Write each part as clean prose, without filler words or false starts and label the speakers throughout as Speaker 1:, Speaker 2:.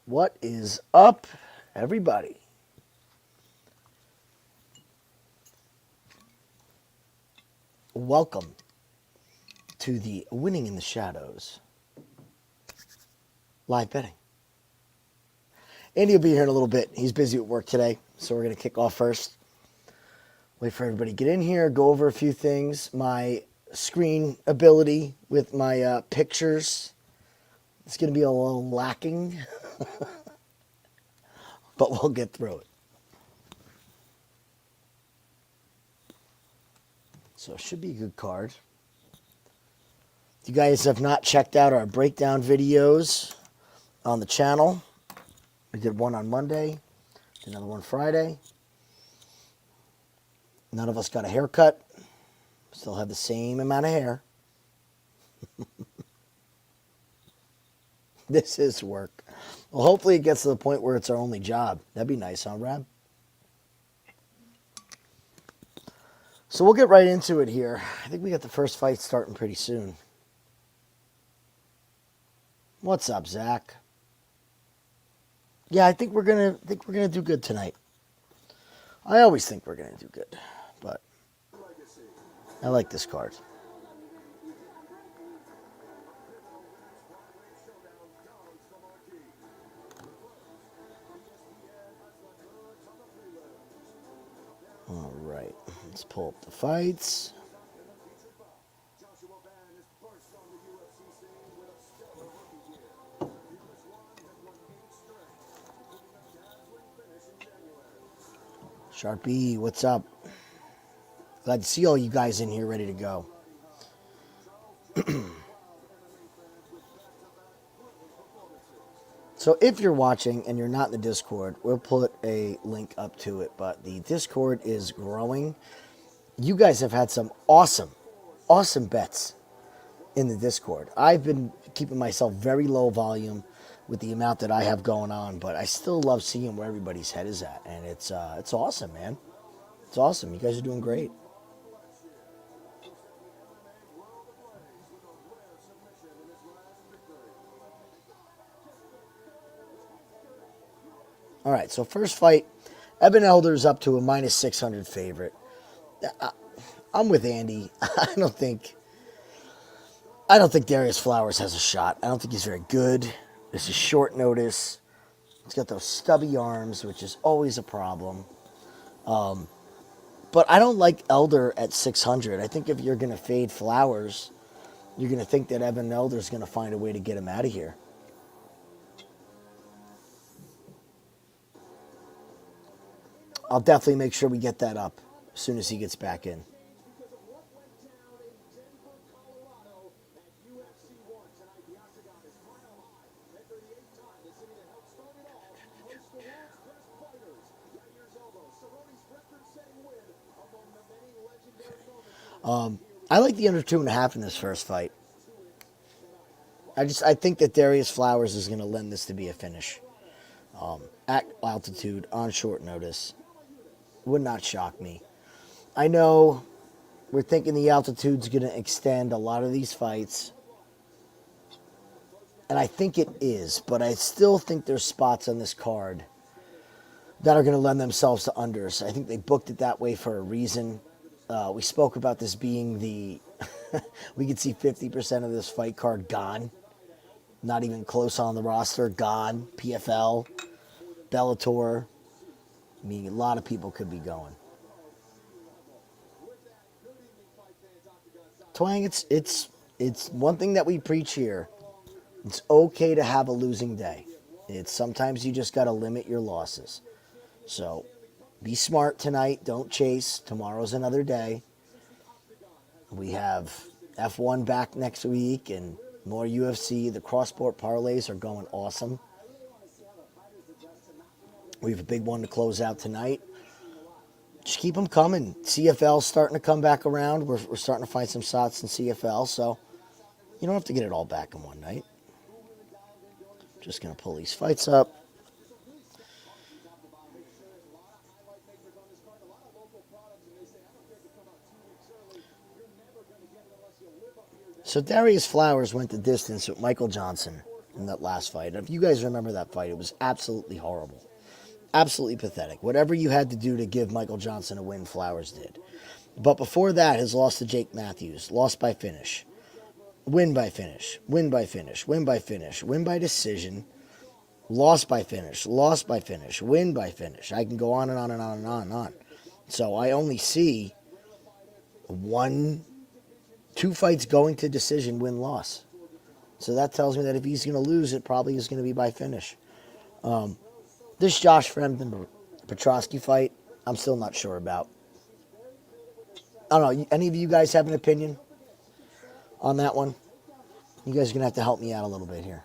Speaker 1: What is up, everybody? Welcome to the Winning in the Shadows live betting. Andy will be here in a little bit. He's busy at work today, so we're going to kick off first. Wait for everybody to get in here, go over a few things. My screen ability with my pictures, it's going to be a little lacking, but we'll get through it. So it should be a good card. If you guys have not checked out our breakdown videos on the channel, we did one on Monday, did another one Friday. None of us got a haircut. Still have the same amount of hair. This is work. Well, hopefully it gets to the point where it's our only job. That'd be nice, huh, Rab? So we'll get right into it here. I think we got the first fight starting pretty soon. What's up, Zach? Yeah, I think we're gonna do good tonight. I always think we're gonna do good, but I like this card. All right, let's pull up the fights. Sharpie, what's up? Glad to see all you guys in here ready to go. So if you're watching and you're not in the Discord, we'll put a link up to it. But the Discord is growing. You guys have had some awesome bets in the Discord. I've been keeping myself very low volume with the amount that I have going on, but I still love seeing where everybody's head is at, and it's awesome, man. It's awesome. You guys are doing great. All right, so first fight, Eben Elder's up to a minus 600 favorite. I'm with Andy. I don't think Darius Flowers has a shot. I don't think he's very good. This is short notice. He's got those stubby arms, which is always a problem. But I don't like Elder at 600. I think if you're going to fade Flowers, you're going to think that Eben Elder's going to find a way to get him out of here. I'll definitely make sure we get that up as soon as he gets back in. I like the under 2.5 in this first fight. I think that Darius Flowers is going to lend this to be a finish. At altitude, on short notice. Would not shock me. I know we're thinking the altitude's going to extend a lot of these fights. And I think it is, but I still think there's spots on this card that are going to lend themselves to unders. I think they booked it that way for a reason. We spoke about this being the... we could see 50% of this fight card gone. Not even close on the roster. Gone. PFL. Bellator. I mean, a lot of people could be going. Twang, it's one thing that we preach here. It's okay to have a losing day. It's sometimes you just got to limit your losses. So be smart tonight. Don't chase. Tomorrow's another day. We have F1 back next week and more UFC. The cross-sport parlays are going awesome. We have a big one to close out tonight. Just keep them coming. CFL's starting to come back around. We're starting to find some spots in CFL, so you don't have to get it all back in one night. Just going to pull these fights up. So Darius Flowers went the distance with Michael Johnson. in that last fight. And if you guys remember that fight, it was absolutely horrible. Absolutely pathetic. Whatever you had to do to give Michael Johnson a win, Flowers did. But before that, his loss to Jake Matthews, lost by finish. Win by finish, win by finish, win by finish, win by decision, lost by finish, win by finish. I can go on and on and on and on and on. So I only see 2 fights going to decision, win-loss. So that tells me that if he's going to lose, it probably is going to be by finish. This Josh Fremden Petroski fight, I'm still not sure about. I don't know. Any of you guys have an opinion on that one? You guys are going to have to help me out a little bit here.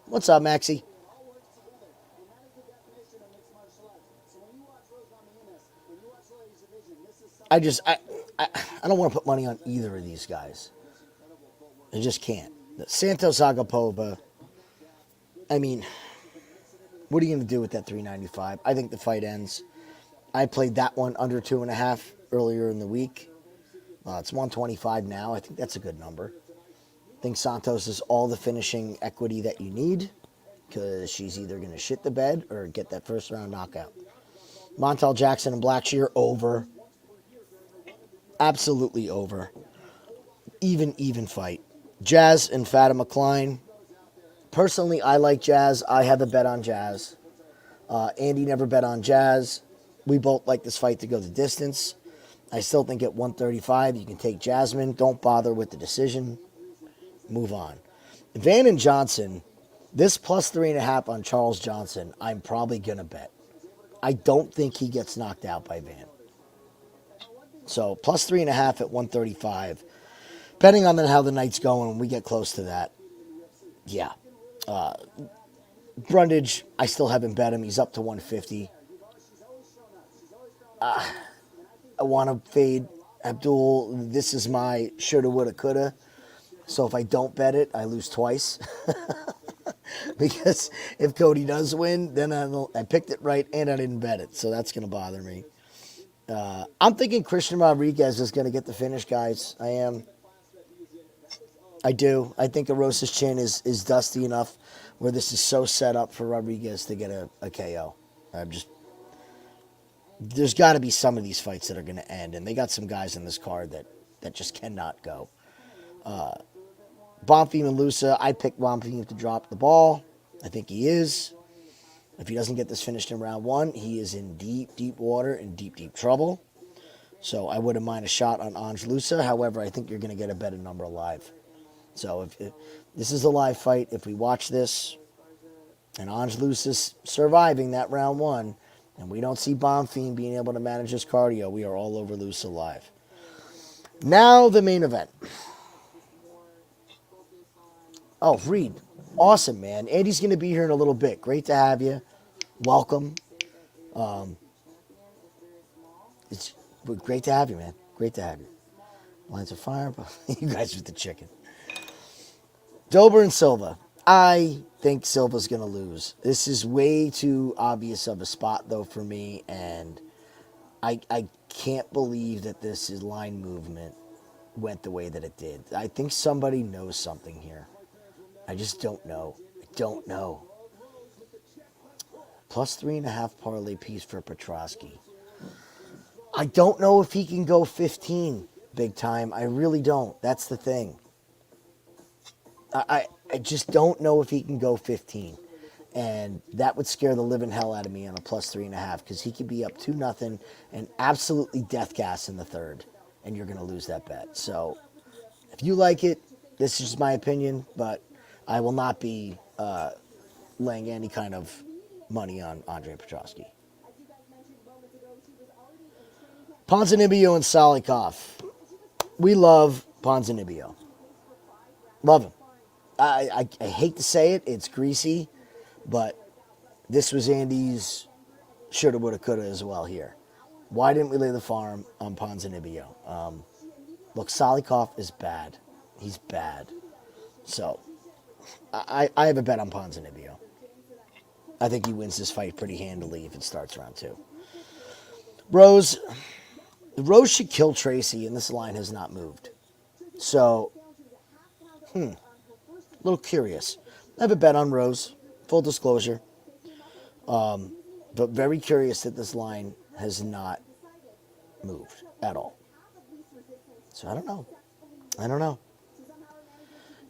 Speaker 1: What's up, Maxie? I don't want to put money on either of these guys. I just can't. Santos Agapova, I mean, what are you going to do with that 395? I think the fight ends. I played that one under 2.5 earlier in the week. It's 125 now. I think that's a good number. I think Santos is all the finishing equity that you need because she's either going to shit the bed or get that first round knockout. Montel Jackson and Blackshear, over. Absolutely over. Even fight. Jazz and Fatima Kline. Personally, I like Jazz. I have a bet on Jazz. Andy never bet on Jazz. We both like this fight to go the distance. I still think at 135, you can take Jasmine. Don't bother with the decision. Move on. Van and Johnson, this plus 3.5 on Charles Johnson, I'm probably going to bet. I don't think he gets knocked out by Van. So plus 3.5 at 135. Depending on how the night's going, when we get close to that, yeah. Brundage, I still haven't bet him. He's up to 150. I want to fade Abdul. This is my shoulda, woulda, coulda. So if I don't bet it, I lose twice. Because if Cody does win, then I picked it right and I didn't bet it. So that's going to bother me. I'm thinking Christian Rodriguez is going to get the finish, guys. I am. I do. I think Erosa's chin is dusty enough where this is so set up for Rodriguez to get a KO. There's got to be some of these fights that are going to end, and they got some guys in this card that just cannot go. Bonfim and Loosa, I picked Bonfim to drop the ball. I think he is. If he doesn't get this finished in round 1, he is in deep, deep water and deep, deep trouble. So I wouldn't mind a shot on Ange Loosa. However, I think you're going to get a better number live. So if this is a live fight, if we watch this and Ange Loosa's surviving that round 1, and we don't see Bonfim being able to manage his cardio, we are all over Loosa live. Now the main event. Oh, Reed. Awesome, man. Andy's going to be here in a little bit. Great to have you. Welcome. It's great to have you, man. Great to have you. Lines of fire, but you guys with the chicken. Dober and Silva. I think Silva's going to lose. This is way too obvious of a spot, though, for me, and I can't believe that this line movement went the way that it did. I think somebody knows something here. I just don't know. I don't know. Plus 3.5 parlay piece for Petroski. I don't know if he can go 15 big time. I really don't. That's the thing. I just don't know if he can go 15. And that would scare the living hell out of me on a plus 3.5 because he could be up 2-0 and absolutely death gas in the third. And you're going to lose that bet. So if you like it, this is my opinion, but I will not be laying any kind of money on Andre Petroski. Ponzinibbio and Salikhov. We love Ponzinibbio. Love him. I hate to say it. It's greasy, but this was Andy's shoulda, woulda, coulda as well here. Why didn't we lay the farm on Ponzinibbio? Look, Salikhov is bad. He's bad. So I have a bet on Ponzinibbio. I think he wins this fight pretty handily if it starts round 2. Rose should kill Tracy, and this line has not moved. So, a little curious. I have a bet on Rose, full disclosure. But very curious that this line has not moved at all. So I don't know.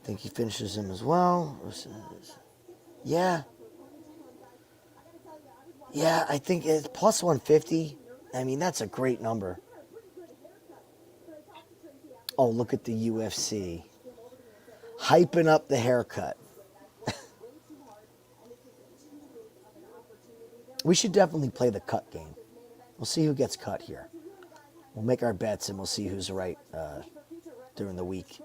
Speaker 1: I think he finishes him as well. Yeah. Yeah, I think it's plus 150. I mean, that's a great number. Oh, look at the UFC. Hyping up the haircut. We should definitely play the cut game. We'll see who gets cut here. We'll make our bets and we'll see who's right during the week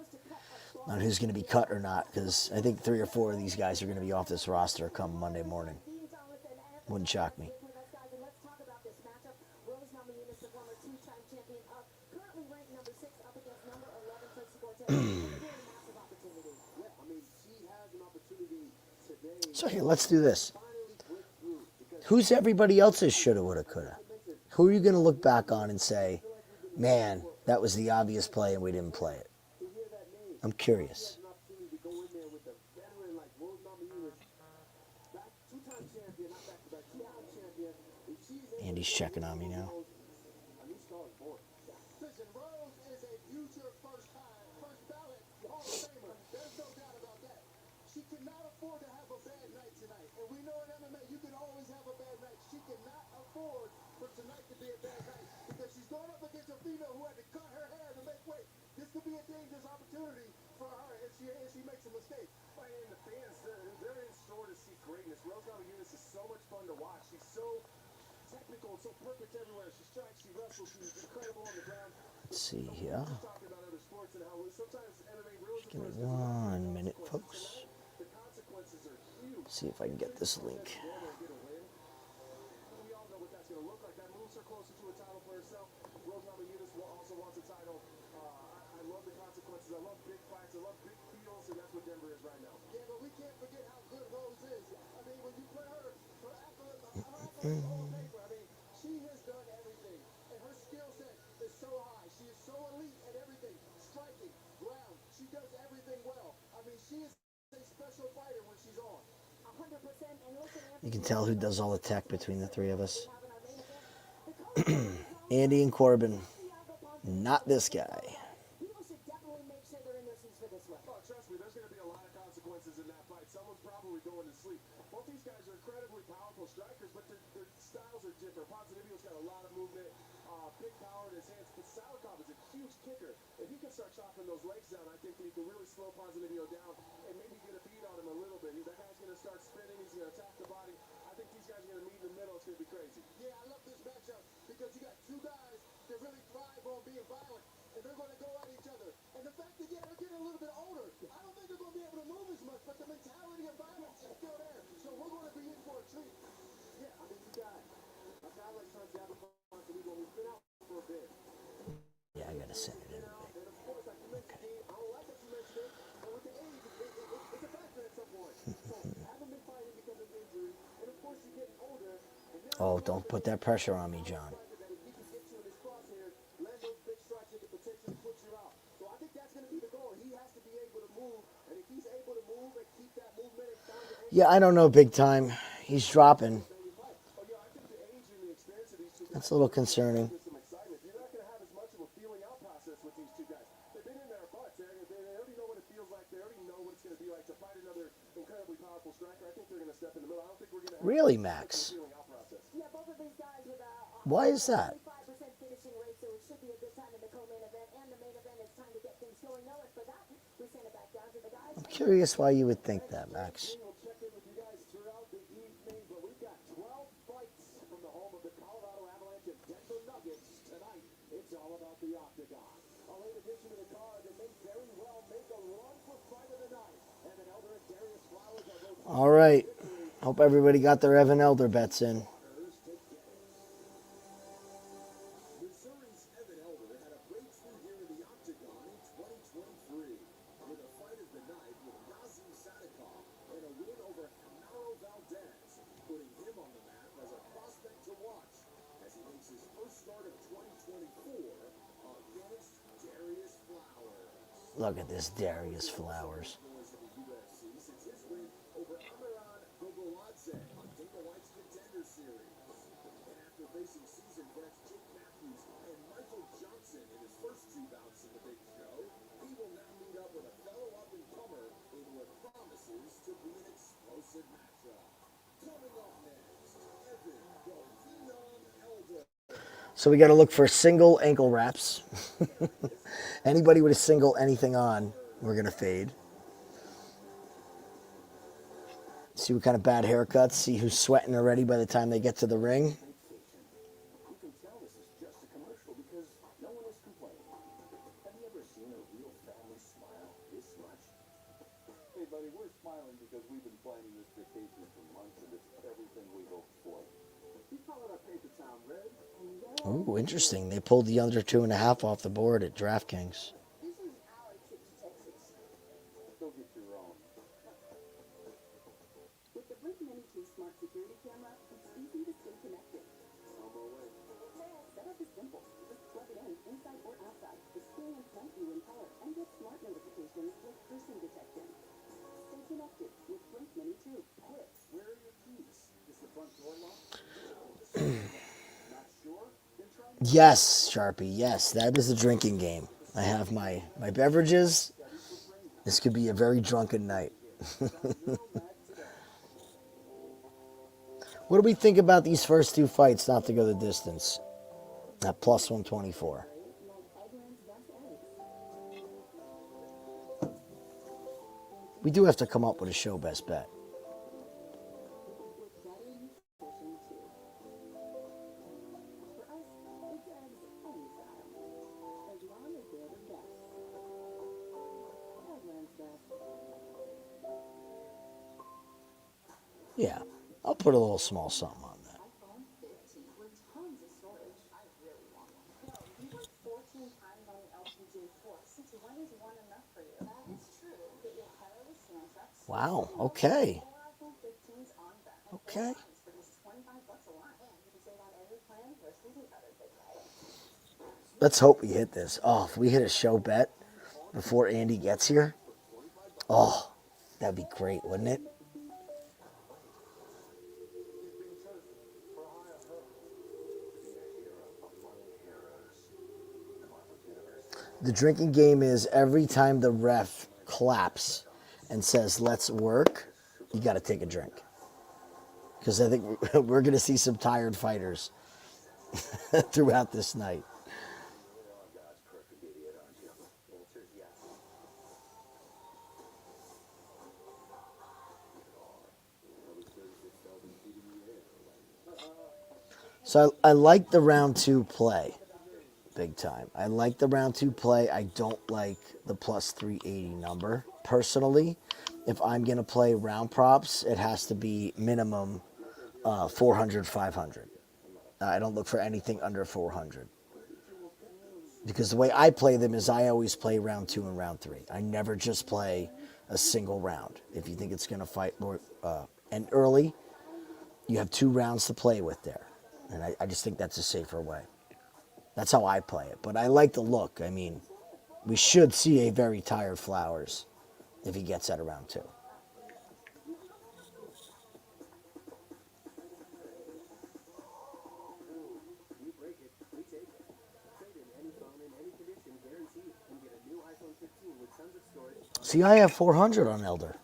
Speaker 1: on who's going to be cut or not, because I think 3 or 4 of these guys are going to be off this roster come Monday morning. Wouldn't shock me. So here, let's do this. Who's everybody else's shoulda, woulda, coulda? Who are you going to look back on and say, man, that was the obvious play and we didn't play it? I'm curious. Andy's checking on me now. Let's see here. Just give me 1 minute, folks. See if I can get this link. You can tell who does all the tech between the 3 of us. Andy and Corbin. Not this guy. Ponzinibbio's got a lot of movement, big power in his hands, but Salikhov is a huge kicker. If he can start chopping those legs down, I think that he can really slow Ponzinibbio down and maybe get a beat on him a little bit. That guy's going to start spinning, he's going to attack the body. I think these guys are going to meet in the middle, it's going to be crazy. Yeah, I love this matchup because you got 2 guys that really thrive on being violent, and they're going to go at each other. And the fact that they're getting a little bit older, I don't think they're going to be able to move as much, but the mentality of violence is still there. So we're going to be in for a treat. Yeah, I mean, you got a guy like Santiago, who's been out for a bit. Yeah, I gotta send it in. Oh, don't put that pressure on me, John. Yeah, I don't know, big time. He's dropping. That's a little concerning. Really, Max? Why is that? I'm curious why you would think that, Max. All right. Hope everybody got their Evan Elder bets in. Look at this Darius Flowers. So we got to look for single ankle wraps. Anybody with a single anything on, we're going to fade. See what kind of bad haircuts. See who's sweating already by the time they get to the ring. Oh, interesting. They pulled the under 2.5 off the board at DraftKings. Yes, Sharpie, yes, that is a drinking game. I have my beverages. This could be a very drunken night. What do we think about these first two fights not to go the distance? At plus 124. We do have to come up with a show best bet. Yeah, I'll put a little small something on that. Wow, okay. Okay. Let's hope we hit this. Oh, if we hit a show bet before Andy gets here, oh, that'd be great, wouldn't it? The drinking game is every time the ref claps and says, let's work, you got to take a drink. Because I think we're going to see some tired fighters throughout this night. So I like the round two play. Big time. I like the round two play. I don't like the plus 380 number. Personally, if I'm going to play round props, it has to be minimum 400, 500. I don't look for anything under 400. Because the way I play them is I always play round two and round three. I never just play a single round. If you think it's going to fight more and early, you have 2 rounds to play with there. And I just think that's a safer way. That's how I play it. But I like the look. I mean, we should see a very tired Flowers if he gets at around 2. See, I have 400 on Elder.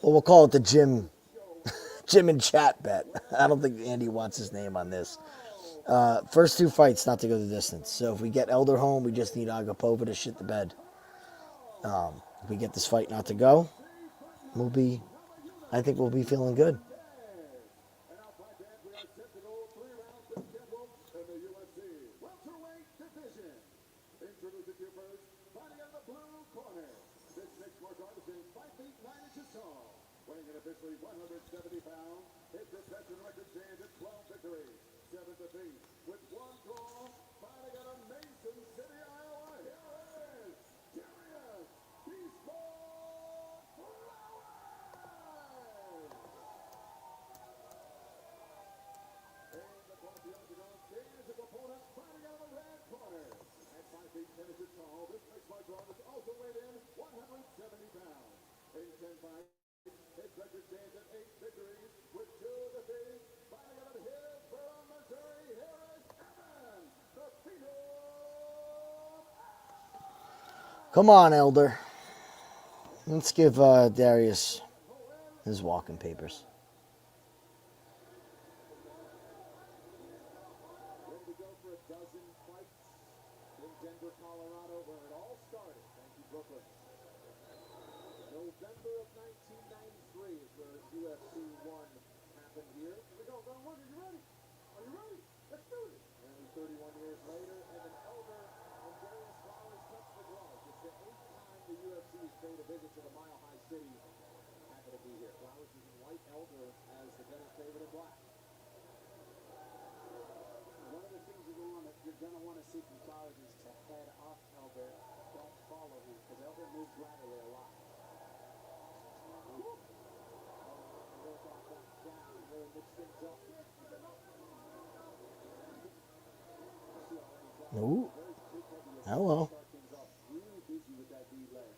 Speaker 1: Well, we'll call it the Jim and chat bet. I don't think Andy wants his name on this. First 2 fights not to go the distance. So if we get Elder home, we just need Agapova to shit the bed. If we get this fight not to go, I think we'll be feeling good. Come on, Elder. Let's give Darius his walking papers.
Speaker 2: Ready to go for a dozen fights in Denver, Colorado, where it all started. Thank you, Brooklyn. November of 1993 is where UFC 1 happened here. We go, round one. Are you ready? Are you ready? Let's do it. Nearly 31 years later, and an Elder and Darius Flowers touch the gloves. It's the 8th time the UFC has paid a visit to the Mile High City. Happy to be here. Flowers is in white, Elder as the betting favorite in black. One of the things you're going to want to see from Flowers is to head off Elder. Don't follow him, because Elder moves laterally a lot. Work off that down, really mix things up.
Speaker 1: Ooh. Hello.
Speaker 2: Really busy with that lead leg.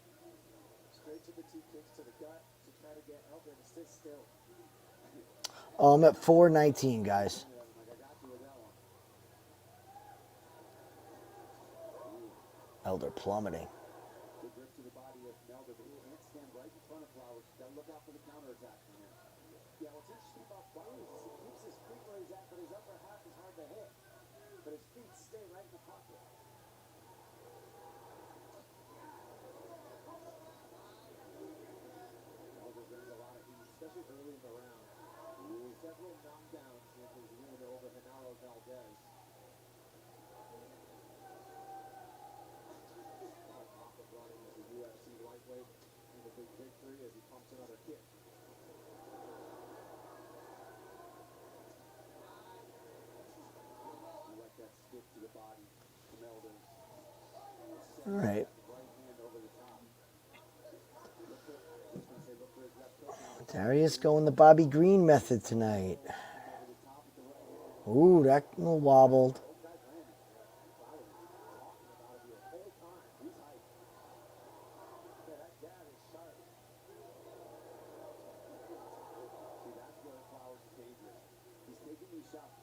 Speaker 2: Straight to the two kicks to the gut to try to get Elder to sit still.
Speaker 1: I'm at 4:19, guys. Elder plummeting.
Speaker 2: Good grip to the body of Elder, but he can't stand right in front of Flowers. Got to look out for the counterattack from him. Yeah, what's interesting about Flowers is he keeps his feet where he's at, but his upper half is hard to hit. But his feet stay right in the pocket. Elder brings a lot of heat, especially early in the round. Several knockdowns in his win over Genaro Valdez. Pocket running as a UFC lightweight in a big victory as he pumps another kick. You like that stick to the body from Elder.
Speaker 1: All right.
Speaker 2: Right hand over the top. Look for his left hook.
Speaker 1: Darius going the Bobby Green method tonight. Ooh, that little wobbled.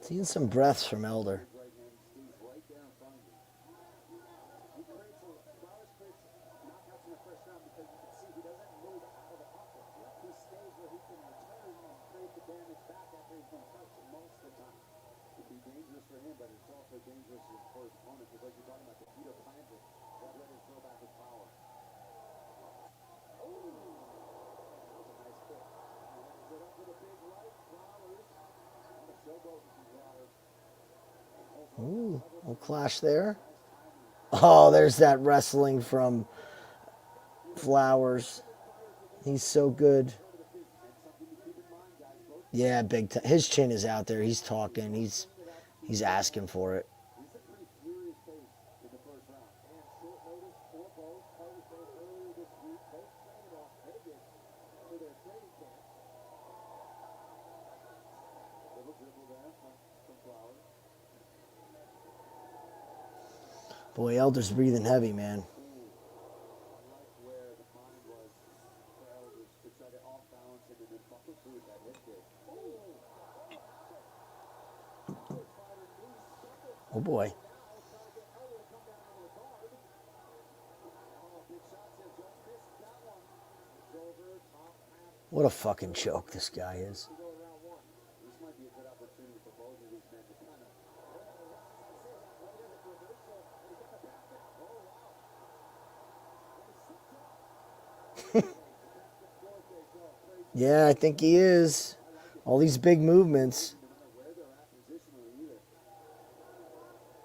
Speaker 1: Seeing some breaths from Elder.
Speaker 2: Dangerous for him, but it's also dangerous for his opponent because, like you're talking about, the feet are planted, that ready to throw back his power. Oh, that was a nice kick. He hands it up with a big right. Flowers on a showboat with Flowers.
Speaker 1: Ooh, little clash there. Oh, there's that wrestling from Flowers. He's so good. Yeah, big time. His chin is out there. He's talking. He's asking for it.
Speaker 2: He's a pretty furious pace in the first round. And short notice for both. Carlos Bay earlier this week. Both planted off Vegas for their training camp. Little dribble there from Flowers.
Speaker 1: Boy, Elder's breathing heavy, man.
Speaker 2: I like where the mind was for Elders to try to off-balance him and then buckle through with that hip kick.
Speaker 1: Oh, boy. What a fucking choke this guy is.
Speaker 2: This might be a good opportunity for both of these men to kind of...
Speaker 1: Yeah, I think he is. All these big movements.
Speaker 2: where they're at positionally either.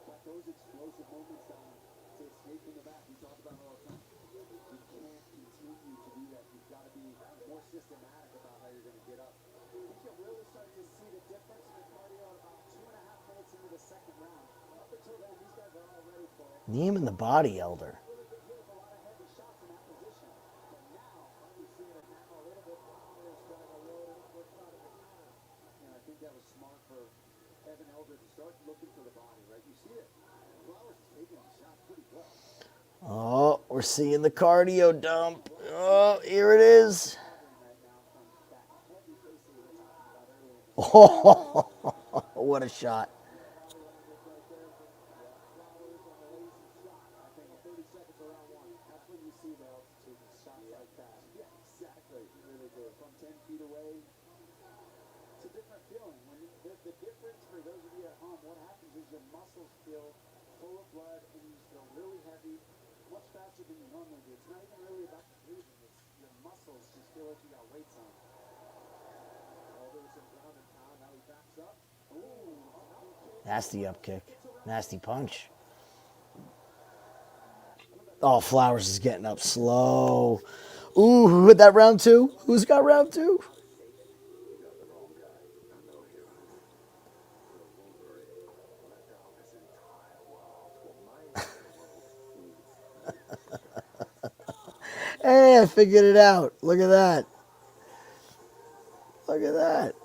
Speaker 2: But those explosive moments to escape from the back, we talk about all the time. You can't continue to do that. You've got to be more systematic about how you're going to get up. You can really start to see the difference in the cardio at about 2.5 minutes into the second round. Up until then, these guys are all ready for it.
Speaker 1: Knee him in the body, Elder.
Speaker 2: Really good hit with a lot of heavy shots in that position. But now, we're seeing it a little bit. Flowers trying to load it up with trying to counter. And I think that was smart for Evan Elder to start looking for the body, right? You see it. Flowers is taking the shot pretty well.
Speaker 1: Oh, we're seeing the cardio dump. Oh, here it is. Oh, what a shot.
Speaker 2: From 10 feet away, it's a different feeling. When the difference for those of you at home, what happens is your muscles feel full of blood and you feel really heavy, much faster than you normally do. It's not even really about the breathing. It's your muscles just feel like you got weights on. Oh, there was some ground and pound. Now he backs up. Ooh,
Speaker 1: Nasty up kick. Nasty punch. Oh, Flowers is getting up slow. Ooh, who hit that round two? Who's got round two? Hey, I figured it out. Look at that. Look at that.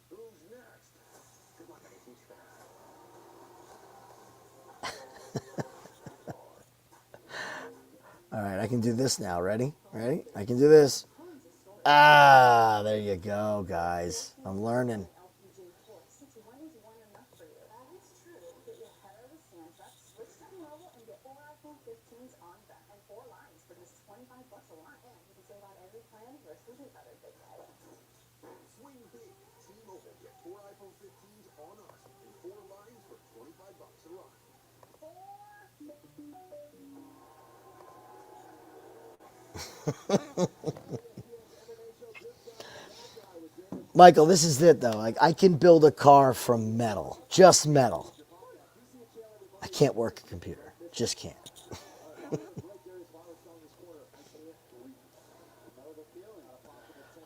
Speaker 2: who's next? Good luck on the huge fast.
Speaker 1: All right, I can do this now. Ready? Ready? I can do this. Ah, there you go, guys. I'm learning.
Speaker 2: Swing big. T-Mobile. Get 4 iPhone 15s on us and 4 lines for $25 a line.
Speaker 1: Michael, this is it, though. Like, I can build a car from metal. Just metal. I can't work a computer. Just can't.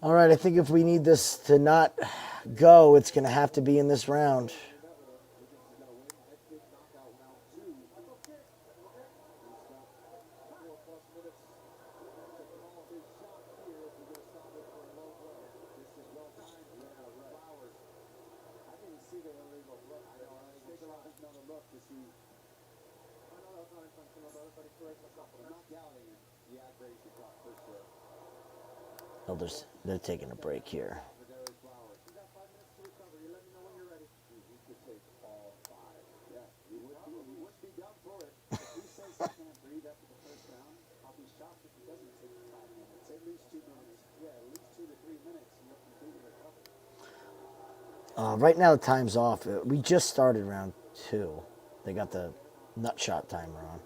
Speaker 1: All right, I think if we need this to not go, it's going to have to be in this round. Oh, they're taking a break here. Right now the time's off. We just started round two. They got the nut shot timer on.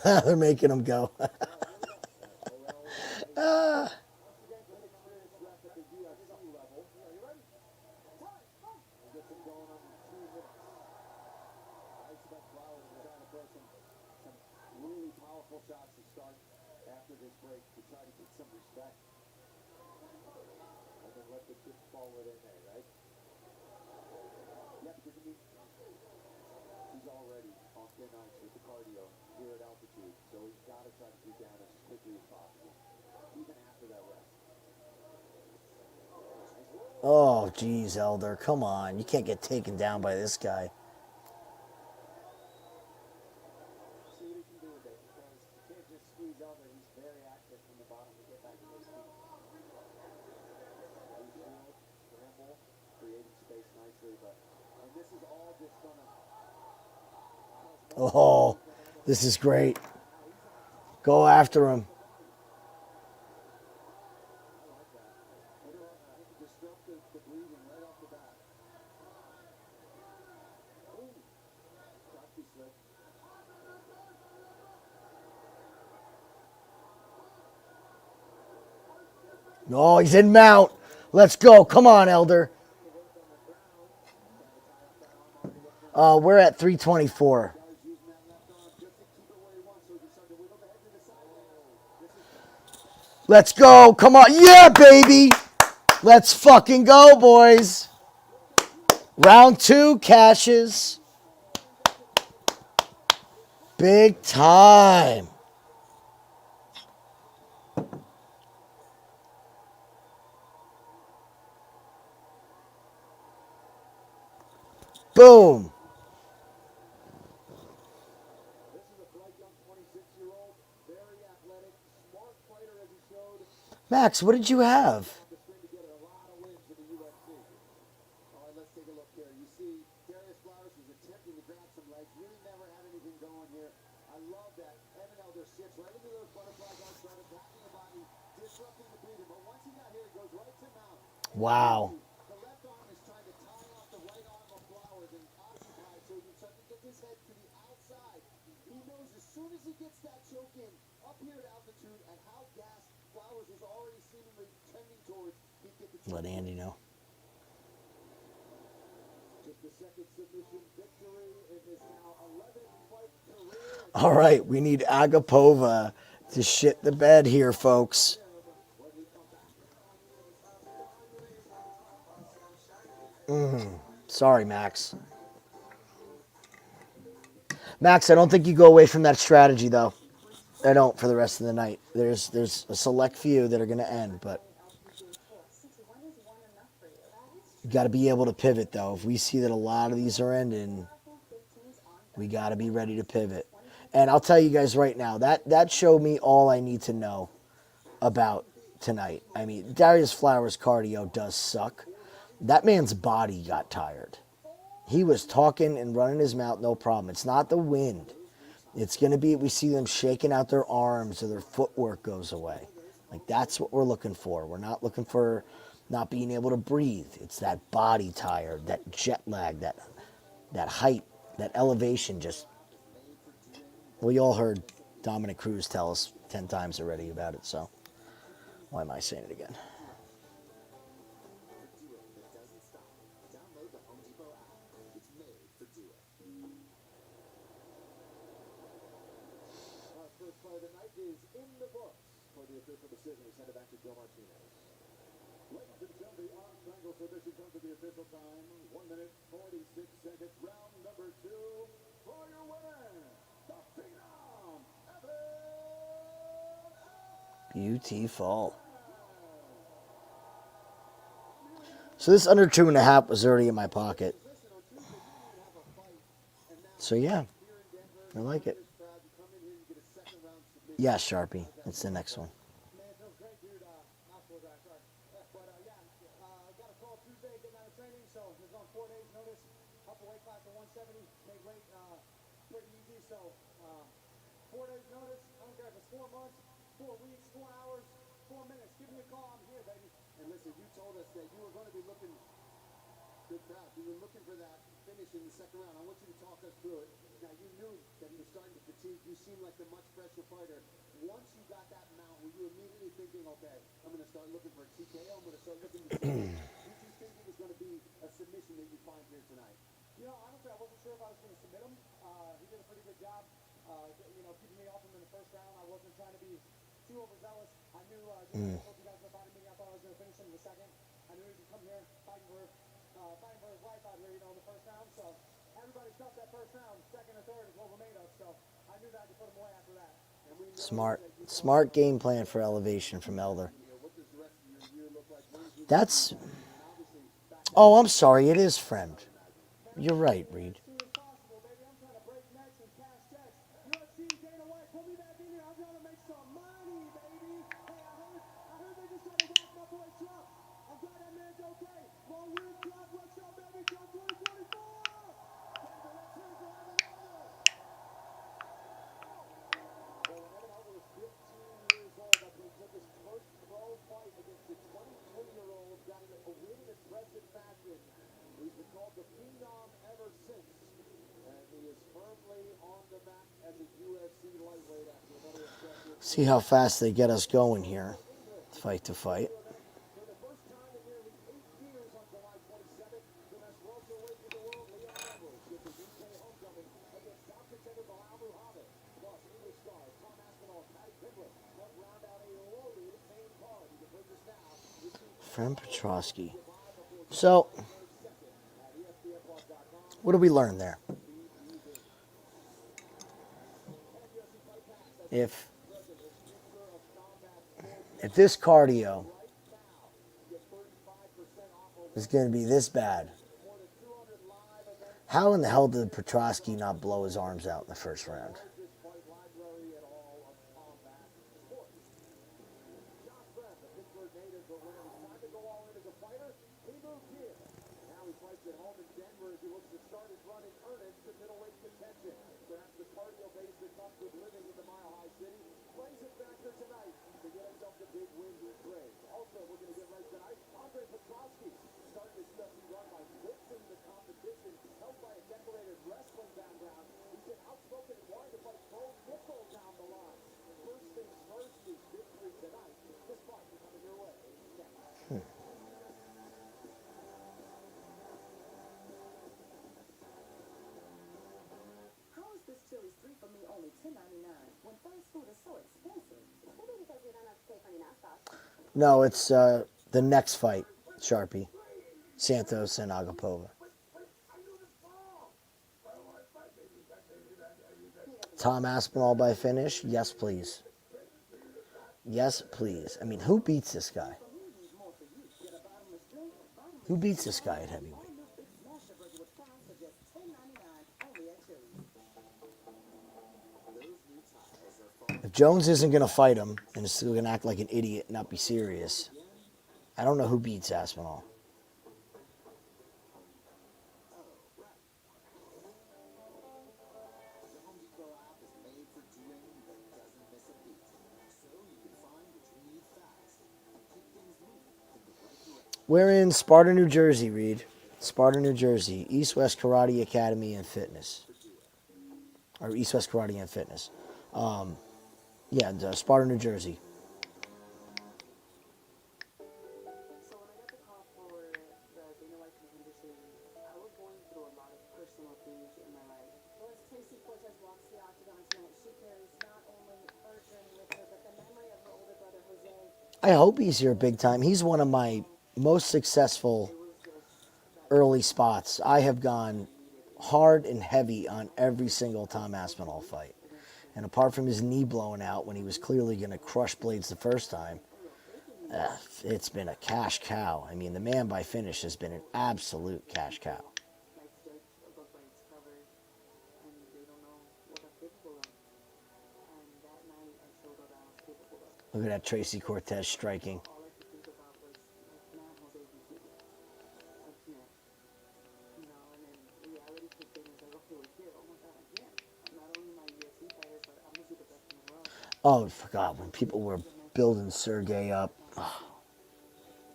Speaker 1: They're making him go.
Speaker 2: Shots to start after this break to try to get some respect. And then let the chips fall where they may, right? Yeah, because I mean, he's already on thin ice with the cardio here at altitude, so he's got to try to get down as quickly as possible, even after that rest.
Speaker 1: Oh, geez, Elder. Come on. You can't get taken down by this guy.
Speaker 2: See what he can do with it, because you can't just squeeze Elder. He's very active from the bottom to get back to his feet. Scramble, creating space nicely, but
Speaker 1: Oh, this is great. Go after him.
Speaker 2: Disrupt the breathing right off the bat. Ooh. Proxy slip.
Speaker 1: Oh, he's in mount. Let's go. Come on, Elder. We're at 324.
Speaker 2: Using that left arm just to keep it where he wants so he can start to wiggle the head to the side now. This is
Speaker 1: Let's go. Come on. Yeah, baby. Let's fucking go, boys. Round 2 cashes. Big time. Boom.
Speaker 2: a bright young 26-year-old, very athletic, smart fighter as he showed.
Speaker 1: Max, what did you have?
Speaker 2: To string together a lot of wins in the UFC. All right, let's take a look here. You see, Darius Flowers was attempting to grab some legs, really never had anything going here. I love that Evan Elder sits right into those butterfly guards, started attacking the body, disrupting the breathing. But once he got here, he goes right to mount.
Speaker 1: Wow.
Speaker 2: The left arm is trying to tie off the right arm of Flowers and occupy it so he can start to get his head to the outside. He knows as soon as he gets that choke in up here at altitude and how gassed Flowers was already seemingly trending towards, he'd get the choke.
Speaker 1: Let Andy know.
Speaker 2: Just the second submission victory in his now 11-fight career.
Speaker 1: All right, we need Agapova to shit the bed here, folks. Sorry, Max. Max, I don't think you go away from that strategy, though. I don't for the rest of the night. There's a select few that are going to end, but you got to be able to pivot, though. If we see that a lot of these are ending, we got to be ready to pivot. And I'll tell you guys right now, that showed me all I need to know about tonight. I mean, Darius Flowers' cardio does suck. That man's body got tired. He was talking and running his mouth, no problem. It's not the wind. It's going to be, we see them shaking out their arms or their footwork goes away. Like, that's what we're looking for. We're not looking for not being able to breathe. It's that body tired, that jet lag, that height, that elevation. Just, we all heard Dominic Cruz tell us 10 times already about it, so why am I saying it again?
Speaker 2: Download the Home Depot app. It's made for Duo. Our first fight of the night is in the books for the official decision. We send it back to Joe Martinez. Ladies and gentlemen, the arm triangle submission comes to the official time. 1 minute, 46 seconds. Round number 2 for your winner, the Phenom,
Speaker 1: Beautiful. So this under 2.5 was already in my pocket. So yeah, I like it. Yeah, Sharpie. It's the next one.
Speaker 2: Man, it feels great, dude. Hospital guy, sorry. But yeah, got a call Tuesday, getting out of training, so it was on 4 days' notice. Up a weight class to 170, made weight pretty easy. So 4 days' notice. I don't care if it's 4 months, 4 weeks, 4 hours, 4 minutes. Give me a call. I'm here, baby. And listen, you told us that you were going to be looking. Good crowd. You were looking for that finish in the second round. I want you to talk us through it. Now, you knew that he was starting to fatigue. You seemed like the much fresher fighter. Once you got that mount, were you immediately thinking, okay, I'm going to start looking for a TKO, I'm going to start looking to Did you think it was going to be a submission that you find here tonight? You know, honestly, I wasn't sure if I was going to submit him. He did a pretty good job, keeping me off him in the first round. I wasn't trying to be too overzealous. I knew, just like I told you guys in the body meeting, I thought I was going to finish him in the second. I knew he could come here fighting for his life out here, in the first round. So everybody stopped that first round. Second and third is what we're made of. So I knew that I could put him away after that.
Speaker 1: Smart game plan for elevation from Elder. That's, oh, I'm sorry, it is friend. You're right, Reed. See how fast they get us going here, fight to fight. From Petroski. So, what did we learn there? If this cardio is going to be this bad, how in the hell did Petroski not blow his arms out in the first round?
Speaker 2: Now he fights at home in Denver as he looks to start his run in earnest to middleweight contention. Perhaps the cardio base that comes with living in the Mile High City plays a factor tonight to get himself the big win he craves. Also, we're going to get right tonight, Andre Petroski starting his UFC run by blitzing the competition, helped by a decorated wrestling background. He's been outspoken and wanting to fight Bo Nickel down the line. First things first is victory tonight. This fight coming your way next.
Speaker 3: This chili's 3 for me, only $10.99. When fast food is so expensive.
Speaker 4: Maybe because we don't have to pay for any nastas.
Speaker 1: No, it's the next fight, Sharpie. Santos and Agapova. Tom Aspinall by finish? Yes, please. Yes, please. I mean, who beats this guy? Who beats this guy at heavyweight? If Jones isn't going to fight him and is still going to act like an idiot and not be serious, I don't know who beats Aspinall. We're in Sparta, New Jersey, Reed. Sparta, New Jersey. East-West Karate Academy and Fitness. Or East-West Karate and Fitness. Yeah, Sparta, New Jersey.
Speaker 3: So when I got the call for the Dana White condition, I was going through a lot of personal things in my life.
Speaker 4: Well, as Tracy Cortez walks the octagon tonight, she carries not only her journey with her, but the memory of her older brother, Jose.
Speaker 1: I hope he's here big time. He's one of my most successful early spots. I have gone hard and heavy on every single Tom Aspinall fight. And apart from his knee blowing out when he was clearly going to crush Blades the first time, it's been a cash cow. I mean, the man by finish has been an absolute cash cow.
Speaker 3: My steps above Blades covered, and they don't know what I'm capable of. And that night, I showed what I was capable of.
Speaker 1: Look at that Tracy Cortez striking.
Speaker 3: All I could think about was, man, Jose, you can do it. I can't. You know, and then reality kicked in and said, okay, we're here. Oh my God, I can't. Not only am I a UFC fighter, but I'm going to be the best in the world.
Speaker 1: Oh, I forgot when people were building Sergey up.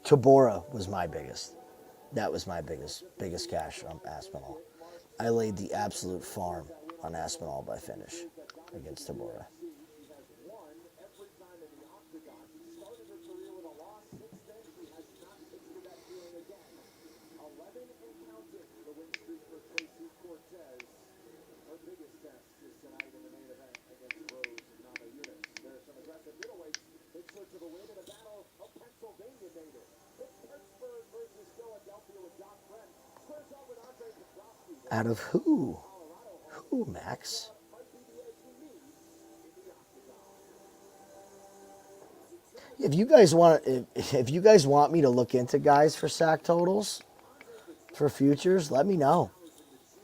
Speaker 1: Tabora was my biggest. That was my biggest cash on Aspinall. I laid the absolute farm on Aspinall by finish against Tabora.
Speaker 2: Her biggest test is tonight in the main event against Namajunas. There are some aggressive middleweights in search of a win in a battle of Pennsylvania native. It's Pittsburgh versus Philadelphia with Jasmine. Squares up with Andre Petroski.
Speaker 1: Out of who? Who, Max? If you guys want me to look into guys for sack totals for futures, let me know.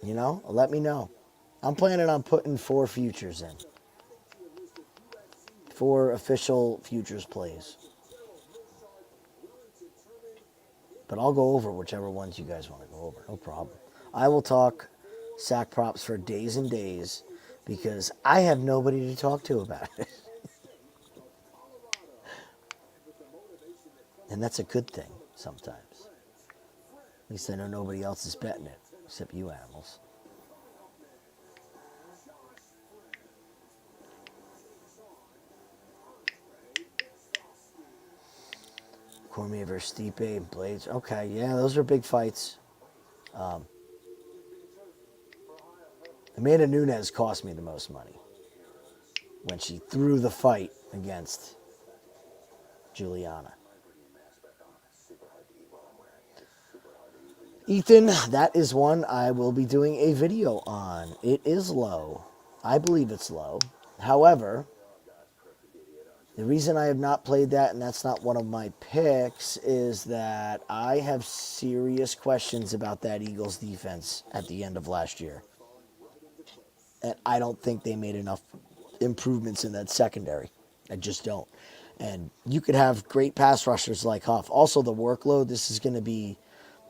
Speaker 1: You know, let me know. I'm planning on putting 4 futures in. 4 official futures plays. But I'll go over whichever ones you guys want to go over. No problem. I will talk sack props for days and days because I have nobody to talk to about it. And that's a good thing sometimes. At least I know nobody else is betting it except you animals. Cormier versus Stipe, Blades. Okay, yeah, those are big fights. Amanda Nunes cost me the most money when she threw the fight against Juliana. Ethan, that is one I will be doing a video on. It is low. I believe it's low. However, the reason I have not played that, and that's not one of my picks, is that I have serious questions about that Eagles defense at the end of last year. And I don't think they made enough improvements in that secondary. I just don't. And you could have great pass rushers like Huff. Also, the workload, this is going to be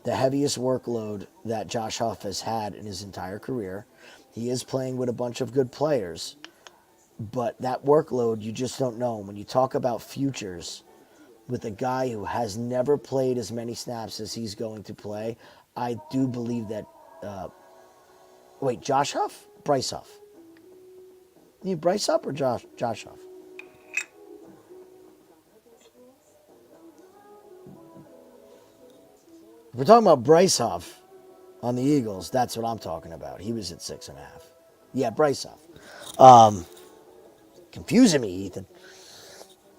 Speaker 1: the heaviest workload that Josh Huff has had in his entire career. He is playing with a bunch of good players, but that workload, you just don't know. When you talk about futures with a guy who has never played as many snaps as he's going to play, I do believe that. Josh Huff? Bryce Huff. You Bryce Huff or Josh Huff? If we're talking about Bryce Huff on the Eagles, that's what I'm talking about. He was at 6.5. Yeah, Bryce Huff. Confusing me, Ethan.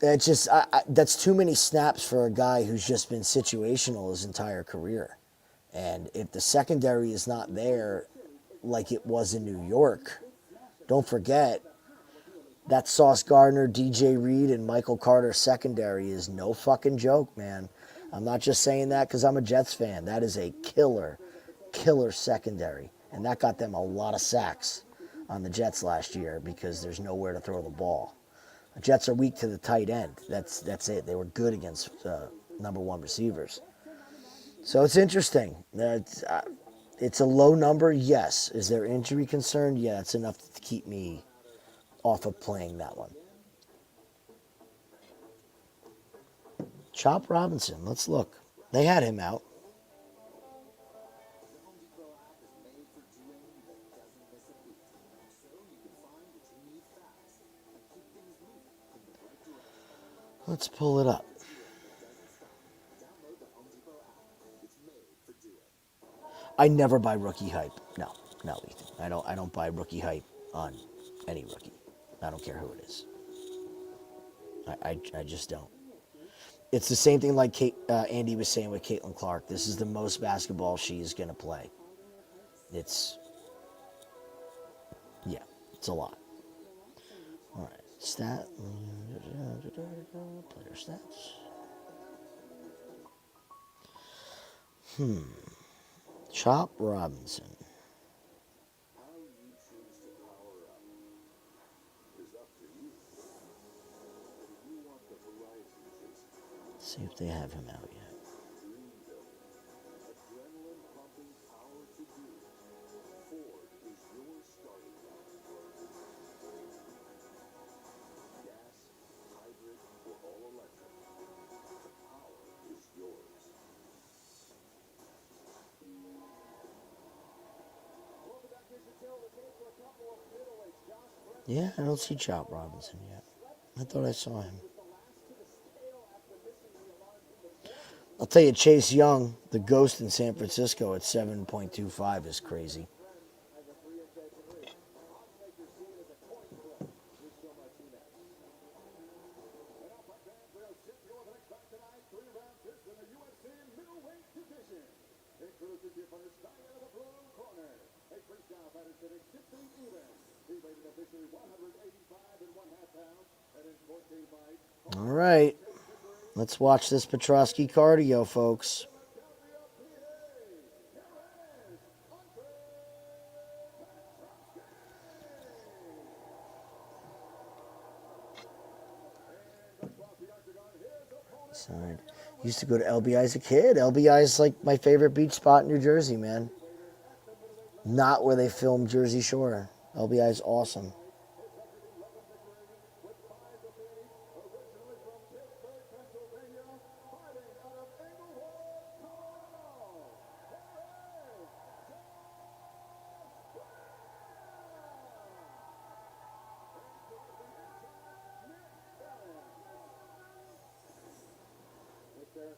Speaker 1: It's just that's too many snaps for a guy who's just been situational his entire career. And if the secondary is not there like it was in New York, don't forget that Sauce Gardner, DJ Reed, and Michael Carter secondary is no fucking joke, man. I'm not just saying that because I'm a Jets fan. That is a killer secondary. And that got them a lot of sacks on the Jets last year because there's nowhere to throw the ball. The Jets are weak to the tight end. That's it. They were good against number one receivers. So it's interesting. It's a low number, yes. Is there injury concern? Yeah, it's enough to keep me off of playing that one. Chop Robinson, let's look. They had him out. Let's pull it up. I never buy rookie hype. No, Ethan. I don't buy rookie hype on any rookie. I don't care who it is. I just don't. It's the same thing like Andy was saying with Caitlin Clark. This is the most basketball she is going to play. It's a lot. All right, player stats. Chop Robinson. See if they have him out yet. Yeah, I don't see Chop Robinson yet. I thought I saw him. I'll tell you, Chase Young, the ghost in San Francisco at 7.25 is crazy. All right. Let's watch this Petroski cardio, folks. Side. Used to go to LBI as a kid. LBI is like my favorite beach spot in New Jersey, man. Not where they filmed Jersey Shore. LBI is awesome.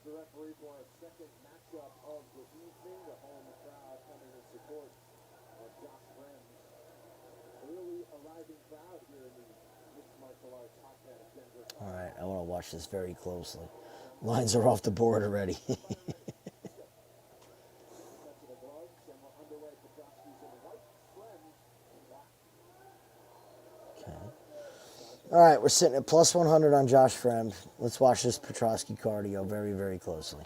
Speaker 2: the referee for our second matchup of the evening. The home crowd coming in support of Josh Friends. Early arriving crowd here in the mixed martial arts hotbed of Denver.
Speaker 1: All right, I want to watch this very closely. Lines are off the board already.
Speaker 2: Touch of the gloves, and we're underway. Petroski's in white, Friends in black.
Speaker 1: Okay. All right, we're sitting at plus 100 on Josh Fremd. Let's watch this Petroski cardio very, very closely.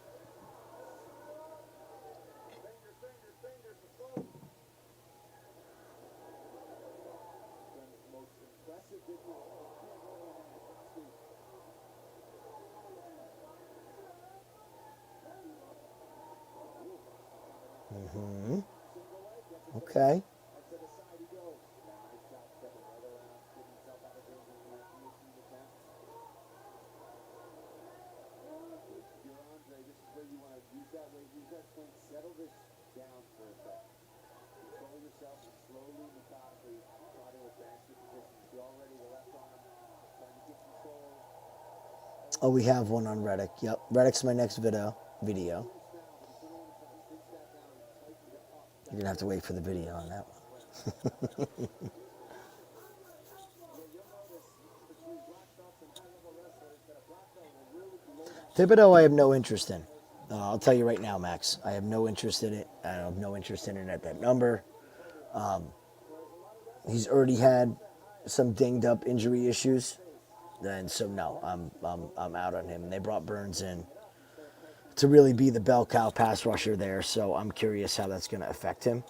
Speaker 2: Friends' most impressive video.
Speaker 1: Okay.
Speaker 2: To the side he goes. Nice job stepping right around, getting himself out of danger from that guillotine attempt. If you're Andre, this is where you want to use that weight, use that swing, settle this down for a second. Control yourself and slowly, methodically try to advance the position. See already the left arm trying to get control.
Speaker 1: Oh, we have one on Reddick. Yep, Reddick's my next video.
Speaker 2: Now, but he's going to want to try to cinch that down and tighten it up.
Speaker 1: You're going to have to wait for the video on that one.
Speaker 2: You'll notice between black belts and high-level wrestlers that a black belt will really blow that.
Speaker 1: Thibodeau, I have no interest in. I'll tell you right now, Max. I have no interest in it. I have no interest in it at that number. He's already had some dinged up injury issues, and so no, I'm out on him. And they brought Burns in to really be the bell cow pass rusher there, so I'm curious how that's going to affect him.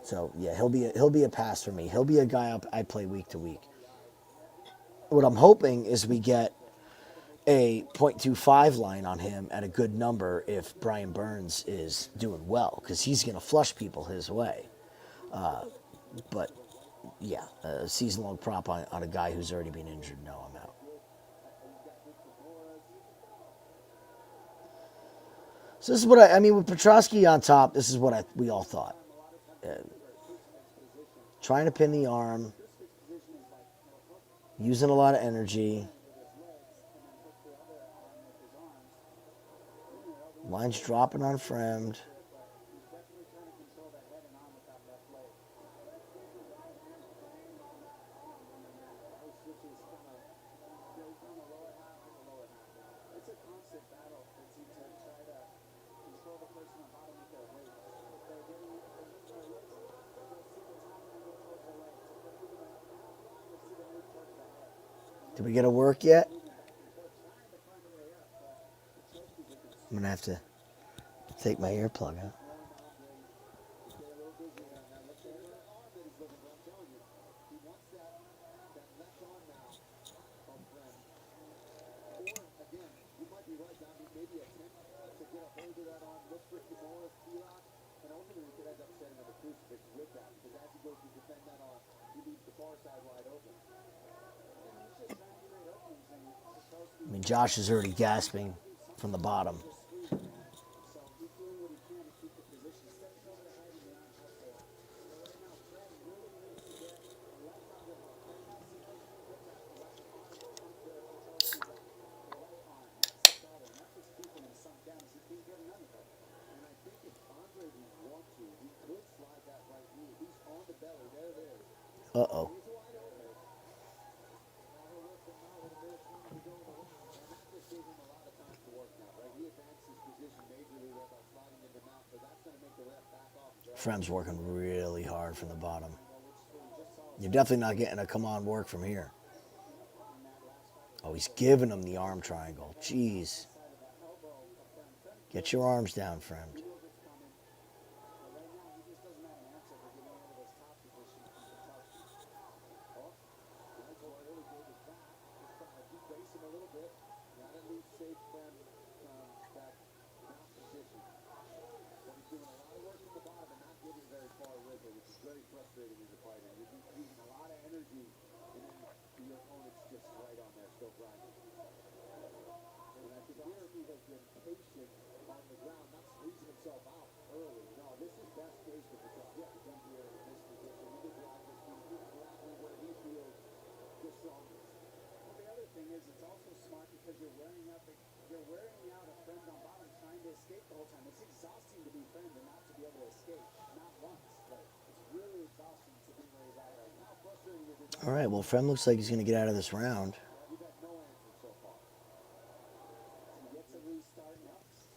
Speaker 1: So yeah, he'll be a pass for me. He'll be a guy I play week to week. What I'm hoping is we get a 0.25 line on him at a good number if Brian Burns is doing well, because he's going to flush people his way. But yeah, a season-long prop on a guy who's already been injured. No, I'm out. So this is what I mean with Petroski on top. This is what we all thought. Trying to pin the arm, using a lot of energy. Lines dropping on Fremd.
Speaker 3: It's a constant battle to try to control the person on bottom with their weight. If they're getting their wrists, they'll see the top and move towards their legs. If they're moving up now, you'll see them move towards the head.
Speaker 1: Did we get a work yet?
Speaker 3: They're trying to find a way up, but the Tracy's a good
Speaker 1: I'm going to have to take my earplug out. I mean, Josh is already gasping from the bottom. Uh-oh. Fremd's working really hard from the bottom. You're definitely not getting a come-on work from here. Oh, he's giving him the arm triangle. Jeez. Get your arms down, Fremd.
Speaker 3: It's also smart because you're wearing out the
Speaker 2: you're wearing out a friend on bottom trying to escape the whole time. It's exhausting to be friend and not to be able to escape. Not once, but it's really exhausting to be where he's at right now. How frustrating is it?
Speaker 1: All right, well, Frem looks like he's going to get out of this round.
Speaker 2: We've had no answer so far. He gets a restart next.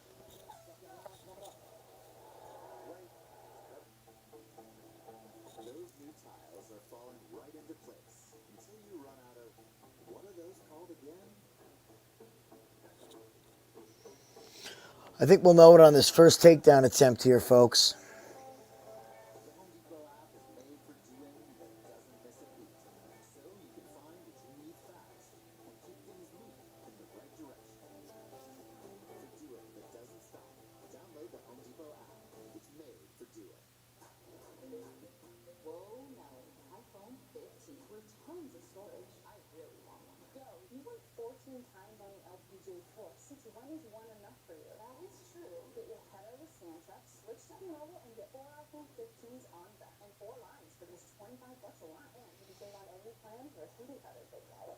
Speaker 2: Those new tiles are falling right into place until you run out of, what are those called again?
Speaker 1: I think we'll know it on this first takedown attempt here, folks.
Speaker 2: The Home Depot app is made for doing that doesn't miss a beat. So you can find what you need fast and keep things moving in the right direction. For doing that doesn't stop, download the Home Depot app. It's made for doing.
Speaker 4: Whoa, Nelly, iPhone 15 with tons of storage. I really want one. Go. You went 14 times on the LPGA Tour. 61 is one enough for you. That is true. Get your head out of Santos, switch to T-Mobile, and get 4 iPhone 15s on them. And 4 lines for just $25 a line. And you can save on any plan for a CD cutter big guy.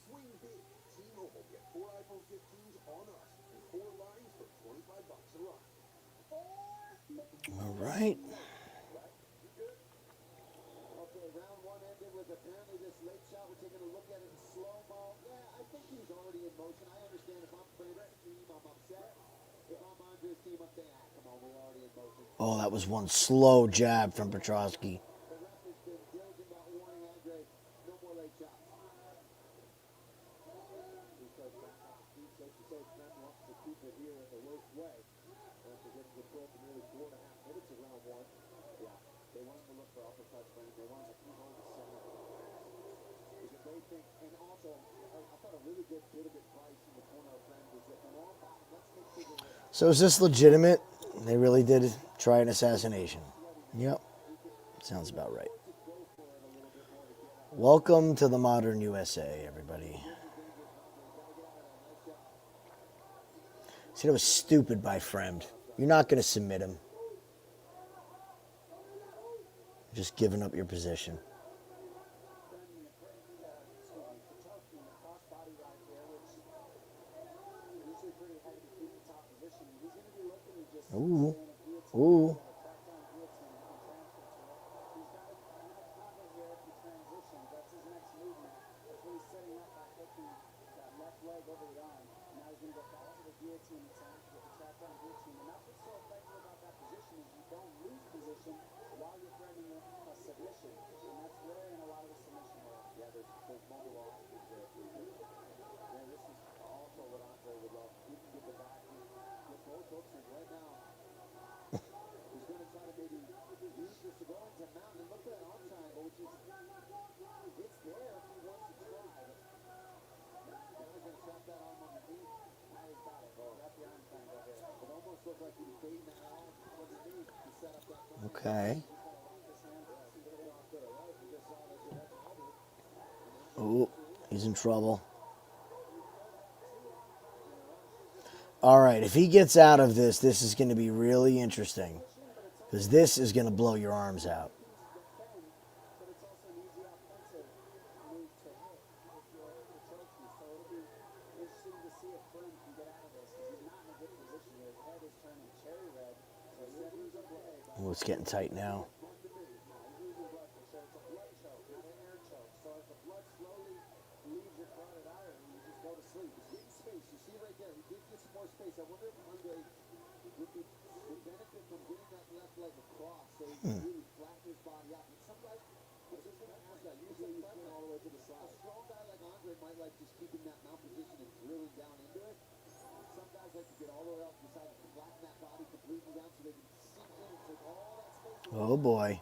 Speaker 2: Swing big. T-Mobile. Get 4 iPhone 15s on us and 4 lines for $25 a line.
Speaker 1: All right.
Speaker 2: Okay, round one ended with apparently this late shot. We're taking a look at it in slow-mo. Yeah, I think he's already in motion. I understand if I'm favorite team, I'm upset. If I'm Andre's team, I'm saying, come on, we're already in motion.
Speaker 1: Oh, that was one slow jab from Petroski.
Speaker 2: The ref has been diligent about warning Andre, no more late shots. Because safe to say, Trent wants to keep it here in the worst way. After getting control for nearly 4.5 minutes of round one. Yeah, they want him to look for uppercuts, Brandon. They want him to keep on the center. Because they think, and also, I thought a really good bit of advice in the corner of friend is that when all bottom, let's make sure that
Speaker 1: So is this legitimate? They really did try an assassination. Yep. Sounds about right. Welcome to the modern USA, everybody. See, that was stupid by Fremd. You're not going to submit him. Just giving up your position. Ooh. Ooh. Okay. Oh, he's in trouble. All right, if he gets out of this, this is going to be really interesting. Because this is going to blow your arms out. Oh, it's getting tight now. Oh boy.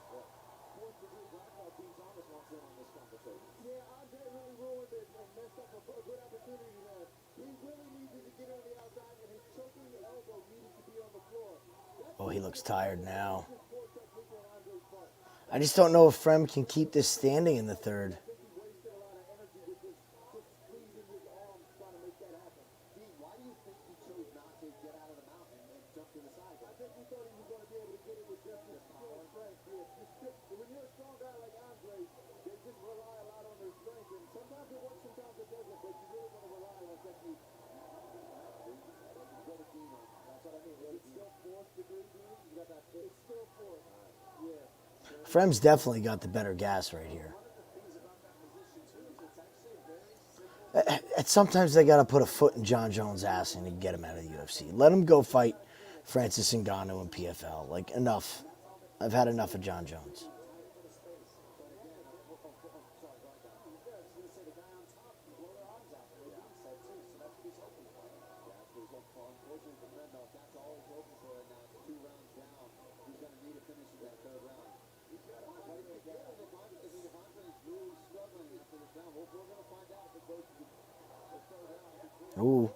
Speaker 1: Oh, he looks tired now. I just don't know if Frem can keep this standing in the third. Frem's definitely got the better gas right here. Sometimes they got to put a foot in John Jones' ass and get him out of the UFC. Let him go fight Francis Ngannou in PFL. Like, enough. I've had enough of John Jones. Ooh.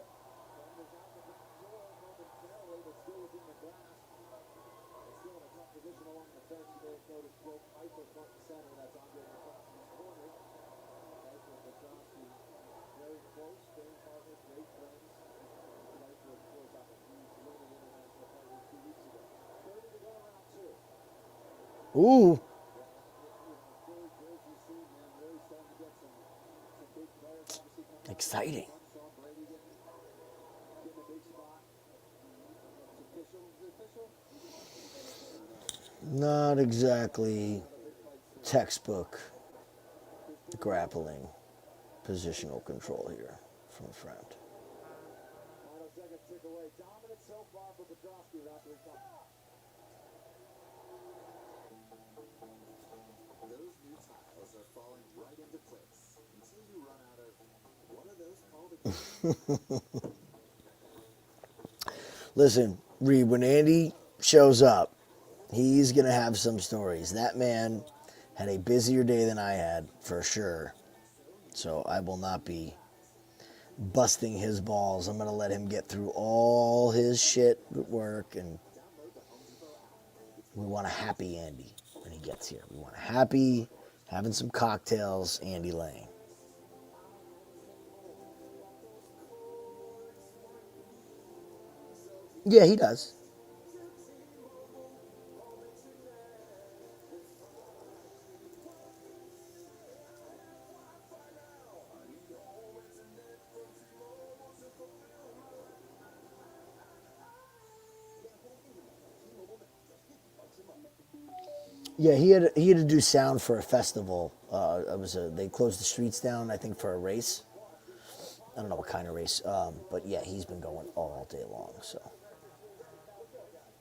Speaker 1: Ooh. Exciting. Not exactly textbook grappling positional control here from a friend.
Speaker 2: Final seconds tick away. Dominant so far for Petroski. Those new tiles are falling right into place until you run out of, what are those called again?
Speaker 1: Listen, Reed, when Andy shows up, he's going to have some stories. That man had a busier day than I had, for sure. So I will not be busting his balls. I'm going to let him get through all his shit at work, and we want a happy Andy when he gets here. We want a happy, having some cocktails, Andy Lang. Yeah, he does. Yeah, he had to do sound for a festival. They closed the streets down, I think, for a race. I don't know what kind of race, but yeah, he's been going all day long. So.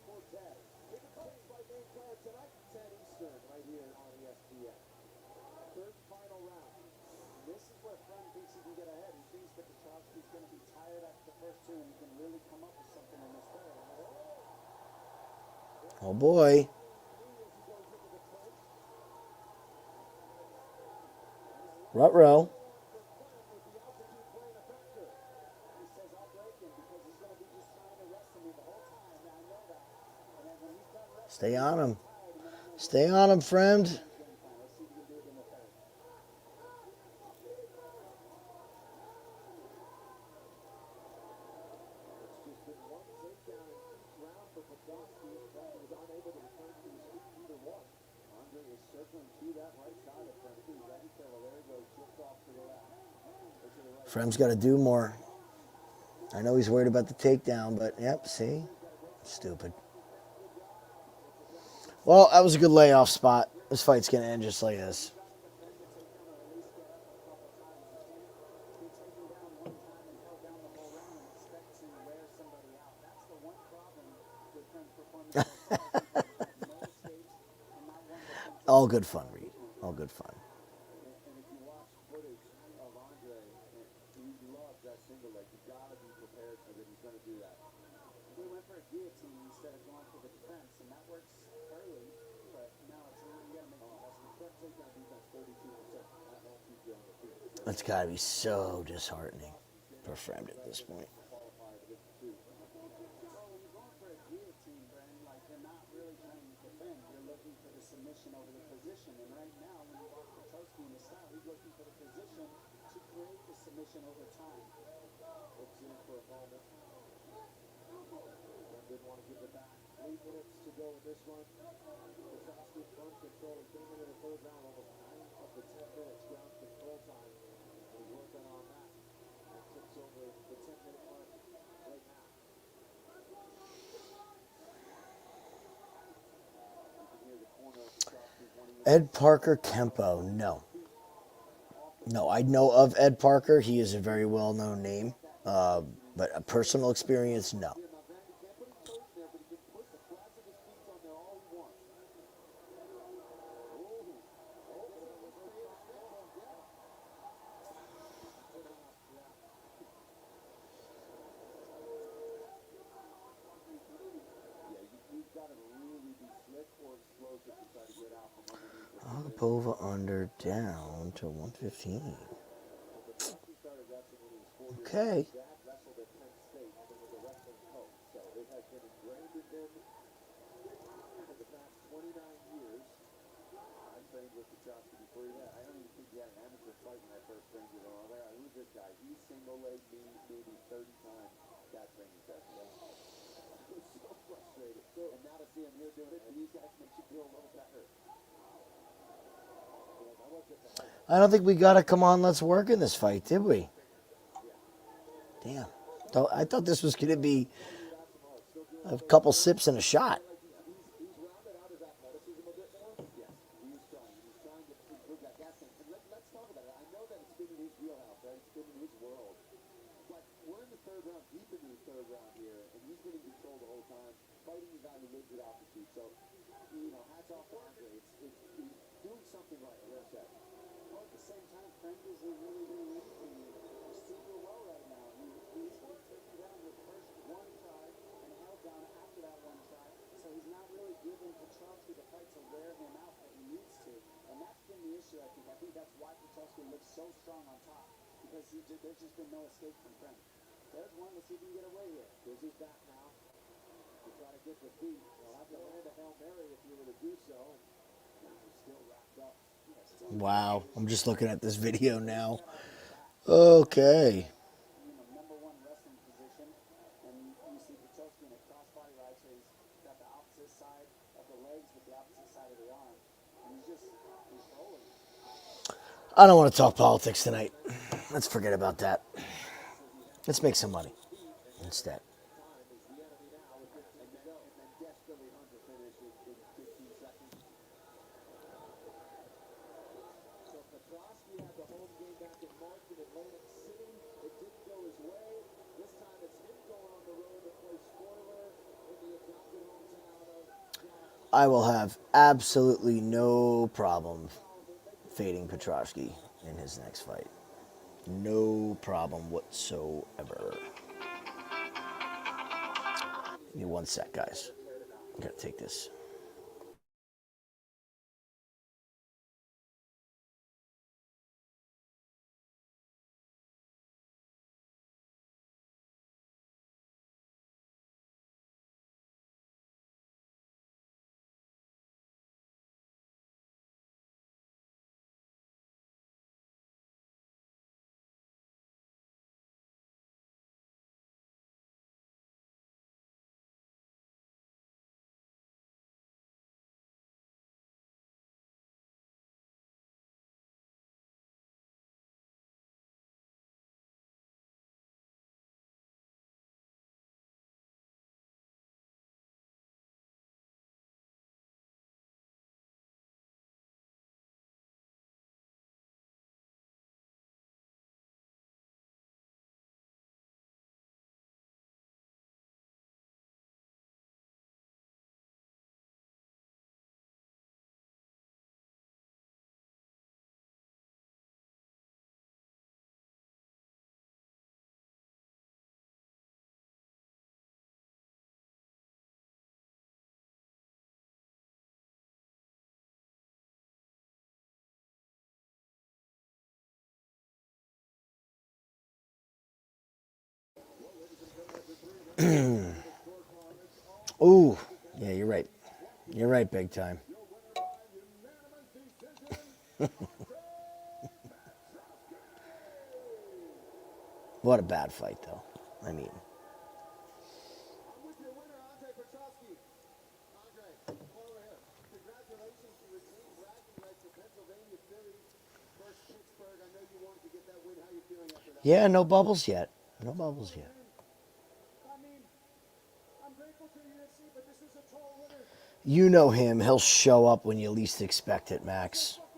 Speaker 2: Cortez. Take a call by main card tonight, 10 Eastern, right here on ESPN. Third final round. This is where Frank thinks he can get ahead. He thinks that Petroski's going to be tired after the first two and he can really come up with something in this third.
Speaker 1: Oh boy. Ruh-roh. Stay on him. Stay on him, friend. Frem's got to do more. I know he's worried about the takedown, but yep, see? Stupid. Well, that was a good layoff spot. This fight's going to end just like this. All good fun, Reed. All good fun.
Speaker 2: And if you watch footage of Ange, he loves that single leg. You gotta be prepared for that. He's gonna do that.
Speaker 3: He went for a guillotine instead of going for the defense, and that works early, but now it's you gotta make the best of it.
Speaker 2: That takedown defense, 32%. That won't keep you on the field.
Speaker 1: That's got to be so disheartening for Frem at this point.
Speaker 3: Well, when you're going for a guillotine, Brennan, like you're not really trying to defend. You're looking for the submission over the position. And right now, when you watch Petroski in the style, he's looking for the position to create the submission over time.
Speaker 2: Looks in for a moment. Didn't want to give it back. 8 minutes to go in this one. Petroski front control. He came into the third round almost 9 of the 10 minutes ground control time. He's working on that. And tips over the 10-minute mark right now.
Speaker 1: Ed Parker Kempo, no. No, I know of Ed Parker. He is a very well-known name. But a personal experience, no. Agapova under down to 115. Okay.
Speaker 2: With Petroski before he had, I don't even think he had an amateur fight when I first trained with him. I'm like, who's this guy? He single-legged me maybe 30 times that training session. I was so frustrated. And now to see him here doing it, and these guys make you feel a little better.
Speaker 1: I don't think we got to come on, let's work in this fight, did we? Damn. I thought this was going to be a couple sips and a shot.
Speaker 2: So, you know, hats off to Ange. He's doing something right, as I said. Well, at the same time, Frank is a really, really anything. He's super well right now. He's been taken down with first one try and held down after that one try. So he's not really giving Petroski the fight to wear him out that he needs to. And that's been the issue, I think. I think that's why Petroski looks so strong on top. Because there's just been no escape from Frank. There's one. Let's see if he can get away here. There's his back now. To try to get the feet. He'll have to land a Hail Mary if you were to do so. He's still wrapped up.
Speaker 1: Wow. I'm just looking at this video now. Okay.
Speaker 2: Number one wrestling position. And you see Petroski in a crossbody right, so he's got the opposite side of the legs with the opposite side of the arm. And he's rolling.
Speaker 1: I don't want to talk politics tonight. Let's forget about that. Let's make some money instead. I will have absolutely no problem fading Petroski in his next fight. No problem whatsoever. Give me 1 sec, guys. I gotta take this. Ooh, yeah, you're right. You're right, big time. What a bad fight, though. I mean,
Speaker 2: With your winner, Ange Petroski. Ange, come over here. Congratulations, you retained bragging rights to Pennsylvania Philly. First Pittsburgh. I know you wanted to get that win. How are you feeling after that?
Speaker 1: yeah, no bubbles yet. No bubbles yet.
Speaker 2: I mean, I'm grateful to the UFC, but this is a tall winner.
Speaker 1: You know him. He'll show up when you least expect it, Max.
Speaker 2: I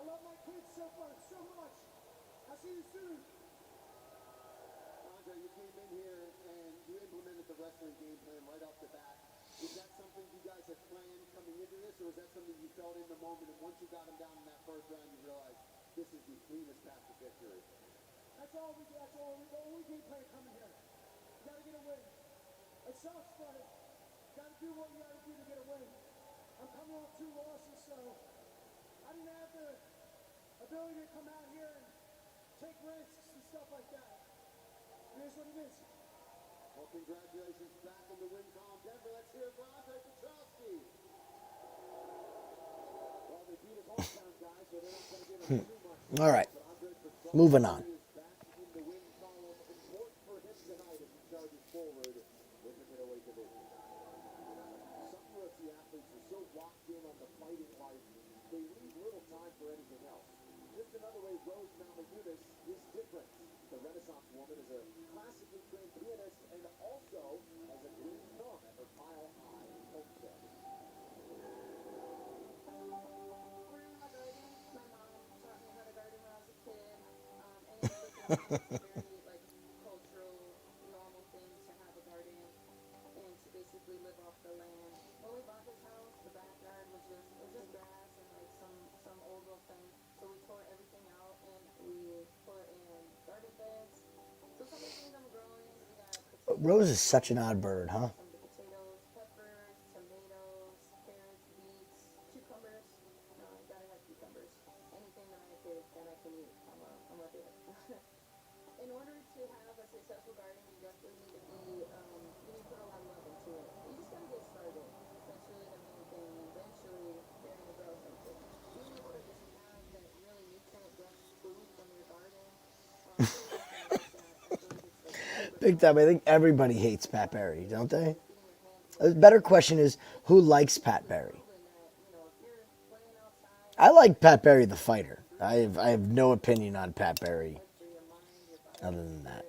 Speaker 2: love my kids so much, so much. I'll see you soon. Andre, you came in here and you implemented the wrestling game plan right off the bat. Is that something you guys had planned coming into this, or was that something you felt in the moment, and once you got him down in that first round, you realized this is the cleanest path to victory? That's all we game plan coming here. You gotta get a win. It sucks, but gotta do what you gotta do to get a win. I'm coming off 2 losses, so I didn't have the ability to come out here and take risks and stuff like that. It is what it is. Well, congratulations back in the win column, Denver. Let's hear it for Andre Petroski. Well, they beat his hometown guy, so they're not going to give him too much.
Speaker 1: All right.
Speaker 2: But Andre Petroski
Speaker 1: Moving on.
Speaker 2: is back in the win column. Important for him tonight as he charges forward in the middleweight division. Some UFC athletes are so locked in on the fighting life, they leave little time for anything else. Just another way Rose Namajunas is different. The Renaissance woman is a classically trained pianist and also has a green thumb at her mile high homestead.
Speaker 3: We're in my garden. My mom taught me how to garden when I was a kid. And it was very like cultural, normal thing to have a garden and to basically live off the land. When we bought this house, the backyard was just grass and like some old little fence. So we tore everything out and we put in garden beds. So some of the things I'm growing, we got potatoes.
Speaker 1: Rose is such an odd bird, huh?
Speaker 3: Some of the potatoes, peppers, tomatoes, carrots, beets, cucumbers. No, I gotta have cucumbers. Anything that I can eat, I'm a do it. In order to have a successful garden, you definitely need to be, you need to put a lot of love into it. You just gotta get started. That's really the main thing. And eventually, you're gonna grow something. Being able to just have that really nutrient-dense food from your garden,
Speaker 1: Big time. I think everybody hates Pat Barry, don't they? A better question is, who likes Pat Barry? I like Pat Barry the fighter. I have no opinion on Pat Barry other than that.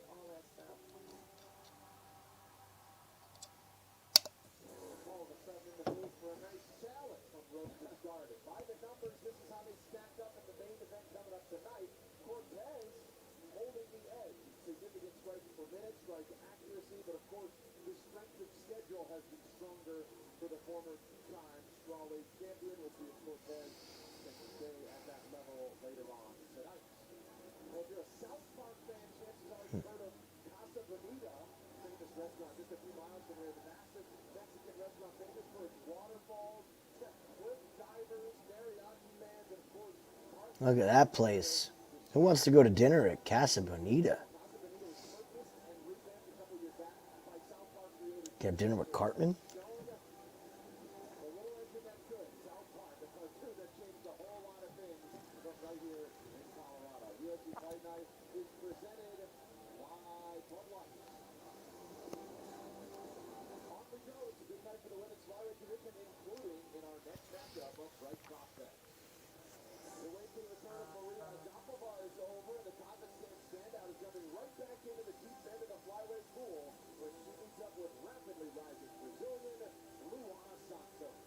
Speaker 2: All of a sudden in the booth for a nice challenge from Rose's Garden. By the numbers, this is how they stacked up in the main event coming up tonight. Cortez holding the edge. Significant striking per minute, strike accuracy, but of course, the strength of schedule has been stronger for the former two-time strawweight champion. We'll see if Cortez can stay at that level later on tonight. Well, if you're a South Park fan, chances are you've heard of Casa Bonita, famous restaurant just a few miles from here. The massive Mexican restaurant famous for its waterfalls, cliff divers, mariachi bands, and of course,
Speaker 1: Look at that place. Who wants to go to dinner at Casa Bonita?
Speaker 2: Casa Bonita was purchased and revamped a couple years back by South Park creator
Speaker 1: Get dinner with Cartman?
Speaker 2: Stone. A little engine that could, South Park, a cartoon that changed a whole lot of things from right here in Colorado. UFC Fight Night is presented by Bud Light. On we go. It's a big night for the women's flyweight division, including in our next matchup of Bright Prospect. The wait for the return of Maria Agapova is over, and the Kazakhstan standout is jumping right back into the deep end of the flyweight pool, where she meets up with rapidly rising Brazilian Luana Santos.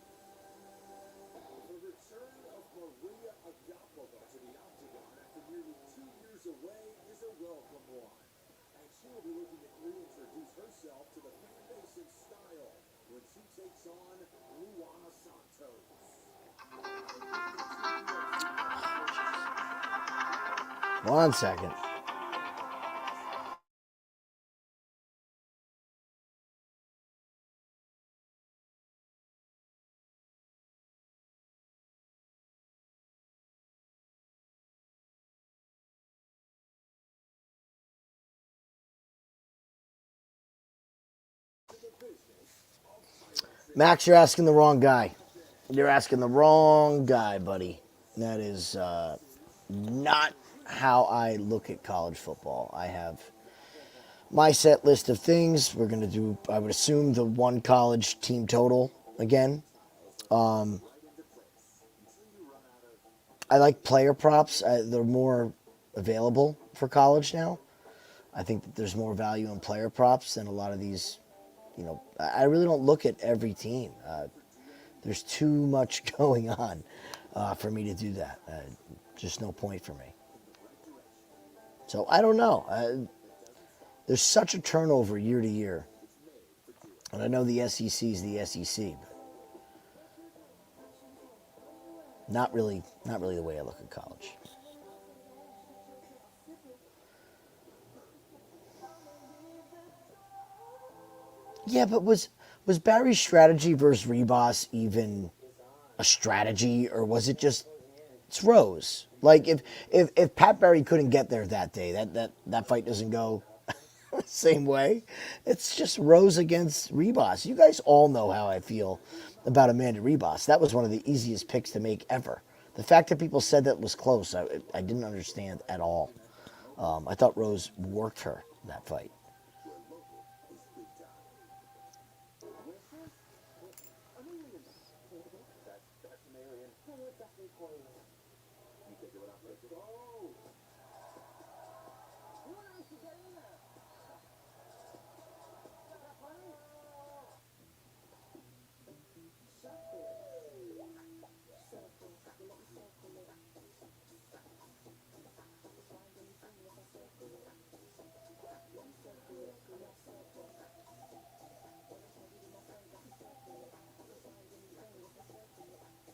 Speaker 2: The return of Maria Agapova to the octagon after nearly 2 years away is a welcome one. And she will be looking to reintroduce herself to the fan base in style when she takes on Luana Santos.
Speaker 1: One second. Max, you're asking the wrong guy. You're asking the wrong guy, buddy. That is not how I look at college football. I have my set list of things. We're going to do, I would assume, the one college team total again. I like player props. They're more available for college now. I think that there's more value in player props than a lot of these I really don't look at every team. There's too much going on for me to do that. Just no point for me. So I don't know. There's such a turnover year to year. And I know the SEC is the SEC, but not really the way I look at college. Yeah, but was Barry's strategy versus Rebus even a strategy, or was it just it's Rose? Like if Pat Barry couldn't get there that day, that fight doesn't go the same way. It's just Rose against Rebus. You guys all know how I feel about Amanda Rebus. That was one of the easiest picks to make ever. The fact that people said that was close, I didn't understand at all. I thought Rose worked her that fight.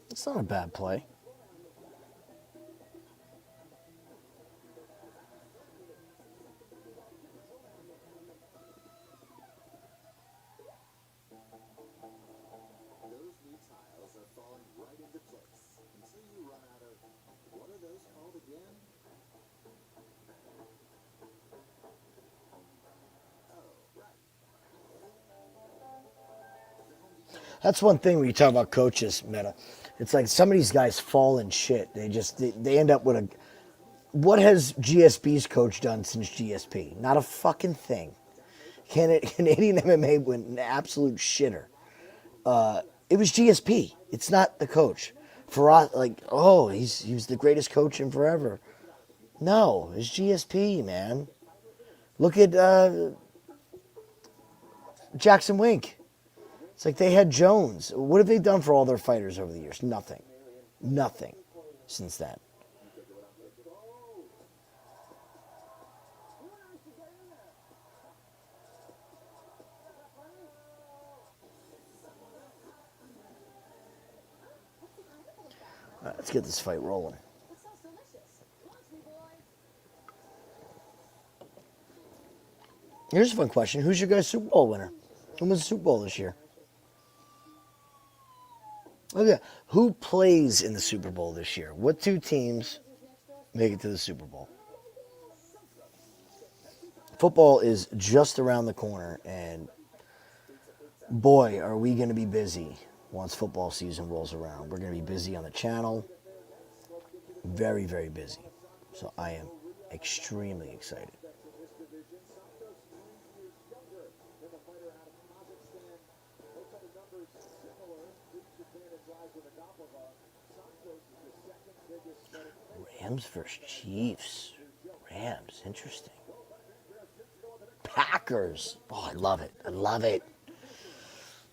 Speaker 1: It's not a bad play.
Speaker 2: Those knee tiles are falling right into place until you run out of, what are those called again? Oh, right.
Speaker 1: That's one thing when you talk about coaches, Meta. It's like some of these guys fall in shit. They end up with a. What has GSP's coach done since GSP? Not a fucking thing. Canadian MMA went an absolute shitter. It was GSP. It's not the coach. For us, like, oh, he was the greatest coach in forever. No, it's GSP, man. Look at Jackson Wink. It's like they had Jones. What have they done for all their fighters over the years? Nothing. Nothing since then. All right, let's get this fight rolling.
Speaker 4: That sounds delicious. Watch me, boy.
Speaker 1: Here's a fun question. Who's your guys' Super Bowl winner? Who wins the Super Bowl this year? Okay. Who plays in the Super Bowl this year? What two teams make it to the Super Bowl? Football is just around the corner, and boy, are we going to be busy once football season rolls around. We're going to be busy on the channel. Very, very busy. So I am extremely excited. Rams versus Chiefs. Rams, interesting. Packers. Oh, I love it. I love it.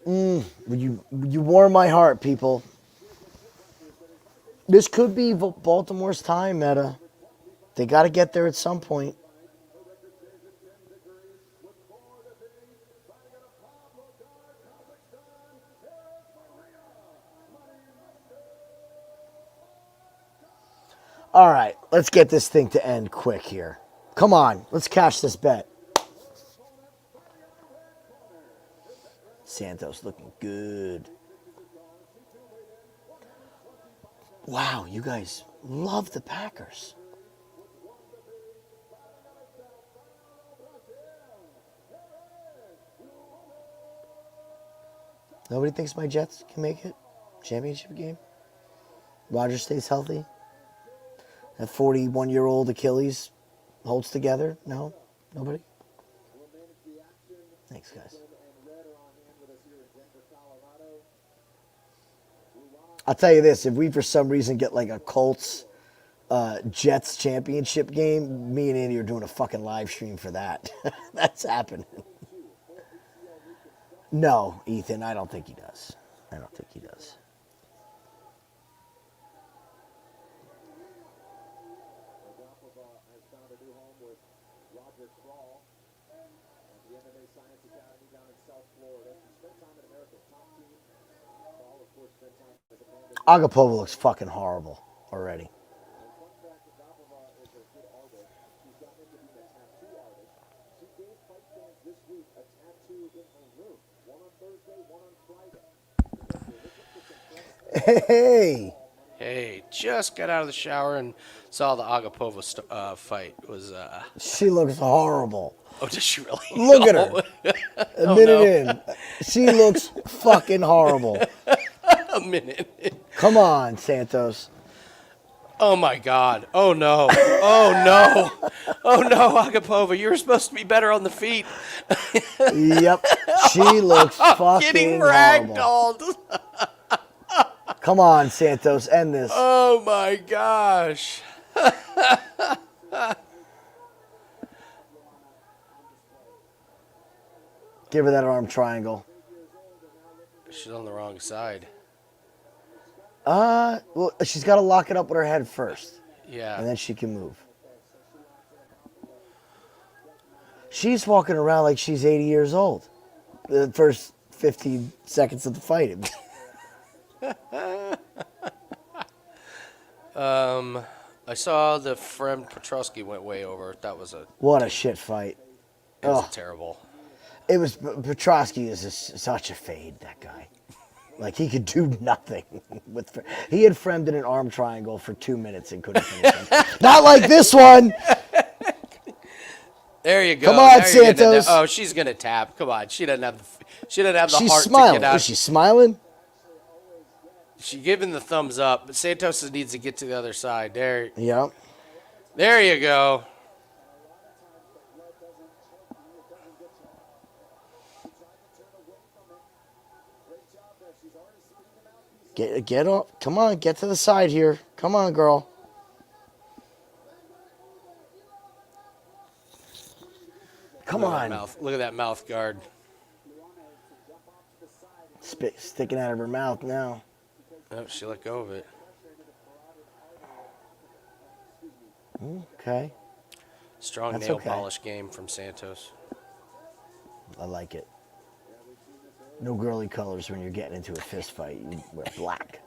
Speaker 1: You warm my heart, people. This could be Baltimore's time, Meta. They got to get there at some point. All right, let's get this thing to end quick here. Come on, let's cash this bet. Santos looking good. Wow, you guys love the Packers. Nobody thinks my Jets can make it? Championship game? Rodgers stays healthy? That 41-year-old Achilles holds together? No? Nobody? Thanks, guys. I'll tell you this, if we for some reason get like a Colts Jets championship game, me and Andy are doing a fucking live stream for that. That's happening. No, Ethan, I don't think he does. I don't think he does.
Speaker 2: Agapova has found a new home with Roger Crawl at the MMA Science Academy down in South Florida. She spent time in America's top team. Crawl, of course, spent time as a bandit.
Speaker 1: Agapova looks fucking horrible already.
Speaker 2: And fun fact, Agapova is a good artist. She's gotten into being a tattoo artist. She gave fight fans this week a tattoo in her room. One on Thursday, one on Friday. If you're looking for some fresh
Speaker 1: Hey,
Speaker 5: Hey, just got out of the shower and saw the Agapova fight. It was
Speaker 1: she looks horrible.
Speaker 5: oh, did she really?
Speaker 1: Look at her. A
Speaker 5: Oh,
Speaker 1: minute
Speaker 5: no.
Speaker 1: in. She looks fucking horrible.
Speaker 5: A minute.
Speaker 1: Come on, Santos.
Speaker 5: Oh my God. Oh no. Oh no. Oh no, Agapova, you were supposed to be better on the feet.
Speaker 1: Yep. She looks
Speaker 5: Getting
Speaker 1: fucking horrible.
Speaker 5: ragdolled.
Speaker 1: Come on, Santos. End this.
Speaker 5: Oh my gosh.
Speaker 1: Give her that arm triangle.
Speaker 5: She's on the wrong side.
Speaker 1: Well, she's got to lock it up with her head first, and
Speaker 5: Yeah.
Speaker 1: then she can move. She's walking around like she's 80 years old. The first 15 seconds of the fight.
Speaker 5: I saw the friend Petroski went way over. That was
Speaker 1: What a shit fight. Oh,
Speaker 5: terrible.
Speaker 1: it was. Petroski is such a fade, that guy. Like, he could do nothing. He had framed in an arm triangle for 2 minutes and couldn't finish it. Not like this one.
Speaker 5: There you go.
Speaker 1: Come on,
Speaker 5: Now you're getting
Speaker 1: Santos.
Speaker 5: it. Oh, she's gonna tap. Come on, she doesn't have the
Speaker 1: She's
Speaker 5: heart
Speaker 1: smiling.
Speaker 5: to get out.
Speaker 1: Is she smiling?
Speaker 5: She giving the thumbs up, but Santos needs to get to the other side. There
Speaker 1: Yeah.
Speaker 5: you go.
Speaker 1: Get up. Come on, get to the side here. Come on, girl. Come
Speaker 5: Look at that
Speaker 1: on.
Speaker 5: mouth. Look at that mouth guard.
Speaker 1: Sticking out of her mouth now.
Speaker 5: Oh, she let go of it.
Speaker 1: Okay.
Speaker 5: Strong
Speaker 1: That's
Speaker 5: nail
Speaker 1: okay.
Speaker 5: polish game from Santos.
Speaker 1: I like it. No girly colors when you're getting into a fist fight. You wear black.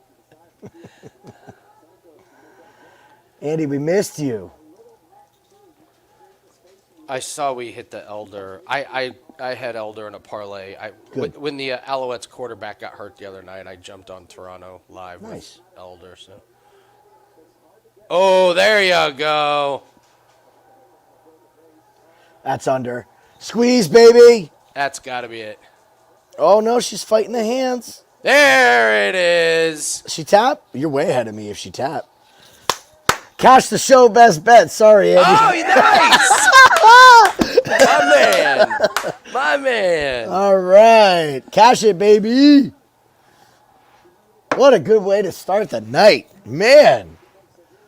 Speaker 1: Andy, we missed you.
Speaker 5: I saw we hit the Elder. I had Elder in a parlay.
Speaker 1: Good.
Speaker 5: When the Alouettes quarterback got hurt the other night, I jumped on Toronto live
Speaker 1: Nice.
Speaker 5: with Elder. So. Oh, there you go.
Speaker 1: That's under. Squeeze, baby.
Speaker 5: That's got to be it.
Speaker 1: Oh, no, she's fighting the hands.
Speaker 5: There it is.
Speaker 1: She tap? You're way ahead of me if she tap. Cash the show, best bet. Sorry, Andy.
Speaker 5: Oh, nice. My man. My man.
Speaker 1: All right. Cash it, baby. What a good way to start the night. Man.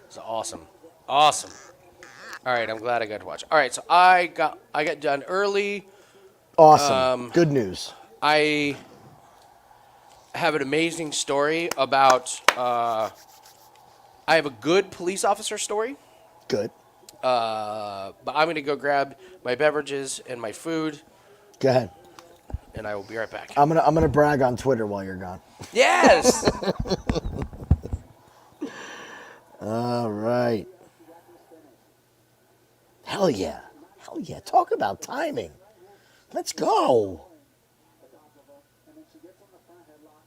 Speaker 5: It's awesome. Awesome. All right, I'm glad I got to watch. All right, so I got done early.
Speaker 1: Awesome. Good news.
Speaker 5: I have an amazing story about. I have a good police officer story,
Speaker 1: Good.
Speaker 5: but I'm going to go grab my beverages and my food,
Speaker 1: Go ahead.
Speaker 5: and I will be right back.
Speaker 1: I'm gonna brag on Twitter while you're gone.
Speaker 5: Yes.
Speaker 1: All right. Hell yeah. Hell yeah. Talk about timing. Let's go.
Speaker 2: And then she gets on the front headlock.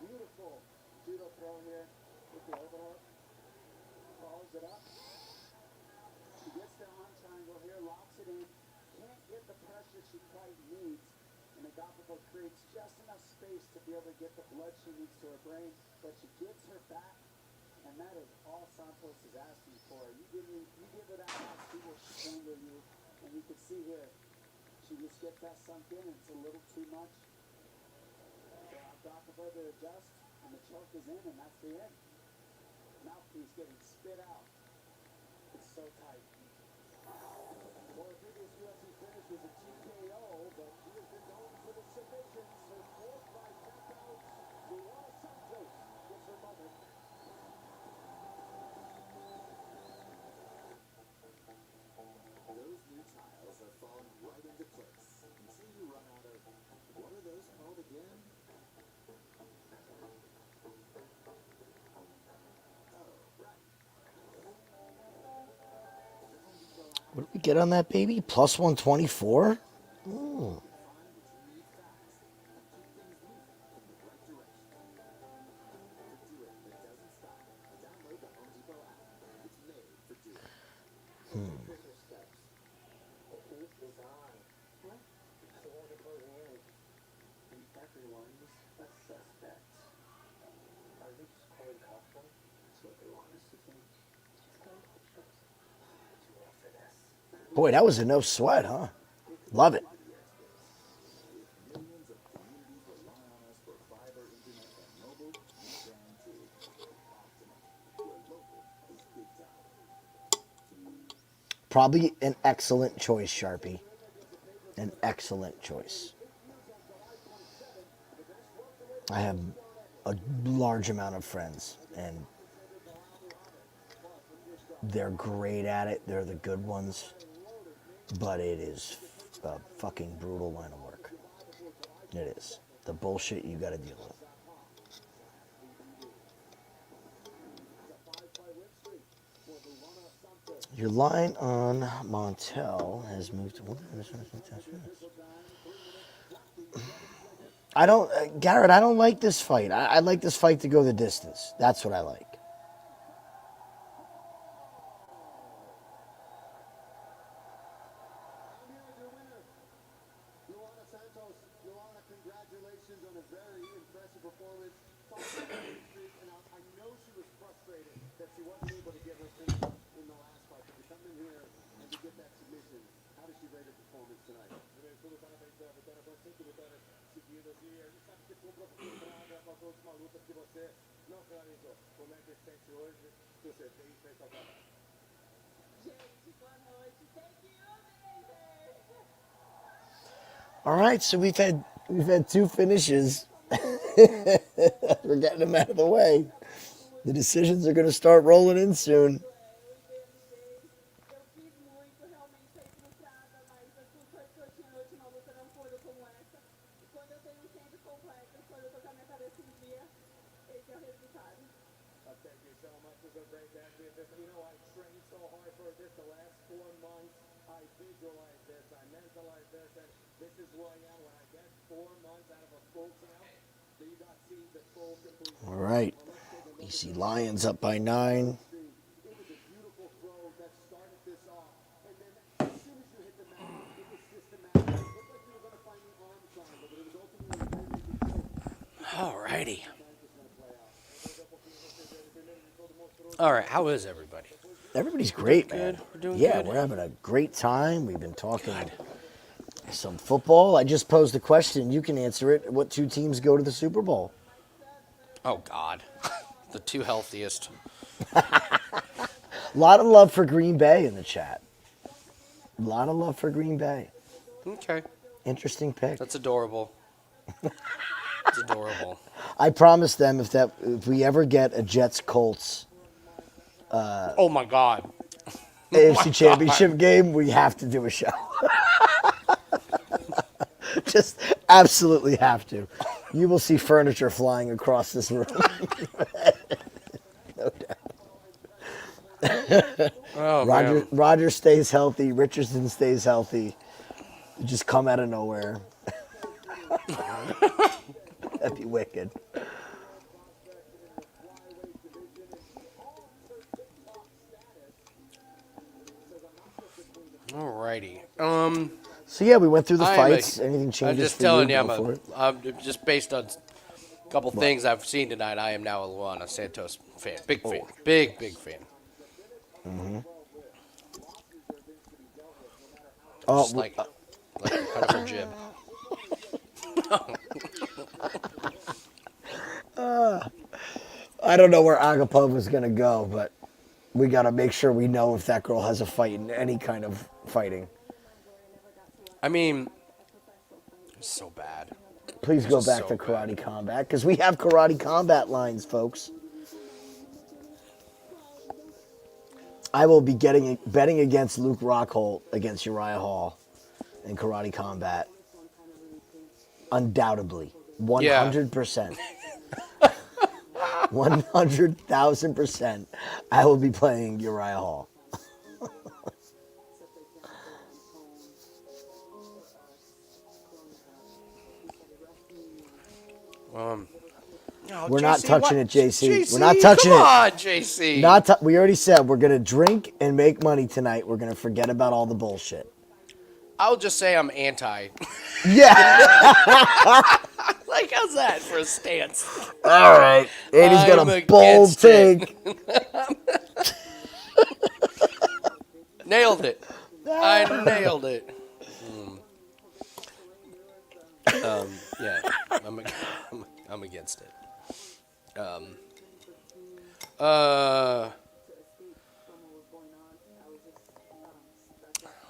Speaker 2: Beautiful judo throw here with the overhook. Follows it up. She gets the arm triangle here, locks it in. Can't get the pressure she quite needs. And Agapova creates just enough space to be able to get the blood she needs to her brain. But she gets her back. And that is all Santos is asking for. You give her that last, she will strangle you. And you can see here, she just gets that sunk in, and it's a little too much. So Agapova to adjust, and the choke is in, and that's the end. Mouthpiece getting spit out. It's so tight. For a previous UFC finish was a TKO, but he has been known for the submissions. Her fourth by knockout. Luana Santos gets her moment. Those new tiles are falling right into place until you run out of, what are those called again?
Speaker 1: What did we get on that baby? Plus 124? Ooh. Boy, that was a no sweat, huh? Love it. Probably an excellent choice, Sharpie. An excellent choice. I have a large amount of friends, and they're great at it. They're the good ones. But it is a fucking brutal line of work. It is. The bullshit you gotta deal with. Your line on Montel has moved to... I don't... Garrett, I don't like this fight. I like this fight to go the distance. That's what I like.
Speaker 2: Luana Santos. Luana, congratulations on a very impressive performance. And I know she was frustrated that she wasn't able to get her finish in the last fight. But to come in here and to get that submission, how does she rate her performance tonight?
Speaker 1: All right, so we've had two finishes. We're getting them out of the way. The decisions are going to start rolling in soon.
Speaker 2: Thank you so much. It was a great match. You know, I trained so hard for this the last 4 months. I visualized this. I mentalized this. And this is who I am. When I get 4 months out of a full camp, then you got to see the full complete.
Speaker 1: All right. You see Lions up by 9.
Speaker 2: It was a beautiful throw that started this off. And then as soon as you hit the mat, it was systematic. It looked like you were going to find the arm triangle, but it was ultimately
Speaker 5: All righty. All right, how is everybody?
Speaker 1: Everybody's great, man.
Speaker 5: Good. We're doing
Speaker 1: yeah,
Speaker 5: good.
Speaker 1: we're having a great time. We've been talking some football. I just posed a question. You can answer it. What 2 teams go to the Super Bowl?
Speaker 5: Oh, God. The 2 healthiest.
Speaker 1: A lot of love for Green Bay in the chat. A lot of love for Green Bay.
Speaker 5: Okay.
Speaker 1: Interesting pick.
Speaker 5: That's adorable. It's adorable.
Speaker 1: I promised them if we ever get a Jets-Colts
Speaker 5: Oh, my God.
Speaker 1: AFC Championship game, we have to do a show. Just absolutely have to. You will see furniture flying across this room. No doubt.
Speaker 5: Oh, man.
Speaker 1: Roger stays healthy. Richardson stays healthy. You just come out of nowhere. That'd be wicked.
Speaker 5: All righty.
Speaker 1: So yeah, we went through the
Speaker 5: I am
Speaker 1: fights.
Speaker 5: a-
Speaker 1: Anything
Speaker 5: I'm
Speaker 1: changes
Speaker 5: just
Speaker 1: for
Speaker 5: telling
Speaker 1: you?
Speaker 5: you,
Speaker 1: Go for it.
Speaker 5: I'm just based on a couple things I've seen tonight. I am now a Luana Santos fan. Big fan. Big fan.
Speaker 1: Oh,
Speaker 5: Just like cut of her jib.
Speaker 1: I don't know where Agapova is going to go, but we got to make sure we know if that girl has a fight in any kind of fighting.
Speaker 5: I mean, it's so bad.
Speaker 1: Please go
Speaker 5: Just
Speaker 1: back
Speaker 5: so
Speaker 1: to
Speaker 5: bad.
Speaker 1: Karate Combat because we have Karate Combat lines, folks. I will be betting against Luke Rockhold against Uriah Hall in Karate Combat. Undoubtedly. 100%. 100,000%. I will be playing Uriah Hall.
Speaker 5: No,
Speaker 1: We're not
Speaker 5: JC,
Speaker 1: touching
Speaker 5: what?
Speaker 1: it, JC.
Speaker 5: JC,
Speaker 1: We're not touching
Speaker 5: come
Speaker 1: it.
Speaker 5: on, JC.
Speaker 1: We already said we're going to drink and make money tonight. We're going to forget about all the bullshit.
Speaker 5: I'll just say I'm anti.
Speaker 1: Yeah.
Speaker 5: Like, how's that for a stance?
Speaker 1: All right. And he's got
Speaker 5: I'm
Speaker 1: a bold
Speaker 5: against it.
Speaker 1: take.
Speaker 5: Nailed it. I nailed it. Yeah, I'm against it.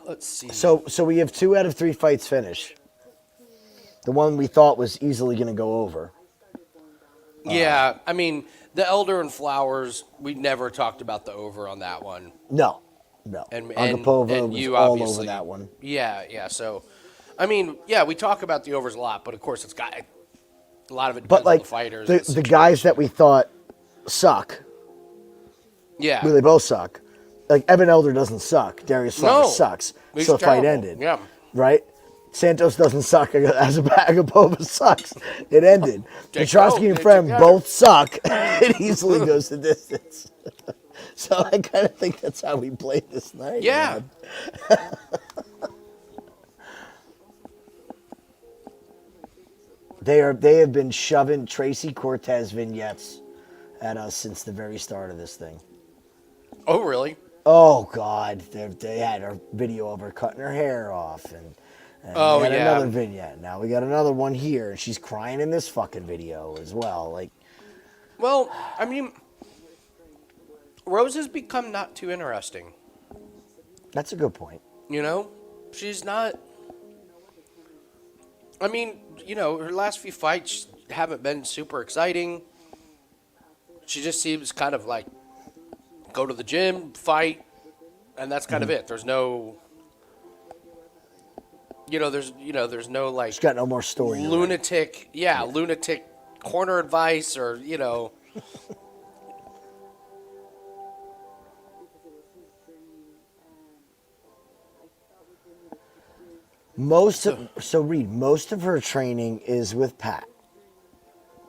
Speaker 5: Let's see.
Speaker 1: So we have 2 out of 3 fights finished. The one we thought was easily going to go over.
Speaker 5: Yeah, I mean, the Elder and Flowers, we never talked about the over on that one.
Speaker 1: No.
Speaker 5: And
Speaker 1: Agapova was
Speaker 5: you
Speaker 1: all
Speaker 5: obviously,
Speaker 1: over that one.
Speaker 5: Yeah. So, I mean, yeah, we talk about the overs a lot, but of course, it's got a lot of it
Speaker 1: But
Speaker 5: depends on
Speaker 1: like
Speaker 5: the fighters. and
Speaker 1: the guys that
Speaker 5: situation.
Speaker 1: we thought suck,
Speaker 5: Yeah.
Speaker 1: well, they both suck. Like Evan Elder doesn't suck. Darius Flowers
Speaker 5: No.
Speaker 1: sucks.
Speaker 5: He's
Speaker 1: So the fight
Speaker 5: terrible.
Speaker 1: ended.
Speaker 5: Yeah.
Speaker 1: Right? Santos doesn't suck. As Agapova sucks. It ended.
Speaker 5: They
Speaker 1: Petroski
Speaker 5: go,
Speaker 1: and
Speaker 5: they
Speaker 1: Frem
Speaker 5: together.
Speaker 1: both suck. It easily goes the distance. So I kind of think that's how we played this night.
Speaker 5: Yeah.
Speaker 1: man. They have been shoving Tracy Cortez vignettes at us since the very start of this thing.
Speaker 5: Oh, really?
Speaker 1: Oh God, they had a video of her cutting her hair off, and
Speaker 5: Oh,
Speaker 1: we had
Speaker 5: yeah.
Speaker 1: another vignette. Now we got another one here, and she's crying in this fucking video as well. Like,
Speaker 5: Well, I mean, Rose has become not too interesting.
Speaker 1: that's a good point.
Speaker 5: You know, she's not. I mean, you know, her last few fights haven't been super exciting. She just seems kind of like go to the gym, fight, and that's kind of it. There's no, there's no like
Speaker 1: She's got no more story. to write.
Speaker 5: lunatic, lunatic corner advice or
Speaker 1: Most of her training is with Pat.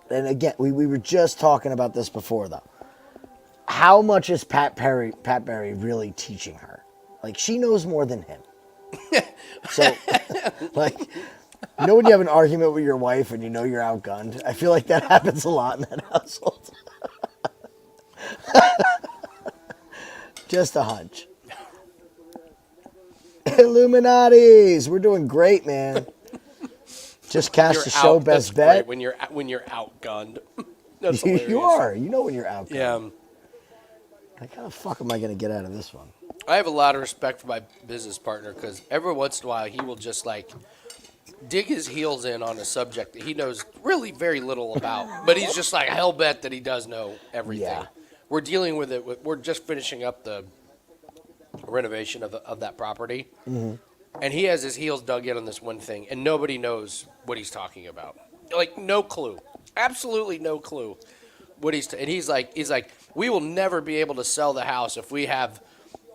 Speaker 1: And again, we were just talking about this before though. How much is Pat Berry really teaching her? Like, she knows more than him. So, like, you know when you have an argument with your wife and you know you're outgunned? I feel like that happens a lot in that household. Just a hunch. Illuminatis, we're doing great, man. Just cashed the show
Speaker 5: that's
Speaker 1: best bet.
Speaker 5: great when you're outgunned. That's hilarious.
Speaker 1: You are. You know when you're outgunned.
Speaker 5: Yeah.
Speaker 1: Like, how the fuck am I going to get out of this one?
Speaker 5: I have a lot of respect for my business partner because every once in a while he will just like dig his heels in on a subject that he knows really very little about, but he's just like hell bent that he does know everything.
Speaker 1: Yeah.
Speaker 5: We're dealing with it. We're just finishing up the renovation of that property, and he has his heels dug in on this one thing, and nobody knows what he's talking about. Like, no clue, absolutely no clue what and he's like, we will never be able to sell the house if we have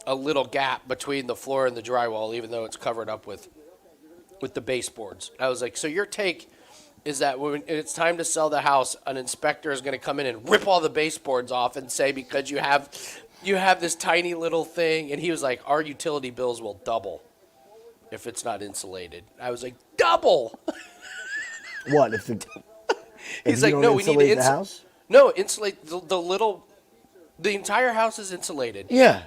Speaker 5: a little gap between the floor and the drywall, even though it's covered up with the baseboards. I was like, so your take is that when it's time to sell the house, an inspector is going to come in and rip all the baseboards off and say, because you have this tiny little thing. And he was like, our utility bills will double if it's not insulated. I was like, double?
Speaker 1: What if
Speaker 5: He's
Speaker 1: you
Speaker 5: like,
Speaker 1: don't
Speaker 5: no, we need to
Speaker 1: insulate the house?
Speaker 5: No, insulate the entire house is insulated.
Speaker 1: Yeah.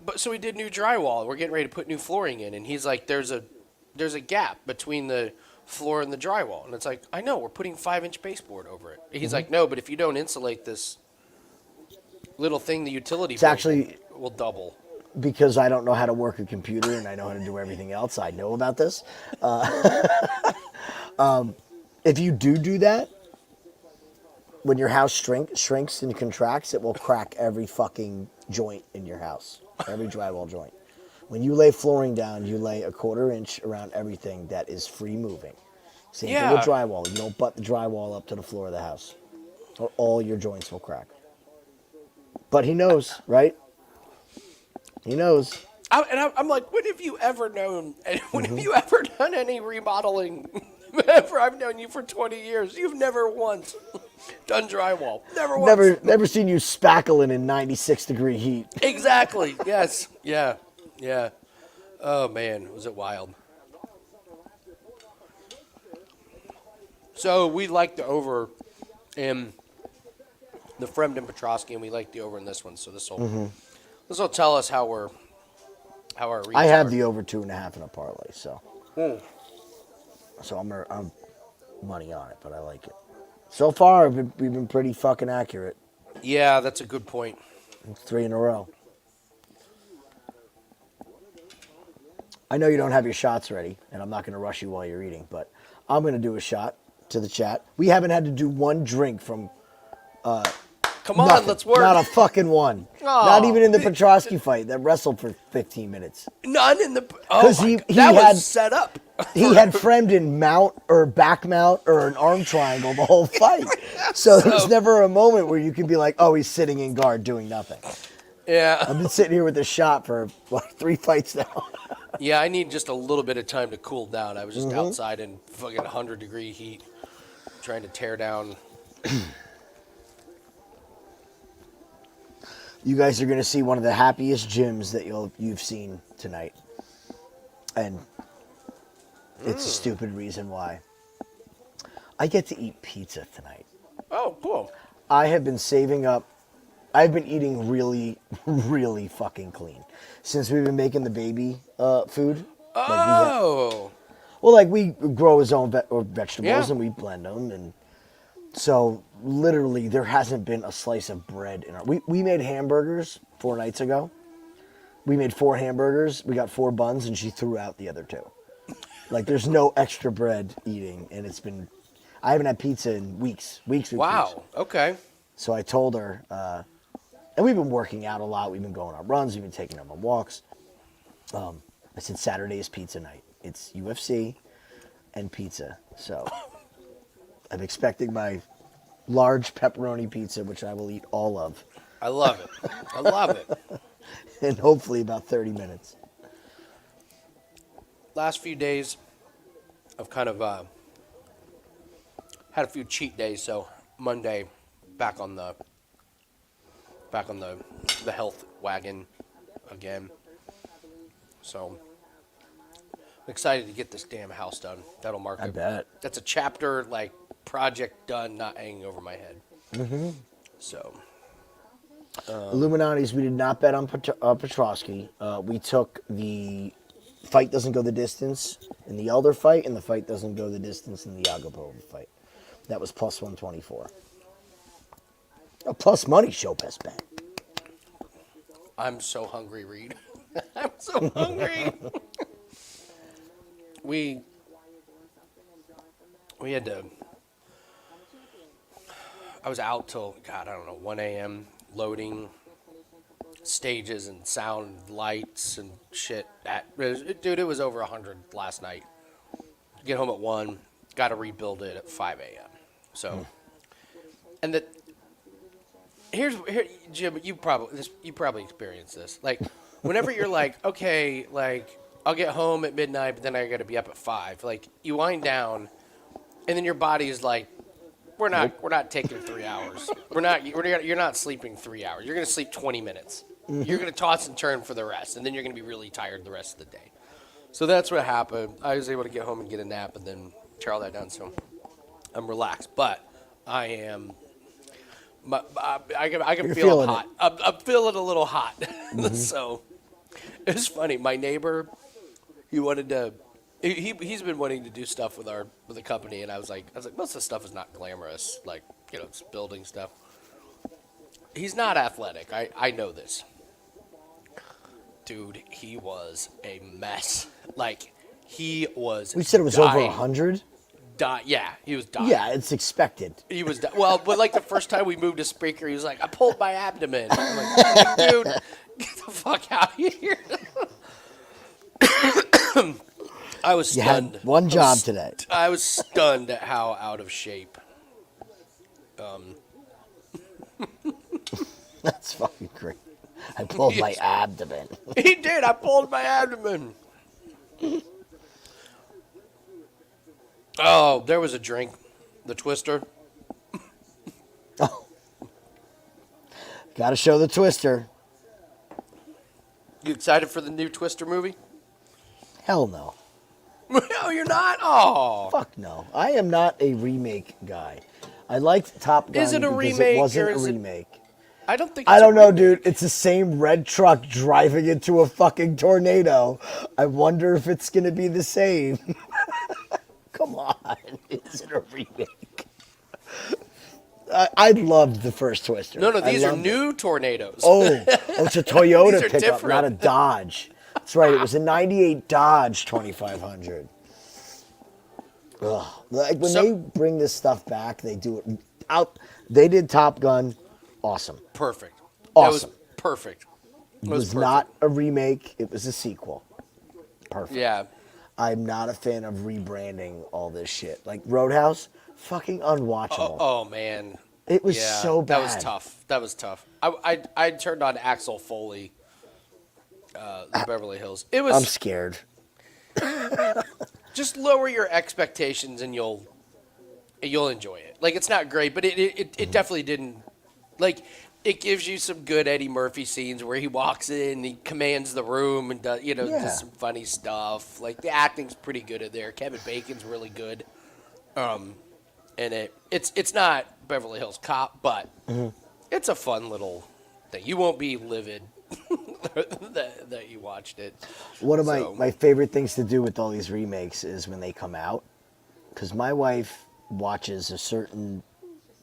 Speaker 5: But so we did new drywall. We're getting ready to put new flooring in, and he's like, "There's a gap between the floor and the drywall," and it's like, "I know, we're putting 5-inch baseboard over it." And he's like, "No, but if you don't insulate this little thing, the utility bill
Speaker 1: actually
Speaker 5: will double."
Speaker 1: because I don't know how to work a computer and I know how to do everything else. I know about this. If you do that, when your house shrinks and contracts, it will crack every fucking joint in your house, every drywall joint. When you lay flooring down, you lay a 1/4 inch around everything that is free moving. Same thing with drywall. You don't butt the drywall up to the floor of the house, or all your joints will crack. But he knows, right? He knows.
Speaker 5: I'm like, when have you ever known? And when have you ever done any remodeling? Whenever I've known you for 20 years, you've never once done drywall. Never once.
Speaker 1: Never seen you spackling in 96-degree heat.
Speaker 5: Exactly. Yes. Yeah. Yeah. Oh man, was it wild? So we like the over in the Fremden Petroski, and we like the over in this one. So this will tell us how our reads
Speaker 1: I have
Speaker 5: are.
Speaker 1: the over 2.5 in a parlay, so I'm money on it, but I like it. So far, we've been pretty fucking accurate.
Speaker 5: Yeah, that's a good point.
Speaker 1: It's 3 in a row. I know you don't have your shots ready, and I'm not going to rush you while you're eating, but I'm going to do a shot to the chat. We haven't had to do one drink from
Speaker 5: Come on,
Speaker 1: nothing.
Speaker 5: let's work.
Speaker 1: Not a fucking one.
Speaker 5: Aw.
Speaker 1: Not even in the Petroski fight that wrestled for 15 minutes.
Speaker 5: None in the.
Speaker 1: 'Cause
Speaker 5: Oh,
Speaker 1: he
Speaker 5: that
Speaker 1: had-
Speaker 5: was set up.
Speaker 1: He had Fremden mount or back mount or an arm triangle the whole fight. So there's never a moment where you can be like, oh, he's sitting in guard doing nothing.
Speaker 5: Yeah.
Speaker 1: I've been sitting here with this shot for like 3 fights now.
Speaker 5: Yeah, I need just a little bit of time to cool down. I was just outside in fucking 100-degree heat, trying to tear down.
Speaker 1: You guys are going to see one of the happiest gyms that you've seen tonight. And it's a stupid reason why. I get to eat pizza tonight.
Speaker 5: Oh, cool.
Speaker 1: I have been saving up. I've been eating really, really fucking clean. Since we've been making the baby food.
Speaker 5: Oh.
Speaker 1: Like we grow his own vegetables
Speaker 5: Yeah.
Speaker 1: and we blend them. And so literally there hasn't been a slice of bread in our... We made hamburgers 4 nights ago. We made 4 hamburgers. We got 4 buns and she threw out the other 2. Like there's no extra bread eating. And it's been... I haven't had pizza in weeks. Weeks.
Speaker 5: Wow. Okay.
Speaker 1: So I told her... and we've been working out a lot. We've been going on runs. We've been taking them on walks. I said Saturday is pizza night. It's UFC and pizza. So I'm expecting my large pepperoni pizza, which I will eat all of.
Speaker 5: I love it. I love it.
Speaker 1: In hopefully about 30 minutes.
Speaker 5: Last few days, I've kind of had a few cheat days. So Monday, back on the health wagon again. So I'm excited to get this damn house done. That'll mark
Speaker 1: I
Speaker 5: it.
Speaker 1: bet.
Speaker 5: That's a chapter, like, project done, not hanging over my head. Mm-hmm. So.
Speaker 1: Illuminati's, we did not bet on Petroski. We took the fight doesn't go the distance in the Elder fight, and the fight doesn't go the distance in the Agapova fight. That was plus 124. A plus money show best bet.
Speaker 5: I'm so hungry, Reed. I'm so hungry. We had to... I was out till, God, I don't know, 1 a.m. loading stages and sound lights and shit. Dude, it was over 100 last night. Get home at 1, got to rebuild it at 5 a.m. So, and here, Jim, you probably experienced this. Like, whenever you're like, okay, like, I'll get home at midnight, but then I got to be up at 5. Like, you wind down, and then your body is like, we're not taking 3 hours. You're not sleeping 3 hours. You're gonna sleep 20 minutes. You're gonna toss and turn for the rest, and then you're gonna be really tired the rest of the day. So that's what happened. I was able to get home and get a nap, and then tear all that down. So I'm relaxed, but I am. I can
Speaker 1: You're
Speaker 5: feel
Speaker 1: feeling
Speaker 5: hot. I'm feeling a little hot. So it's funny. My neighbor, he wanted to. He's been wanting to do stuff with the company, and I was like, most of the stuff is not glamorous, like, you know, it's building stuff. He's not athletic. I know this. Dude, he was a mess. Like, he was.
Speaker 1: We said it was
Speaker 5: dying.
Speaker 1: over 100.
Speaker 5: Yeah, he was dying.
Speaker 1: Yeah, it's expected.
Speaker 5: He was well, but like the first time we moved to speaker, he was like, "I pulled my abdomen." I'm like, "Dude, get the fuck out of here!" I was
Speaker 1: You
Speaker 5: stunned.
Speaker 1: had one job today.
Speaker 5: I was stunned at how out of shape.
Speaker 1: That's fucking great. I pulled my abdomen.
Speaker 5: He did. I pulled my abdomen. Oh, there was a drink, the Twister.
Speaker 1: Oh. Got to show the Twister.
Speaker 5: You excited for the new Twister movie?
Speaker 1: Hell no.
Speaker 5: No, you're not. Oh,
Speaker 1: Fuck no. I am not a remake guy. I liked Top Gun
Speaker 5: Is it a
Speaker 1: because
Speaker 5: remake
Speaker 1: it wasn't
Speaker 5: or
Speaker 1: a
Speaker 5: is it-
Speaker 1: remake.
Speaker 5: I don't think.
Speaker 1: I
Speaker 5: It's
Speaker 1: don't
Speaker 5: a
Speaker 1: know,
Speaker 5: remake.
Speaker 1: dude. It's the same red truck driving into a fucking tornado. I wonder if it's going to be the same. Come on. Is it a remake? I loved the first Twister.
Speaker 5: No,
Speaker 1: I
Speaker 5: these are
Speaker 1: loved
Speaker 5: new
Speaker 1: it.
Speaker 5: tornadoes.
Speaker 1: Oh, it's a Toyota
Speaker 5: These are
Speaker 1: pickup,
Speaker 5: different.
Speaker 1: not a Dodge. That's right. It was a 98 Dodge 2500. Ugh. Like when
Speaker 5: So-
Speaker 1: they bring this stuff back, they do it out. They did Top Gun. Awesome.
Speaker 5: Perfect. That
Speaker 1: Awesome.
Speaker 5: was perfect.
Speaker 1: It was not a remake. It was a sequel. Perfect.
Speaker 5: Yeah.
Speaker 1: I'm not a fan of rebranding all this shit. Like Roadhouse, fucking unwatchable.
Speaker 5: Oh man.
Speaker 1: It was
Speaker 5: Yeah,
Speaker 1: so bad.
Speaker 5: That was tough. That was tough. I turned on Axel Foley, the Beverly Hills. It
Speaker 1: I'm
Speaker 5: was
Speaker 1: scared.
Speaker 5: just lower your expectations and you'll enjoy it. Like it's not great, but it definitely didn't. Like it gives you some good Eddie Murphy scenes where he walks in, and he commands the room, and does,
Speaker 1: Yeah.
Speaker 5: does some funny stuff. Like the acting's pretty good in there. Kevin Bacon's really good. And it's not Beverly Hills Cop, but it's a fun little thing. You won't be livid that you watched it.
Speaker 1: One of
Speaker 5: So-
Speaker 1: my favorite things to do with all these remakes is when they come out, because my wife watches a certain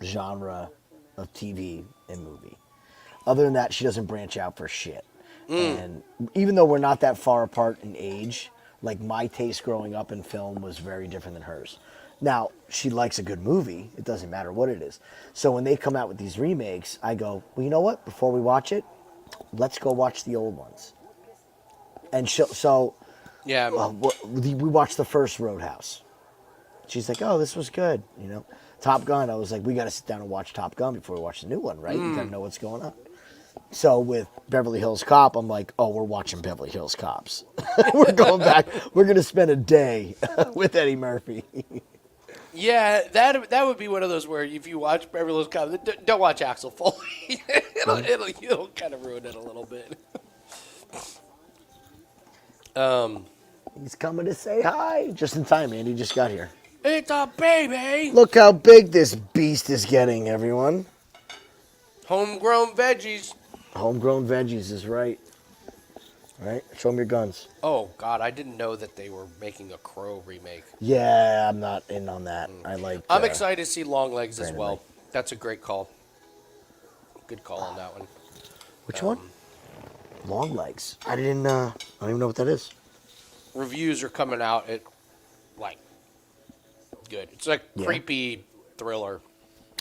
Speaker 1: genre of TV and movie. Other than that, she doesn't branch out for shit. And even though we're not that far apart in age, like my taste growing up in film was very different than hers. Now, she likes a good movie. It doesn't matter what it is. So when they come out with these remakes, I go, well, you know what? Before we watch it, let's go watch the old ones. And
Speaker 5: Yeah.
Speaker 1: we watched the first Roadhouse. She's like, oh, this was good, Top Gun, I was like, we got to sit down and watch Top Gun before we watch the new one, right? You got to know what's going on. So with Beverly Hills Cop, I'm like, oh, we're watching Beverly Hills Cops. We're going back. We're going to spend a day with Eddie Murphy.
Speaker 5: Yeah, that would be one of those where if you watch Beverly Hills Cop, don't watch Axel Foley. it'll kind of ruin it a little bit.
Speaker 1: He's coming to say hi. Just in time, Andy just got here.
Speaker 5: It's a baby.
Speaker 1: Look how big this beast is getting, everyone.
Speaker 5: Homegrown veggies.
Speaker 1: Homegrown veggies is right. All right, show them your guns.
Speaker 5: Oh God, I didn't know that they were making a Crow remake.
Speaker 1: Yeah, I'm not in on that.
Speaker 5: I'm excited to see Long Legs as
Speaker 1: Brandon
Speaker 5: well.
Speaker 1: Lee.
Speaker 5: That's a great call. Good call on that one.
Speaker 1: Which one? Long Legs. I don't even know what that is.
Speaker 5: Reviews are coming out at like good. It's like
Speaker 1: Yeah.
Speaker 5: creepy thriller.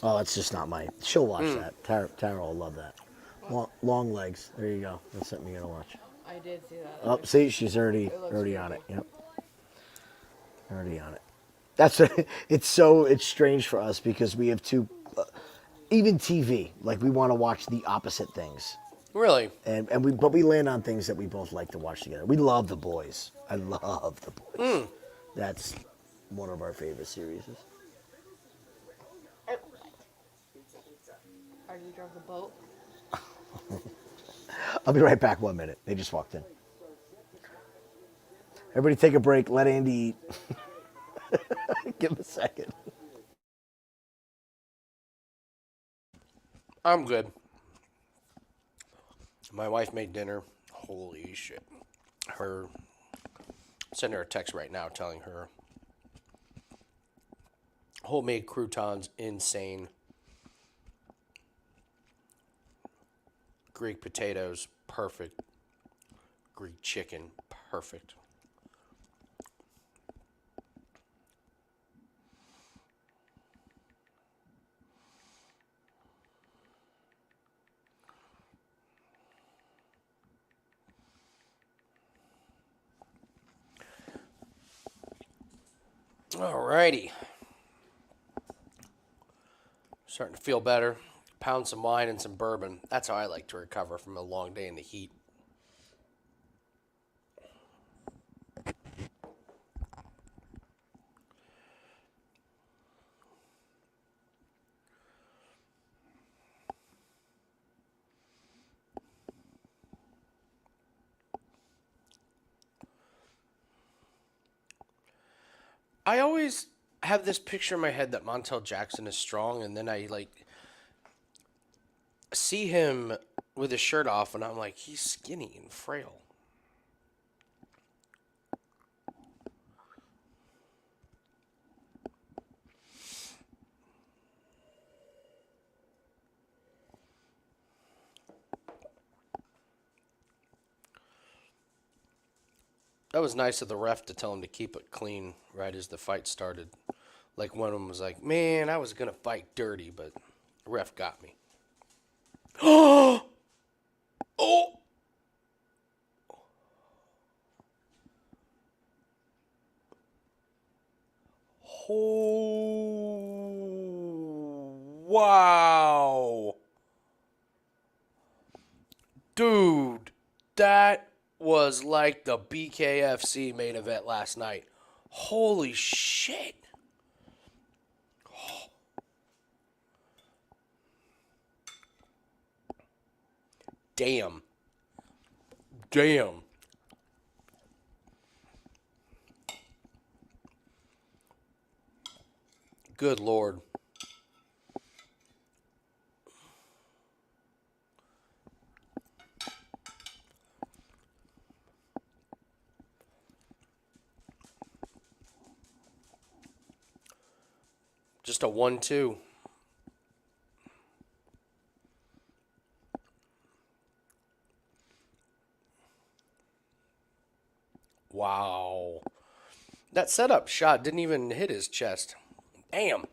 Speaker 1: Oh, it's just not my. She'll watch that. Tara will love that. Long Legs. There you go. That's something you're gonna watch.
Speaker 3: I did see that.
Speaker 1: Oh, see, she's already
Speaker 3: looks
Speaker 1: on it. Yep. Already on it. That's it's strange for us because we have two, even TV. Like we want to watch the opposite things,
Speaker 5: Really?
Speaker 1: but we land on things that we both like to watch together. We love The Boys. I love The Boys. That's one of our favorite series.
Speaker 3: Are you drove the boat?
Speaker 1: I'll be right back. 1 minute. They just walked in. Everybody take a break. Let Andy eat. Give him a second.
Speaker 5: I'm good. My wife made dinner. Holy shit. Send her a text right now telling her homemade croutons, insane. Greek potatoes, perfect. Greek chicken. Perfect. Alrighty. Starting to feel better. Pound some wine and some bourbon. That's how I like to recover from a long day in the heat. I always have this picture in my head that Montel Jackson is strong, and then I see him with his shirt off, and I'm like, he's skinny and frail. That was nice of the ref to tell him to keep it clean right as the fight started. Like one of them was like, man, I was going to fight dirty, but the ref got me. Oh! Oh! Wow. Dude, that was like the BKFC main event last night. Holy shit. Damn. Damn. Good Lord. Just a 1-2. Wow. That setup shot didn't even hit his chest. Damn.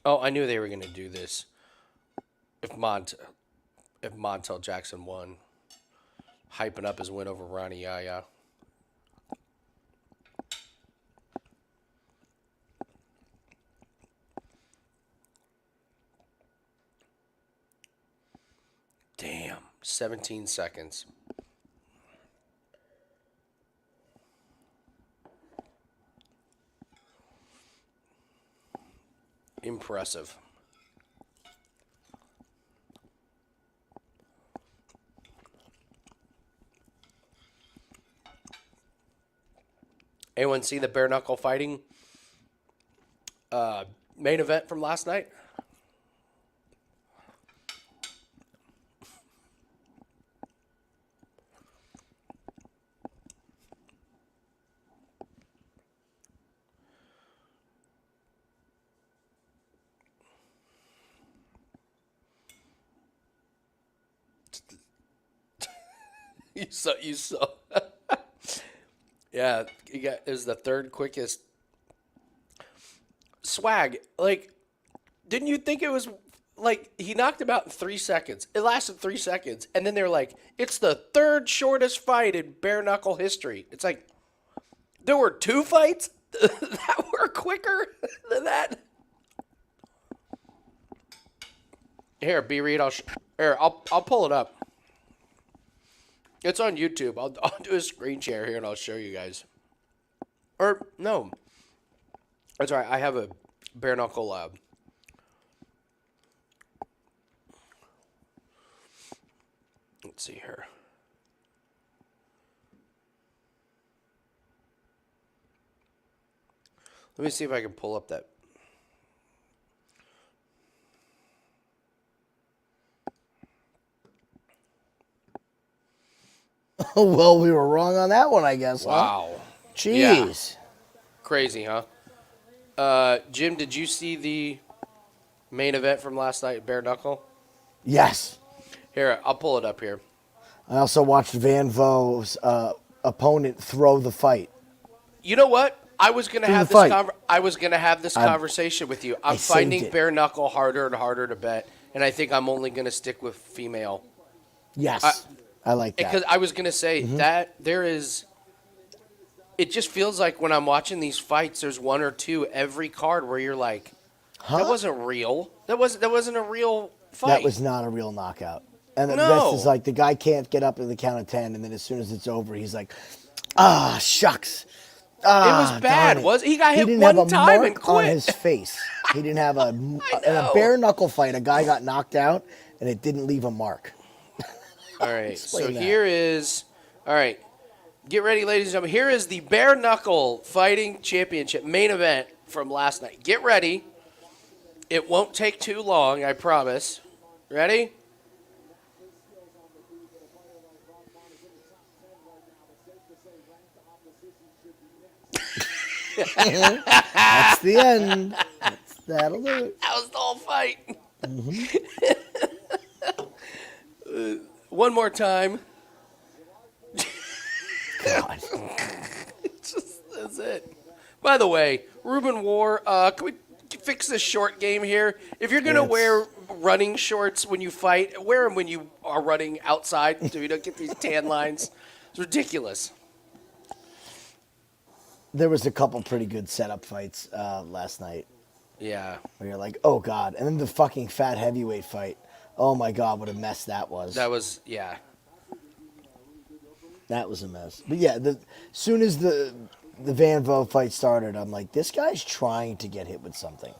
Speaker 5: Oh, I knew they were going to do this. If Montel Jackson won, hyping up his win over Ronnie Yaya. Damn, 17 seconds. Impressive. Anyone see the bare knuckle fighting main event from last night? You saw. Yeah, it was the third quickest. Swag, like, didn't you think it was like he knocked him out in 3 seconds? It lasted 3 seconds, and then they're like, it's the third shortest fight in bare knuckle history. It's like there were 2 fights that were quicker than that. Here, B Reed, I'll pull it up. It's on YouTube. I'll do a screen share here and I'll show you guys. Or no, that's right. I have a bare knuckle lab. Let's see here. Let me see if I can pull up that.
Speaker 1: Well, we were wrong on that one, I guess.
Speaker 5: Wow.
Speaker 1: Huh? Jeez.
Speaker 5: Yeah. Crazy, huh? Jim, did you see the main event from last night, Bare Knuckle?
Speaker 1: Yes.
Speaker 5: Here, I'll pull it up here.
Speaker 1: I also watched Van Vo's opponent throw the fight.
Speaker 5: You know what? I was gonna have
Speaker 1: the
Speaker 5: this.
Speaker 1: fight.
Speaker 5: I was gonna have this conversation with you. I'm
Speaker 1: saved
Speaker 5: finding
Speaker 1: it.
Speaker 5: Bare Knuckle harder and harder to bet, and I think I'm only gonna stick with female.
Speaker 1: Yes. I like that.
Speaker 5: Because I was gonna say that there is. It just feels like when I'm watching these fights, there's one or two every card where you're like, that wasn't real. That wasn't a real fight.
Speaker 1: That was not a real knockout. And the
Speaker 5: No.
Speaker 1: best is like the guy can't get up to the count of 10, and then as soon as it's over, he's like, ah, shucks.
Speaker 5: It was bad.
Speaker 1: Darn it.
Speaker 5: He got hit
Speaker 1: didn't
Speaker 5: one
Speaker 1: have a
Speaker 5: time
Speaker 1: mark
Speaker 5: and quit.
Speaker 1: on his face. He didn't have a in a
Speaker 5: know.
Speaker 1: bare knuckle fight. A guy got knocked out, and it didn't leave a mark.
Speaker 5: All right, so
Speaker 1: Explain that.
Speaker 5: here is. All right, get ready, ladies and gentlemen. Here is the Bare Knuckle Fighting Championship main event from last night. Get ready. It won't take too long, I promise. Ready?
Speaker 1: That's the end. That'll do it.
Speaker 5: That was the whole fight. One more time.
Speaker 1: God.
Speaker 5: That's it. By the way, Ruben War, can we fix this short game here? If you're going to
Speaker 1: Yes.
Speaker 5: wear running shorts when you fight, wear them when you are running outside so you don't get these tan lines. It's ridiculous.
Speaker 1: There was a couple pretty good setup fights last night
Speaker 5: Yeah.
Speaker 1: where you're like, oh, God. And then the fucking fat heavyweight fight. Oh, my God, what a mess that was.
Speaker 5: That was, yeah.
Speaker 1: That was a mess. But, yeah, as soon as the Van Vo fight started, I'm like, this guy's trying to get hit with something.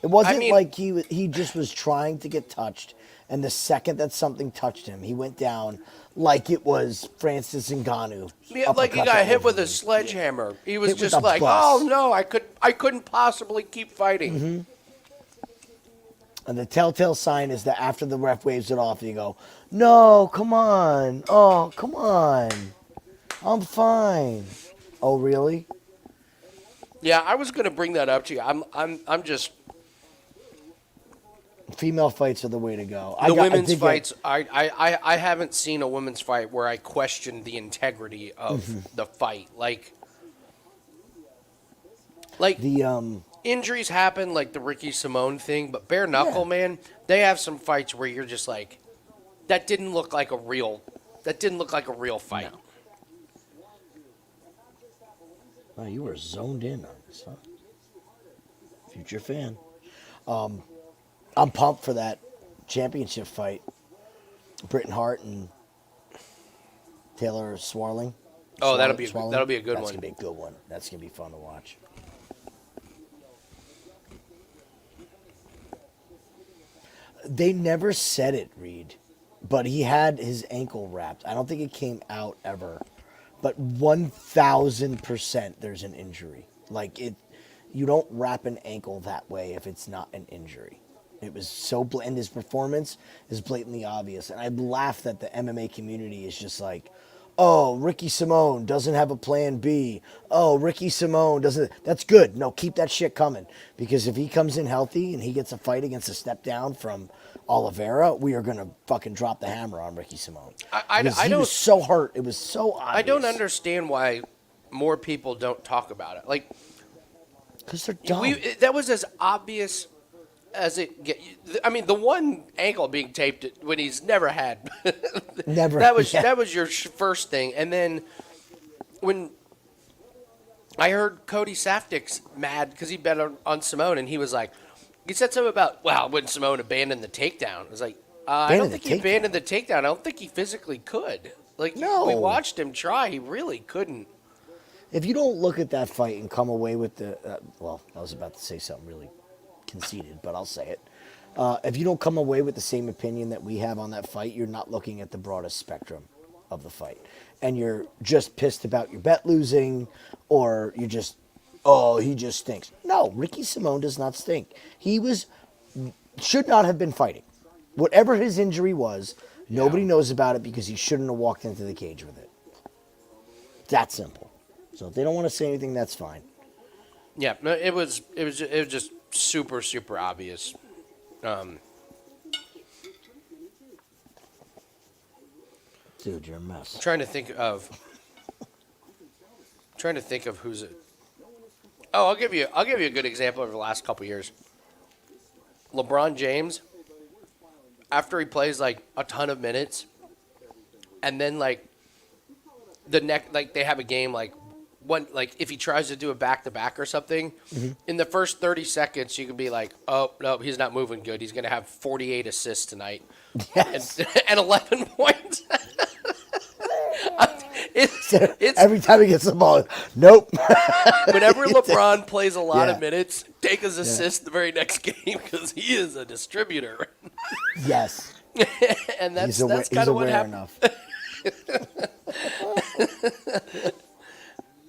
Speaker 1: It wasn't like he just was trying to get touched, and the second that something touched him, he went down like it was Francis Ngannou.
Speaker 5: Yeah, like he
Speaker 1: uppercut
Speaker 5: got
Speaker 1: that
Speaker 5: hit with a
Speaker 1: overhand.
Speaker 5: sledgehammer. He was
Speaker 1: Hit with
Speaker 5: just
Speaker 1: a
Speaker 5: like,
Speaker 1: bus.
Speaker 5: oh, no, I couldn't possibly keep fighting.
Speaker 1: And the telltale sign is that after the ref waves it off, you go, no, come on. Oh, come on. I'm fine. Oh, really?
Speaker 5: Yeah, I was going to bring that up to you. I'm just
Speaker 1: Female fights are the way to go.
Speaker 5: the women's fights. I haven't seen a women's fight where I question the integrity of the fight. Like
Speaker 1: The
Speaker 5: injuries happen, like the Ricky Simone thing, but bare knuckle, man, they have some fights where you're just like, that didn't look like a real fight.
Speaker 1: No. Oh, you were zoned in on this, huh? Future fan. I'm pumped for that championship fight. Britton Hart and Taylor Swarling.
Speaker 5: Oh, that'll be
Speaker 1: Swalling?
Speaker 5: a good
Speaker 1: That's
Speaker 5: one.
Speaker 1: gonna be a good one. That's gonna be fun to watch. They never said it, Reed, but he had his ankle wrapped. I don't think it came out ever, but 1,000% there's an injury. Like you don't wrap an ankle that way if it's not an injury. It was so and his performance is blatantly obvious, and I laugh that the MMA community is just like, oh, Ricky Simone doesn't have a plan B. Oh, Ricky Simone doesn't. That's good. No, keep that shit coming. Because if he comes in healthy and he gets a fight against a step down from Oliveira, we are going to fucking drop the hammer on Ricky Simone.
Speaker 5: I
Speaker 1: Because he
Speaker 5: don't.
Speaker 1: was so hurt. It was so obvious.
Speaker 5: I don't understand why more people don't talk about it. Like
Speaker 1: Because they're dumb.
Speaker 5: that was as obvious as it get. I mean, the one ankle being taped when he's never had.
Speaker 1: Never.
Speaker 5: That was
Speaker 1: yeah.
Speaker 5: that was your first thing, and then when I heard Cody Safdik's mad because he bet on Simone, and he was like, he said something about, well, when Simone abandoned the takedown. I was like, I don't think he abandoned the takedown. I don't think he physically could. Like,
Speaker 1: No.
Speaker 5: we watched him try. He really couldn't.
Speaker 1: If you don't look at that fight and come away with the, well, I was about to say something really conceited, but I'll say it. If you don't come away with the same opinion that we have on that fight, you're not looking at the broadest spectrum of the fight. And you're just pissed about your bet losing, or you're just, oh, he just stinks. No, Ricky Simone does not stink. He should not have been fighting. Whatever his injury was, nobody knows about it because he shouldn't have walked into the cage with it. That simple. So if they don't want to say anything, that's fine.
Speaker 5: Yeah, no, it was just super obvious.
Speaker 1: Dude, you're a mess.
Speaker 5: Trying to think of who's it. Oh, I'll give you a good example over the last couple years. LeBron James, after he plays like a ton of minutes, and then like they have a game like one, like if he tries to do a back-to-back or something, in the first 30 seconds you can be like, oh no, he's not moving good. He's gonna have 48 assists tonight,
Speaker 1: Yes.
Speaker 5: and 11 points. It's
Speaker 1: Every time he gets the ball, nope.
Speaker 5: whenever LeBron plays a lot
Speaker 1: Yeah.
Speaker 5: of minutes, take his assist the very next game because he is a distributor,
Speaker 1: Yes.
Speaker 5: and that's
Speaker 1: He's
Speaker 5: kind of what
Speaker 1: aware
Speaker 5: happened.
Speaker 1: enough.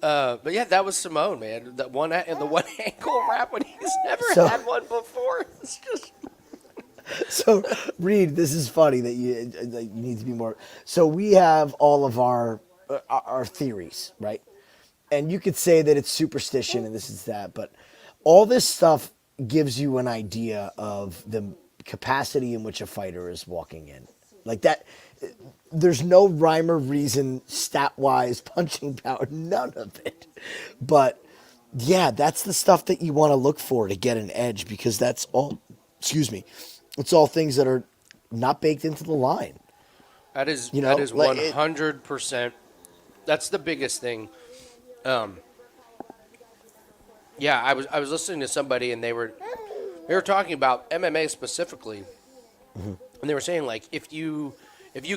Speaker 5: But yeah, that was Simone, man. The one ankle wrap when he's never
Speaker 1: So-
Speaker 5: had one before. It's just
Speaker 1: So, Reed, this is funny that you need to be more. So we have all of our theories, right? And you could say that it's superstition and this is that, but all this stuff gives you an idea of the capacity in which a fighter is walking in. Like that, there's no rhyme or reason, stat-wise, punching power, none of it. But yeah, that's the stuff that you want to look for to get an edge because that's all. Excuse me. It's all things that are not baked into the line.
Speaker 5: that is
Speaker 1: You know,
Speaker 5: that is
Speaker 1: like
Speaker 5: 100%. That's the biggest thing. Yeah, I was listening to somebody and they were talking about MMA specifically, and they were saying like if you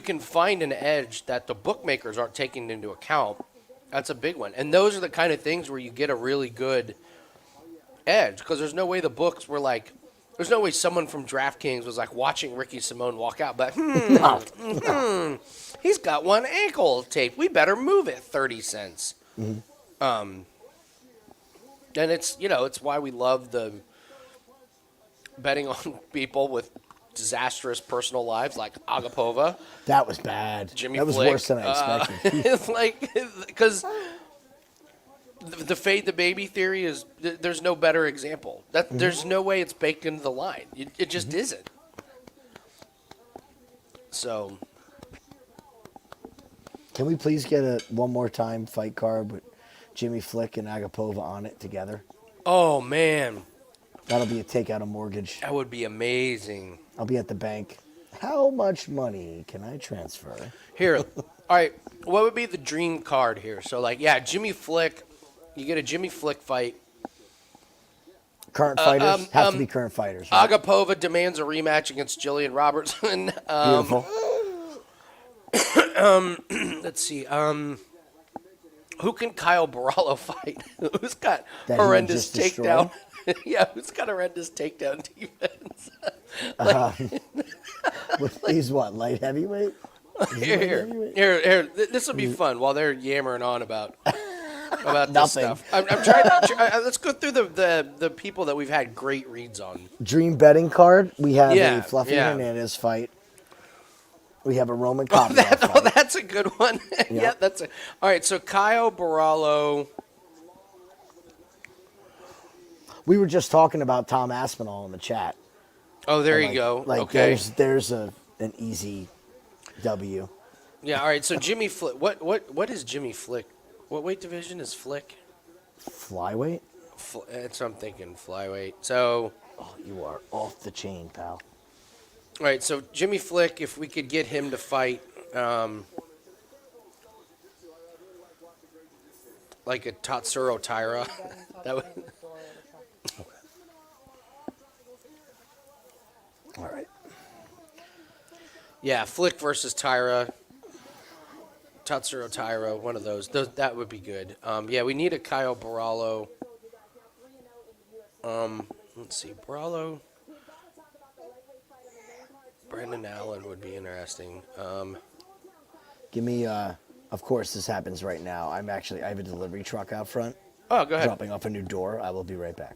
Speaker 5: can find an edge that the bookmakers aren't taking into account, that's a big one. And those are the kind of things where you get a really good edge because there's no way the books were like. There's no way someone from DraftKings was like watching Ricky Simone walk out, but he's got one ankle taped. We better move it 30 cents. And it's it's why we love the betting on people with disastrous personal lives like Agapova,
Speaker 1: That was bad.
Speaker 5: Jimmy
Speaker 1: that was
Speaker 5: Flick,
Speaker 1: worse than I expected.
Speaker 5: it's like because the fade the baby theory is there's no better example. That there's no way it's baked into the line. It just isn't. So
Speaker 1: Can we please get a one more time fight card with Jimmy Flick and Agapova on it together?
Speaker 5: oh man,
Speaker 1: That'll be a take out a mortgage.
Speaker 5: that would be amazing.
Speaker 1: I'll be at the bank. How much money can I transfer?
Speaker 5: Here, all right. What would be the dream card here? So like, yeah, Jimmy Flick. You get a Jimmy Flick fight.
Speaker 1: Current fighters have to be current fighters. Right?
Speaker 5: Agapova demands a rematch against Julian Robertson.
Speaker 1: Beautiful.
Speaker 5: Let's see. Who can Kyle Barallo fight? Who's got
Speaker 1: That he would
Speaker 5: horrendous
Speaker 1: just destroy?
Speaker 5: takedown? Yeah, who's got horrendous takedown defense?
Speaker 1: He's what, light heavyweight? Is he light heavyweight?
Speaker 5: Here. This will be fun while they're yammering on about this
Speaker 1: Nothing.
Speaker 5: stuff. I'm trying to. Let's go through the people that we've had great reads on.
Speaker 1: Dream betting card. We have
Speaker 5: Yeah,
Speaker 1: a Fluffy
Speaker 5: yeah.
Speaker 1: Hernandez fight. We have a Roman Kopylov
Speaker 5: Oh,
Speaker 1: fight.
Speaker 5: that's a good one. Yeah, that's a. All right, so Kyle Barallo.
Speaker 1: We were just talking about Tom Aspinall in the chat.
Speaker 5: Oh, there
Speaker 1: Like-
Speaker 5: you go.
Speaker 1: Like
Speaker 5: okay.
Speaker 1: there's an easy W.
Speaker 5: Yeah. All right. So Jimmy Flick. What is Jimmy Flick? What weight division is Flick?
Speaker 1: Flyweight?
Speaker 5: That's what I'm thinking. Flyweight. So.
Speaker 1: Oh, you are off the chain, pal.
Speaker 5: All right. So Jimmy Flick, if we could get him to fight, like a Tatsuro Taira, that would.
Speaker 1: All right.
Speaker 5: Yeah, Flick versus Taira. Tatsuro Taira, one of those. That would be good. Yeah, we need a Kyle Barallo. Let's see, Barallo. Brandon Allen would be interesting.
Speaker 1: Give me, of course, this happens right now. I have a delivery truck out front
Speaker 5: Oh, go ahead.
Speaker 1: dropping off a new door. I will be right back.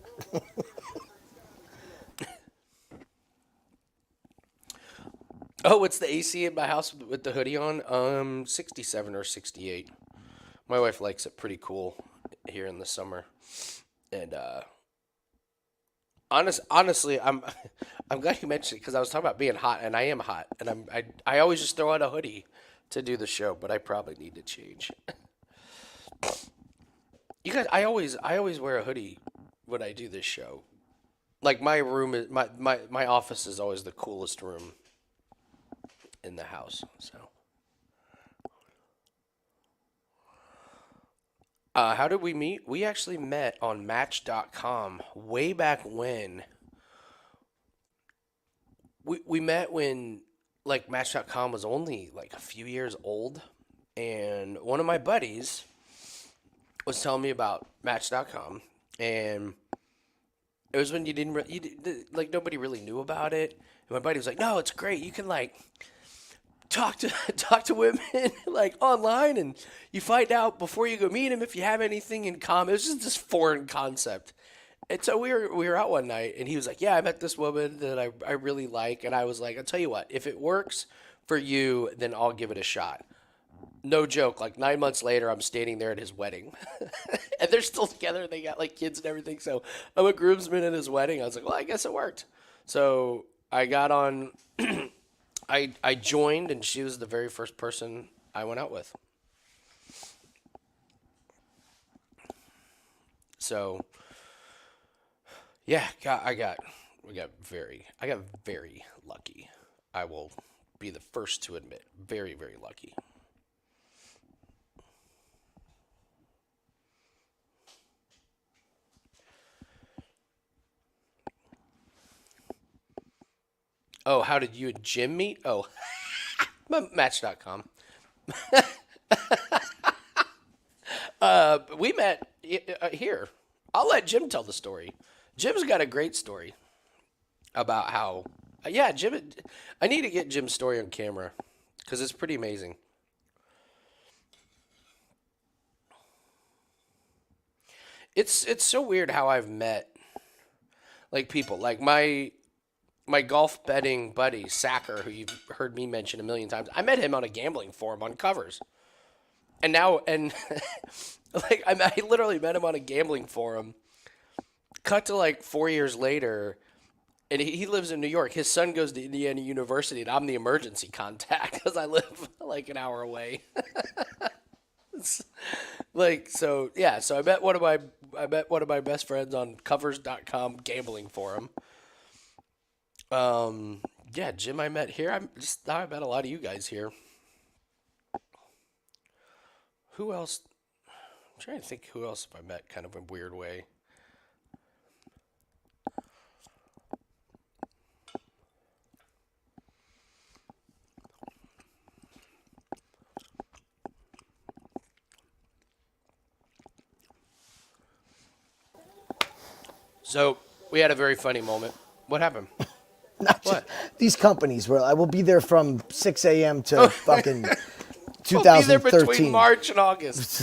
Speaker 5: Oh, what's the AC in my house with the hoodie on? 67 or 68. My wife likes it pretty cool here in the summer. And honestly, I'm glad you mentioned it because I was talking about being hot, and I am hot, and I always just throw on a hoodie to do the show, but I probably need to change. You guys, I always wear a hoodie when I do this show. Like my room is my office is always the coolest room in the house. So, how did we meet? We actually met on Match.com way back when. We met when like Match.com was only like a few years old, and one of my buddies was telling me about Match.com, and it was when like nobody really knew about it. And my buddy was like, "No, it's great. You can like talk to women like online, and you find out before you go meet them if you have anything in common." It was just this foreign concept. And so we were out one night, and he was like, "Yeah, I met this woman that I really like," and I was like, "I'll tell you what, if it works for you, then I'll give it a shot." No joke. Like 9 months later, I'm standing there at his wedding, and they're still together. They got like kids and everything. So I'm a groomsman at his wedding. I was like, well, I guess it worked. So I got on. I joined, and she was the very first person I went out with. So yeah, I got very lucky. I will be the first to admit, very, very lucky. Oh, how did you and Jim meet? Oh, Match.com. We met here. I'll let Jim tell the story. Jim's got a great story about how, Jim. I need to get Jim's story on camera because it's pretty amazing. It's so weird how I've met like people like my golf betting buddy, Sacker, who you've heard me mention a million times. I met him on a gambling forum on Covers. And like, I literally met him on a gambling forum. Cut to like 4 years later, and he lives in New York. His son goes to Indiana University, and I'm the emergency contact because I live like an hour away. Like, so I met one of my best friends on Covers.com gambling forum. Jim I met here. I met a lot of you guys here. Who else? I'm trying to think who else have I met kind of in a weird way. So we had a very funny moment. What happened? What?
Speaker 1: These companies where I will be there from 6 a.m. to fucking
Speaker 5: We'll be there
Speaker 1: 2013.
Speaker 5: between March and August.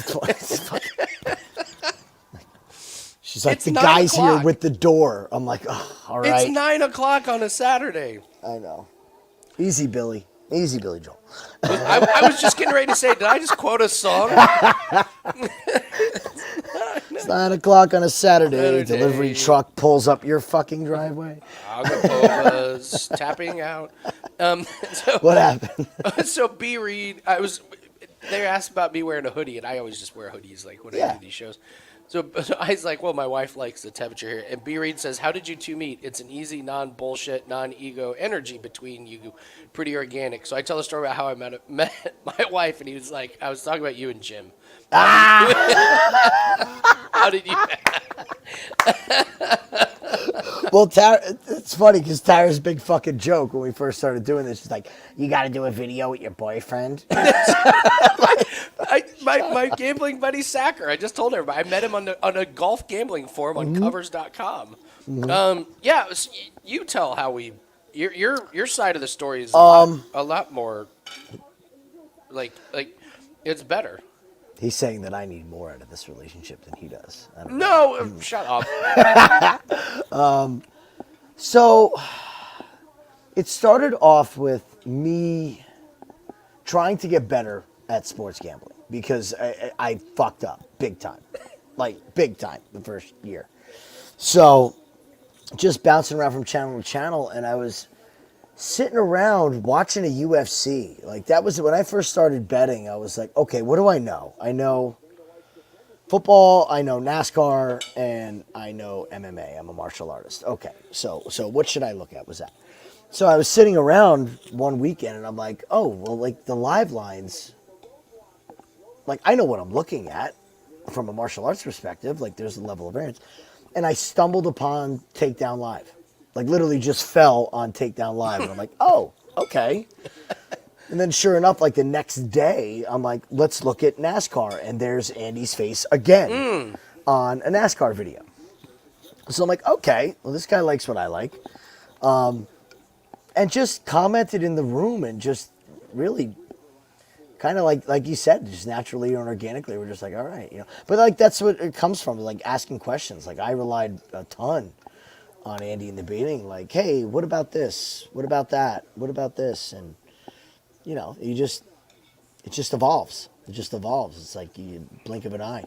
Speaker 1: She's like,
Speaker 5: It's
Speaker 1: the
Speaker 5: 9
Speaker 1: guy's here
Speaker 5: o'clock.
Speaker 1: with the door. I'm like, oh, all right.
Speaker 5: It's 9 o'clock on a Saturday.
Speaker 1: I know. Easy, Billy. Easy, Billy Joel.
Speaker 5: I was just getting ready to say, did I just quote a song?
Speaker 1: It's 9 o'clock on a Saturday.
Speaker 5: Saturday.
Speaker 1: Delivery truck pulls up your fucking driveway.
Speaker 5: Agapova's tapping out.
Speaker 1: What happened?
Speaker 5: So B Reed, they asked about me wearing a hoodie, and I always just wear hoodies like when I do these shows. So I was like, well, my wife likes the temperature here. And B Reed says, how did you two meet? It's an easy, non-bullshit, non-ego energy between you. Pretty organic. So I tell the story about how I met my wife, and he was like, I was talking about you and Jim. How did you
Speaker 1: Well, it's funny because Tara's big fucking joke when we first started doing this is like, you got to do a video with your boyfriend.
Speaker 5: my gambling buddy Sacker, I just told everybody, I met him on a golf gambling forum on Covers.com. You tell how your side of the story is a lot more like it's better.
Speaker 1: He's saying that I need more out of this relationship than he does. I don't
Speaker 5: No, shut up.
Speaker 1: So it started off with me trying to get better at sports gambling because I fucked up big time, like big time the first year. So just bouncing around from channel to channel, and I was sitting around watching a UFC. Like, that was when I first started betting. I was like, okay, what do I know? I know football, I know NASCAR, and I know MMA. I'm a martial artist. Okay, so what should I look at? Was that? So I was sitting around one weekend, and I'm like, oh, well, like the live lines, like I know what I'm looking at from a martial arts perspective. Like, there's a level of variance, and I stumbled upon Takedown Live. Like, literally just fell on Takedown Live, and I'm like, oh, okay. And then sure enough, like the next day, I'm like, let's look at NASCAR. And there's Andy's face again on a NASCAR video. So I'm like, okay, well, this guy likes what I like. And just commented in the room and just really kind of like you said, just naturally or organically, we're just like, all right, you know. But like, that's what it comes from, like asking questions. Like, I relied a ton on Andy in the beginning. Like, hey, what about this? What about that? What about this? And you know, it just evolves. It just evolves. It's like you blink of an eye.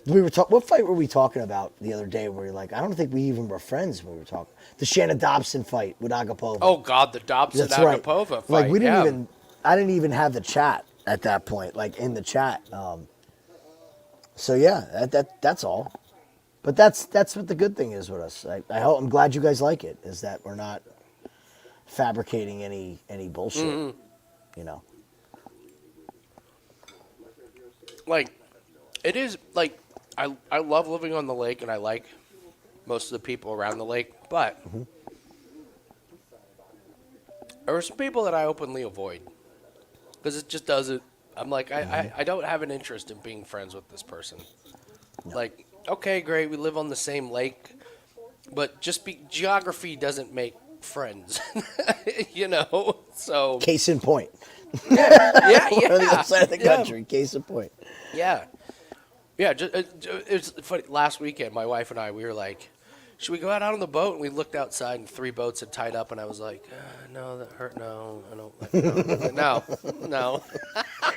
Speaker 1: What fight were we talking about the other day where you're like, I don't think we even were friends when we were talking? The Shannon Dobson fight with Agapova.
Speaker 5: Oh God, the Dobson Agapova fight.
Speaker 1: Like, we didn't even, I didn't even have the chat at that point, like in the chat. So yeah, that's all. But that's what the good thing is with us. I'm glad you guys like it, is that we're not fabricating any bullshit.
Speaker 5: Mm-hmm.
Speaker 1: You know,
Speaker 5: like, it is like, I love living on the lake, and I like most of the people around the lake, but there are some people that I openly avoid because it just doesn't. I'm like, I don't have an interest in being friends with this person. No. Like, okay, great, we live on the same lake, but geography doesn't make friends, you know. So
Speaker 1: case in point.
Speaker 5: Yeah.
Speaker 1: We're on the other side of the country. Case in point.
Speaker 5: Yeah. It's funny. Last weekend, my wife and I, we were like, should we go out on the boat? And we looked outside, and 3 boats had tied up, and I was like, no, that hurt. No, I don't. No.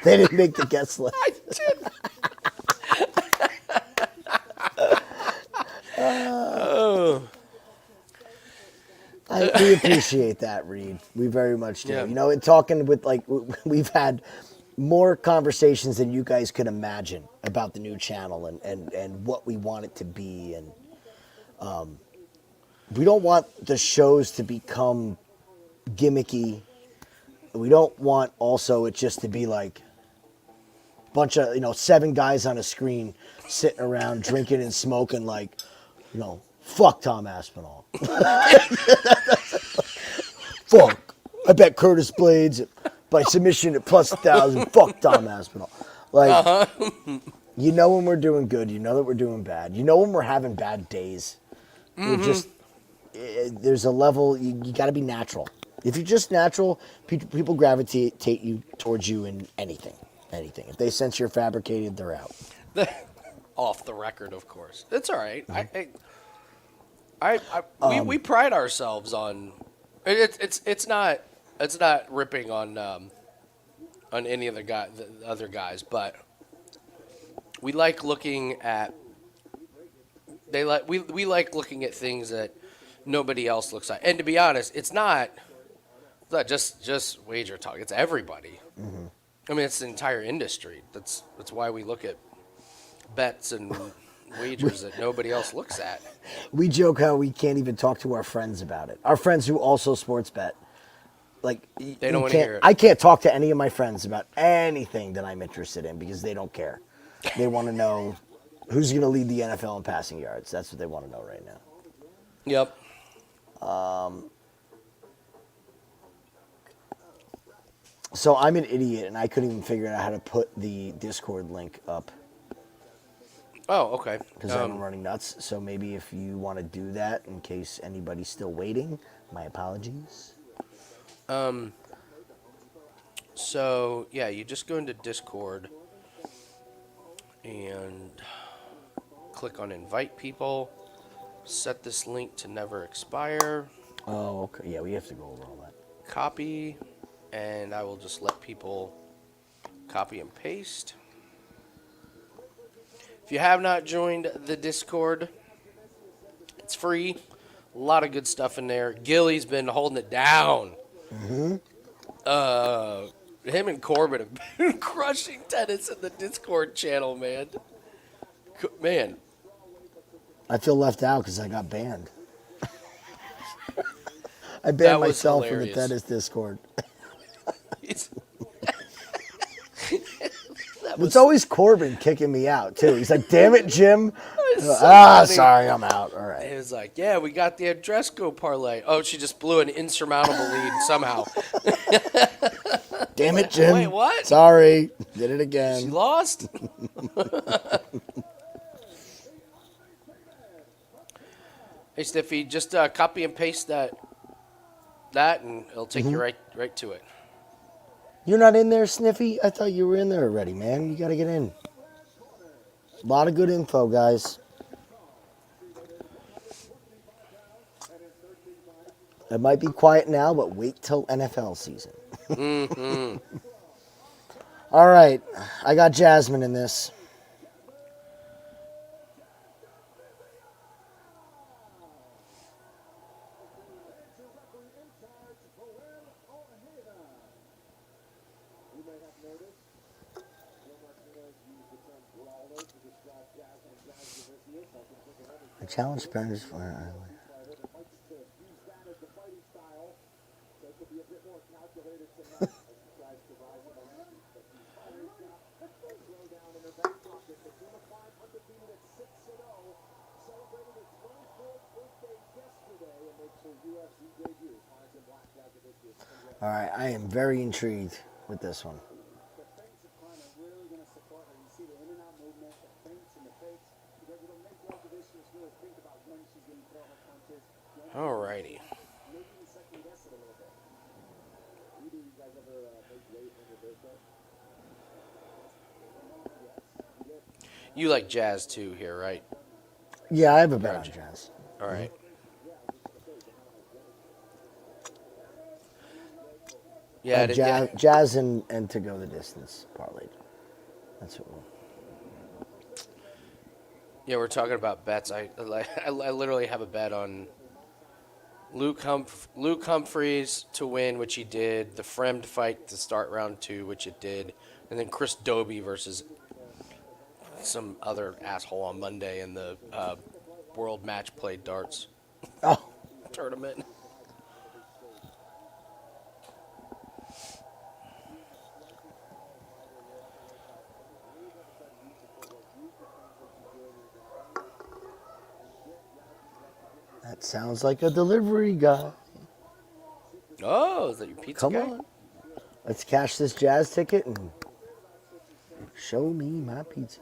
Speaker 1: They didn't make the guest list.
Speaker 5: I did.
Speaker 1: We appreciate that, Reed. We very much do.
Speaker 5: Yeah.
Speaker 1: You know, and talking with, like, we've had more conversations than you guys could imagine about the new channel and what we want it to be. And we don't want the shows to become gimmicky. We don't want also it just to be like a bunch of, 7 guys on a screen sitting around drinking and smoking like, fuck Tom Aspinall. Fuck. I bet Curtis Blades by submission at plus 1,000. Fuck Tom Aspinall. Like, you know when we're doing good. You know that we're doing bad. You know when we're having bad days. We're just, there's a level, you got to be natural. If you're just natural, people gravitate you towards you in anything. If they sense you're fabricated, they're out.
Speaker 5: Off the record, of course. It's all right. We pride ourselves on it's not ripping on any of the other guys, but we like looking at we like looking at things that nobody else looks at. And to be honest, it's not just wager talk. It's everybody. Mm-hmm. I mean, it's the entire industry. That's why we look at bets and wagers that nobody else looks at.
Speaker 1: We joke how we can't even talk to our friends about it. Our friends who also sports bet. Like,
Speaker 5: they don't want to hear it.
Speaker 1: I can't talk to any of my friends about anything that I'm interested in because they don't care. They want to know who's going to lead the NFL in passing yards. That's what they want to know right now.
Speaker 5: Yep.
Speaker 1: So I'm an idiot, and I couldn't even figure out how to put the Discord link up.
Speaker 5: Oh, okay.
Speaker 1: Because I'm running nuts. So maybe if you want to do that, in case anybody's still waiting, my apologies.
Speaker 5: So, yeah, you just go into Discord and click on invite people, set this link to never expire.
Speaker 1: Oh, okay. Yeah, we have to go over all that.
Speaker 5: Copy, and I will just let people copy and paste. If you have not joined the Discord, It's free. A lot of good stuff in there. Gilly's been holding it down. Him and Corbin have been crushing tennis in the Discord channel, man. Man,
Speaker 1: I feel left out because I got banned. I
Speaker 5: That
Speaker 1: banned
Speaker 5: was
Speaker 1: myself from the
Speaker 5: hilarious.
Speaker 1: tennis Discord.
Speaker 5: it's,
Speaker 1: It's always Corbin kicking me out, too. He's like, damn it, Jim.
Speaker 5: so funny.
Speaker 1: Sorry, I'm out. All right.
Speaker 5: It was like, yeah, we got the Andresco parlay. Oh, she just blew an insurmountable lead somehow.
Speaker 1: Damn it, Jim.
Speaker 5: Wait, what?
Speaker 1: Sorry. Did it
Speaker 5: She
Speaker 1: again.
Speaker 5: lost? Hey, Stiffy, just copy and paste that, and it'll take you right to it.
Speaker 1: You're not in there, Sniffy? I thought you were in there already, man. You got to get in. A lot of good info, guys. It might be quiet now, but wait till NFL season. All right. I got Jasmine in this.
Speaker 2: You may have noticed, Namajunas used the term brawler to describe Jasmine and Jasudavicius. I can think of other
Speaker 1: I challenge Brandage for
Speaker 2: fighter that likes to use that as the fighting style, so it could be a bit more calculated tonight as he tries to rise in the rankings. But she's always got a throwdown in her back pocket. Fatima Kline undefeated at 6-0, celebrating her 24th birthday yesterday and makes her UFC debut. Finds in black Jasudavicius.
Speaker 1: All right. I am very intrigued with this one.
Speaker 2: The feints of Kline are really going to support her. You see the in and out movement, the feints and the fakes, because it'll make Jasudavicius really think about when she's going to throw her punches.
Speaker 5: Alrighty.
Speaker 2: Maybe you second guess it a little bit. Do you guys ever make weight on your birthday? Yes, you did.
Speaker 5: You like jazz too here, right?
Speaker 1: Yeah, I have a bet on Jazz.
Speaker 5: All right. Yeah, I did- yeah.
Speaker 1: Jazz and to go the distance parlayed. That's what we'll.
Speaker 5: Yeah, we're talking about bets. I literally have a bet on Luke Humphreys to win, which he did. The Fremd fight to start round 2, which it did. And then Chris Doby versus some other asshole on Monday in the World Match Play Darts
Speaker 1: Oh,
Speaker 5: tournament.
Speaker 1: that sounds like a delivery guy.
Speaker 5: Oh, is that your pizza
Speaker 1: Come
Speaker 5: guy?
Speaker 1: on. Let's cash this Jazz ticket and show me my pizza.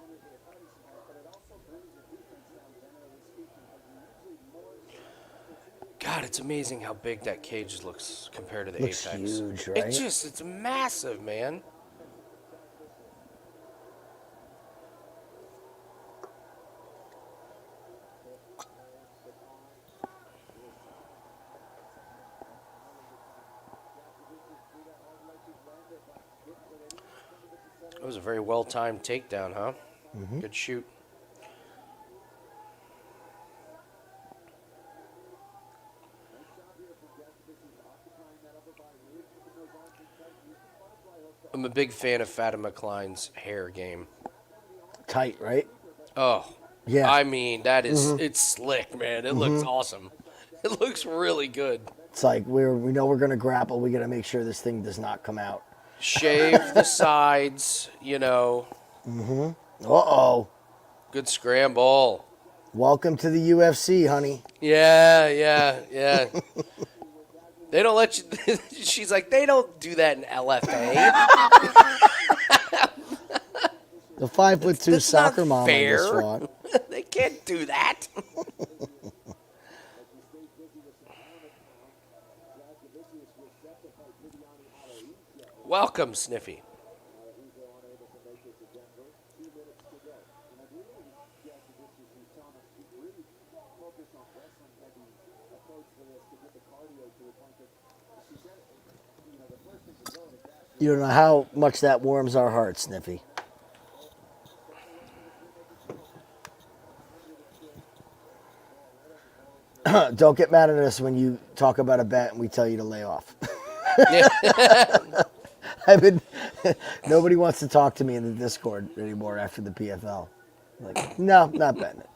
Speaker 5: God, it's amazing how big that cage looks compared to the
Speaker 1: Looks
Speaker 5: Apex.
Speaker 1: huge, right?
Speaker 5: It's massive, man. That was a very well-timed takedown, huh? Good shoot. I'm a big fan of Fatima Kline's hair game.
Speaker 1: Tight, right?
Speaker 5: Oh,
Speaker 1: Yeah.
Speaker 5: I mean, that is, it's slick, man. It looks awesome. It looks really good.
Speaker 1: It's like we know we're gonna grapple. We gotta make sure this thing does not come out.
Speaker 5: Shave the sides, you know.
Speaker 1: Uh-oh.
Speaker 5: Good scramble.
Speaker 1: Welcome to the UFC, honey.
Speaker 5: Yeah. They don't let you. She's like, they don't do that in LFA.
Speaker 1: The 5'2"
Speaker 5: That's
Speaker 1: soccer
Speaker 5: not
Speaker 1: mom
Speaker 5: fair.
Speaker 1: on this one.
Speaker 5: They can't do that. Welcome, Sniffy.
Speaker 1: You don't know how much that warms our hearts, Sniffy. Don't get mad at us when you talk about a bet and we tell you to lay off.
Speaker 5: Yeah.
Speaker 1: Nobody wants to talk to me in the Discord anymore after the PFL. Like, no, not betting it.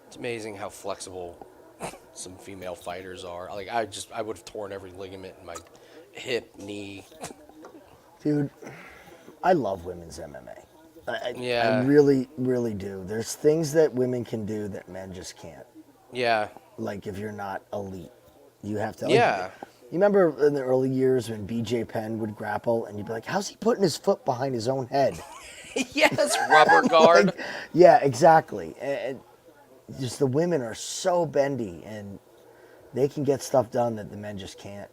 Speaker 5: It's amazing how flexible some female fighters are. Like I would have torn every ligament in my hip, knee.
Speaker 1: Dude, I love women's MMA.
Speaker 5: Yeah.
Speaker 1: I really, really do. There's things that women can do that men just can't.
Speaker 5: Yeah.
Speaker 1: Like if you're not elite, you have to.
Speaker 5: Yeah.
Speaker 1: You remember in the early years when BJ Penn would grapple and you'd be like, how's he putting his foot behind his own head?
Speaker 5: Yes, rubber guard.
Speaker 1: Like, yeah, exactly. And just the women are so bendy and they can get stuff done that the men just can't.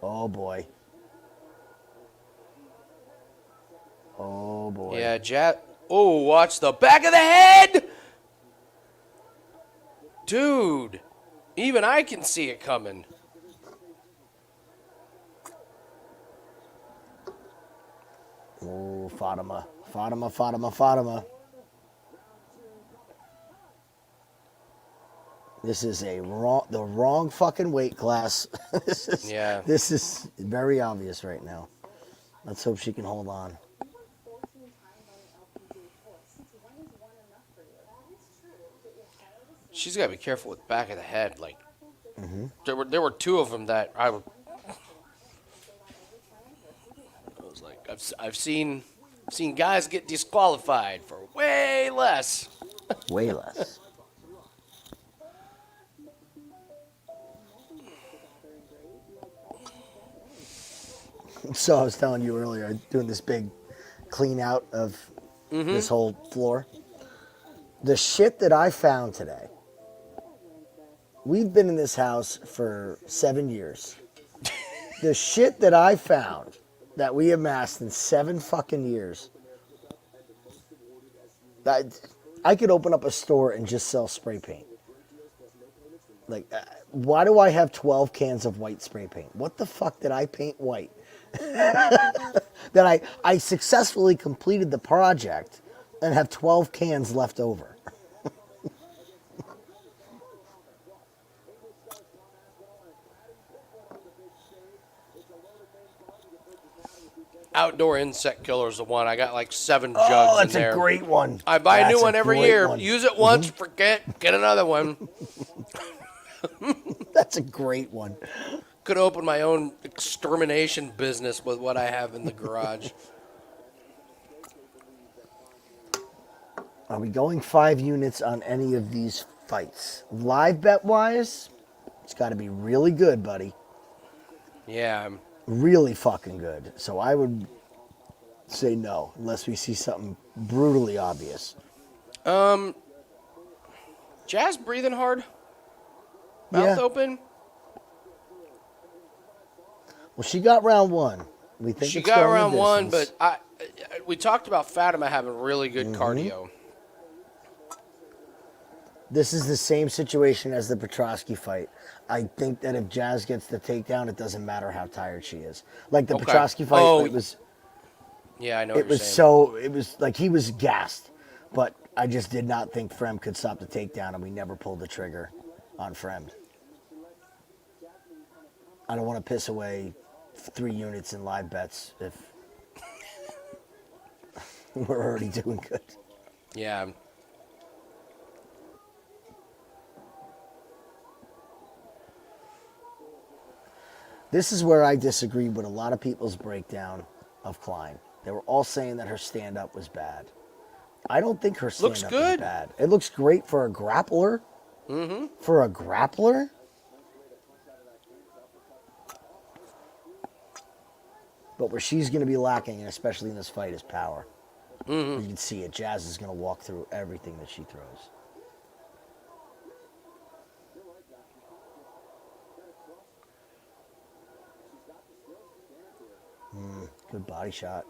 Speaker 1: Oh boy. Oh boy.
Speaker 5: Yeah, Oh, watch the back of the head! Dude, even I can see it coming.
Speaker 1: Oh, Fatima. Fatima. This is the wrong fucking weight class. This is very obvious right now. Let's hope she can hold on.
Speaker 5: She's got to be careful with the back of the head. Like, there were two of them that I was like, I've seen guys get disqualified for way less.
Speaker 1: Way less. So I was telling you earlier, doing this big clean out of this whole floor. The shit that I found today. We've been in this house for 7 years. The shit that I found that we amassed in 7 fucking years. I could open up a store and just sell spray paint. Like, why do I have 12 cans of white spray paint? What the fuck did I paint white? That I successfully completed the project and have 12 cans left over.
Speaker 5: Outdoor insect killer is the one. I got like 7 jugs
Speaker 1: Oh,
Speaker 5: in
Speaker 1: that's
Speaker 5: there.
Speaker 1: a great one.
Speaker 5: I buy a new
Speaker 1: That's
Speaker 5: one every
Speaker 1: great
Speaker 5: year.
Speaker 1: one.
Speaker 5: Use it once, forget, get another one.
Speaker 1: That's a great one.
Speaker 5: Could open my own extermination business with what I have in the garage.
Speaker 1: Are we going 5 units on any of these fights? Live bet wise, it's got to be really good, buddy.
Speaker 5: Yeah.
Speaker 1: Really fucking good. So I would say no, unless we see something brutally obvious.
Speaker 5: Jazz breathing hard? Mouth open?
Speaker 1: Well, she got round 1. We think
Speaker 5: She
Speaker 1: it's
Speaker 5: got
Speaker 1: going the
Speaker 5: round 1,
Speaker 1: distance.
Speaker 5: but we talked about Fatima having really good cardio.
Speaker 1: This is the same situation as the Petroski fight. I think that if Jazz gets the takedown, it doesn't matter how tired she is. Like the Petroski fight, it was.
Speaker 5: Yeah, I know.
Speaker 1: It was so. It was like he was gassed, but I just did not think Frem could stop the takedown, and we never pulled the trigger on Frem. I don't want to piss away 3 units in live bets if we're already doing good.
Speaker 5: Yeah.
Speaker 1: This is where I disagree with a lot of people's breakdown of Kline. They were all saying that her stand-up was bad. I don't think her stand-up is bad. It looks great for a grappler. Mm-hmm. For a grappler? But where she's going to be lacking, and especially in this fight, is power. Mm-hmm. You can see it. Jazz is going to walk through everything that she throws. Good body shot.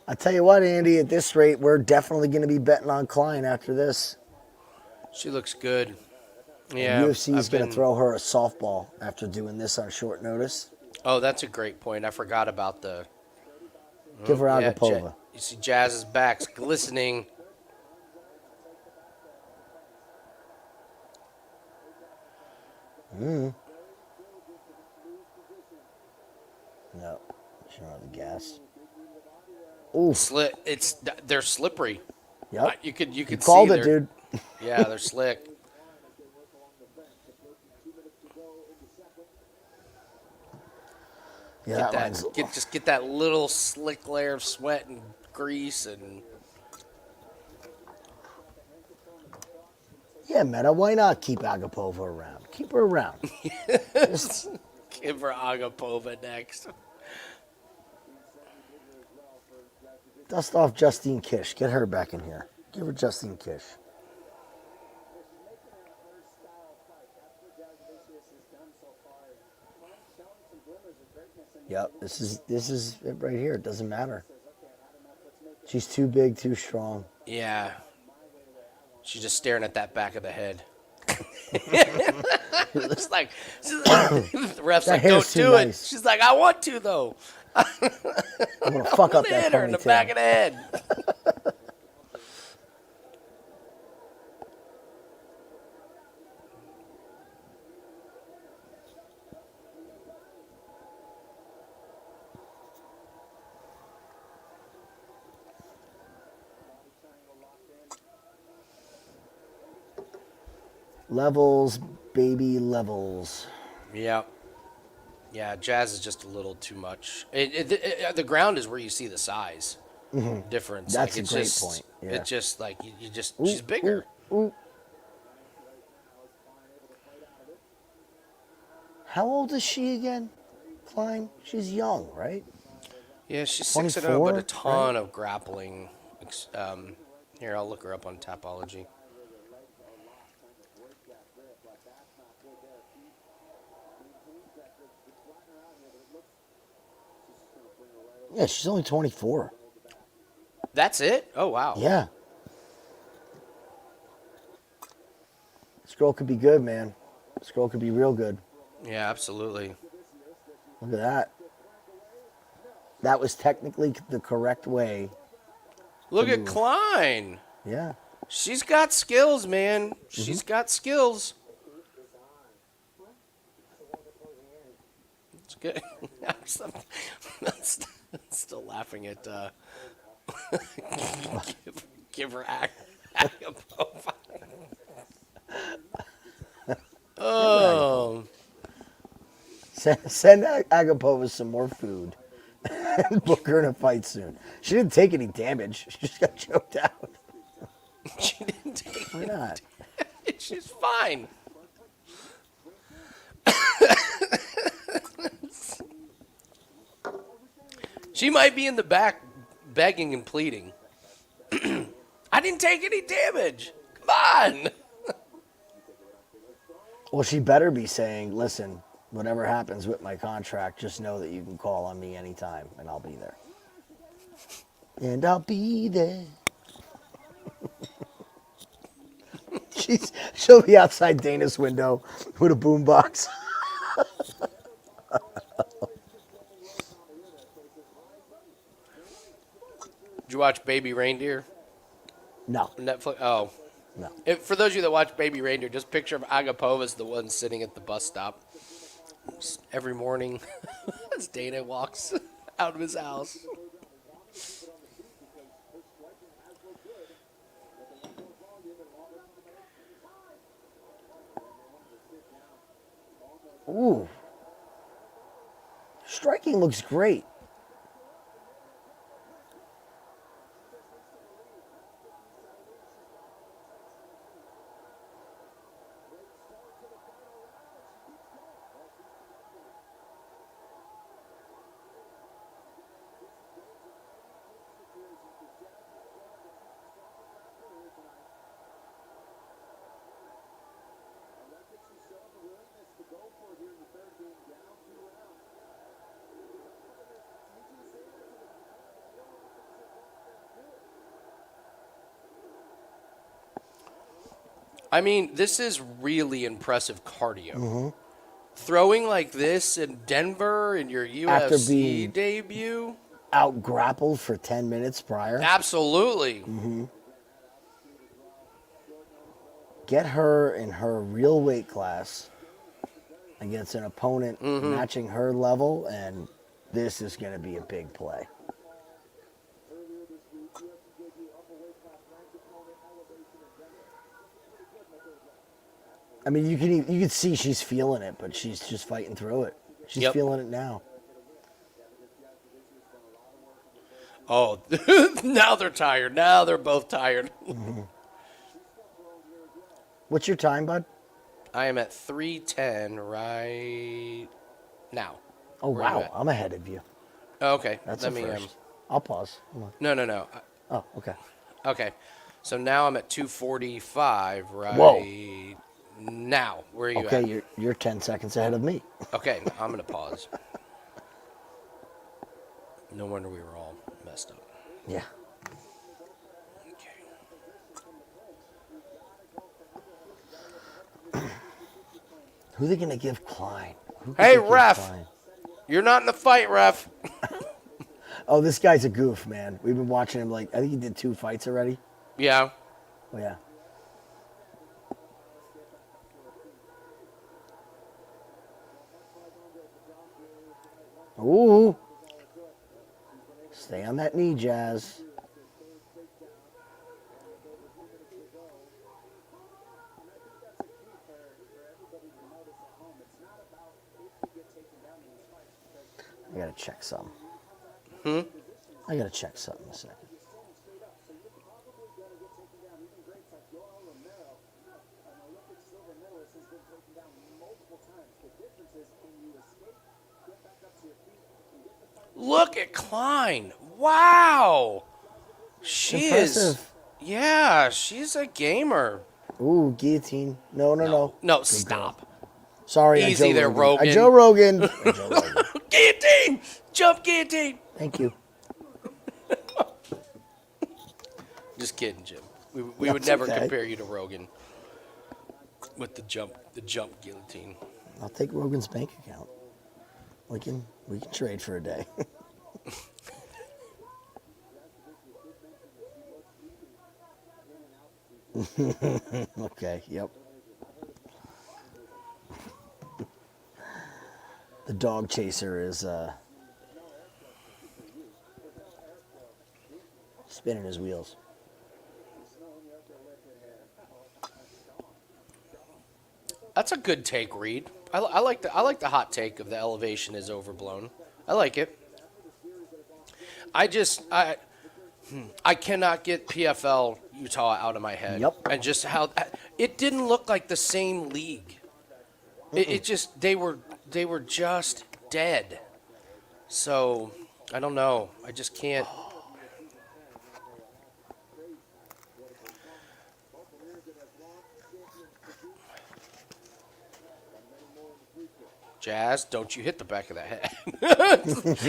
Speaker 1: I tell you what, Andy, at this rate, we're definitely going to be betting on Kline after this.
Speaker 5: She looks good. Yeah,
Speaker 1: UFC is
Speaker 5: I've
Speaker 1: going to
Speaker 5: been-
Speaker 1: throw her a softball after doing this on short notice.
Speaker 5: Oh, that's a great point. I forgot about the.
Speaker 1: Give her
Speaker 5: Yeah,
Speaker 1: Agapova.
Speaker 5: you see Jazz's back's glistening.
Speaker 1: No, she's on the gas. Ooh,
Speaker 5: They're slippery.
Speaker 1: yep.
Speaker 5: You could
Speaker 1: You
Speaker 5: see
Speaker 1: called it,
Speaker 5: they're-
Speaker 1: dude.
Speaker 5: Yeah, they're slick.
Speaker 1: Yeah, that
Speaker 5: That
Speaker 1: line's.
Speaker 5: just get that little slick layer of sweat and grease and
Speaker 1: Yeah, Meta, why not keep Agapova around? Keep her around. Just,
Speaker 5: give her Agapova next.
Speaker 1: dust off Justine Kish. Get her back in here. Give her Justine Kish. Yep, this is it right here. It doesn't matter. She's too big, too strong.
Speaker 5: Yeah. She's just staring at that back of the head. It's like the ref's
Speaker 1: That
Speaker 5: like,
Speaker 1: hair's
Speaker 5: don't
Speaker 1: too
Speaker 5: do it.
Speaker 1: nice.
Speaker 5: She's like, I want to though.
Speaker 1: I'm gonna fuck up that
Speaker 5: Hit her in the
Speaker 1: ponytail.
Speaker 5: back of the head.
Speaker 1: Levels, baby, levels.
Speaker 5: Yeah. Yeah, Jazz is just a little too much. The ground is where you see the size difference.
Speaker 1: That's
Speaker 5: like,
Speaker 1: a
Speaker 5: it's
Speaker 1: great
Speaker 5: just,
Speaker 1: point, yeah.
Speaker 5: It's just like she's bigger.
Speaker 1: Ooh. How old is she again, Kline? She's young, right?
Speaker 5: Yeah, she's 6-0,
Speaker 1: 24,
Speaker 5: but a ton of grappling. Here, I'll look her up on Tapology.
Speaker 1: Yeah, she's only 24.
Speaker 5: That's it? Oh, wow.
Speaker 1: Yeah. This girl could be good, man. This girl could be real good.
Speaker 5: Yeah, absolutely.
Speaker 1: Look at that. That was technically the correct way.
Speaker 5: Look at
Speaker 1: move.
Speaker 5: Kline.
Speaker 1: Yeah.
Speaker 5: She's got skills, man. She's got skills. It's good. I'm still laughing at give her Agapova. Oh.
Speaker 1: Send Agapova some more food and book her in a fight soon. She didn't take any damage. She just got choked out.
Speaker 5: She didn't take
Speaker 1: Why not?
Speaker 5: it. She's fine. She might be in the back begging and pleading. I didn't take any damage. Come on.
Speaker 1: Well, she better be saying, listen, whatever happens with my contract, just know that you can call on me anytime, and I'll be there. And I'll be there. She'll be outside Dana's window with a boombox.
Speaker 5: Did you watch Baby Reindeer?
Speaker 1: No,
Speaker 5: Netflix? Oh.
Speaker 1: no.
Speaker 5: For those of you that watch Baby Reindeer, just picture of Agapova as the one sitting at the bus stop. Just every morning as Dana walks out of his house.
Speaker 1: Ooh. Striking looks great.
Speaker 5: I mean, this is really impressive cardio. Throwing like this in Denver in your
Speaker 1: After
Speaker 5: UFC
Speaker 1: being-
Speaker 5: debut?
Speaker 1: Out grappled for 10 minutes prior.
Speaker 5: Absolutely.
Speaker 1: Get her in her real weight class against an opponent matching her level, and this is going to be a big play. I mean, you can see she's feeling it, but she's just fighting through it. She's
Speaker 5: Yep.
Speaker 1: feeling it now.
Speaker 5: Oh, now they're tired. Now they're both tired.
Speaker 1: What's your time, bud?
Speaker 5: I am at 3:10 right now.
Speaker 1: Oh,
Speaker 5: Where you
Speaker 1: wow.
Speaker 5: at?
Speaker 1: I'm ahead of you.
Speaker 5: Oh, okay.
Speaker 1: That's
Speaker 5: Let
Speaker 1: a
Speaker 5: me.
Speaker 1: first. I'll pause. Hold on.
Speaker 5: No.
Speaker 1: Oh, okay.
Speaker 5: Okay. So now I'm at 2:45 right
Speaker 1: Whoa.
Speaker 5: now. Where are you
Speaker 1: Okay,
Speaker 5: at?
Speaker 1: you're 10 seconds ahead of me.
Speaker 5: Okay, I'm gonna pause. No wonder we were all messed up.
Speaker 1: Yeah.
Speaker 5: Okay.
Speaker 1: Who are they going to give Kline? Who could
Speaker 5: Hey,
Speaker 1: they give
Speaker 5: ref.
Speaker 1: Kline?
Speaker 5: You're not in the fight, ref.
Speaker 1: Oh, this guy's a goof, man. We've been watching him I think he did 2 fights already.
Speaker 5: Yeah.
Speaker 1: Oh, yeah. Ooh. Stay on that knee, Jazz. I gotta check something. I gotta check something in a second.
Speaker 5: Look at Kline. Wow. She is.
Speaker 1: Impressive.
Speaker 5: Yeah, she's a gamer.
Speaker 1: Ooh, guillotine. No.
Speaker 5: No, stop.
Speaker 1: Sorry,
Speaker 5: Easy
Speaker 1: I'm Joe
Speaker 5: there,
Speaker 1: Rogan.
Speaker 5: Rogan.
Speaker 1: Joe Rogan. I'm Joe Rogan.
Speaker 5: Guillotine! Jump guillotine!
Speaker 1: Thank you.
Speaker 5: Just kidding, Jim. We
Speaker 1: That's
Speaker 5: would never
Speaker 1: okay.
Speaker 5: compare you to Rogan with the jump guillotine.
Speaker 1: I'll take Rogan's bank account. We can trade for a day. Okay, yep. The dog chaser is spinning his wheels.
Speaker 5: That's a good take, Reed. I like the hot take of the elevation is overblown. I like it. I cannot get PFL Utah out of my head.
Speaker 1: Yep.
Speaker 5: And just how it didn't look like the same league. It just they were just dead. So I don't know. I just can't. Jazz, don't you hit the back of the head.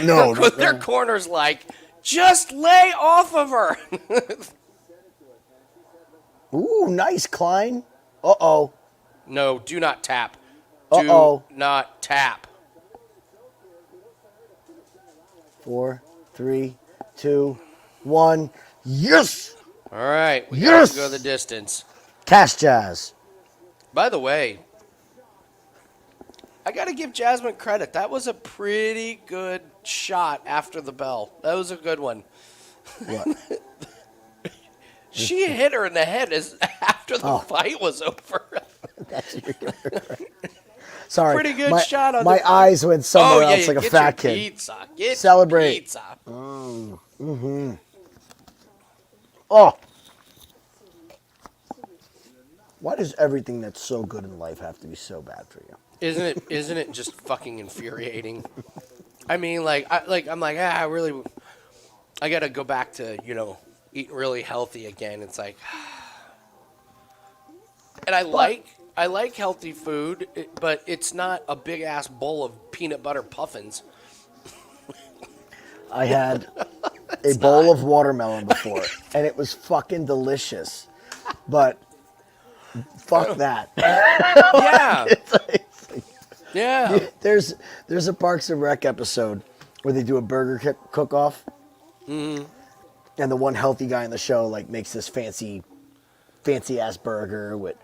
Speaker 1: No,
Speaker 5: Their corner's like, just lay off of her.
Speaker 1: Ooh, nice, Kline. Uh-oh.
Speaker 5: No, do not tap. Do
Speaker 1: Uh-oh.
Speaker 5: not tap.
Speaker 1: 4, 3, 2, 1. Yes!
Speaker 5: All right, we
Speaker 1: Yes!
Speaker 5: got to go the distance.
Speaker 1: Cash Jazz.
Speaker 5: By the way, I got to give Jasmine credit. That was a pretty good shot after the bell. That was a good one.
Speaker 1: What?
Speaker 5: She hit her in the head after the
Speaker 1: Oh.
Speaker 5: fight was over.
Speaker 1: That's Sorry.
Speaker 5: Pretty good
Speaker 1: my,
Speaker 5: shot on
Speaker 1: my
Speaker 5: the-
Speaker 1: eyes went somewhere else
Speaker 5: yeah,
Speaker 1: like a
Speaker 5: get
Speaker 1: fat
Speaker 5: your
Speaker 1: kid.
Speaker 5: Pizza. Get
Speaker 1: Celebrate.
Speaker 5: Your pizza.
Speaker 1: Oh. Why does everything that's so good in life have to be so bad for you?
Speaker 5: Isn't it just fucking infuriating? I mean, I'm like, I got to go back to, eat really healthy again. It's like, and I like healthy food, but it's not a big ass bowl of peanut butter puffins.
Speaker 1: I had a bowl of watermelon before, and it was fucking delicious. But Fuck that.
Speaker 5: Yeah.
Speaker 1: It's like-
Speaker 5: Yeah.
Speaker 1: there's a Parks and Rec episode where they do a burger cook-off, and the one healthy guy in the show like makes this fancy ass burger with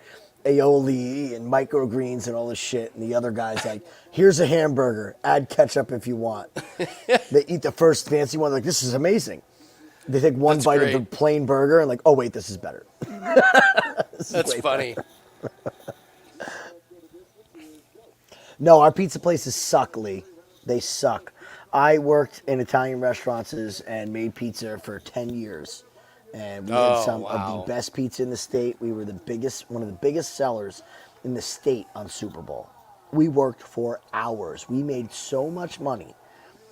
Speaker 1: aioli and microgreens and all this shit, and the other guy's like, "Here's a hamburger. Add ketchup if you want." They eat the first fancy one, like, "This is amazing." They take one
Speaker 5: That's
Speaker 1: bite
Speaker 5: great.
Speaker 1: of the plain burger and like, "Oh wait, this is better." This is
Speaker 5: That's
Speaker 1: way
Speaker 5: funny.
Speaker 1: better. No, our pizza places suck, Lee. They suck. I worked in Italian restaurants and made pizza for 10 years. And we had
Speaker 5: Oh,
Speaker 1: some of
Speaker 5: wow.
Speaker 1: the best pizza in the state. We were one of the biggest sellers in the state on Super Bowl. We worked for hours. We made so much money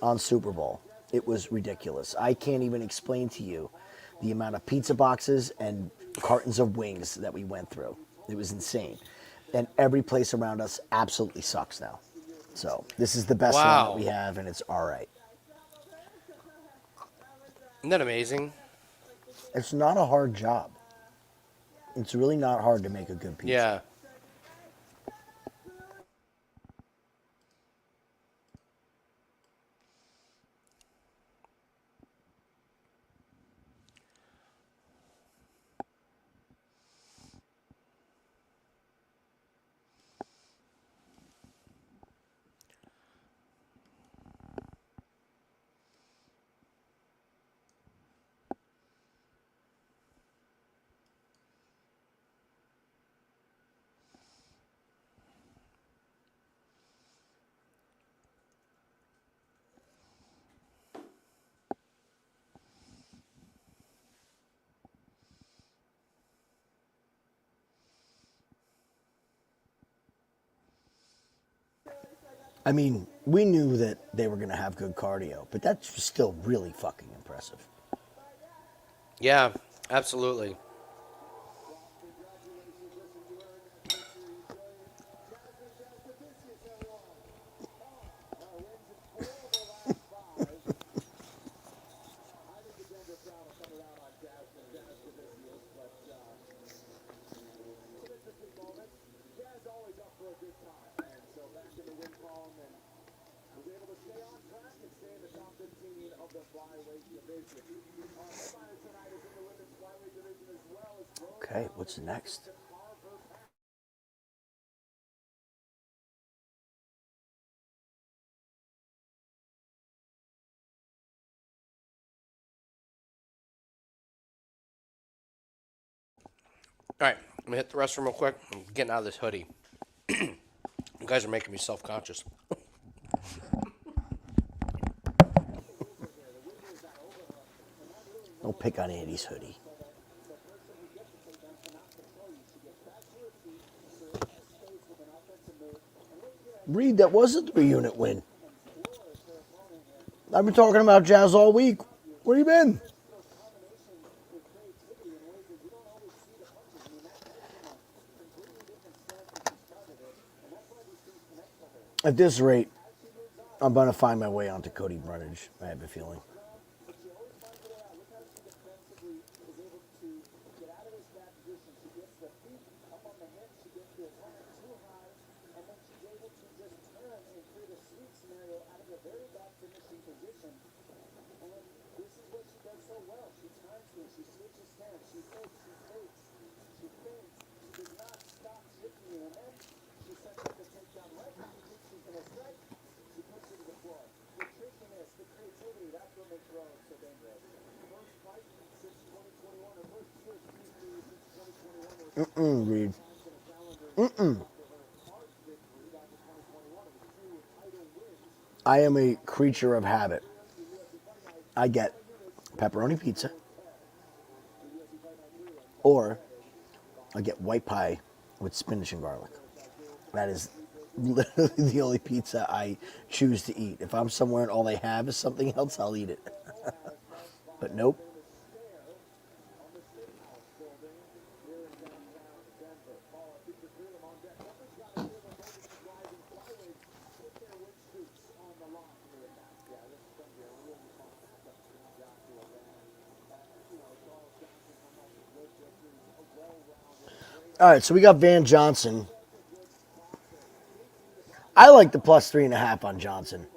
Speaker 1: on Super Bowl. It was ridiculous. I can't even explain to you the amount of pizza boxes and cartons of wings that we went through. It was insane. And every place around us absolutely sucks now. So this is the best one
Speaker 5: Wow.
Speaker 1: that we have, and it's all right.
Speaker 5: Isn't that amazing?
Speaker 1: It's not a hard job. It's really not hard to make a good pizza.
Speaker 5: Yeah.
Speaker 1: I mean, we knew that they were going to have good cardio, but that's still really fucking impressive.
Speaker 5: Yeah, absolutely.
Speaker 2: Jazz always up for a good time, and so back in the win column and was able to stay on track and stay in the top 15 of the flyweight division. Headliner tonight is in the women's flyweight division as well as
Speaker 1: Okay, what's next?
Speaker 5: All right, I'm gonna hit the restroom real quick. I'm getting out of this hoodie. You guys are making me self-conscious.
Speaker 1: Don't pick on Andy's hoodie. Reed, that was a 3-unit win. I've been talking about Jazz all week. Where you been? At this rate, I'm going to find my way onto Cody Brundage, I have a feeling. Reed. I am a creature of habit. I get pepperoni pizza, or I get white pie with spinach and garlic. That is literally the only pizza I choose to eat. If I'm somewhere and all they have is something else, I'll eat it. But nope. All right, so we got Van Johnson. I like the plus 3.5 on Johnson.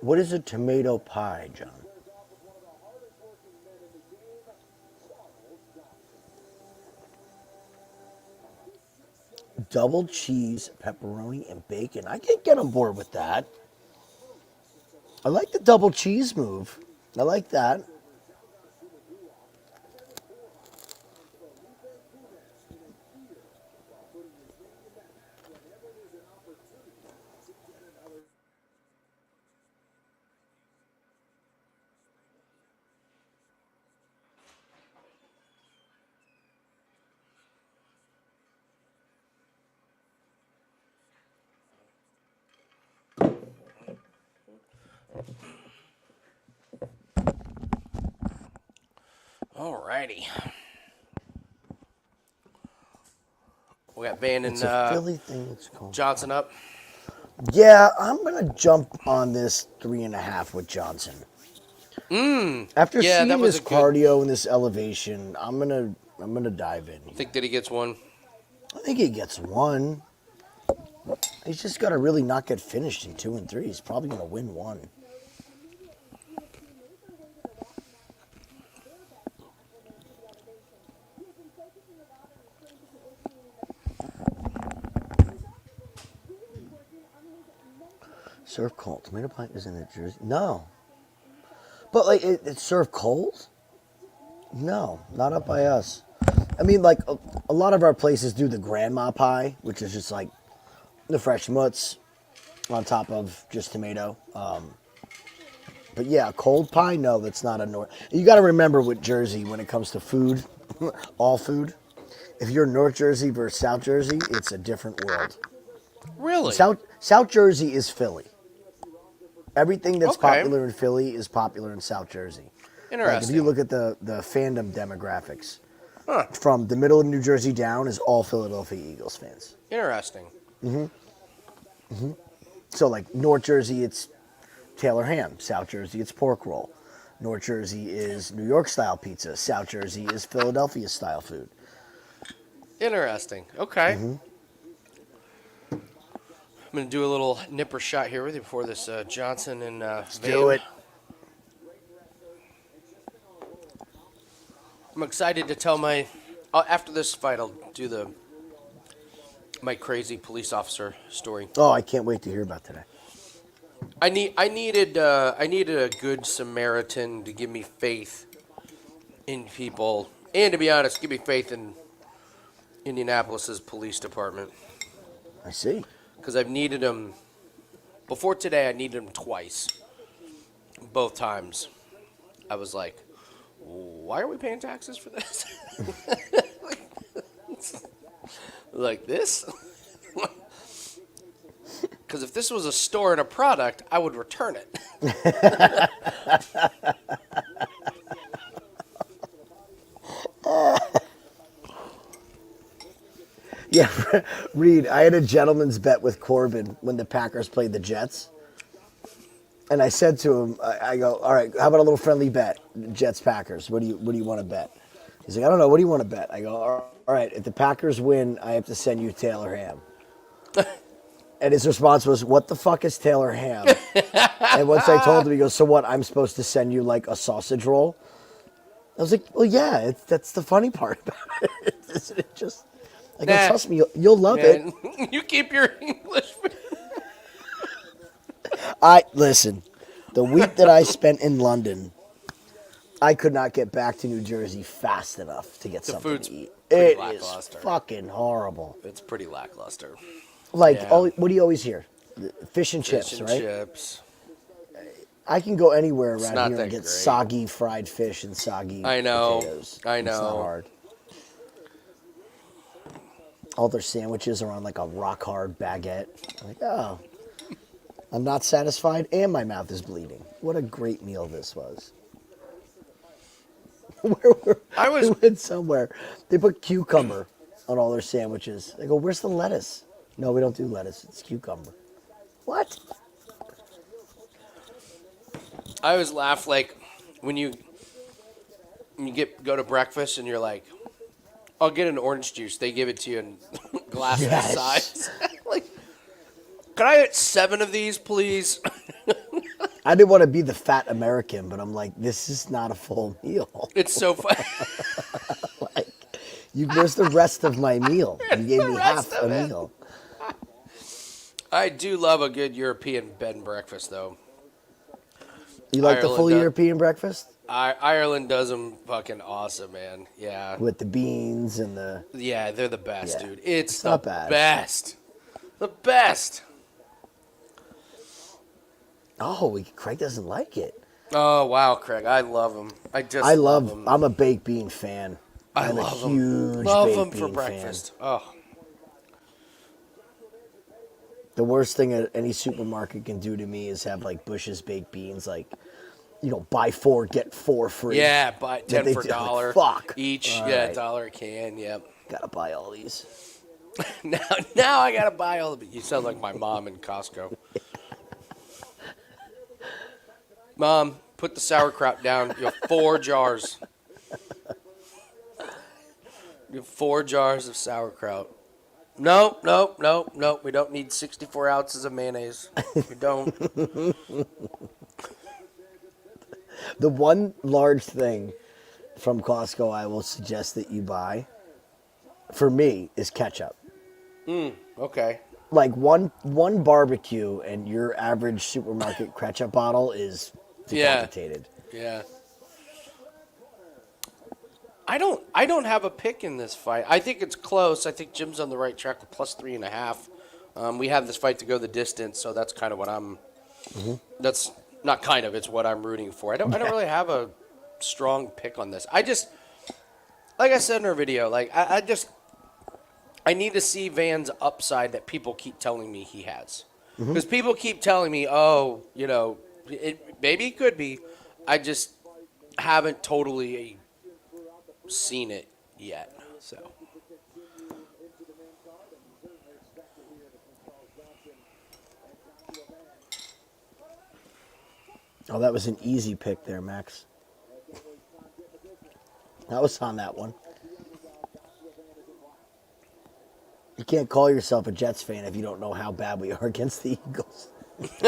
Speaker 1: What is a tomato pie, John? Double cheese, pepperoni, and bacon. I can get on board with that. I like the double cheese move. I like that.
Speaker 5: Alrighty. We got Van and
Speaker 1: It's a Philly thing. It's called
Speaker 5: Johnson up.
Speaker 1: Yeah, I'm gonna jump on this 3.5 with Johnson. After
Speaker 5: yeah,
Speaker 1: seeing
Speaker 5: that was
Speaker 1: this
Speaker 5: a good-
Speaker 1: cardio and this elevation, I'm gonna dive in.
Speaker 5: Think that he gets one?
Speaker 1: I think he gets one. He's just got to really not get finished in 2 and 3. He's probably gonna win one. Serve cold. Tomato pie is in New Jersey. No. But, like, it's served cold? No, not up by us. I mean, like, a lot of our places do the grandma pie, which is just, like, the fresh mutts on top of just tomato. But, yeah, cold pie? No, that's not a North. You got to remember with Jersey, when it comes to food, all food, if you're North Jersey versus South Jersey, it's a different world.
Speaker 5: Really?
Speaker 1: South Jersey is Philly. Everything that's
Speaker 5: Okay.
Speaker 1: popular in Philly is popular in South Jersey. Like
Speaker 5: Interesting.
Speaker 1: if you look at the fandom demographics, from the middle of New Jersey down is all Philadelphia Eagles fans.
Speaker 5: Interesting.
Speaker 1: So like North Jersey, it's Taylor ham. South Jersey, it's pork roll. North Jersey is New York style pizza. South Jersey is Philadelphia style food.
Speaker 5: Interesting. Okay. I'm going to do a little nipper shot here with you before this Johnson and Let's
Speaker 1: Do it.
Speaker 5: I'm excited to tell my... after this fight, I'll do my crazy police officer story.
Speaker 1: Oh, I can't wait to hear about today.
Speaker 5: I needed a good Samaritan to give me faith in people, and to be honest, give me faith in Indianapolis's police department.
Speaker 1: I see.
Speaker 5: Because I've needed them before today. I needed them twice. Both times, I was like, "Why are we paying taxes for this? Like this?" Because if this was a store and a product, I would return it.
Speaker 1: Yeah, Reed, I had a gentleman's bet with Corbin when the Packers played the Jets. And I said to him, I go, all right, how about a little friendly bet? Jets-Packers, what do you want to bet? He's like, I don't know, what do you want to bet? I go, all right, if the Packers win, I have to send you Taylor ham. And his response was, what the fuck is Taylor ham? And once I told him, he goes, so what, I'm supposed to send you like a sausage roll? I was like, well, yeah, that's the funny part about it. Isn't it just... Like,
Speaker 5: Nah.
Speaker 1: trust me, you'll love it.
Speaker 5: You keep your English.
Speaker 1: Listen, the week that I spent in London, I could not get back to New Jersey fast enough to get something
Speaker 5: food's
Speaker 1: to eat.
Speaker 5: pretty
Speaker 1: It is
Speaker 5: lackluster.
Speaker 1: fucking horrible.
Speaker 5: It's pretty lackluster.
Speaker 1: Like,
Speaker 5: Yeah.
Speaker 1: what do you always hear? Fish and chips,
Speaker 5: Fish and
Speaker 1: right?
Speaker 5: chips.
Speaker 1: I can go anywhere around
Speaker 5: not
Speaker 1: here and
Speaker 5: that
Speaker 1: get
Speaker 5: great.
Speaker 1: soggy fried fish and soggy
Speaker 5: I know.
Speaker 1: potatoes.
Speaker 5: I
Speaker 1: It's not
Speaker 5: know.
Speaker 1: hard. All their sandwiches are on like a rock hard baguette. I'm like, oh, I'm not satisfied and my mouth is bleeding. What a great meal this was. We went somewhere. They put cucumber on all their sandwiches. They go, where's the lettuce? No, we don't do lettuce. It's cucumber. What?
Speaker 5: I always laugh like when you go to breakfast and you're like, I'll get an orange juice. They give it to you in glass this
Speaker 1: Yes.
Speaker 5: size. Like, can I get 7 of these, please?
Speaker 1: I didn't want to be the fat American, but I'm like, this is not a full meal.
Speaker 5: It's so fun.
Speaker 1: Like, where's the rest of my meal? You gave
Speaker 5: the
Speaker 1: me
Speaker 5: rest
Speaker 1: half
Speaker 5: of
Speaker 1: a
Speaker 5: it?
Speaker 1: meal.
Speaker 5: I do love a good European bed and breakfast, though.
Speaker 1: You like the
Speaker 5: Ireland
Speaker 1: full
Speaker 5: does-
Speaker 1: European breakfast?
Speaker 5: Ireland does them fucking awesome, man. Yeah.
Speaker 1: With the beans and the...
Speaker 5: Yeah, they're the best,
Speaker 1: Yeah.
Speaker 5: dude. It's
Speaker 1: It's
Speaker 5: the
Speaker 1: not bad.
Speaker 5: best. The best.
Speaker 1: Oh, Craig doesn't like it.
Speaker 5: Oh, wow, Craig. I love them.
Speaker 1: I love
Speaker 5: them.
Speaker 1: I'm a baked bean fan. I'm
Speaker 5: love
Speaker 1: a
Speaker 5: 'em.
Speaker 1: huge
Speaker 5: Love
Speaker 1: baked
Speaker 5: them for
Speaker 1: bean
Speaker 5: breakfast.
Speaker 1: fan.
Speaker 5: Oh,
Speaker 1: The worst thing any supermarket can do to me is have like Bush's baked beans, like, buy 4, get 4 free.
Speaker 5: yeah, buy 10
Speaker 1: they
Speaker 5: for
Speaker 1: do.
Speaker 5: $1
Speaker 1: Fuck.
Speaker 5: each.
Speaker 1: All
Speaker 5: Yeah,
Speaker 1: right.
Speaker 5: $1 a can. Yep.
Speaker 1: Gotta buy all these.
Speaker 5: Now I gotta buy all of it. You sound like my mom in Costco. Mom, put the sauerkraut down. You have 4 jars. You have 4 jars of sauerkraut. No. We don't need 64 ounces of mayonnaise. We don't.
Speaker 1: The one large thing from Costco I will suggest that you buy, for me, is ketchup.
Speaker 5: Okay.
Speaker 1: Like one barbecue and your average supermarket ketchup bottle is decapitated.
Speaker 5: Yeah. I don't have a pick in this fight. I think it's close. I think Jim's on the right track with +3.5. We have this fight to go the distance, so that's kind of what I'm. That's not kind of. It's what I'm rooting for. I don't really have a strong pick on this. I just, like I said in our video, like I need to see Van's upside that people keep telling me he has, because people keep telling me, oh, maybe it could be. I just haven't totally seen it yet. So
Speaker 1: Oh, that was an easy pick there, Max. I was on that one. You can't call yourself a Jets fan if you don't know how bad we are against the Eagles. If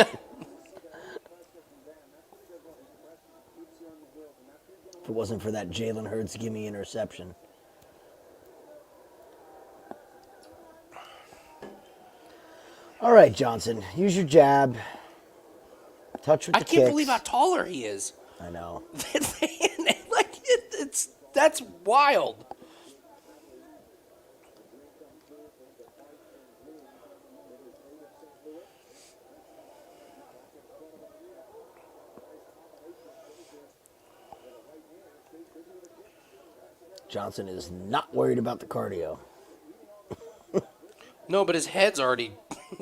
Speaker 1: it wasn't for that Jalen Hurts gimme interception. All right, Johnson, use your jab. Touch with the
Speaker 5: I can't
Speaker 1: kicks.
Speaker 5: believe how taller he is.
Speaker 1: I know.
Speaker 5: That's wild.
Speaker 1: Johnson is not worried about the cardio.
Speaker 5: No, but his head's already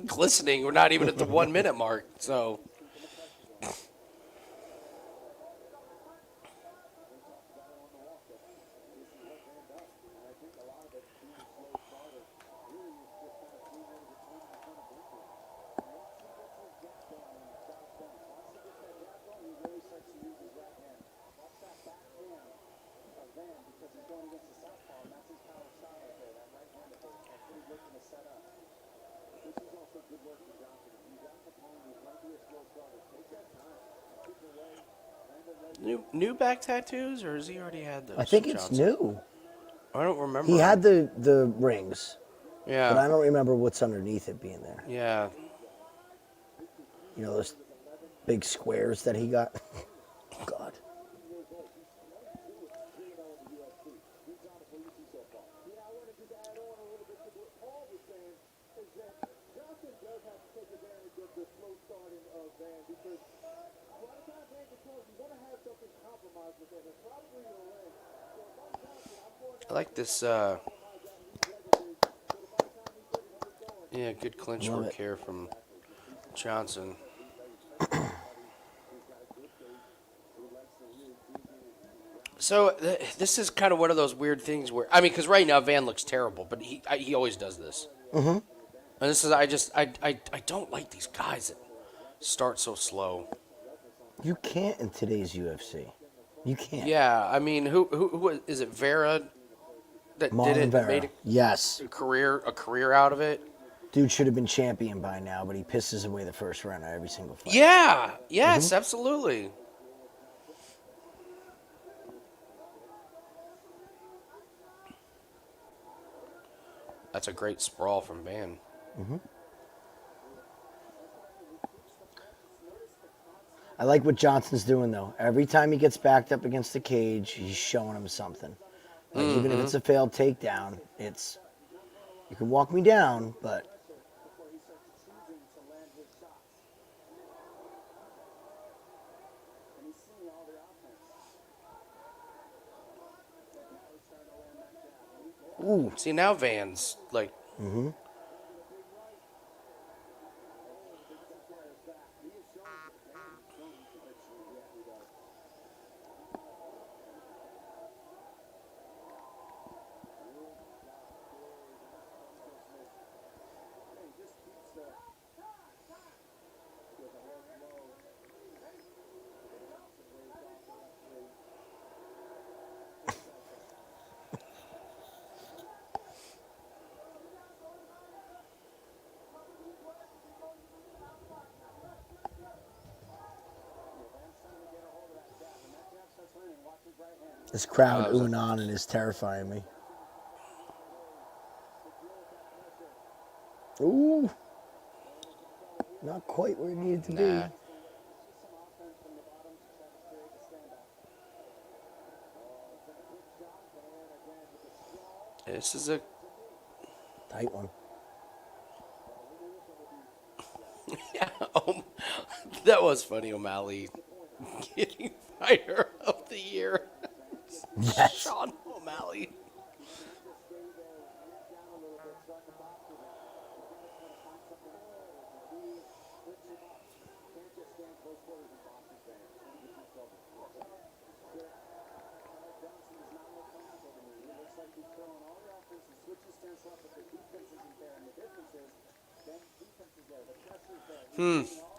Speaker 5: glistening. We're not even at the 1 minute mark, so. New back tattoos, or has he already had those?
Speaker 1: I think it's
Speaker 5: Johnson?
Speaker 1: new.
Speaker 5: I don't remember.
Speaker 1: He had the rings, but I
Speaker 5: Yeah.
Speaker 1: don't remember what's underneath it being there.
Speaker 5: Yeah.
Speaker 1: You know those big squares that he got? God.
Speaker 2: Johnson does have to take advantage of the slow starting of Van because a lot of
Speaker 5: I like this. Yeah, good clinch
Speaker 1: Love
Speaker 5: work
Speaker 1: it.
Speaker 5: here from Johnson. So this is kind of one of those weird things where because right now Van looks terrible, but he always does this. Mm-hmm. And this is I don't like these guys that start so slow.
Speaker 1: You can't in today's UFC. You can't.
Speaker 5: Yeah, I mean, who is it? Vera that did it, that
Speaker 1: Vera.
Speaker 5: made
Speaker 1: Yes.
Speaker 5: a career out of it.
Speaker 1: Dude should have been champion by now, but he pisses away the first round of every single fight.
Speaker 5: Yeah. Yes. Absolutely. That's a great sprawl from Van.
Speaker 1: I like what Johnson's doing, though. Every time he gets backed up against the cage, he's showing him something. Like, even if it's a failed takedown, it's, you can walk me down, but...
Speaker 5: Ooh. See, now Van's like.
Speaker 1: This crowd oohing on and is terrifying me. Ooh. Not quite where it needed to
Speaker 5: Nah.
Speaker 1: be.
Speaker 5: This is a.
Speaker 1: Tight one.
Speaker 5: Yeah. That was funny, O'Malley getting fighter of the year.
Speaker 1: Yes.
Speaker 5: Sean O'Malley.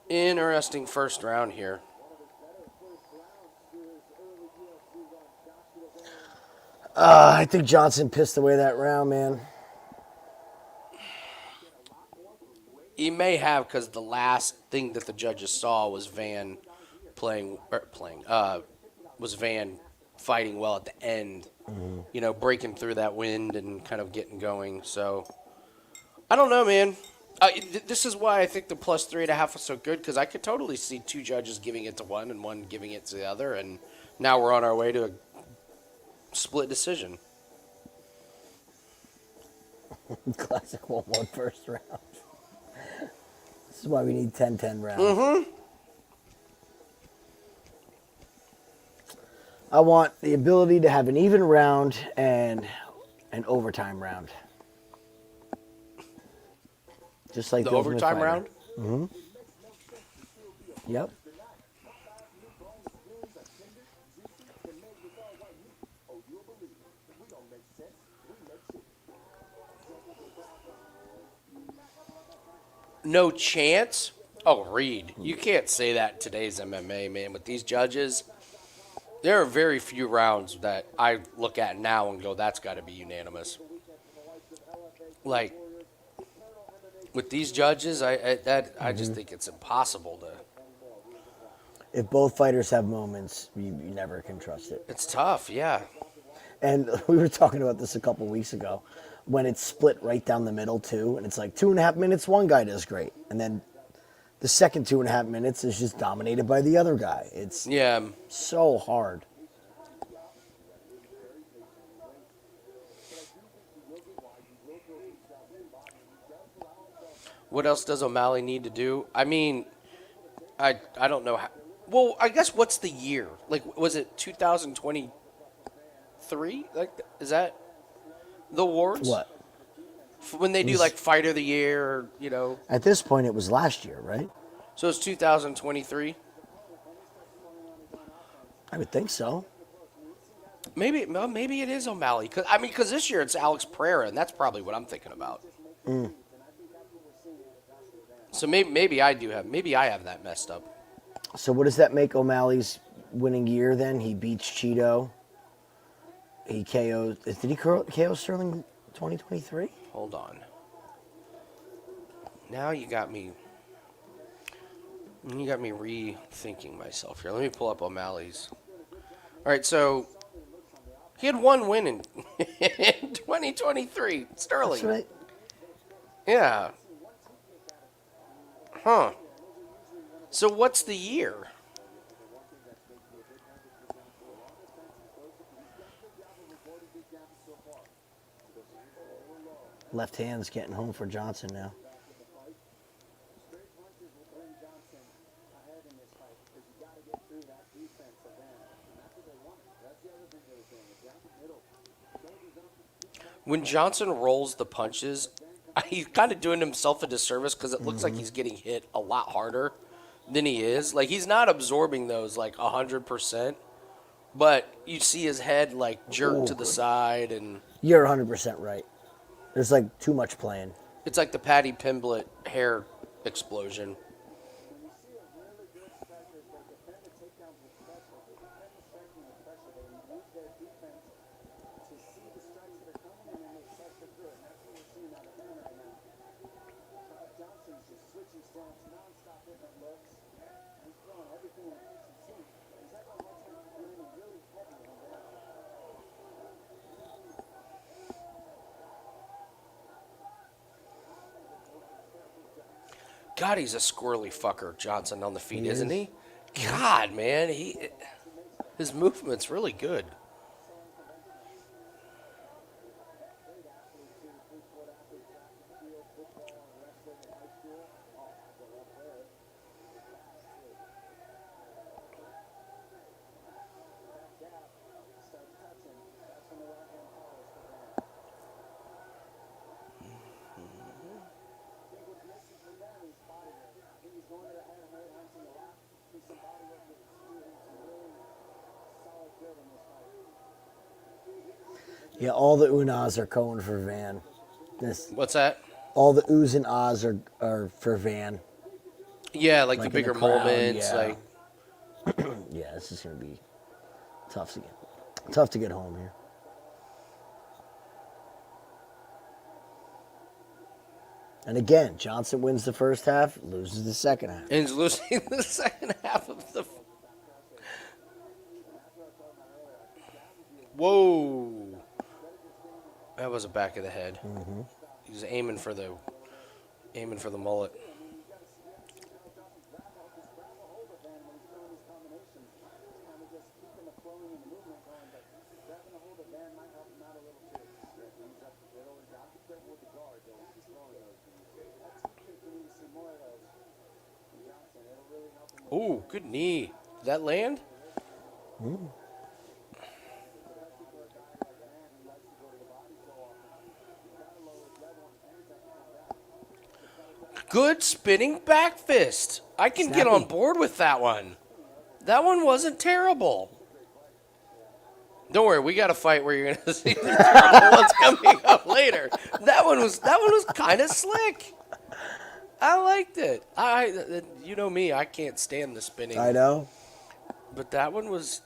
Speaker 5: Interesting first round here.
Speaker 1: I think Johnson pissed away that round, man.
Speaker 5: He may have, because the last thing that the judges saw was Van was Van fighting well at the end, breaking through that wind and kind of getting going. So, I don't know, man. This is why I think the plus 3.5 was so good, because I could totally see two judges giving it to one and one giving it to the other, and now we're on our way to a split decision.
Speaker 1: Classic 1-1 first round. This is why we need 10-10 rounds. I want the ability to have an even round and an overtime round. Just like
Speaker 5: The
Speaker 1: the Ultimate
Speaker 5: overtime
Speaker 1: Fighter.
Speaker 5: round?
Speaker 1: Yep.
Speaker 5: No chance? Oh, Reed, you can't say that in today's MMA, man. With these judges, there are very few rounds that I look at now and go, that's got to be unanimous. Like, with these judges, I just think it's impossible to.
Speaker 1: If both fighters have moments, you never can trust it.
Speaker 5: It's tough, yeah.
Speaker 1: And we were talking about this a couple weeks ago when it's split right down the middle, too. And it's like 2.5 minutes, one guy does great. And then the second 2.5 minutes is just dominated by the other guy. It's so hard.
Speaker 5: What else does O'Malley need to do? I mean, I don't know how. Well, I guess what's the year? Like, was it 2023? Like, is that? The awards?
Speaker 1: What?
Speaker 5: When they do like Fighter of the Year, or, you know.
Speaker 1: At this point, it was last year, right?
Speaker 5: So it's 2023.
Speaker 1: I would think so.
Speaker 5: Maybe it is O'Malley. Because this year it's Alex Pereira, and that's probably what I'm thinking about. So maybe I have that messed up.
Speaker 1: So what does that make O'Malley's winning year then? He beats Cheeto. He KO'd. Did he KO Sterling 2023?
Speaker 5: Hold on. Now you got me rethinking myself here. Let me pull up O'Malley's. All right, so he had one win in 2023. Sterling.
Speaker 1: That's right.
Speaker 5: Yeah. Huh. So what's the year?
Speaker 1: Left hand's getting home for Johnson now.
Speaker 5: When Johnson rolls the punches, he's kind of doing himself a disservice because it looks like he's getting hit a lot harder than he is. Like, he's not absorbing those, like, 100%. But you see his head, like, jerk to the side, and
Speaker 1: You're 100% right. There's, like, too much playing.
Speaker 5: it's like the Patty Pimblett hair explosion. God, he's a squirrely fucker, Johnson, on the feet,
Speaker 1: He
Speaker 5: isn't
Speaker 1: is.
Speaker 5: he? God, man, his movement's really good.
Speaker 1: Yeah, all the Unas are going for Van.
Speaker 5: What's that?
Speaker 1: All the oohs and ahs are for Van.
Speaker 5: Yeah, like
Speaker 1: Like
Speaker 5: the
Speaker 1: in the
Speaker 5: bigger
Speaker 1: crowd,
Speaker 5: moments,
Speaker 1: yeah.
Speaker 5: like
Speaker 1: Yeah, this is going to be tough to get home here. And again, Johnson wins the first half, loses the second half.
Speaker 5: and he's losing the second half of the. Whoa, that was a back of the head.
Speaker 1: Mm-hmm.
Speaker 5: He was aiming for the mullet. Ooh, good knee. Did that land? Good spinning back fist. I can get on
Speaker 1: Snappy.
Speaker 5: board with that one. That one wasn't terrible. Don't worry, we got a fight where you're gonna see the terrible ones coming up later. That one was kind of slick. I liked it. You know me, I can't stand the spinning.
Speaker 1: I know.
Speaker 5: But that one was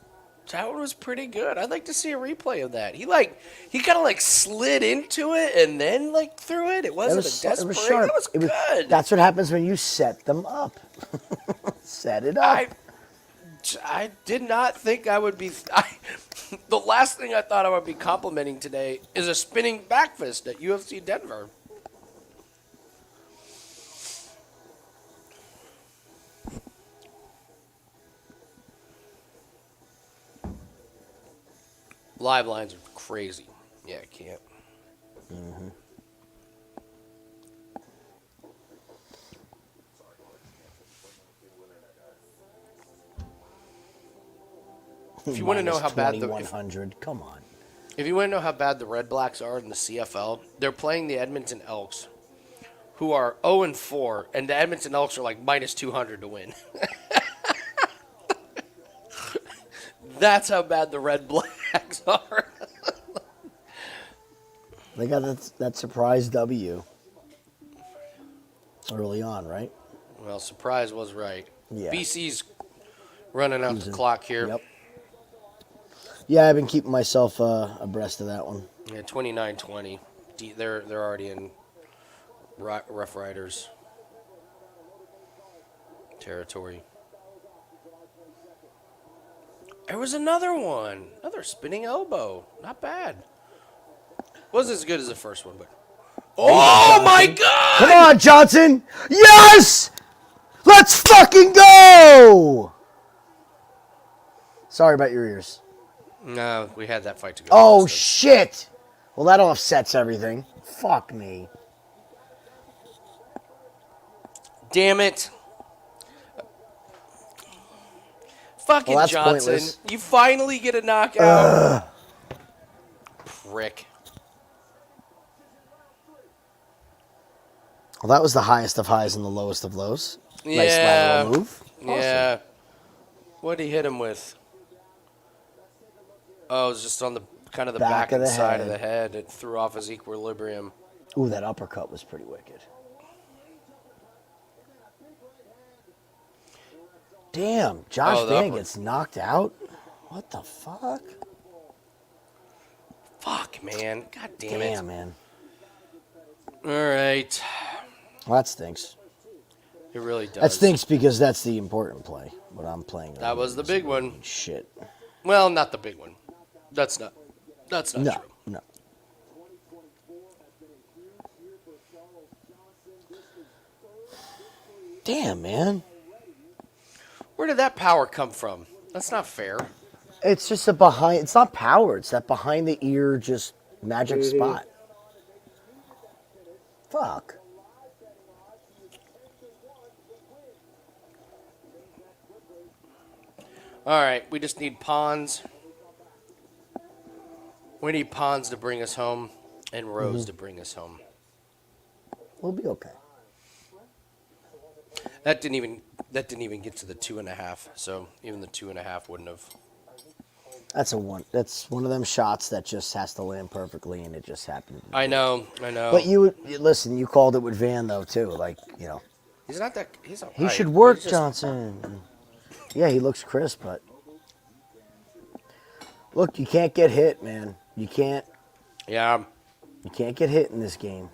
Speaker 5: pretty good. I'd like to see a replay of that. He kind of like slid into it and then like threw it. It wasn't a desperate.
Speaker 1: sharp.
Speaker 5: That was good.
Speaker 1: That's what happens when you set them up. Set it up.
Speaker 5: I did not think I would be. The last thing I thought I would be complimenting today is a spinning back fist at UFC Denver. Live lines are crazy. Yeah, I can't.
Speaker 1: Mm-hmm.
Speaker 5: If you want to know how bad the
Speaker 1: 100, come on.
Speaker 5: If you want to know how bad the Red Blacks are in the CFL, they're playing the Edmonton Elks, who are 0-4, and the Edmonton Elks are like minus 200 to win. That's how bad the Red Blacks are.
Speaker 1: They got that surprise W early on, right?
Speaker 5: Well, surprise was right.
Speaker 1: Yeah.
Speaker 5: BC's running out the clock here.
Speaker 1: Yep. Yeah, I've been keeping myself abreast of that one.
Speaker 5: Yeah, 29-20. They're already in Rough Riders territory. There was another one. Another spinning elbow. Not bad. Wasn't as good as the first one, but... Oh, my God!
Speaker 1: Come on, Johnson! Yes! Let's fucking go! Sorry about your ears.
Speaker 5: No, we had that fight to go.
Speaker 1: Oh, shit! Well, that offsets everything. Fuck me.
Speaker 5: Damn it. Fucking
Speaker 1: Well, that's
Speaker 5: Johnson.
Speaker 1: pointless.
Speaker 5: You finally get a knockout. Prick.
Speaker 1: Well, that was the highest of highs and the lowest of lows. Nice
Speaker 5: Yeah.
Speaker 1: lateral move. Awesome.
Speaker 5: Yeah. What'd he hit him with? Oh, it was just on the kind of the back
Speaker 1: of
Speaker 5: and
Speaker 1: the
Speaker 5: side of
Speaker 1: head.
Speaker 5: the head. It threw off his equilibrium.
Speaker 1: Ooh, that uppercut was pretty wicked. Damn, Josh
Speaker 5: Oh, the
Speaker 1: Van
Speaker 5: upper-
Speaker 1: gets knocked out? What the fuck?
Speaker 5: Fuck, man. God damn it.
Speaker 1: Damn, man.
Speaker 5: All right.
Speaker 1: Well, that stinks.
Speaker 5: It really does.
Speaker 1: That stinks because that's the important play. What I'm playing.
Speaker 5: That was the big one.
Speaker 1: Shit.
Speaker 5: Well, not the big one. That's not
Speaker 1: No,
Speaker 5: true.
Speaker 1: no. Damn, man.
Speaker 5: Where did that power come from? That's not fair.
Speaker 1: It's just a behind. It's not power. It's that behind the ear, just magic spot. Fuck.
Speaker 5: All right, we just need Pons. We need Pons to bring us home and Rose to bring us home.
Speaker 1: We'll be okay.
Speaker 5: That didn't even get to the 2.5. So even the 2.5 wouldn't have.
Speaker 1: That's one of them shots that just has to land perfectly, and it just happened.
Speaker 5: I know.
Speaker 1: But listen. You called it with Van though too. Like
Speaker 5: He's not that. He's all
Speaker 1: he
Speaker 5: right.
Speaker 1: should work,
Speaker 5: He's just-
Speaker 1: Johnson. Yeah, he looks crisp, but look, you can't get hit, man. You can't
Speaker 5: Yeah.
Speaker 1: get hit in this game.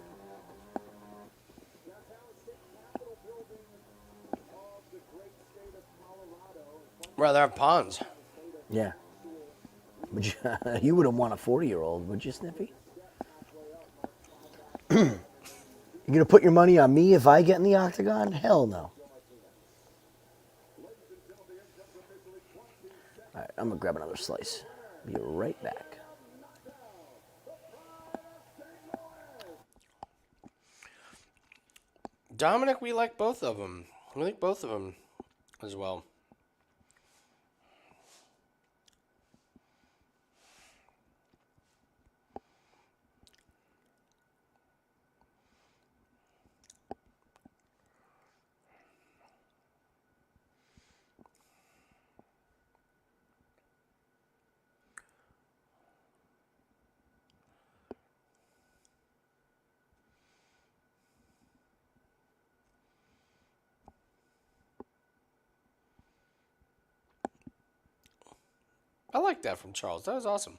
Speaker 5: Rather have Pons.
Speaker 1: Yeah. Would you wouldn't want a 40-year-old, would you, Snippy? You gonna put your money on me if I get in the octagon? Hell no. All right, I'm gonna grab another slice. Be right back.
Speaker 5: Dominic, we like both of them. We like both of them as well. I like that from Charles. That was awesome.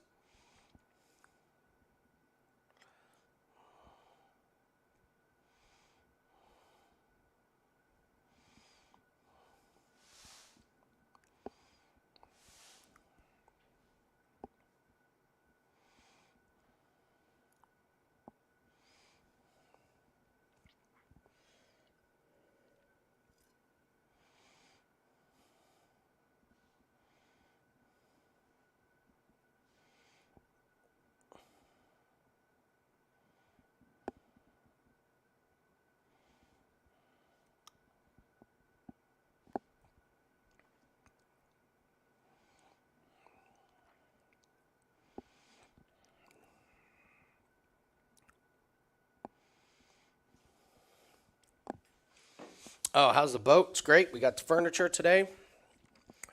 Speaker 5: Oh, how's the boat? It's great. We got the furniture today.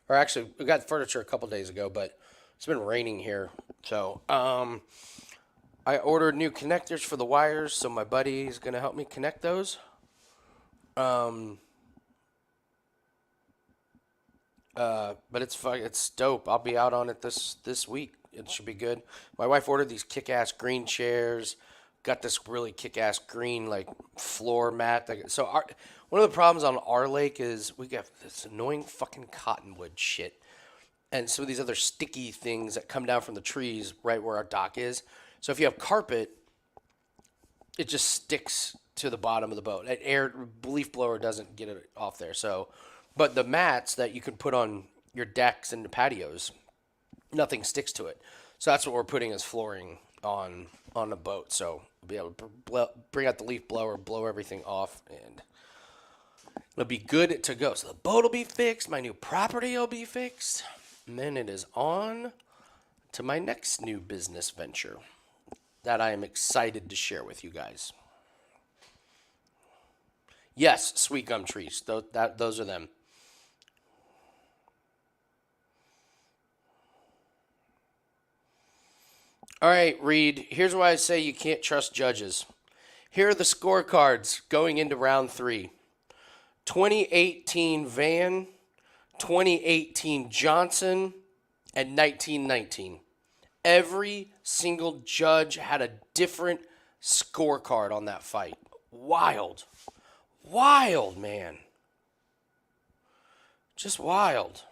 Speaker 5: Or actually, we got the furniture a couple days ago, but it's been raining here. So, I ordered new connectors for the wires, so my buddy is going to help me connect those. But it's dope. I'll be out on it this week. It should be good. My wife ordered these kick-ass green chairs. Got this really kick-ass green like floor mat. So one of the problems on our lake is we got this annoying fucking cottonwood shit, and some of these other sticky things that come down from the trees right where our dock is. So if you have carpet, it just sticks to the bottom of the boat. An air leaf blower doesn't get it off there. So, but the mats that you can put on your decks and the patios, nothing sticks to it. So that's what we're putting as flooring on the boat. So we'll be able to bring out the leaf blower, blow everything off, and it'll be good to go. So the boat will be fixed. My new property will be fixed. And then it is on to my next new business venture that I am excited to share with you guys. Yes, sweet gum trees. Those are them. All right, Reed, here's why I say you can't trust judges. Here are the scorecards going into round 3. 2018 Van, 2018 Johnson, and 1919. Every single judge had a different scorecard on that fight. Wild. Wild, man. Just wild.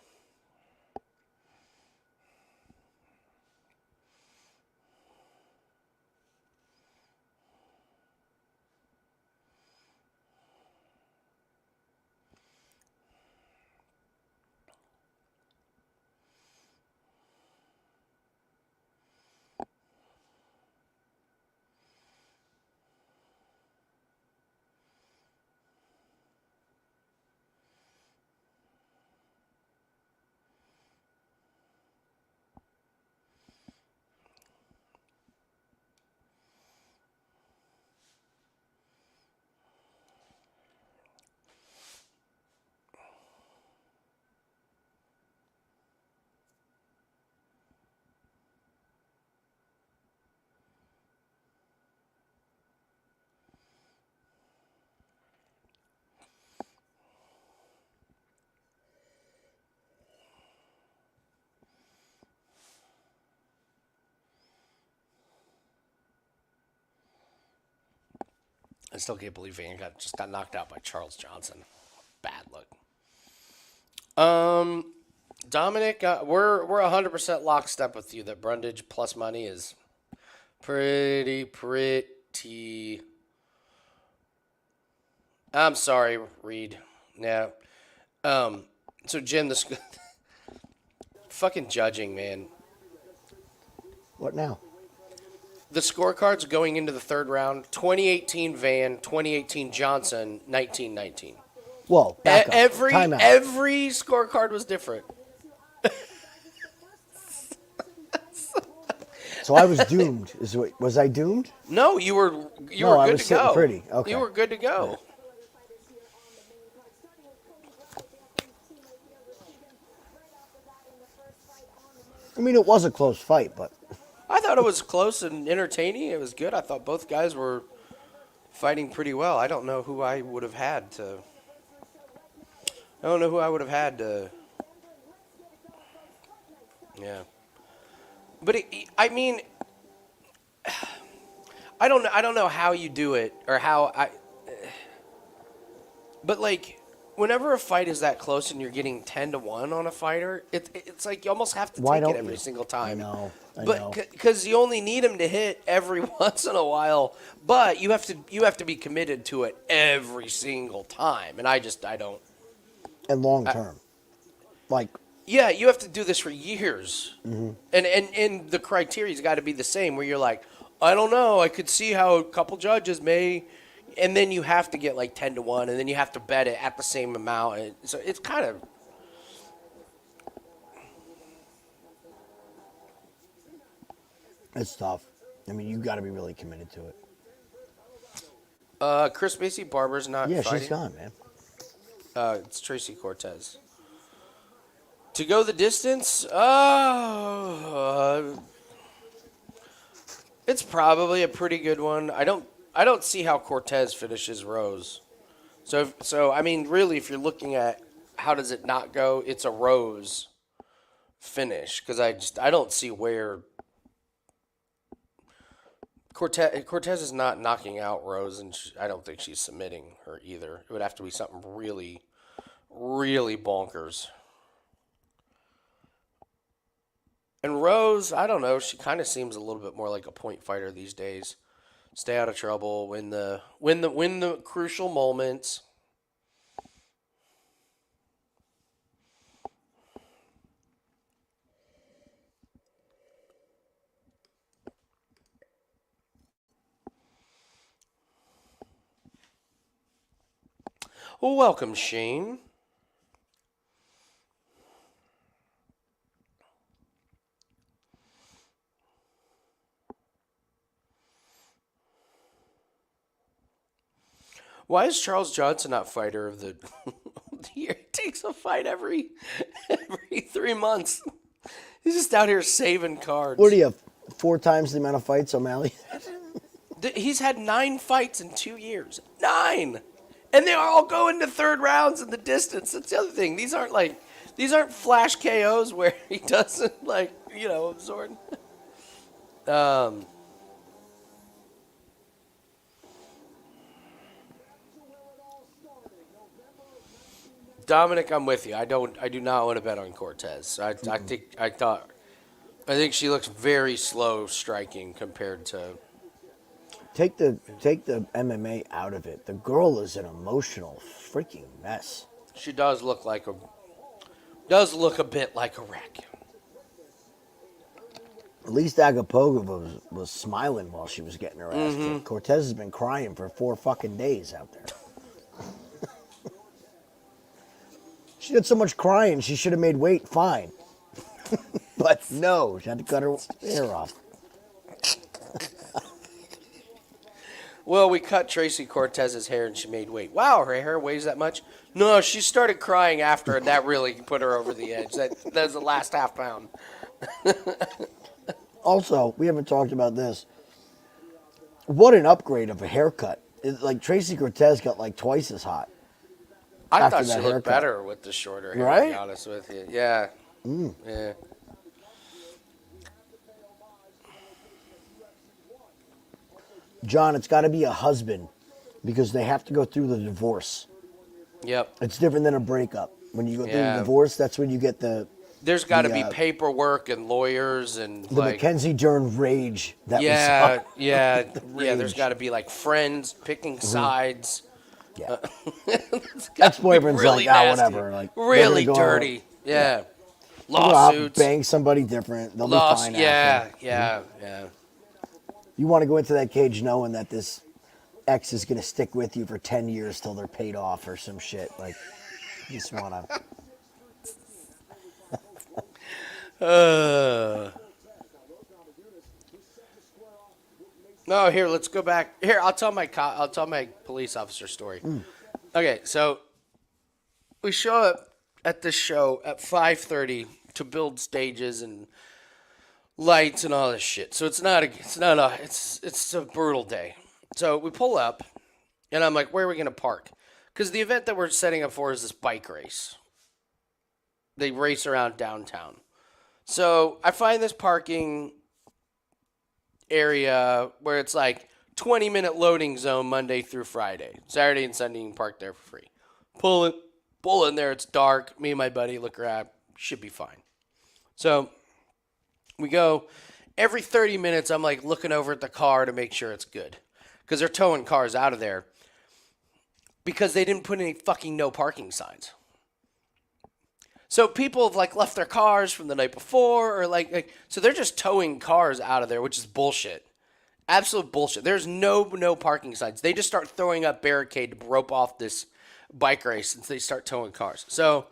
Speaker 5: I still can't believe Van just got knocked out by Charles Johnson. Bad luck. Dominic, we're 100% lockstep with you that Brundage plus money is pretty. I'm sorry, Reed. Yeah. So Jim, this fucking judging, man.
Speaker 1: What now?
Speaker 5: The scorecards going into the third round: 2018 Van, 2018 Johnson, 1919.
Speaker 1: Whoa, back up. Time out.
Speaker 5: Every scorecard was different.
Speaker 1: So I was doomed. Was I doomed?
Speaker 5: No, you were
Speaker 1: No,
Speaker 5: good
Speaker 1: I was
Speaker 5: to
Speaker 1: sitting
Speaker 5: go.
Speaker 1: pretty. Okay.
Speaker 5: You were good to go.
Speaker 1: I mean, it was a close fight, but
Speaker 5: I thought it was close and entertaining. It was good. I thought both guys were fighting pretty well. I don't know who I would have had to. Yeah. But I mean, I don't know how you do it or how I. But like, whenever a fight is that close and you're getting 10-1 on a fighter, it's like you almost have to
Speaker 1: Why
Speaker 5: take it
Speaker 1: don't
Speaker 5: every
Speaker 1: you?
Speaker 5: single time.
Speaker 1: I know.
Speaker 5: But because you only need him to hit every once in a while, but you have to be committed to it every single time, and I don't.
Speaker 1: And long term,
Speaker 5: Yeah, you have to do this for years, and the criteria's got to be the same. Where you're like, I don't know, I could see how a couple judges may, and then you have to get like 10-1, and then you have to bet it at the same amount, and so it's kind of.
Speaker 1: it's tough. I mean, you got to be really committed to it.
Speaker 5: Chris Macy Barber's not
Speaker 1: Yeah,
Speaker 5: fighting.
Speaker 1: she's gone, man.
Speaker 5: It's Tracy Cortez. To go the distance, it's probably a pretty good one. I don't see how Cortez finishes Rose. So I mean, really, if you're looking at how does it not go, it's a Rose finish because I don't see where Cortez is not knocking out Rose, and I don't think she's submitting her either. It would have to be something really, really bonkers. And Rose, I don't know. She kind of seems a little bit more like a point fighter these days. Stay out of trouble, win the crucial moments. Well, welcome, Shane. Why is Charles Johnson not fighter of the year? He takes a fight every 3 months. He's just out here saving cards.
Speaker 1: What do you have? 4 times the amount of fights O'Malley?
Speaker 5: He's had 9 fights in 2 years. 9! And they all go into third rounds in the distance. That's the other thing. These aren't flash KOs where he doesn't absorb. Dominic, I'm with you. I do not want to bet on Cortez. I think she looks very slow striking compared to.
Speaker 1: Take the MMA out of it. The girl is an emotional freaking mess.
Speaker 5: She does look a bit like a wreck.
Speaker 1: At least Agapova was smiling while she was getting her ass kicked. Cortez has been crying for 4 fucking days out there. She did so much crying, she should have made weight fine. But no, she had to cut her hair off.
Speaker 5: Well, we cut Tracy Cortez's hair and she made weight. Wow, her hair weighs that much? No, she started crying after, and that really put her over the edge. That was the last half pound.
Speaker 1: Also, we haven't talked about this. What an upgrade of a haircut. Tracy Cortez got like twice as hot.
Speaker 5: I thought she looked better with the shorter hair, to be honest with you. Yeah. Yeah.
Speaker 1: John, it's got to be a husband because they have to go through the divorce.
Speaker 5: Yep.
Speaker 1: It's different than a breakup. When you go through the divorce, that's when you get the...
Speaker 5: There's got to be paperwork and lawyers and
Speaker 1: the Mackenzie Dern rage that we saw.
Speaker 5: Yeah. There's got to be like friends picking sides.
Speaker 1: Yeah. Ex-boyfriend's
Speaker 5: really
Speaker 1: like,
Speaker 5: nasty.
Speaker 1: whatever. Like,
Speaker 5: really dirty. Yeah. Lawsuits.
Speaker 1: Bang somebody different. They'll be fine after.
Speaker 5: Yeah.
Speaker 1: You want to go into that cage knowing that this ex is going to stick with you for 10 years till they're paid off or some shit. Like, you just want
Speaker 5: to... No, here, let's go back. Here, I'll tell my police officer story. Okay, so we show up at this show at 5:30 to build stages and lights and all this shit. So it's a brutal day. So we pull up, and I'm like, where are we gonna park? Because the event that we're setting up for is this bike race. They race around downtown. So I find this parking area where it's like 20-minute loading zone Monday through Friday. Saturday and Sunday you can park there for free. Pull in there, it's dark. Me and my buddy look around. Should be fine. So we go. Every 30 minutes I'm like looking over at the car to make sure it's good. Because they're towing cars out of there. Because they didn't put any fucking no parking signs. So people have like left their cars from the night before, or so they're just towing cars out of there, which is bullshit. Absolute bullshit. There's no parking signs. They just start throwing up barricade to rope off this bike race since they start towing cars. So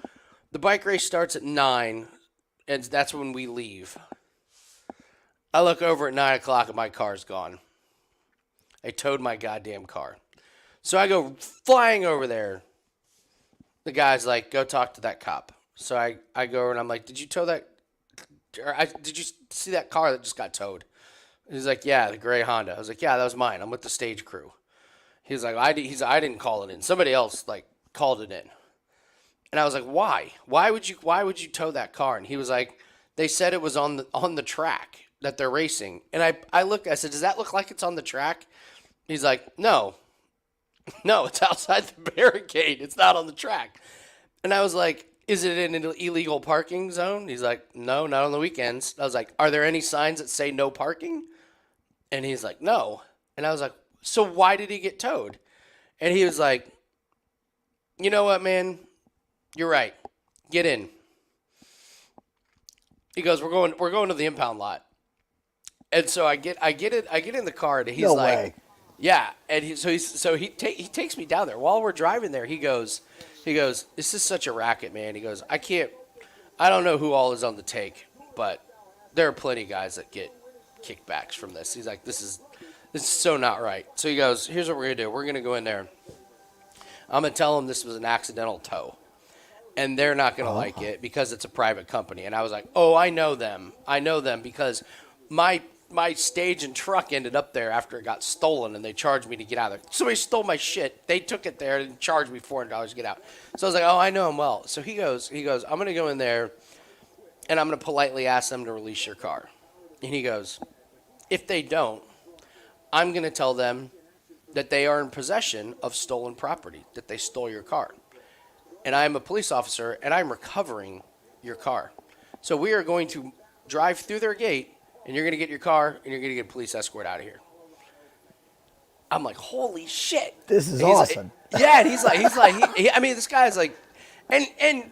Speaker 5: the bike race starts at 9, and that's when we leave. I look over at 9 o'clock and my car's gone. I towed my goddamn car. So I go flying over there. the guy's like, go talk to that cop. So I go over and I'm like, did you tow that? Or did you see that car that just got towed? He's like, yeah, the gray Honda. I was like, yeah, that was mine. I'm with the stage crew. He's like, I didn't call it in. Somebody else like called it in. And I was like, why? Why would you tow that car? And he was like, they said it was on the track that they're racing. And I looked, I said, does that look like it's on the track? He's like, no, it's outside the barricade. It's not on the track. And I was like, is it in an illegal parking zone? He's like, no, not on the weekends. I was like, are there any signs that say no parking? And he's like, no. And I was like, so why did he get towed? And he was like, you know what, man? You're right. Get in. He goes, we're going to the impound lot. And so I get in the car, and he's
Speaker 1: No
Speaker 5: like,
Speaker 1: way.
Speaker 5: yeah. And he takes me down there. While we're driving there, he goes, this is such a racket, man. He goes, I don't know who all is on the take, but there are plenty of guys that get kickbacks from this. He's like, this is so not right. So he goes, here's what we're going to do. We're going to go in there. I'm going to tell them this was an accidental tow. And they're not going to like it because it's a private company. And I was like, oh, I know them because my stage and truck ended up there after it got stolen, and they charged me to get out of there. Somebody stole my shit. They took it there and charged me $400 to get out. So I was like, oh, I know him well. So he goes, I'm going to go in there, and I'm going to politely ask them to release your car. And he goes, if they don't, I'm going to tell them that they are in possession of stolen property, that they stole your car. And I'm a police officer, and I'm recovering your car. So we are going to drive through their gate, and you're going to get your car, and you're going to get a police escort out of here. I'm like, holy shit.
Speaker 1: This is
Speaker 5: He's
Speaker 1: awesome.
Speaker 5: Like, yeah, and he's like, I mean, this guy's like, and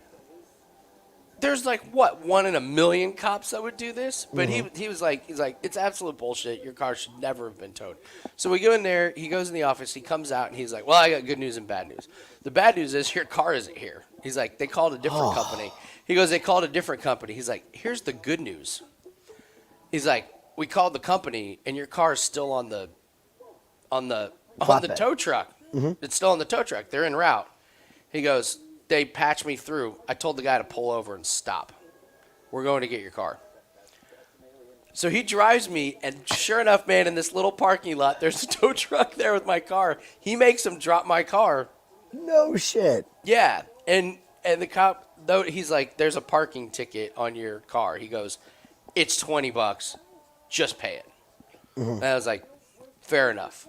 Speaker 5: there's like, what, 1 in a million cops that would do this? But he was like, it's absolute bullshit. Your car should never have been towed. So we go in there. He goes in the office. He comes out, and he's like, well, I got good news and bad news. The bad news is your car isn't here. He's like, they called a different company. He goes, they called a different company. He's like, here's the good news. He's like, we called the company, and your car is still on the tow truck. It's still on the tow truck. They're en route. He goes, they patched me through. I told the guy to pull over and stop. We're going to get your car. So he drives me, and sure enough, man, in this little parking lot, there's a tow truck there with my car. He makes him drop my car.
Speaker 1: No shit.
Speaker 5: Yeah, and the cop, though, he's like, there's a parking ticket on your car. He goes, it's $20. Just pay it. And I was like, fair enough.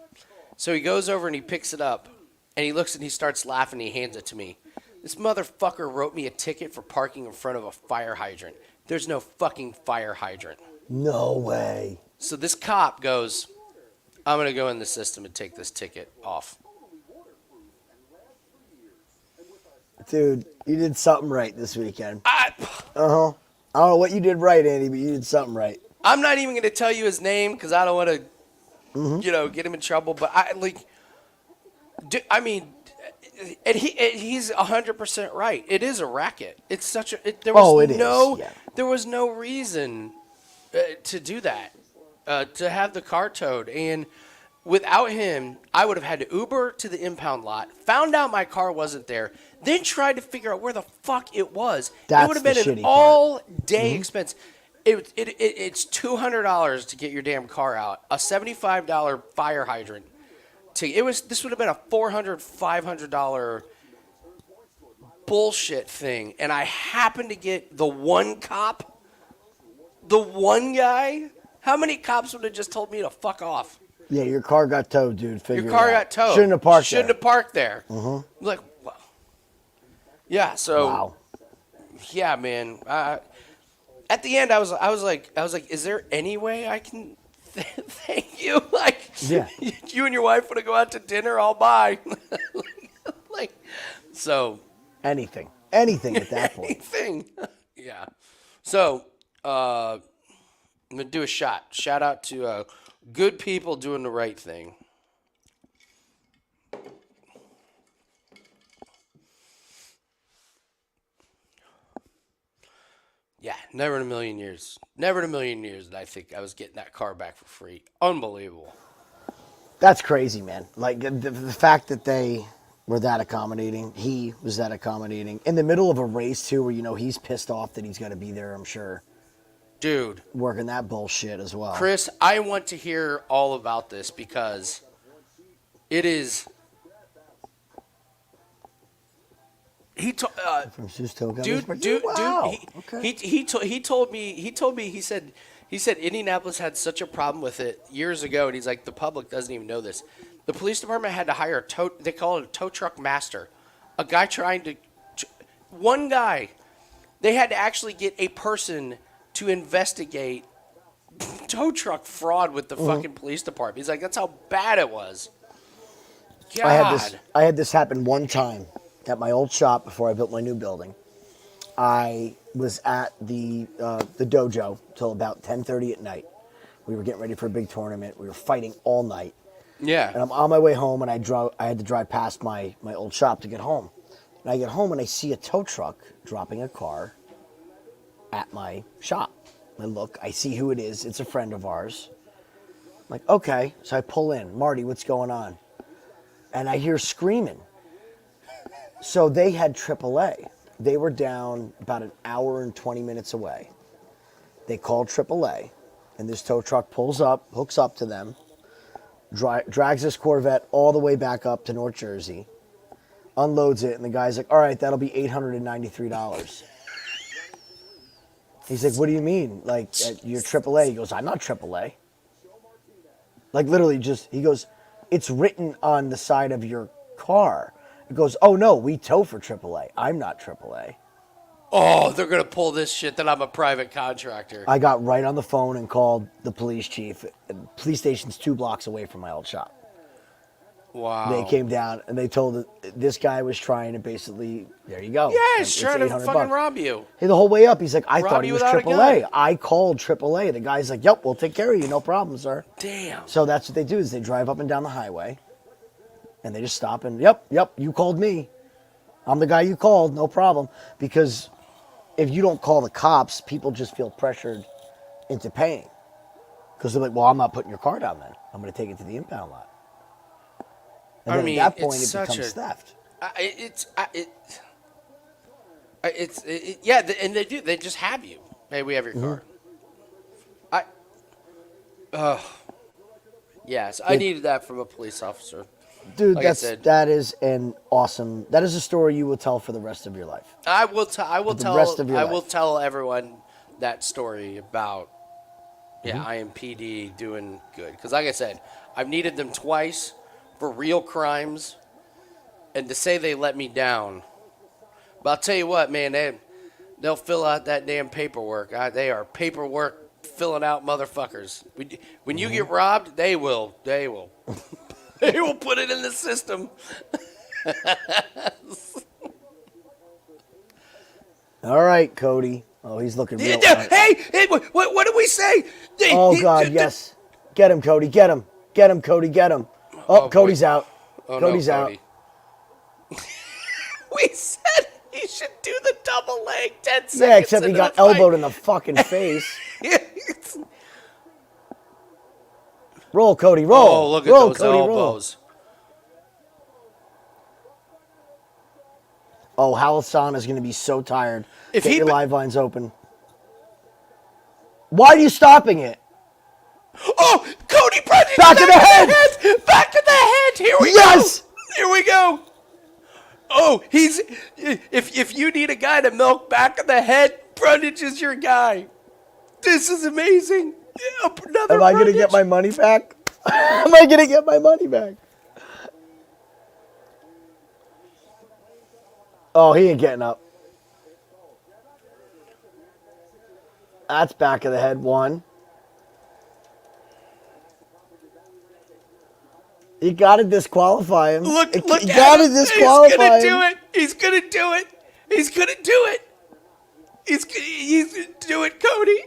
Speaker 5: So he goes over and he picks it up, and he looks and he starts laughing. And he hands it to me. This motherfucker wrote me a ticket for parking in front of a fire hydrant. There's no fucking fire hydrant.
Speaker 1: No way.
Speaker 5: So this cop goes, I'm going to go in the system and take this ticket off.
Speaker 1: Dude, you did something right this weekend.
Speaker 5: I
Speaker 1: I don't know what you did right, Andy, but you did something right.
Speaker 5: I'm not even going to tell you his name because I don't want to, get him in trouble. But and he's 100% right. It is a racket. It's such a. There was no reason to do that, to have the car towed. And without him, I would have had to Uber to the impound lot, found out my car wasn't there, then tried to figure out where the fuck it was. It would have been an all-day expense. It's $200 to get your damn car out, a $75 fire hydrant. This would have been a $400, $500 bullshit thing, and I happened to get the one cop, the one guy. How many cops would have just told me to fuck off?
Speaker 1: Yeah, your car got towed, dude.
Speaker 5: Your car got towed.
Speaker 1: Shouldn't have parked
Speaker 5: there. Shouldn't have parked there. Like, well, yeah. So,
Speaker 1: wow.
Speaker 5: Yeah, man. At the end, I was like, is there any way I can thank you? Like,
Speaker 1: yeah.
Speaker 5: You and your wife want to go out to dinner? I'll buy. So.
Speaker 1: Anything at that point.
Speaker 5: Anything. Yeah. So, I'm gonna do a shot. Shout out to good people doing the right thing. Yeah, never in a million years. Never in a million years did I think I was getting that car back for free. Unbelievable.
Speaker 1: That's crazy, man. Like the fact that they were that accommodating. He was that accommodating. In the middle of a race, too, where, he's pissed off that he's got to be there, I'm sure.
Speaker 5: Dude.
Speaker 1: Working that bullshit as well.
Speaker 5: Chris, I want to hear all about this because it is...
Speaker 1: From Sustoka.
Speaker 5: Dude,
Speaker 1: wow.
Speaker 5: Okay. He told me, he said Indianapolis had such a problem with it years ago, and he's like, the public doesn't even know this. The police department had to hire they call it a tow truck master, a guy one guy. They had to actually get a person to investigate tow truck fraud with the fucking police department. He's like, that's how bad it was. God.
Speaker 1: I had this happen one time at my old shop before I built my new building. I was at the dojo till about 10:30 at night. We were getting ready for a big tournament. We were fighting all night.
Speaker 5: Yeah.
Speaker 1: And I'm on my way home, and I had to drive past my old shop to get home. And I get home, and I see a tow truck dropping a car at my shop. I look, I see who it is. It's a friend of ours. I'm like, okay. So I pull in. Marty, what's going on? And I hear screaming. So they had AAA. They were down about an hour and 20 minutes away. They called AAA, and this tow truck pulls up, hooks up to them, drags this Corvette all the way back up to North Jersey, unloads it, and the guy's like, all right, that'll be $893. He's like, what do you mean? Like, you're AAA? He goes, I'm not AAA. Like, literally he goes, it's written on the side of your car. He goes, oh, no, we tow for AAA. I'm not AAA.
Speaker 5: Oh, they're going to pull this shit that I'm a private contractor.
Speaker 1: I got right on the phone and called the police chief. The police station's 2 blocks away from my old shop.
Speaker 5: Wow.
Speaker 1: They came down and they told this guy was trying to basically, there you go.
Speaker 5: Yeah, he's
Speaker 1: It's
Speaker 5: trying to
Speaker 1: $800
Speaker 5: fucking rob you.
Speaker 1: Hey, the whole way up, he's like, I
Speaker 5: Rob
Speaker 1: thought he
Speaker 5: you
Speaker 1: was
Speaker 5: without a
Speaker 1: AAA.
Speaker 5: gun.
Speaker 1: I called AAA. The guy's like, yep, we'll take care of you. No problem, sir.
Speaker 5: Damn.
Speaker 1: So that's what they do is they drive up and down the highway and they just stop and, yep, you called me. I'm the guy you called, no problem. Because if you don't call the cops, people just feel pressured into paying. Because they're like, well, I'm not putting your car down then. I'm going to take it to the impound lot. And then at that point, it becomes theft.
Speaker 5: Yeah, and they do. They just have you. Hey, we have your car. Yes, I needed that from a police officer.
Speaker 1: Dude,
Speaker 5: like
Speaker 1: that is a story you will tell for the rest of your life.
Speaker 5: I will tell everyone that story about IMPD doing good. Because like I said, I've needed them twice for real crimes, and to say they let me down. But I'll tell you what, man, they'll fill out that damn paperwork. They are paperwork filling out motherfuckers. When you get robbed, they will. They will put it in the system.
Speaker 1: All right, Cody. Oh, he's looking real.
Speaker 5: Hey, what did we say?
Speaker 1: Oh, God, yes. Get him, Cody. Get him. Get him, Cody. Get him. Oh, Cody's out. Cody's out.
Speaker 5: We said he should do the double leg 10 seconds.
Speaker 1: Yeah, except he got elbowed in the fucking face. Roll, Cody, roll.
Speaker 5: Oh, look at
Speaker 1: roll,
Speaker 5: those
Speaker 1: Cody,
Speaker 5: elbows.
Speaker 1: Roll. Oh, Alhassan is going to be so tired. Get your live lines open. Why are you stopping it?
Speaker 5: Oh, Cody Brundage!
Speaker 1: Back of the head!
Speaker 5: Back of the head! Here we go! Here we go! Oh, if you need a guy to milk back of the head, Brundage is your guy. This is amazing.
Speaker 1: Am I going to get my money back? Am I going to get my money back? Oh, he ain't getting up. That's back of the head one. You got to disqualify him.
Speaker 5: Look
Speaker 1: you
Speaker 5: at
Speaker 1: got
Speaker 5: him.
Speaker 1: to disqualify him.
Speaker 5: He's going to do it. He's going to do it. He's going to do it, Cody.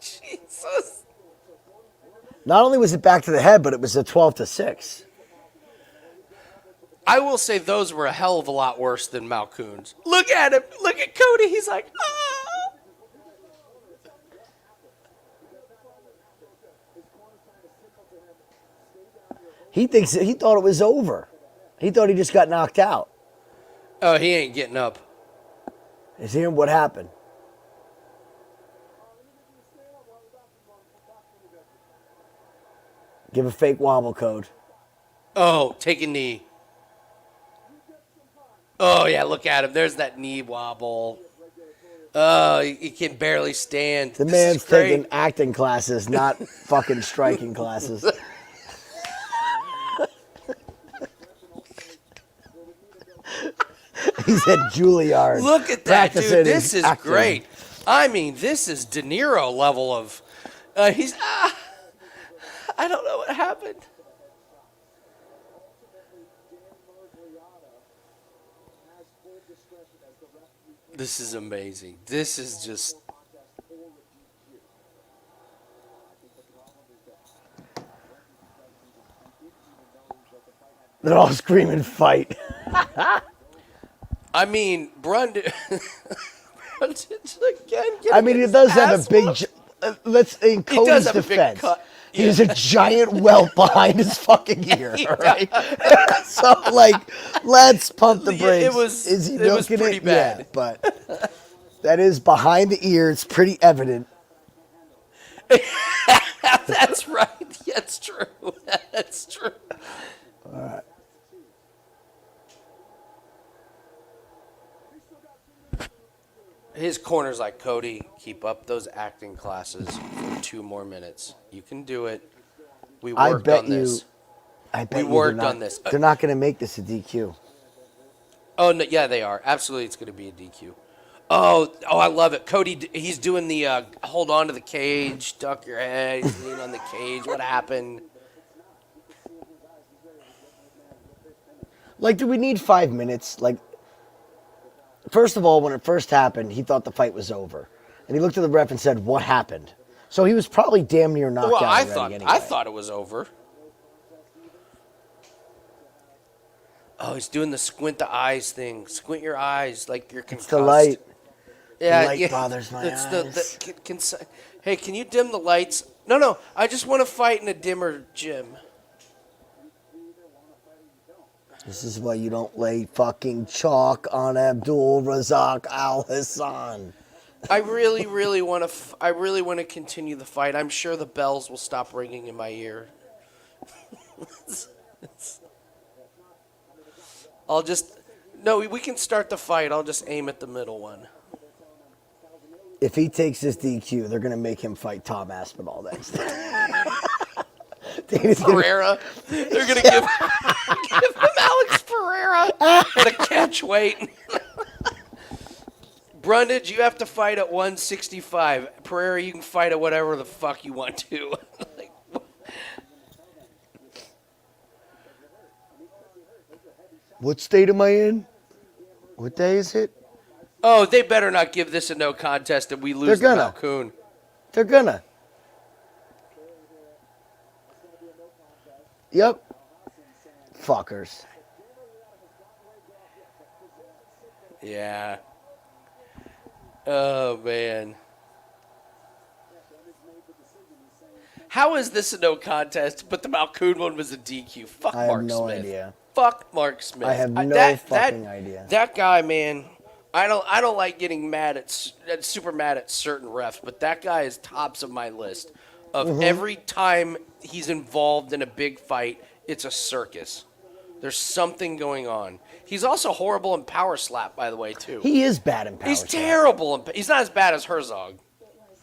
Speaker 5: Jesus.
Speaker 1: Not only was it back to the head, but it was a 12-6.
Speaker 5: I will say those were a hell of a lot worse than Malkoun's. Look at him. Look at Cody. He's like, ah.
Speaker 1: He thought it was over. He thought he just got knocked out.
Speaker 5: Oh, he ain't getting up.
Speaker 1: Is hearing what happened. Give a fake wobble code.
Speaker 5: Oh, take a knee. Oh, yeah, look at him. There's that knee wobble. Oh, he can barely stand.
Speaker 1: The
Speaker 5: This
Speaker 1: man's
Speaker 5: is great.
Speaker 1: taking acting classes, not fucking striking classes. He's at Juilliard.
Speaker 5: Look at that,
Speaker 1: practicing
Speaker 5: dude. This
Speaker 1: his
Speaker 5: is
Speaker 1: acting.
Speaker 5: great. I mean, this is De Niro level of. He's. I don't know what happened. This is amazing. This is just.
Speaker 1: They're all screaming fight.
Speaker 5: I mean, Brundage again.
Speaker 1: I mean, he does have a big. Let's in Cody's
Speaker 5: does have a big
Speaker 1: defense.
Speaker 5: cut.
Speaker 1: He has a giant welt behind his fucking ear. All right. So, like, let's pump the
Speaker 5: Yeah,
Speaker 1: brakes.
Speaker 5: it was-
Speaker 1: Is he
Speaker 5: it was
Speaker 1: milking
Speaker 5: pretty bad.
Speaker 1: Yeah, but that is behind the ear. It's pretty evident.
Speaker 5: That's right. That's true. That's true. His corner's like, Cody, keep up those acting classes for 2 more minutes. You can do it. We
Speaker 1: I
Speaker 5: worked
Speaker 1: bet
Speaker 5: on this.
Speaker 1: I bet
Speaker 5: We
Speaker 1: you
Speaker 5: worked
Speaker 1: they're not,
Speaker 5: on this.
Speaker 1: They're not going to make this a DQ.
Speaker 5: Oh, no, yeah, they are. Absolutely, it's going to be a DQ. Oh, I love it. Cody, he's doing the hold on to the cage, duck your head, he's leaning on the cage. What happened?
Speaker 1: Like, do we need 5 minutes? Like, first of all, when it first happened, he thought the fight was over. And he looked at the ref and said, what happened? So he was probably damn near knocked
Speaker 5: Well,
Speaker 1: out
Speaker 5: I
Speaker 1: already anyway.
Speaker 5: thought it was over. Oh, he's doing the squint the eyes thing. Squint your eyes like you're concussed.
Speaker 1: It's the light.
Speaker 5: Yeah,
Speaker 1: The light
Speaker 5: yeah.
Speaker 1: bothers my
Speaker 5: It's
Speaker 1: eyes.
Speaker 5: Hey, can you dim the lights? No, I just want to fight in a dimmer gym.
Speaker 1: This is why you don't lay fucking chalk on Abdul, Razak, Alhassan.
Speaker 5: I really want to. I really want to continue the fight. I'm sure the bells will stop ringing in my ear. I'll just. No, we can start the fight. I'll just aim at the middle one.
Speaker 1: If he takes this DQ, they're going to make him fight Tom Aspinall next.
Speaker 5: Pereira. They're gonna give him Alex Pereira at a catch weight. Brundage, you have to fight at 165. Pereira, you can fight at whatever the fuck you want to. Like,
Speaker 1: What state am I in? What day is it?
Speaker 5: oh, they better not give this a no contest and we lose
Speaker 1: They're
Speaker 5: the
Speaker 1: gonna.
Speaker 5: Malkoon.
Speaker 1: They're gonna. Yep. Fuckers.
Speaker 5: Yeah. Oh man. How is this a no contest? But the Malkoon one was a DQ. Fuck
Speaker 1: I have
Speaker 5: Mark
Speaker 1: no
Speaker 5: Smith.
Speaker 1: idea.
Speaker 5: Fuck Mark Smith.
Speaker 1: I have no fucking idea.
Speaker 5: That guy, man. I don't like getting super mad at certain refs, but that guy is tops of my list. Of every time he's involved in a big fight, it's a circus. There's something going on. He's also horrible in power slap, by the way, too.
Speaker 1: He is bad in power.
Speaker 5: He's
Speaker 1: slap.
Speaker 5: terrible. He's not as bad as Herzog.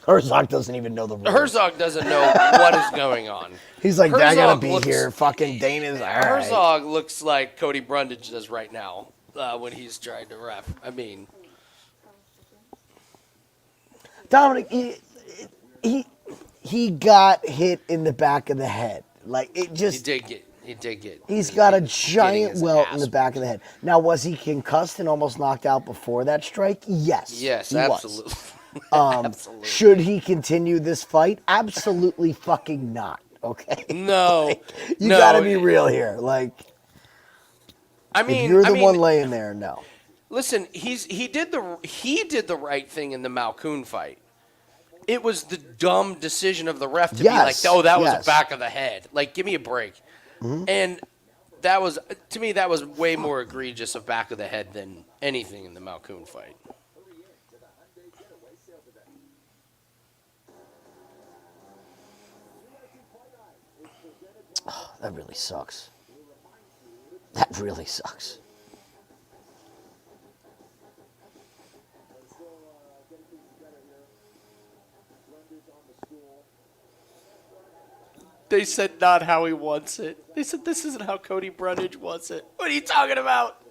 Speaker 1: Herzog doesn't even know the rules.
Speaker 5: Herzog doesn't know what is going on.
Speaker 1: He's like, I gotta
Speaker 5: Herzog
Speaker 1: be
Speaker 5: looks-
Speaker 1: here. Fucking Dana's all right.
Speaker 5: Herzog looks like Cody Brundage does right now when he's trying to ref. I mean,
Speaker 1: Dominic, he got hit in the back of the head. Like, it
Speaker 5: he
Speaker 1: just...
Speaker 5: did get.
Speaker 1: He's got a
Speaker 5: getting
Speaker 1: giant
Speaker 5: his
Speaker 1: welt in
Speaker 5: ass
Speaker 1: the back of the head. Now, was he concussed and almost knocked out before that strike? Yes.
Speaker 5: Yes,
Speaker 1: he
Speaker 5: absolutely.
Speaker 1: Was.
Speaker 5: Absolutely.
Speaker 1: Should he continue this fight? Absolutely fucking not. Okay.
Speaker 5: No,
Speaker 1: You
Speaker 5: no.
Speaker 1: gotta be real here. Like,
Speaker 5: I mean,
Speaker 1: if you're the one laying there, no.
Speaker 5: Listen, he did the right thing in the Malkoon fight. It was the dumb decision of the ref to be like,
Speaker 1: Yes,
Speaker 5: oh, that was
Speaker 1: yes.
Speaker 5: the back of the head. Like, give me a break. And that was, to me, that was way more egregious of back of the head than anything in the Malkoun fight.
Speaker 1: Oh, that really sucks. That really sucks.
Speaker 5: They said not how he wants it. They said this isn't how Cody Brundage wants it. What are you talking about?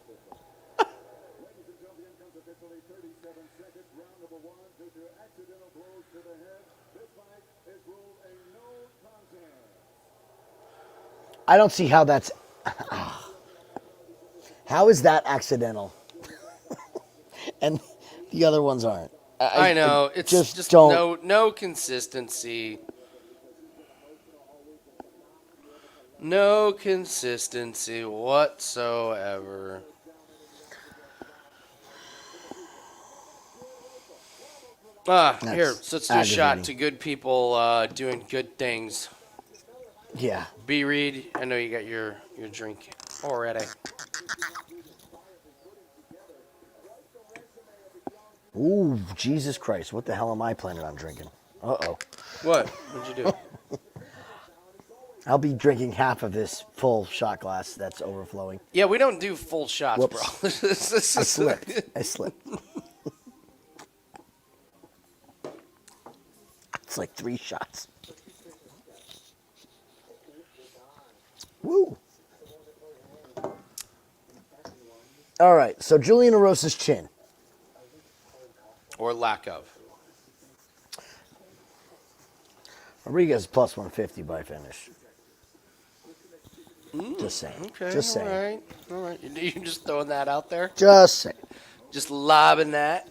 Speaker 1: I don't see how that's. How is that accidental? And the other ones aren't.
Speaker 5: I know. It's just
Speaker 1: don't.
Speaker 5: no consistency. No consistency whatsoever. Here, so let's do a shot to good people doing good things.
Speaker 1: Yeah.
Speaker 5: B. Reed, I know you got your drink already.
Speaker 1: Ooh, Jesus Christ. What the hell am I planning on drinking? Uh-oh.
Speaker 5: What? What'd you do?
Speaker 1: I'll be drinking half of this full shot glass that's overflowing.
Speaker 5: Yeah, we don't do full shots,
Speaker 1: Whoops.
Speaker 5: bro.
Speaker 1: I slipped. It's like 3 shots. Woo. All right, so Julian Erosa's chin.
Speaker 5: Or lack of.
Speaker 1: Rodriguez plus 150 by finish. Just saying.
Speaker 5: Okay,
Speaker 1: Just saying.
Speaker 5: All right. You just throwing that out there?
Speaker 1: Just saying.
Speaker 5: Just lobbing that?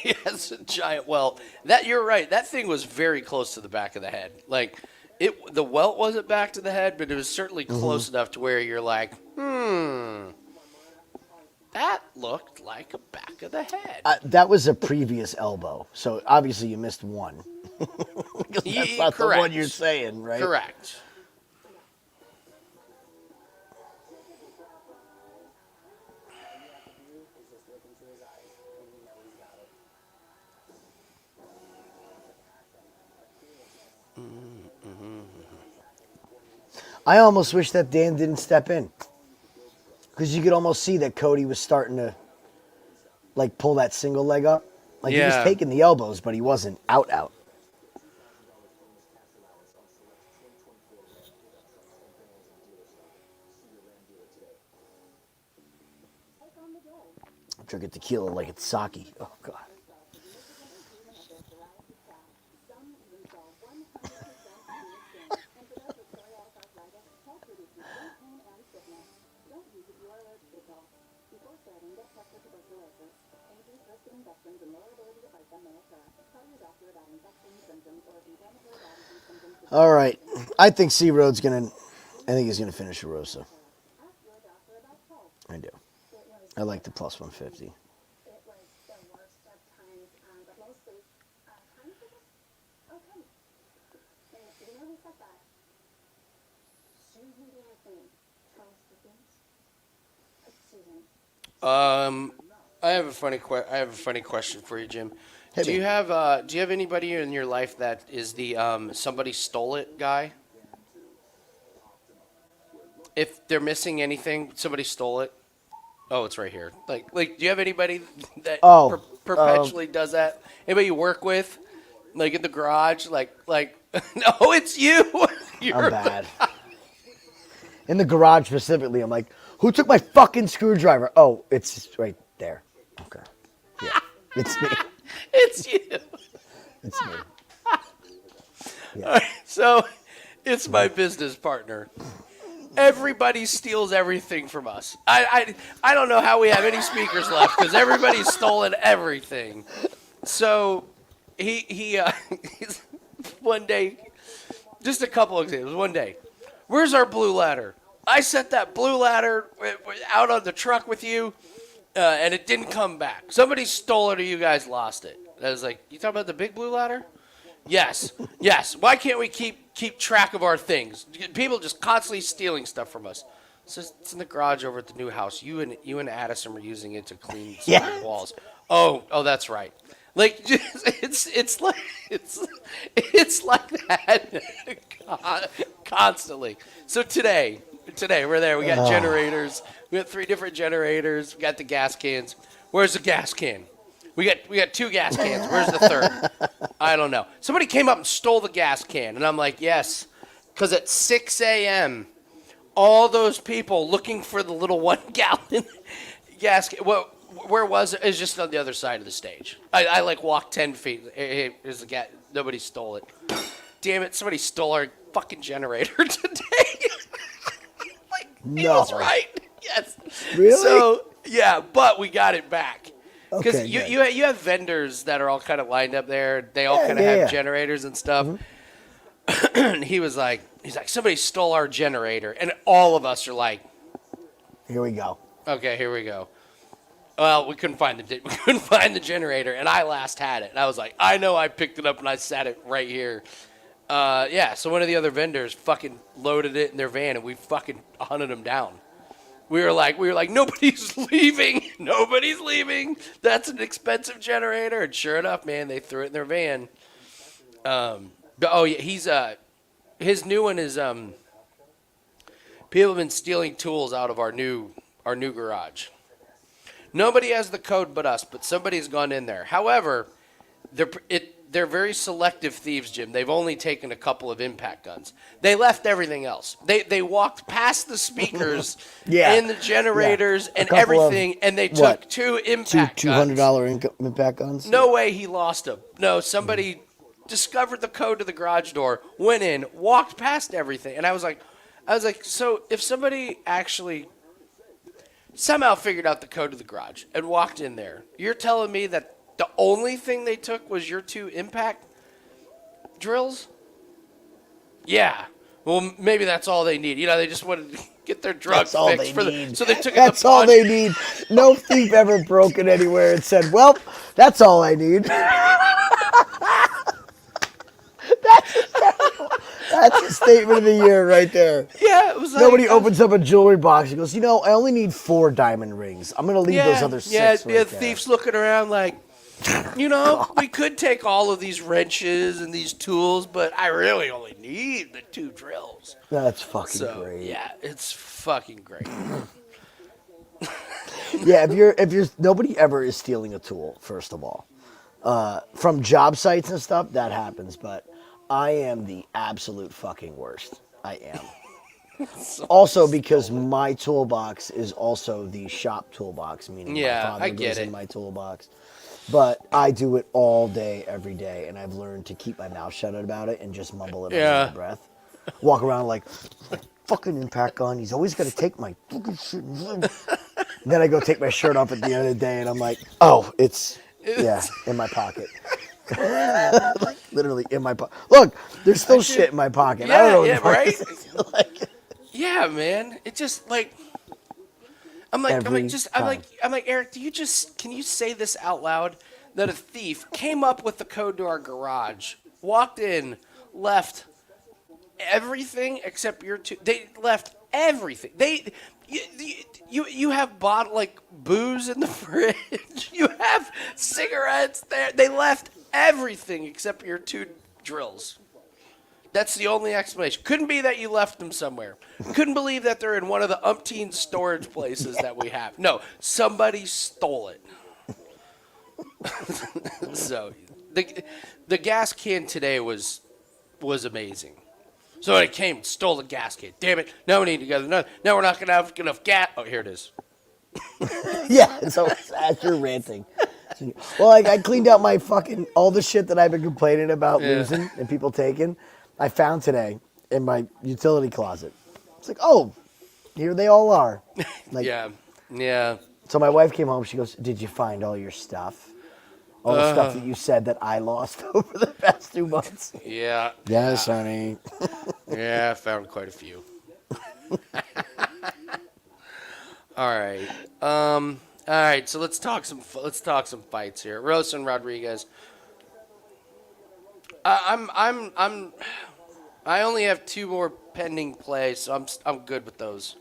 Speaker 5: Yes, a giant welt. That you're right. That thing was very close to the back of the head. Like the welt wasn't back to the head, but it was certainly close enough to where you're like, that looked like a back of the head.
Speaker 1: That was a previous elbow, so obviously you missed one. That's not
Speaker 5: correct.
Speaker 1: the one you're saying, right?
Speaker 5: Correct.
Speaker 1: I almost wish that Dan didn't step in. Because you could almost see that Cody was starting to, like, pull that single leg up. Like, he was taking the elbows, but he wasn't out. I'm drinking tequila like it's sake. Oh, God. All right. I think C Road's going to, I think he's going to finish Erosa. I do. I like the plus 150.
Speaker 5: I have a funny question for you, Jim.
Speaker 1: Hit
Speaker 5: Do
Speaker 1: me.
Speaker 5: you have anybody in your life that is the somebody stole it guy? If they're missing anything, somebody stole it. Oh, it's right here. Like, do you have anybody that perpetually does that? Anybody you work with, like in the garage, like, no, it's you.
Speaker 1: I'm bad. In the garage specifically, I'm like, who took my fucking screwdriver? Oh, it's right there. Okay. Yeah, it's me.
Speaker 5: It's you.
Speaker 1: It's me. Yeah.
Speaker 5: All right, so, it's my business partner. Everybody steals everything from us. I don't know how we have any speakers left because everybody's stolen everything. So he one day, just a couple examples. One day, where's our blue ladder? I set that blue ladder out on the truck with you. and it didn't come back. Somebody stole it or you guys lost it. I was like, you talking about the big blue ladder? Yes. Yes. Why can't we keep track of our things? People just constantly stealing stuff from us. So it's in the garage over at the new house. You and Addison were using it to clean some of the walls. Oh, that's right. Like it's like that constantly. So today we're there. We got generators. We got 3 different generators. We got the gas cans. Where's the gas can? We got 2 gas cans. Where's the third? I don't know. Somebody came up and stole the gas can, and I'm like, yes, because at 6 a.m. all those people looking for the little 1-gallon gas can. Well, where was it? It's just on the other side of the stage. I like walked 10 feet. Hey, there's the gas. Nobody stole it. Damn it! Somebody stole our fucking generator today. Like, he was right. Yes.
Speaker 1: Really?
Speaker 5: So yeah, but we got it back. Because
Speaker 1: Okay,
Speaker 5: you have vendors that are all kind of lined up there. They all kind of have generators and stuff. Mm-hmm. And he's like, somebody stole our generator, and all of us are like,
Speaker 1: here we go.
Speaker 5: Okay, here we go. Well, we couldn't find the generator, and I last had it. And I was like, I know I picked it up and I sat it right here. So one of the other vendors fucking loaded it in their van, and we fucking hunted them down. We were like, nobody's leaving. Nobody's leaving. That's an expensive generator. And sure enough, man, they threw it in their van. His new one is people have been stealing tools out of our new garage. Nobody has the code but us, but somebody's gone in there. However, they're very selective thieves, Jim. They've only taken a couple of impact guns. They left everything else. They walked past the speakers and the generators and everything, and they took 2 impact guns.
Speaker 1: $200 impact guns?
Speaker 5: No way he lost them. No, somebody discovered the code to the garage door, went in, walked past everything, and I was like, so if somebody actually somehow figured out the code to the garage and walked in there, you're telling me that the only thing they took was your 2 impact drills? Yeah. Well, maybe that's all they need. They just wanted to get their drugs fixed. So they took
Speaker 1: That's all they need. No thief ever broken anywhere and said, well, that's all I need. That's a statement of the year right there.
Speaker 5: Yeah, it was like...
Speaker 1: Nobody opens up a jewelry box and goes, I only need 4 diamond rings. I'm going to leave those other 6
Speaker 5: Yeah,
Speaker 1: there.
Speaker 5: the thief's looking around like, we could take all of these wrenches and these tools, but I really only need the 2 drills.
Speaker 1: That's fucking great.
Speaker 5: Yeah, it's fucking great.
Speaker 1: Yeah, if you're nobody ever is stealing a tool, first of all. From job sites and stuff, that happens, but I am the absolute fucking worst. I am. Also because my toolbox is also the shop toolbox, meaning my father goes in my toolbox. But I do it all day, every day, and I've learned to keep my mouth shut about it and just mumble it under my breath. Walk around like fucking impact gun. He's always got to take my fucking shit. Then I go take my shirt off at the end of the day, and I'm like, oh, it's in my pocket. Like, literally in my pocket. Look, there's still shit in my pocket. I don't know what
Speaker 5: right?
Speaker 1: Like,
Speaker 5: yeah, man. It just like I'm like, Eric, can you say this out loud? That a thief came up with the code to our garage, walked in, left everything except your 2. They left everything. You have booze in the fridge. You have cigarettes there. They left everything except your 2 drills. That's the only explanation. Couldn't be that you left them somewhere. Couldn't believe that they're in one of the umpteen storage places that we have. No, somebody stole it. So the gas can today was amazing. So it came, stole the gas can. Damn it! Now we need to go. No, we're not gonna have enough gas. Oh, here it is.
Speaker 1: Yeah, so as you're ranting. Well, I cleaned out my fucking all the shit that I've been complaining about losing and people taking. I found today in my utility closet. It's like, oh, here they all are. Like,
Speaker 5: yeah.
Speaker 1: So my wife came home. She goes, "Did you find all your stuff? All the stuff that you said that I lost over the past 2 months?"
Speaker 5: Yeah.
Speaker 1: Yes, honey.
Speaker 5: Yeah, I found quite a few. All right. All right, so let's talk some fights here. Erosa and Rodriguez. I only have 2 more pending plays, so I'm good with those.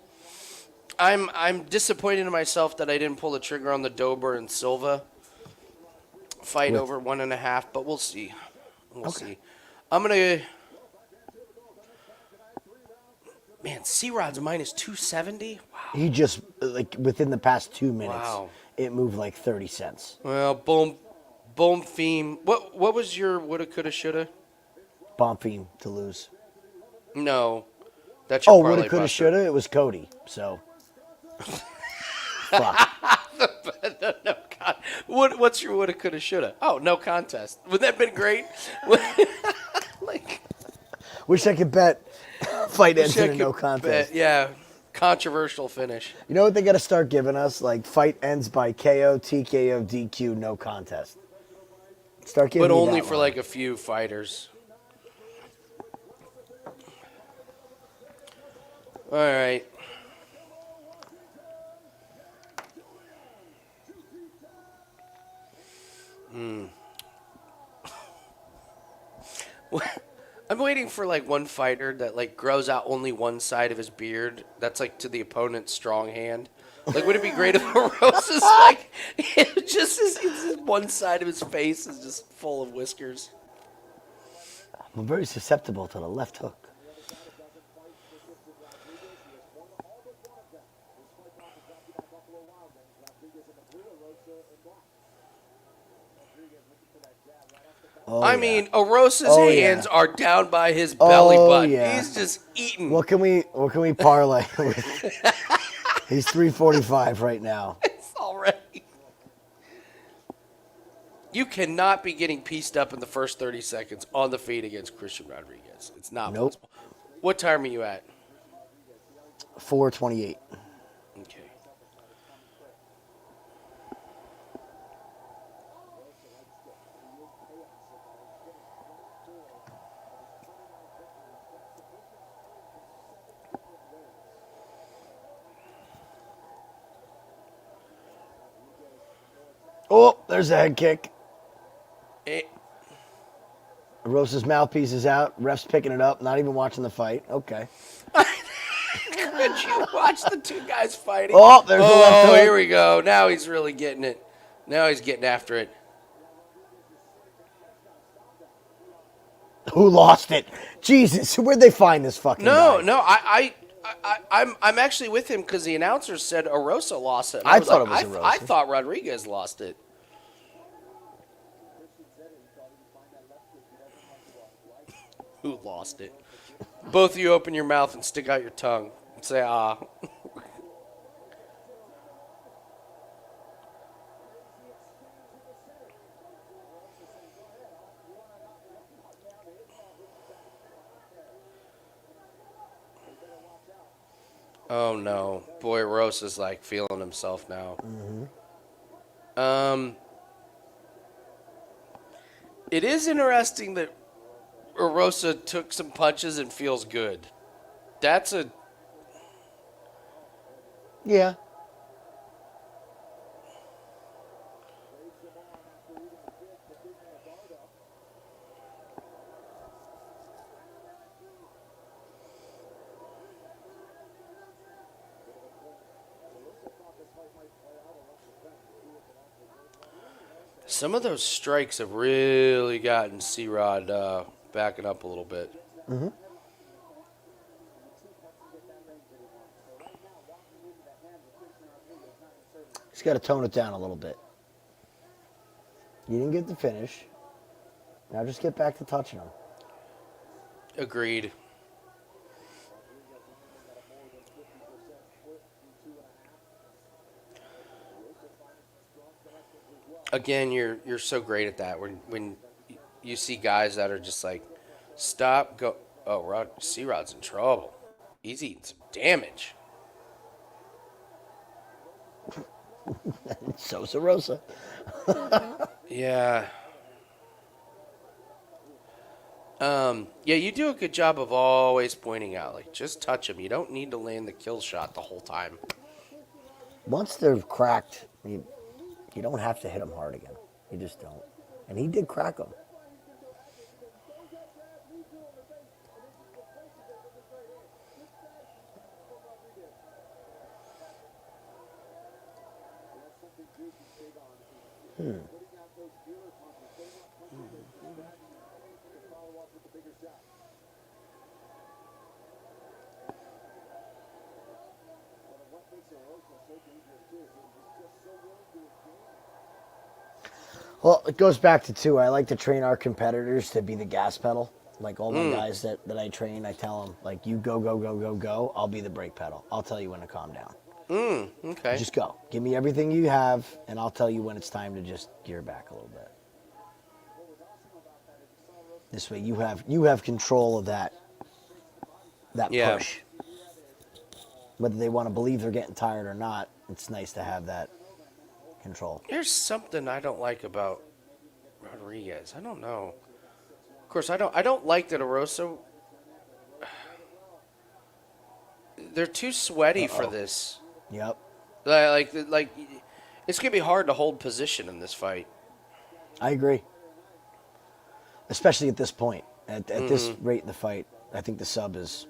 Speaker 5: I'm disappointed in myself that I didn't pull the trigger on the Dober and Silva fight over 1.5, but we'll see. We'll see. I'm gonna. Man, C-Rod's minus 270. Wow.
Speaker 1: He just like within the past 2 minutes,
Speaker 5: Wow.
Speaker 1: it moved like 30 cents.
Speaker 5: Well, Bonfim. What was your woulda, coulda, shoulda?
Speaker 1: Bonfim to lose.
Speaker 5: No, that's your
Speaker 1: Oh,
Speaker 5: parlay
Speaker 1: woulda, coulda,
Speaker 5: buster.
Speaker 1: shoulda. It was Cody. So, fuck.
Speaker 5: No, God. What's your woulda, coulda, shoulda? Oh, no contest. Would that have been great? Like,
Speaker 1: Wish I could bet. Fight ends
Speaker 5: wish I
Speaker 1: in a no
Speaker 5: could
Speaker 1: contest.
Speaker 5: bet- yeah, controversial finish.
Speaker 1: You know what they got to start giving us? Like fight ends by KO, TKO, DQ, no contest. Start giving.
Speaker 5: But
Speaker 1: me
Speaker 5: only
Speaker 1: that
Speaker 5: for
Speaker 1: one.
Speaker 5: like a few fighters. All right. I'm waiting for like one fighter that like grows out only one side of his beard. That's like to the opponent's strong hand. Like, would it be great if Erosa's like it just is one side of his face is just full of whiskers?
Speaker 1: I'm very susceptible to the left hook. Oh,
Speaker 5: I
Speaker 1: yeah.
Speaker 5: mean, Erosa's
Speaker 1: Oh, yeah.
Speaker 5: hands are down by his belly
Speaker 1: Oh,
Speaker 5: button.
Speaker 1: yeah.
Speaker 5: He's just eating.
Speaker 1: What can we parlay with? He's 345 right now.
Speaker 5: It's already. You cannot be getting pieced up in the first 30 seconds on the feet against Christian Rodriguez. It's not
Speaker 1: Nope.
Speaker 5: possible. What time are you at?
Speaker 1: 428.
Speaker 5: Okay.
Speaker 1: Oh, there's a head kick.
Speaker 5: Eh,
Speaker 1: Rosa's mouthpiece is out. Ref's picking it up. Not even watching the fight. Okay.
Speaker 5: Could you watch the 2 guys fighting?
Speaker 1: Oh, there's the left hook.
Speaker 5: Here we go. Now he's really getting it. Now he's getting after it.
Speaker 1: Who lost it? Jesus, where'd they find this fucking
Speaker 5: No,
Speaker 1: guy?
Speaker 5: no, I'm actually with him because the announcer said Erosa lost it. And
Speaker 1: I
Speaker 5: was
Speaker 1: thought
Speaker 5: like,
Speaker 1: it was
Speaker 5: I
Speaker 1: Erosa.
Speaker 5: thought Rodriguez lost it. Who lost it? Both of you open your mouth and stick out your tongue. And say, ah. Oh, no. Boy, Rosa's like feeling himself now. It is interesting that Erosa took some punches and feels good. That's a...
Speaker 1: Yeah.
Speaker 5: Some of those strikes have really gotten C-Rod backing up a little bit.
Speaker 1: He's got to tone it down a little bit. You didn't get the finish. Now just get back to touching him.
Speaker 5: Agreed. Again, you're so great at that. When you see guys that are just like, stop, go. Oh, C-Rod's in trouble. He's eating some damage.
Speaker 1: So's Erosa.
Speaker 5: Yeah. Yeah, you do a good job of always pointing out, like, just touch him. You don't need to land the kill shot the whole time.
Speaker 1: Once they're cracked, You don't have to hit him hard again. You just don't. And he did crack him. Well, it goes back to, too, I like to train our competitors to be the gas pedal. Like all my guys that I train, I tell them, like, you go, go, go, go, go. I'll be the brake pedal. I'll tell you when to calm down.
Speaker 5: Okay.
Speaker 1: Just go. Give me everything you have, and I'll tell you when it's time to just gear back a little bit. This way, you have control of that
Speaker 5: Yeah.
Speaker 1: push. Whether they want to believe they're getting tired or not, it's nice to have that control.
Speaker 5: There's something I don't like about Rodriguez. I don't know. Of course, I don't like that Erosa. They're too sweaty for this.
Speaker 1: Yep.
Speaker 5: Like, it's gonna be hard to hold position in this fight.
Speaker 1: I agree. Especially at this point. At this rate in the fight, I think the sub is...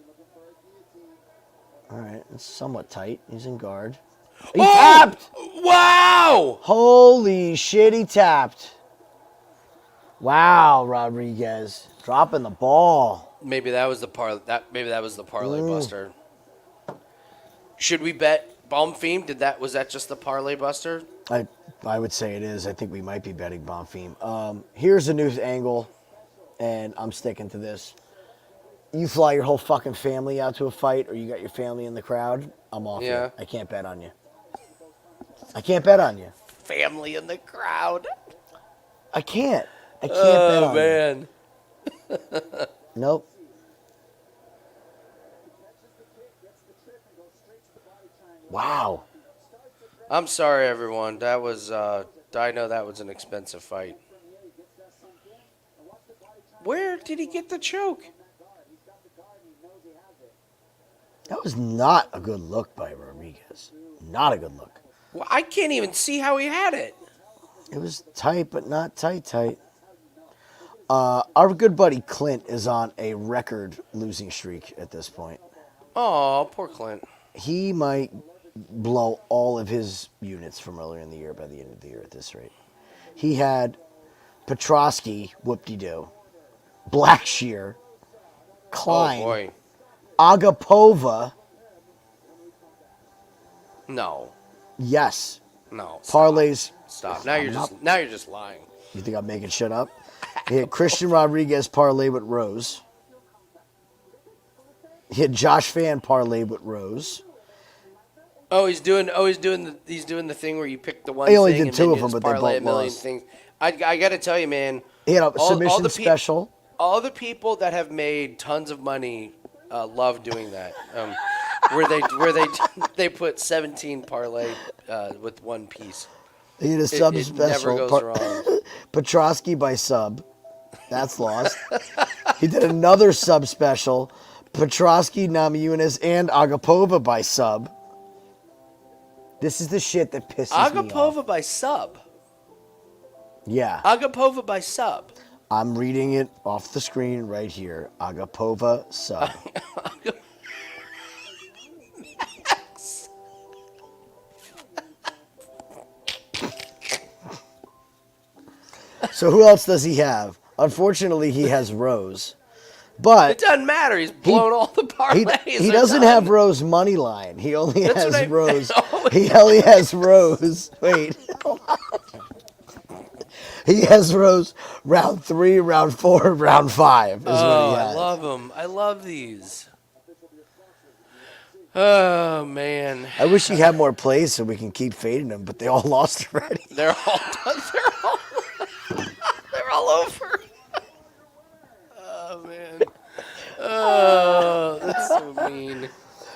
Speaker 1: All right, it's somewhat tight. He's in guard. He tapped!
Speaker 5: Wow!
Speaker 1: Holy shit, he tapped. Wow, Rodriguez. Dropping the ball.
Speaker 5: Maybe that was the parlay buster. Should we bet Bonfim? Was that just the parlay buster?
Speaker 1: I would say it is. I think we might be betting Bonfim. Here's a new angle, and I'm sticking to this. You fly your whole fucking family out to a fight, or you got your family in the crowd, I'm off
Speaker 5: Yeah.
Speaker 1: you. I can't bet on you. I can't bet on you.
Speaker 5: Family in the crowd.
Speaker 1: I can't bet on
Speaker 5: Oh, man.
Speaker 1: you. Nope. Wow.
Speaker 5: I'm sorry, everyone. That was, I know that was an expensive fight. Where did he get the choke?
Speaker 1: That was not a good look by Rodriguez. Not a good look.
Speaker 5: Well, I can't even see how he had it.
Speaker 1: It was tight, but not tight. Our good buddy Clint is on a record losing streak at this point.
Speaker 5: Oh, poor Clint.
Speaker 1: He might blow all of his units from earlier in the year by the end of the year at this rate. He had Petroski, whoop-de-doo, Blackshear, Kline,
Speaker 5: Oh, boy.
Speaker 1: Agapova,
Speaker 5: No.
Speaker 1: yes,
Speaker 5: No. Stop.
Speaker 1: parlays.
Speaker 5: Stop. Now you're just lying.
Speaker 1: You think I'm making shit up? He had Christian Rodriguez parlay with Rose. He had Josh Fan parlay with Rose.
Speaker 5: Oh, he's doing the thing where you pick the one.
Speaker 1: He only
Speaker 5: thing
Speaker 1: did
Speaker 5: and
Speaker 1: two
Speaker 5: then
Speaker 1: of
Speaker 5: you
Speaker 1: them,
Speaker 5: just
Speaker 1: but they
Speaker 5: parlay
Speaker 1: both
Speaker 5: a million
Speaker 1: lost.
Speaker 5: things. I got to tell you, man.
Speaker 1: He had a submission
Speaker 5: the
Speaker 1: special.
Speaker 5: All the people that have made tons of money love doing that. Where they put 17 parlay with one piece.
Speaker 1: He had a sub
Speaker 5: It
Speaker 1: special.
Speaker 5: never goes wrong.
Speaker 1: Petroski by sub. That's lost. He did another sub special. Petroski, Namajunas, and Agapova by sub. This is the shit that pisses me off.
Speaker 5: Agapova by sub.
Speaker 1: Yeah.
Speaker 5: Agapova by sub.
Speaker 1: I'm reading it off the screen right here. Agapova sub. So who else does he have? Unfortunately, he has Rose. But
Speaker 5: It doesn't matter. He's blown all the parlays.
Speaker 1: he
Speaker 5: They're
Speaker 1: doesn't
Speaker 5: done.
Speaker 1: have Rose money line. He only
Speaker 5: That's
Speaker 1: has
Speaker 5: what I-
Speaker 1: Rose.
Speaker 5: Oh,
Speaker 1: He only has Rose. Wait. He has Rose round 3, round 4, round 5 is what he has.
Speaker 5: I love them. I love these. Oh, man.
Speaker 1: I wish he had more plays so we can keep fading them, but they all lost already.
Speaker 5: They're all done. They're all over. Oh, man. Oh, that's so mean.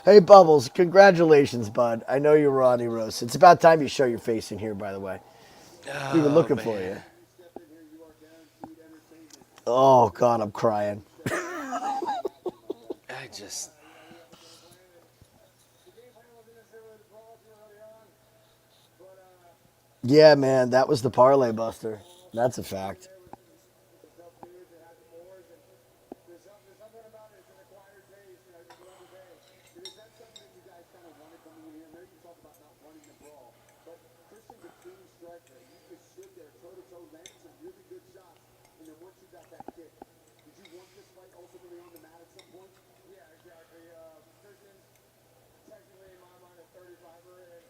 Speaker 1: Hey, Bubbles, congratulations, bud. I know you were on Erosa. It's about time you show your face in here, by the way. We were looking for you. Oh, God, I'm crying.
Speaker 5: I just...
Speaker 1: Yeah, man, that was the parlay buster. That's a fact.
Speaker 2: There's something about it. It's an acquired taste. It's another day. Is that something that you guys kind of wanted coming in here? I know you talk about not wanting the brawl, but Christian's a clean striker. You just stood there toe-to-toe, landed some really good shots, and then once you got that kick, did you want this fight ultimately on the mat at some point? Yeah, exactly. Christian's technically, in my mind, a 35er, and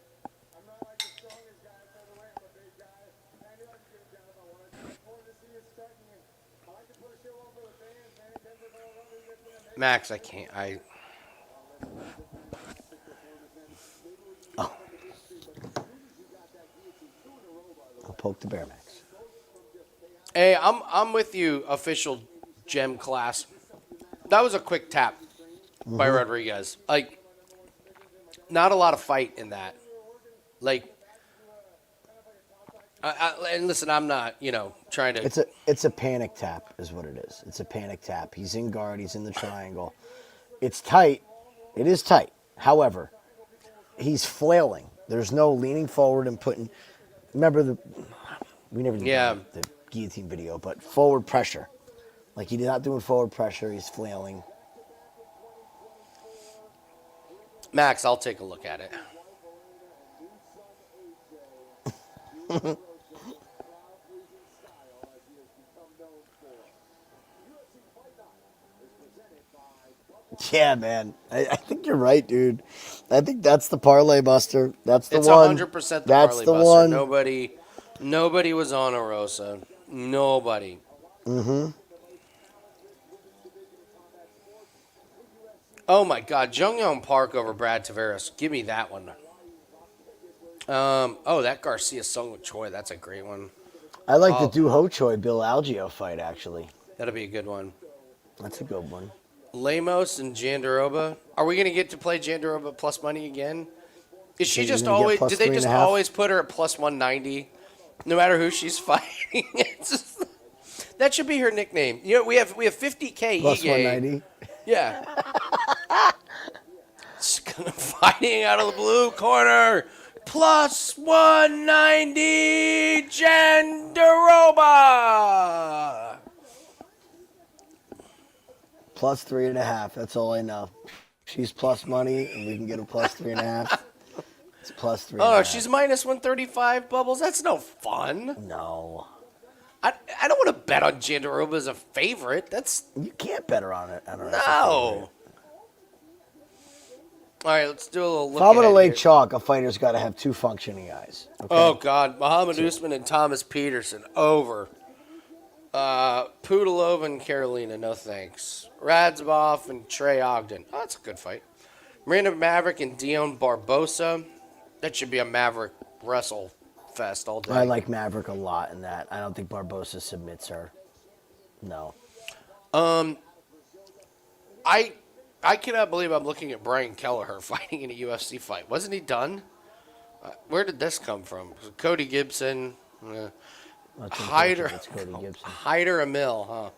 Speaker 2: I'm not like the strongest guy at featherweight. I'm a big guy. I knew I could get him down if I wanted to. It's important to see his striking, and I like to put a show on for the fans, man. Denver, Colorado, you guys been amazing.
Speaker 5: Max, I can't.
Speaker 1: I'll poke the bear, Max.
Speaker 5: Hey, I'm with you, official gem class. That was a quick tap by Rodriguez. Like, not a lot of fight in that. Like, and listen, I'm not, trying to.
Speaker 1: It's a panic tap, is what it is. It's a panic tap. He's in guard. He's in the triangle. It's tight. It is tight. However, he's flailing. There's no leaning forward and putting. Remember we never did the guillotine video, but forward pressure. Like, he's not doing forward pressure. He's flailing.
Speaker 5: Max, I'll take a look at it.
Speaker 1: Yeah, man. I think you're right, dude. I think that's the parlay buster. That's the
Speaker 5: It's
Speaker 1: one.
Speaker 5: 100% the
Speaker 1: That's
Speaker 5: parlay
Speaker 1: the
Speaker 5: buster.
Speaker 1: one.
Speaker 5: Nobody was on Erosa. Nobody. Oh my God, Jungyoung Park over Brad Tavares. Give me that one. That Garcia Sung with Choi. That's a great one.
Speaker 1: I like the Du Ho Choi Bill Algeo fight, actually.
Speaker 5: That'll be a good one.
Speaker 1: That's a good one.
Speaker 5: Lemos and Jandaroba. Are we gonna get to play Jandaroba plus money again? Is she
Speaker 1: you're
Speaker 5: just
Speaker 1: gonna get
Speaker 5: always?
Speaker 1: plus
Speaker 5: Did they just
Speaker 1: 3.5?
Speaker 5: always put her at plus 190, no matter who she's fighting? That should be her nickname. We have 50K
Speaker 1: Plus
Speaker 5: Ige.
Speaker 1: 190.
Speaker 5: Yeah. It's gonna fighting out of the blue corner. Plus 190 Jandaroba.
Speaker 1: Plus 3.5. That's all I know. She's plus money, and we can get a plus 3.5. It's plus 3.
Speaker 5: Oh, she's minus 135, Bubbles. That's no fun.
Speaker 1: No.
Speaker 5: I don't want to bet on Jandaroba as a favorite. That's
Speaker 1: You can't bet her on it. I don't know.
Speaker 5: no. All right, let's do a little look.
Speaker 1: If I'm going to
Speaker 5: ahead
Speaker 1: lay
Speaker 5: here.
Speaker 1: chalk, a fighter's got to have two functioning eyes. Okay?
Speaker 5: Oh God, Muhammad Usman and Thomas Peterson over. Pudilova and Carolina, no thanks. Radzhabov and Trey Ogden. Oh, that's a good fight. Miranda Maverick and Dion Barbosa. That should be a Maverick wrestle fest all day.
Speaker 1: I like Maverick a lot in that. I don't think Barbosa submits her. No.
Speaker 5: I cannot believe I'm looking at Brian Kelleher fighting in a UFC fight. Wasn't he done? Where did this come from? Cody Gibson. Hyder.
Speaker 1: It's Cody Gibson.
Speaker 5: Hyder Emil, huh?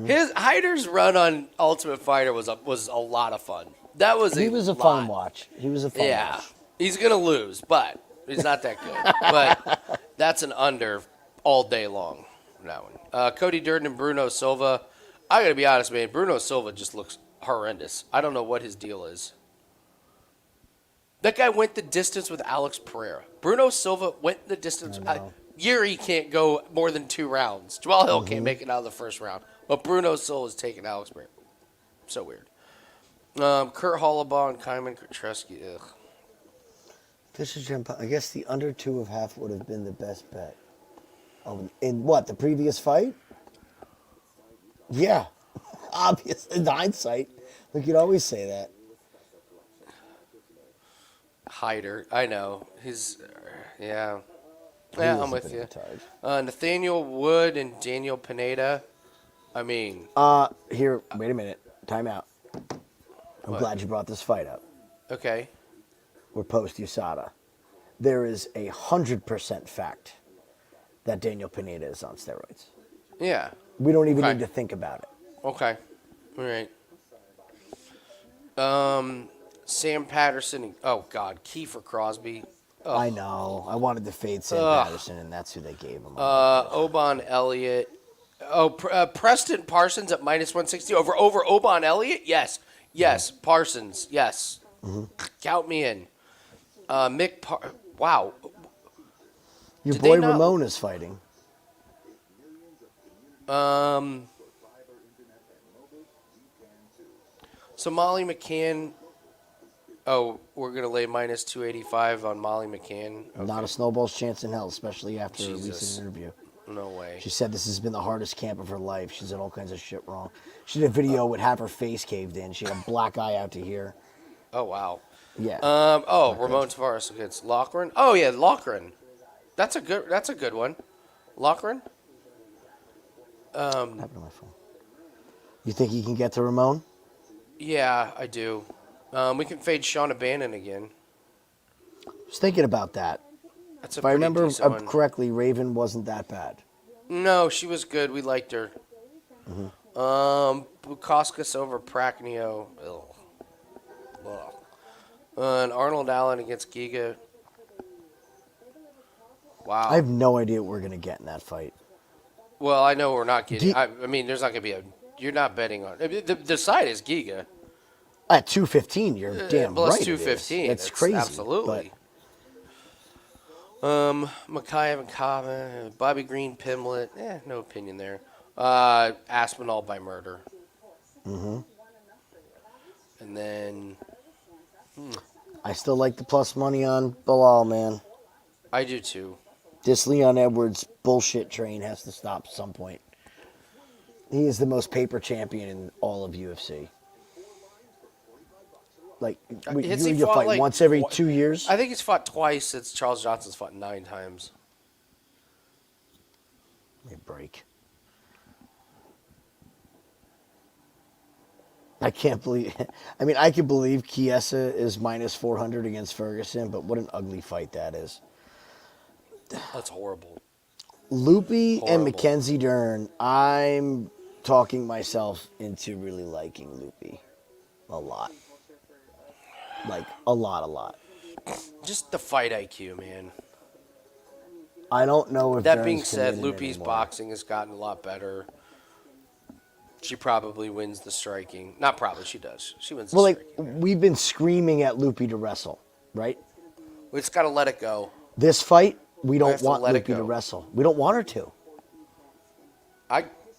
Speaker 5: His Hyder's run on Ultimate Fighter was a lot of fun. That was
Speaker 1: He was a fun watch. He was a fun watch.
Speaker 5: He's gonna lose, but he's not that good. But that's an under all day long. That one. Cody Durden and Bruno Silva. I gotta be honest, man. Bruno Silva just looks horrendous. I don't know what his deal is. That guy went the distance with Alex Pereira. Bruno Silva went the distance. Yuri can't go more than 2 rounds. Joel Hill can't make it out of the first round. But Bruno Silva's taking Alex Pereira. So weird. Kurt Hollabaugh and Kyle Petroski. Ugh.
Speaker 1: I guess the under 2.5 would have been the best bet. In what, the previous fight? Yeah. Obvious. In hindsight. We could always say that.
Speaker 5: Hyder. I know. He's, yeah.
Speaker 1: He
Speaker 5: Yeah,
Speaker 1: was
Speaker 5: I'm
Speaker 1: a
Speaker 5: with
Speaker 1: bit
Speaker 5: you.
Speaker 1: of a tard.
Speaker 5: Nathaniel Wood and Daniel Pineda. I mean,
Speaker 1: Here, wait a minute. Time out. I'm glad you brought this fight up.
Speaker 5: okay.
Speaker 1: We're post USADA. There is 100% fact that Daniel Pineda is on steroids.
Speaker 5: Yeah.
Speaker 1: We don't even
Speaker 5: Okay.
Speaker 1: need to think about it.
Speaker 5: Okay. All right. Sam Patterson. Oh, God. Kiefer Crosby.
Speaker 1: I know. I wanted to fade Sam
Speaker 5: Ugh.
Speaker 1: Patterson, and that's who they gave him.
Speaker 5: Oban Elliott. Oh, Preston Parsons at -160 over Oban Elliott? Yes. Yes. Parsons. Yes. Count me in. Wow.
Speaker 1: Your
Speaker 5: Did
Speaker 1: boy
Speaker 5: they not-
Speaker 1: Ramon is fighting.
Speaker 5: So Molly McCann. Oh, we're gonna lay -285 on Molly McCann.
Speaker 1: Not a snowball's chance in hell, especially after a
Speaker 5: Jesus.
Speaker 1: recent interview.
Speaker 5: No way.
Speaker 1: She said this has been the hardest camp of her life. She said all kinds of shit wrong. She did a video with half her face caved in. She had a black eye out to here.
Speaker 5: Oh wow.
Speaker 1: Yeah.
Speaker 5: Ramon Tavares against Loughran. Oh yeah, Loughran. That's a good one. Loughran.
Speaker 1: What happened to my phone? You think he can get to Ramon?
Speaker 5: Yeah, I do. We can fade Shauna Bannon again.
Speaker 1: I was thinking about that.
Speaker 5: That's a
Speaker 1: If I
Speaker 5: pretty
Speaker 1: remember
Speaker 5: decent one.
Speaker 1: correctly, Raven wasn't that bad.
Speaker 5: No, she was good. We liked her. Bukauskas over Praknio. Ugh. And Arnold Allen against Giga. Wow.
Speaker 1: I have no idea what we're going to get in that fight.
Speaker 5: Well, I know we're not getting.
Speaker 1: Do-
Speaker 5: I mean, there's not going to be a. You're not betting on. The side is Giga.
Speaker 1: At 215, you're damn
Speaker 5: Plus
Speaker 1: right.
Speaker 5: 215.
Speaker 1: It's crazy.
Speaker 5: Absolutely. Makayev and Kava, Bobby Green, Pimlet. No opinion there. Aspinall by murder. And then
Speaker 1: I still like the plus money on Bilal, man.
Speaker 5: I do too.
Speaker 1: This Leon Edwards bullshit train has to stop at some point. He is the most paper champion in all of UFC. Like,
Speaker 5: Has he
Speaker 1: you
Speaker 5: fought,
Speaker 1: fight
Speaker 5: like,
Speaker 1: once every 2 years?
Speaker 5: I think he's fought twice since Charles Johnson's fought 9 times.
Speaker 1: Let me break. I can't believe. I mean, I can believe Chiesa is -400 against Ferguson, but what an ugly fight that is.
Speaker 5: That's horrible.
Speaker 1: Loopy and
Speaker 5: Horrible.
Speaker 1: Mackenzie Dern, I'm talking myself into really liking Loopy a lot. Like, a lot.
Speaker 5: Just the fight IQ, man.
Speaker 1: I don't know if
Speaker 5: That
Speaker 1: Dern's
Speaker 5: being said,
Speaker 1: committed
Speaker 5: Loopy's
Speaker 1: anymore.
Speaker 5: boxing has gotten a lot better. She probably wins the striking. Not probably, she does. She wins the
Speaker 1: Well, like,
Speaker 5: striking.
Speaker 1: we've been screaming at Loopy to wrestle, right?
Speaker 5: We just got to let it go.
Speaker 1: This fight, we don't
Speaker 5: have to
Speaker 1: want
Speaker 5: let it
Speaker 1: Loopy to
Speaker 5: go.
Speaker 1: wrestle. We don't want her to.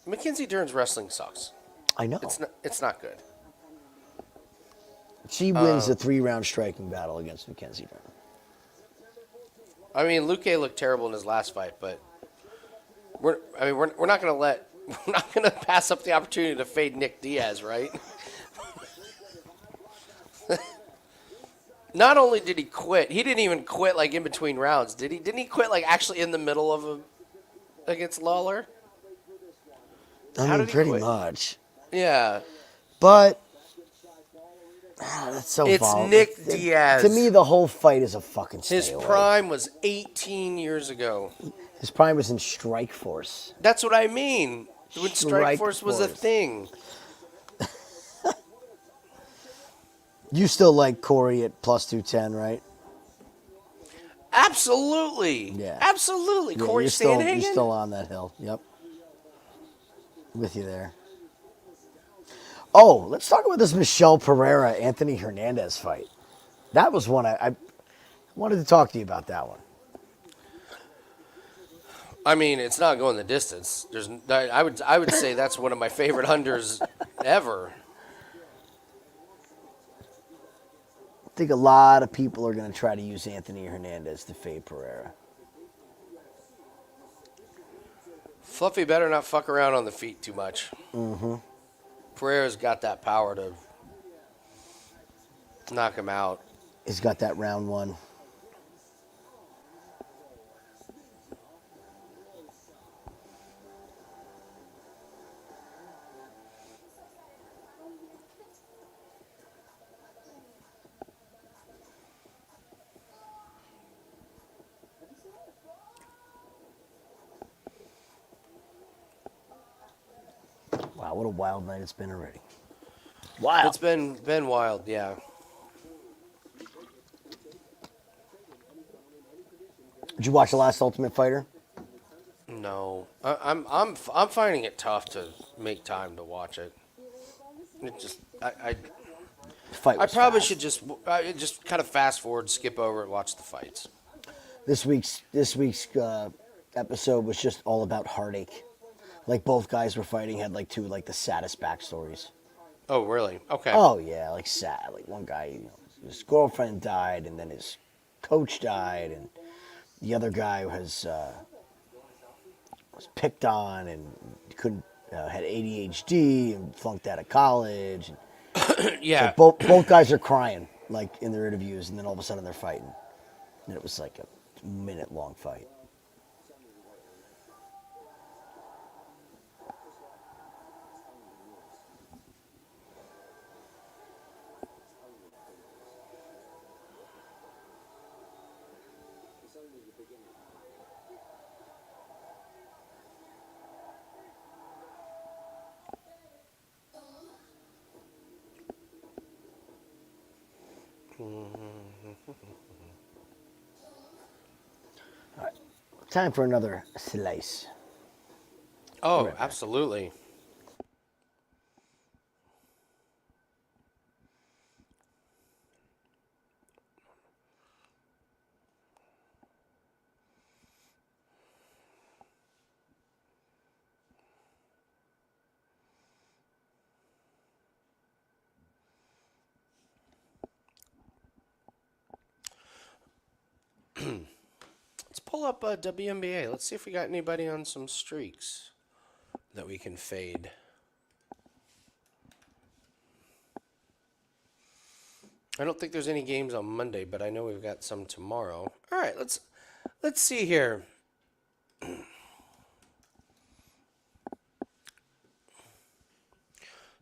Speaker 5: Mackenzie Dern's wrestling sucks.
Speaker 1: I know.
Speaker 5: It's not good.
Speaker 1: She wins the 3-round striking battle against Mackenzie Dern.
Speaker 5: I mean, Luque looked terrible in his last fight, but we're not gonna pass up the opportunity to fade Nick Diaz, right? Not only did he quit, he didn't even quit like in between rounds, did he? Didn't he quit like actually in the middle of him against Lawler?
Speaker 1: I
Speaker 5: How
Speaker 1: mean,
Speaker 5: did he
Speaker 1: pretty
Speaker 5: quit?
Speaker 1: much.
Speaker 5: Yeah.
Speaker 1: But that's so
Speaker 5: It's
Speaker 1: volatile.
Speaker 5: Nick Diaz.
Speaker 1: To me, the whole fight is a fucking stay
Speaker 5: His
Speaker 1: away.
Speaker 5: prime was 18 years ago.
Speaker 1: His prime was in Strike Force.
Speaker 5: That's what I mean. When Strike
Speaker 1: Strike
Speaker 5: Force was a
Speaker 1: Force.
Speaker 5: thing.
Speaker 1: You still like Corey at +210, right?
Speaker 5: Absolutely.
Speaker 1: Yeah.
Speaker 5: Absolutely.
Speaker 1: Yeah,
Speaker 5: Corey
Speaker 1: you're still,
Speaker 5: Sandhagen.
Speaker 1: you're still on that hill. Yep. With you there. Oh, let's talk about this Michelle Pereira Anthony Hernandez fight. That was one I wanted to talk to you about that one.
Speaker 5: I mean, it's not going the distance. I would say that's one of my favorite unders ever.
Speaker 1: I think a lot of people are going to try to use Anthony Hernandez to fade Pereira.
Speaker 5: Fluffy better not fuck around on the feet too much.
Speaker 1: Mm-hmm.
Speaker 5: Pereira's got that power to knock him out.
Speaker 1: He's got that round one. Wow, what a wild night it's been already. Wild.
Speaker 5: It's been wild, yeah.
Speaker 1: Did you watch the last Ultimate Fighter?
Speaker 5: No, I'm finding it tough to make time to watch it. It just
Speaker 1: The fight
Speaker 5: I
Speaker 1: was
Speaker 5: probably
Speaker 1: fast.
Speaker 5: should just kind of fast forward, skip over, and watch the fights.
Speaker 1: This week's episode was just all about heartache. Like both guys were fighting had like two like the saddest backstories.
Speaker 5: Oh, really? Okay.
Speaker 1: Oh yeah, like sad. Like one guy, his girlfriend died, and then his coach died, and the other guy was picked on and couldn't had ADHD and flunked out of college. And
Speaker 5: Yeah.
Speaker 1: both guys are crying like in their interviews, and then all of a sudden they're fighting, and it was like a minute-long fight. Time for another slice.
Speaker 5: Oh, absolutely. Let's pull up WNBA. Let's see if we got anybody on some streaks that we can fade. I don't think there's any games on Monday, but I know we've got some tomorrow. All right, let's see here.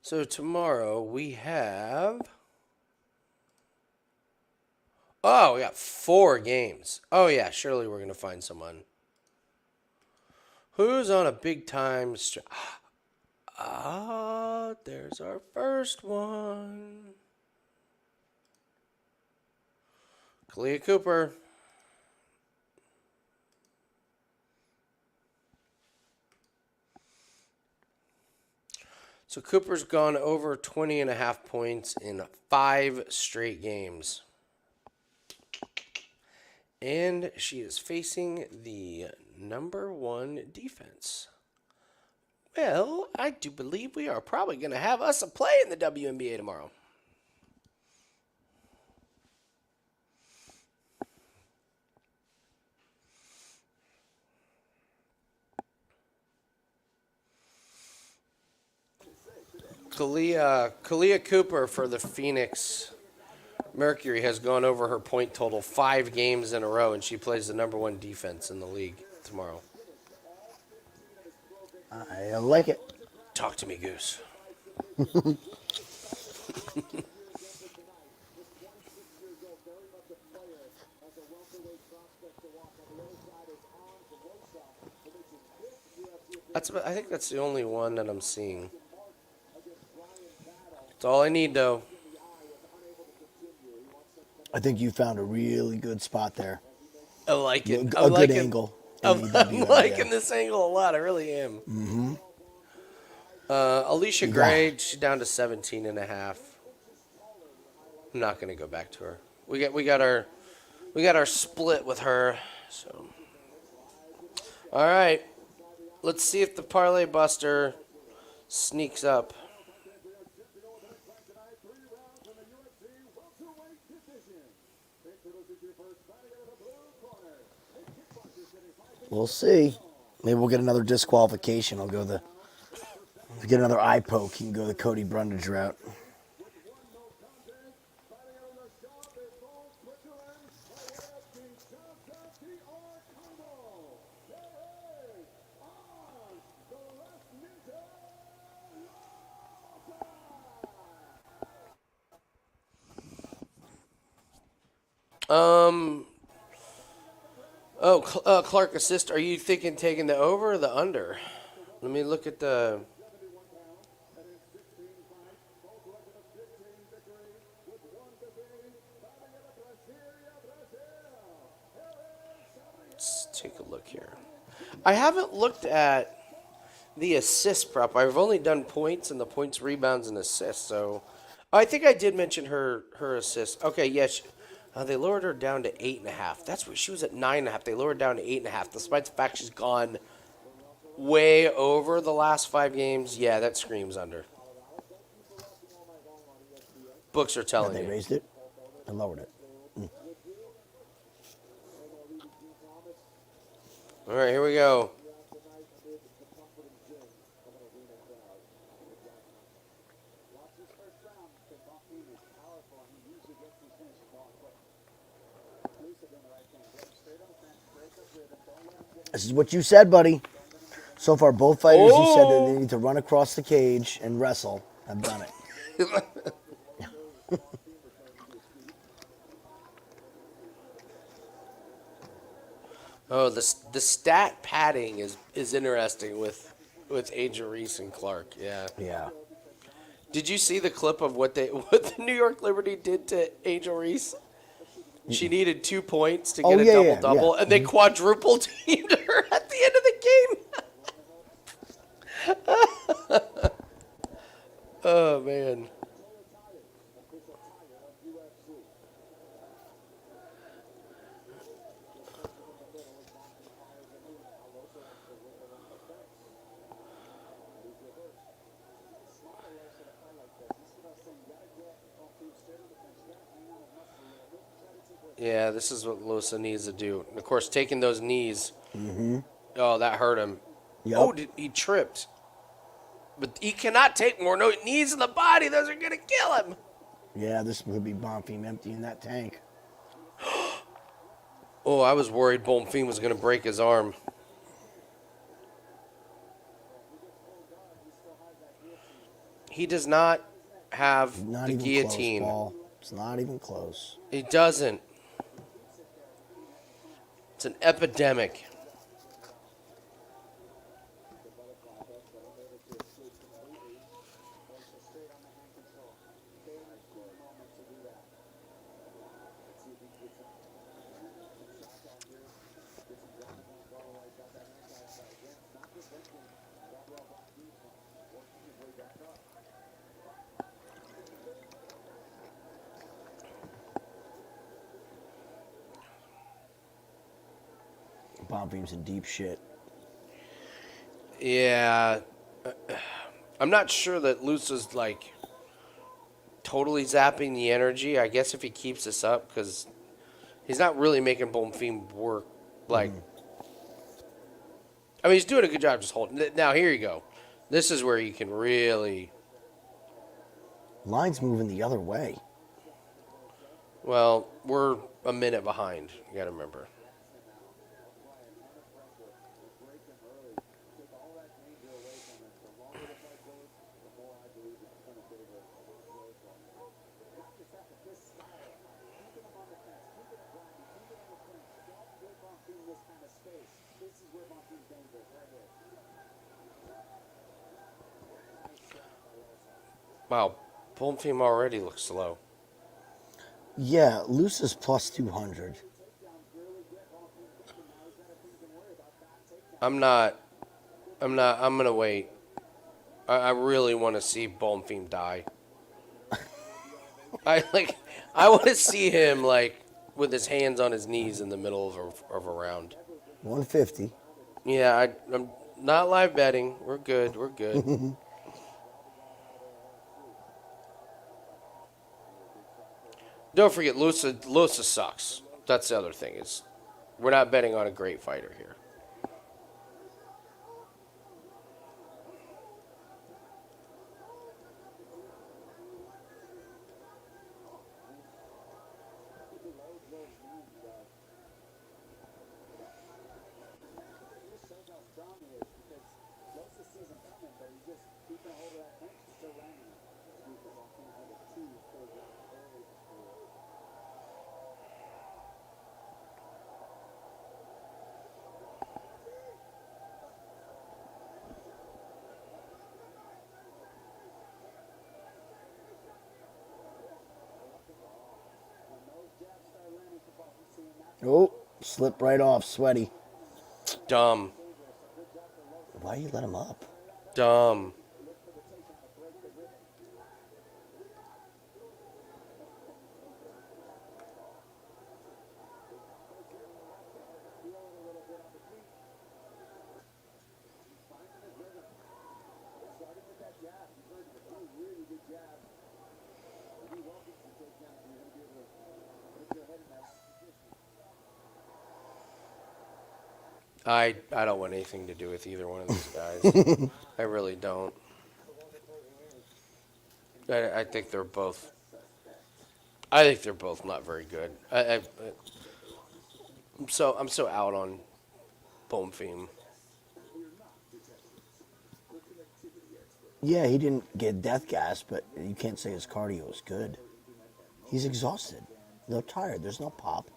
Speaker 5: So tomorrow we have. Oh, we got 4 games. Oh yeah, surely we're gonna find someone. Who's on a big time? There's our first one. Kalia Cooper. So Cooper's gone over 20.5 points in 5 straight games. And she is facing the number 1 defense. Well, I do believe we are probably going to have us a play in the WNBA tomorrow. Kalia Cooper for the Phoenix Mercury has gone over her point total 5 games in a row, and she plays the number 1 defense in the league tomorrow.
Speaker 1: I like it.
Speaker 5: Talk to me, Goose. I think that's the only one that I'm seeing. That's all I need, though.
Speaker 1: I think you found a really good spot there.
Speaker 5: I like it.
Speaker 1: A good angle.
Speaker 5: I'm liking this angle a lot. I really am. Mm-hmm. Alicia Gray, she's down to 17.5. I'm not going to go back to her. We got our split with her. So, all right. Let's see if the Parlay Buster sneaks up.
Speaker 1: We'll see. Maybe we'll get another disqualification. If we get another eye poke, you can go the Cody Brundage route.
Speaker 5: Clark Assist, are you thinking taking the over or the under? Let me look at the... take a look here. I haven't looked at the assist prop. I've only done points and the points, rebounds, and assists. So, I think I did mention her assist. Okay, yes. They lowered her down to 8.5. That's what she was at 9.5. They lowered down to 8.5, despite the fact she's gone way over the last 5 games. Yeah, that screams under. Books are telling
Speaker 1: They
Speaker 5: me.
Speaker 1: raised it and lowered it.
Speaker 5: All right, here we go.
Speaker 1: This is what you said, buddy. So far, both fighters you said that they need to run across the cage and wrestle have done it.
Speaker 5: Oh, the stat padding is interesting with Angel Reese and Clark. Yeah.
Speaker 1: Yeah.
Speaker 5: Did you see the clip of what the New York Liberty did to Angel Reese? She needed 2 points to get a double-double, and they quadruple teamed her at the end of the game. Oh, man. Yeah, this is what Loosa needs to do. And of course, taking those knees. Mm-hmm. Oh, that hurt him.
Speaker 1: Yep.
Speaker 5: Oh, he tripped. But he cannot take more knees in the body. Those are going to kill him.
Speaker 1: Yeah, this would be Bonfim emptying that tank.
Speaker 5: Oh, I was worried Bonfim was going to break his arm. He does not have
Speaker 1: Not
Speaker 5: the
Speaker 1: even
Speaker 5: guillotine.
Speaker 1: Close, Paul. It's not even close.
Speaker 5: He doesn't. It's an epidemic.
Speaker 1: Bonfim's in deep shit.
Speaker 5: Yeah. I'm not sure that Loosa's like totally zapping the energy. I guess if he keeps this up, because he's not really making Bonfim work. Like, I mean, he's doing a good job just holding. Now, here you go. This is where you can really.
Speaker 1: Line's moving the other way.
Speaker 5: Well, we're a minute behind. You got to remember. Wow, Bonfim already looks slow.
Speaker 1: Yeah, Loosa's plus 200.
Speaker 5: I'm going to wait. I really want to see Bonfim die. I want to see him, like, with his hands on his knees in the middle of a round.
Speaker 1: 150.
Speaker 5: Yeah, I'm not live betting. We're good. Don't forget, Loosa sucks. That's the other thing. Is we're not betting on a great fighter here.
Speaker 1: Oh, slip right off, sweaty.
Speaker 5: Dumb.
Speaker 1: Why you let him up?
Speaker 5: Dumb. I don't want anything to do with either one of these guys. I really don't. I think they're both. I think they're both not very good. I'm so out on Bonfim.
Speaker 1: Yeah, he didn't get death gas, but you can't say his cardio is good. He's exhausted. They're tired. There's no pop.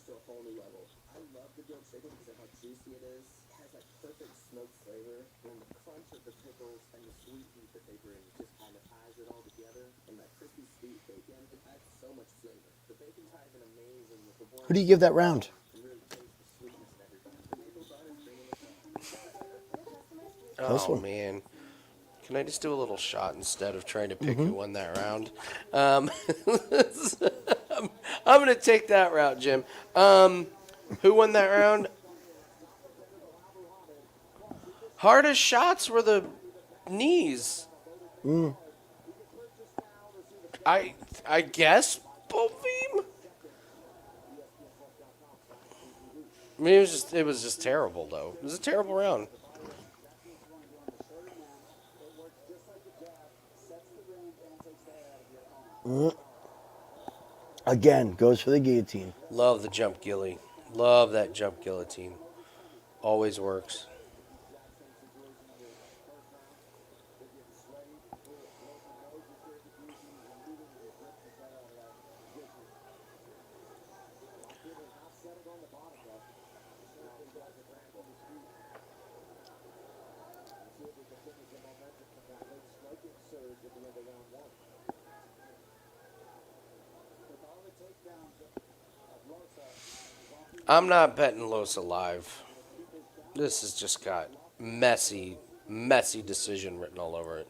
Speaker 2: To a whole new level. I love the grilled chicken because of how juicy it is. It has that perfect smoked flavor, and the crunch of the pickles and the sweet heat that they bring just kind of ties it all together. And that crispy sweet bacon, it adds so much flavor. The bacon ties in amazing with the warm.
Speaker 1: Who do you give that round?
Speaker 2: And really taste the sweetness and everything. The maple bun is bringing it down.
Speaker 1: Close
Speaker 5: Oh
Speaker 1: one.
Speaker 5: man, can I just do a little shot instead of trying to pick who won that round? I'm gonna take that route, Jim. Who won that round? Hardest shots were the knees. I guess Bonfim. I mean, it was just terrible though. It was a terrible round.
Speaker 1: Again, goes for the guillotine.
Speaker 5: Love the jump gilly. Love that jump guillotine. Always works. I'm not betting Loosa live. This has just got messy decision written all over it.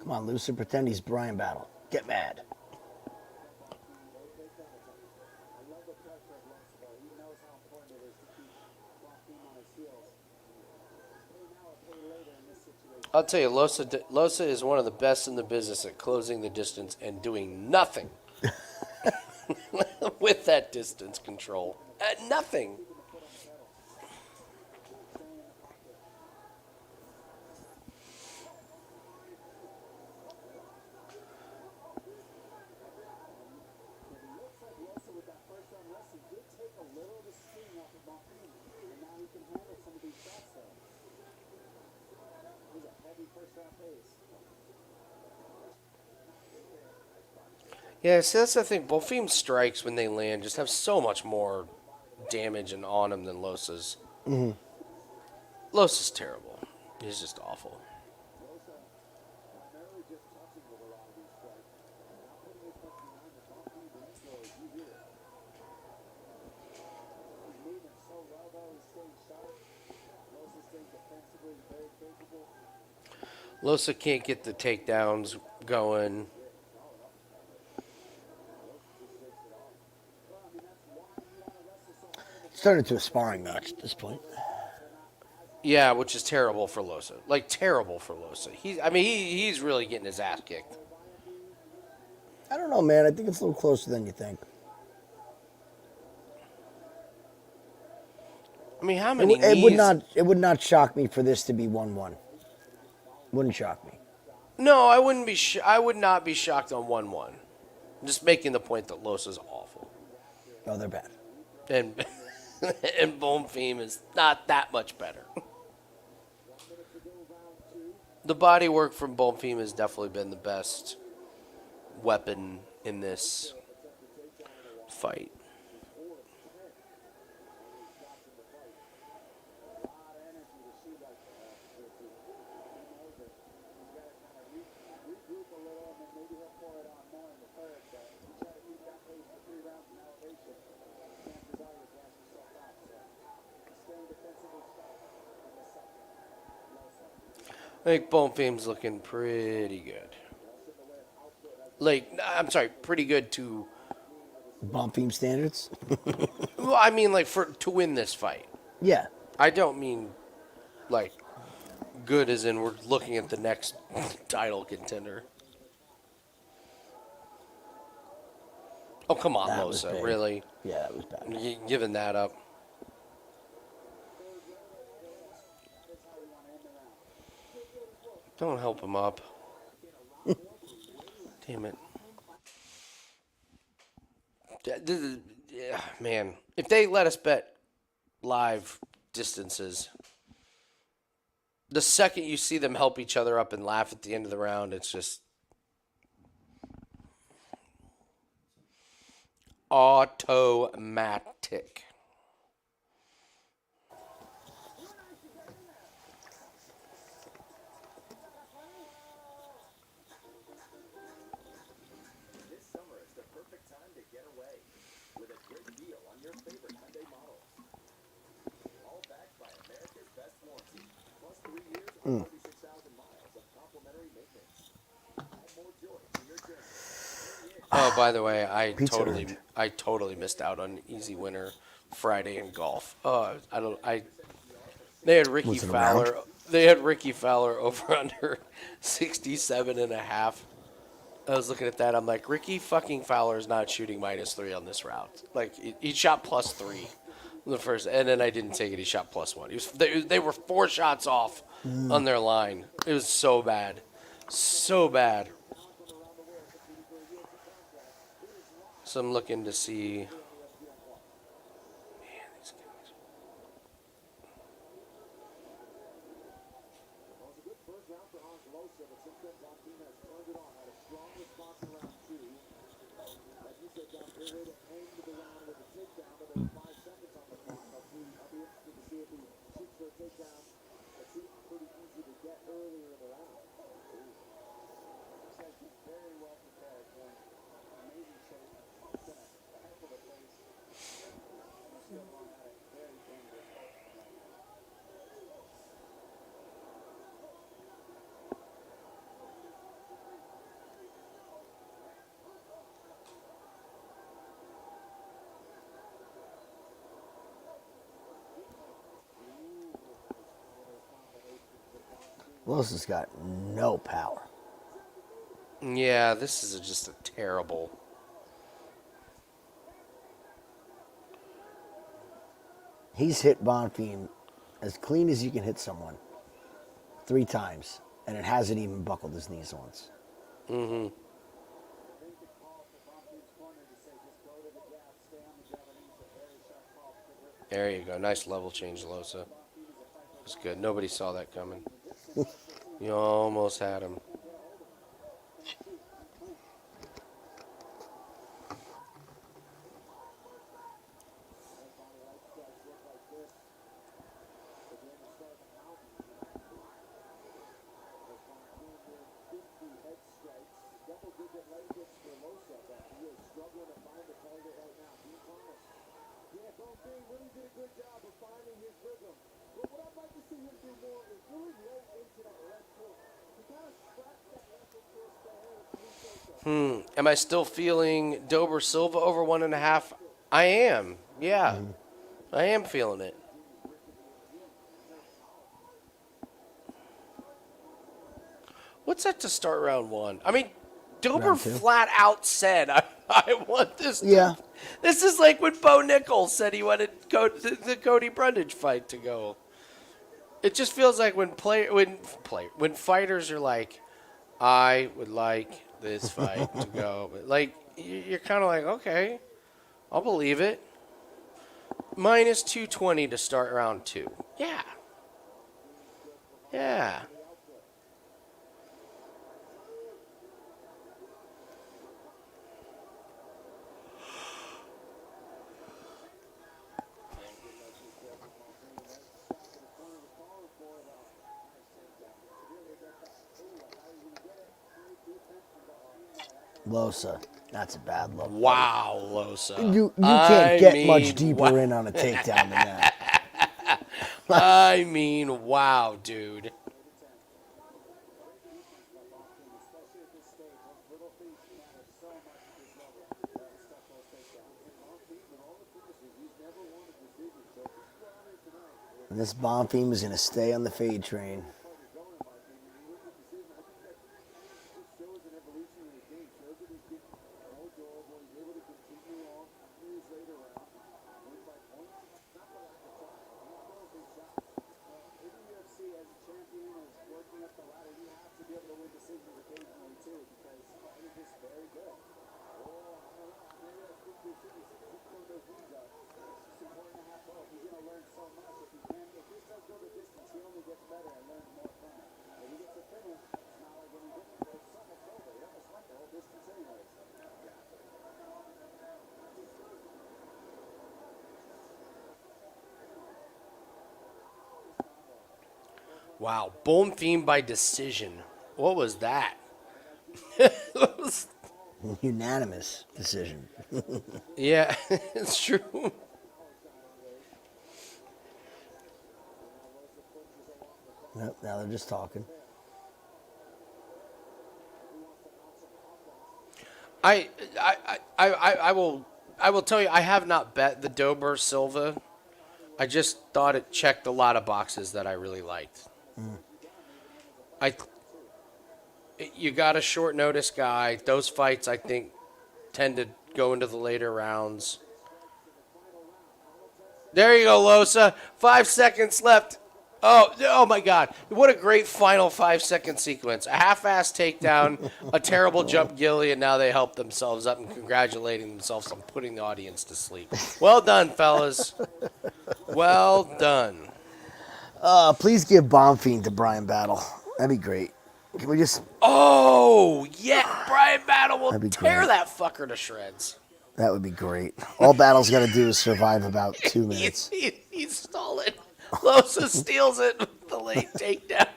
Speaker 1: Come on, Loosa, pretend he's Brian Battle. Get mad.
Speaker 5: I'll tell you, Loosa is one of the best in the business at closing the distance and doing nothing with that distance control. Nothing. Yeah, see, that's the thing. Bonfim's strikes, when they land, just have so much more damage and on them than Losa's. Losa's terrible. He's just awful. Loosa can't get the takedowns going.
Speaker 1: It's turned into a sparring match at this point.
Speaker 5: Yeah, which is terrible for Loosa. Like, terrible for Loosa. He's really getting his ass kicked.
Speaker 1: I don't know, man. I think it's a little closer than you think.
Speaker 5: I mean, how many
Speaker 1: It would not shock me for this to be 1-1. Wouldn't shock me.
Speaker 5: No, I wouldn't be. I would not be shocked on 1-1. I'm just making the point that Losa's awful,
Speaker 1: No, they're bad.
Speaker 5: and and Bonfim is not that much better. The body work from Bonfim has definitely been the best weapon in this fight. I think Bonfim's looking pretty good. Pretty good to.
Speaker 1: Bonfim standards?
Speaker 5: Well, I mean, like to win this fight.
Speaker 1: Yeah.
Speaker 5: I don't mean like good as in we're looking at the next title contender. Oh, come on,
Speaker 1: That was
Speaker 5: Loosa,
Speaker 1: big.
Speaker 5: really?
Speaker 1: Yeah, that was bad.
Speaker 5: You giving that up? Don't help him up. Damn it. Yeah, man. If they let us bet live distances, the second you see them help each other up and laugh at the end of the round, it's just automatic.
Speaker 2: This summer is the perfect time to get away with a great deal on your favorite Hyundai models. All backed by America's best warranty, plus 3 years or 36,000 miles of complimentary maintenance. Add more joy to your journey.
Speaker 5: Oh, by the way, I
Speaker 1: Pizza
Speaker 5: totally missed out on Easy Winner Friday in golf. They had Ricky
Speaker 1: Was it
Speaker 5: Fowler.
Speaker 1: around?
Speaker 5: They had Ricky Fowler over under 67.5. I was looking at that. I'm like, Ricky fucking Fowler is not shooting -3 on this route. Like he shot +3 in the first, and then I didn't take it. He shot +1. They were 4 shots off on their line. It was so bad, so bad. So I'm looking to see. Man, these guys.
Speaker 2: Well, it was a good first round for Ange, but since then, Martinez turned it on, had a strong response in round 2. Like you said, John, they were able to end the round with a takedown, but there were 5 seconds on the clock. I'll be interested to see if he shoots for a takedown. It seemed pretty easy to get earlier in the round. Looks like he's very well prepared, man. Amazing shape. It's in a heck of a place. He's still going at it very dangerous right now.
Speaker 1: Wilson's got no power.
Speaker 5: Yeah, this is just a terrible.
Speaker 1: He's hit Bonfim as clean as you can hit someone 3 times, and it hasn't even buckled his knees once.
Speaker 5: Mm-hmm. There you go. Nice level change, Loosa. That's good. Nobody saw that coming. You almost had him.
Speaker 2: Really did a good job of finding his rhythm. But what I'd like to see him do more is really roll into that left hook. He kind
Speaker 5: Am I still feeling Dober Silva over 1.5? I am. Yeah. I am feeling it. What's that to start round 1? I mean, Dober
Speaker 1: Round 2.
Speaker 5: flat out said, I want this.
Speaker 1: Yeah.
Speaker 5: This is like when Bo Nichols said he wanted the Cody Brundage fight to go. It just feels like when fighters are like, I would like this fight to go. Like, you're kind of like, okay, I'll believe it. Minus 220 to start round 2. Yeah. Yeah.
Speaker 1: Loosa. That's a bad look.
Speaker 5: Wow, Loosa.
Speaker 1: You can't get much deeper in on a takedown than that.
Speaker 5: I mean, wow, dude.
Speaker 1: And this Bonfim is going to stay on the fade train.
Speaker 5: Wow, Bonfim by decision. What was that?
Speaker 1: Unanimous decision.
Speaker 5: Yeah, it's true.
Speaker 1: Nope, now they're just talking.
Speaker 5: I will tell you, I have not bet the Dober Silva. I just thought it checked a lot of boxes that I really liked. You got a short notice guy. Those fights, I think, tend to go into the later rounds. There you go, Loosa. 5 seconds left. Oh my God. What a great final 5-second sequence. A half-ass takedown, a terrible jump gilly, and now they help themselves up and congratulating themselves on putting the audience to sleep. Well done, fellas. Well done.
Speaker 1: Please give Bonfim to Brian Battle. That'd be great. Can we just...
Speaker 5: Oh, yeah. Brian Battle will
Speaker 1: That'd be
Speaker 5: tear
Speaker 1: great.
Speaker 5: that fucker to shreds.
Speaker 1: That would be great. All Battle's got to do is survive about 2 minutes.
Speaker 5: He stole it. Loosa steals it with the late takedown.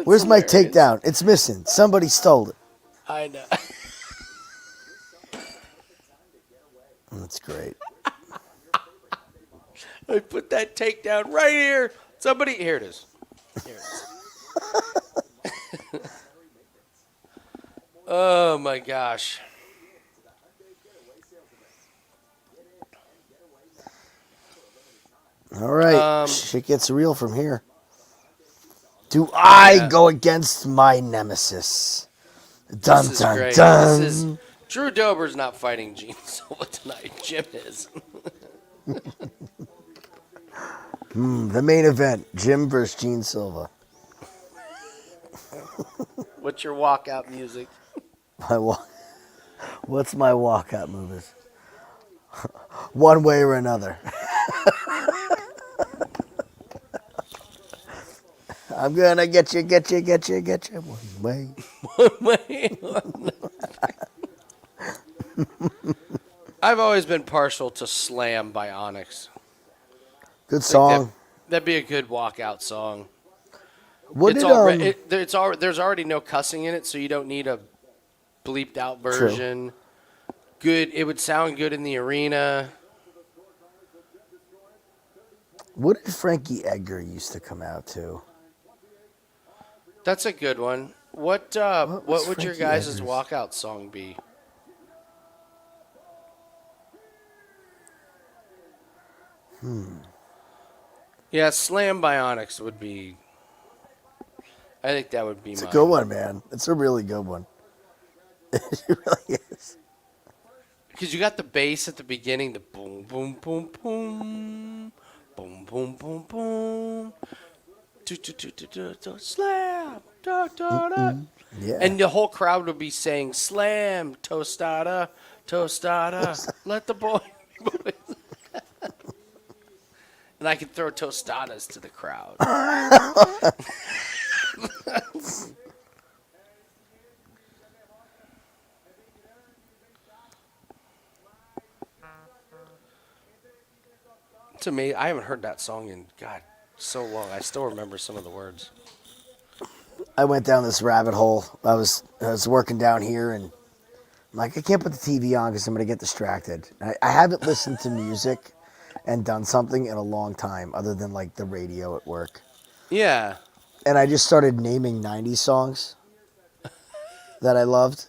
Speaker 1: Where's my
Speaker 5: hilarious.
Speaker 1: takedown? It's missing. Somebody stole it.
Speaker 5: I know.
Speaker 1: That's great.
Speaker 5: I put that takedown right here. Somebody, here it is. Here it is. Oh my gosh.
Speaker 1: All right. Shit gets real from here. Do I go against my nemesis? Dun,
Speaker 5: This is
Speaker 1: dun,
Speaker 5: great.
Speaker 1: dun.
Speaker 5: This is Drew Dober's not fighting Gene Silva tonight. Jim is.
Speaker 1: The main event, Jim versus Gene Silva.
Speaker 5: What's your walkout music?
Speaker 1: What's my walkout moves? One way or another. I'm gonna get you. One way.
Speaker 5: I've always been partial to Slam by Onyx.
Speaker 1: Good song.
Speaker 5: That'd be a good walkout song.
Speaker 1: What
Speaker 5: There's already no cussing in it, so you don't need a bleeped out version. Good. It would sound good in the arena.
Speaker 1: What did Frankie Edgar used to come out to?
Speaker 5: That's a good one. What
Speaker 1: was
Speaker 5: would your
Speaker 1: Frankie
Speaker 5: guys'
Speaker 1: Edgar's?
Speaker 5: walkout song be? Yeah, Slam Bionics would be. I think that would be
Speaker 1: It's a
Speaker 5: mine.
Speaker 1: good one, man. It's a really good one. It really is.
Speaker 5: Because you got the bass at the beginning, the boom, boom, boom, boom, boom, boom, boom, boom, slam, da, da, da.
Speaker 1: Yeah.
Speaker 5: And the whole crowd would be saying, slam, tostada, tostada, let the boy. And I could throw tostadas to the crowd. To me, I haven't heard that song in, God, so long. I still remember some of the words.
Speaker 1: I went down this rabbit hole. I was working down here, and I'm like, I can't put the TV on because I'm going to get distracted. I haven't listened to music and done something in a long time other than like the radio at work.
Speaker 5: Yeah.
Speaker 1: And I just started naming 90s songs that I loved.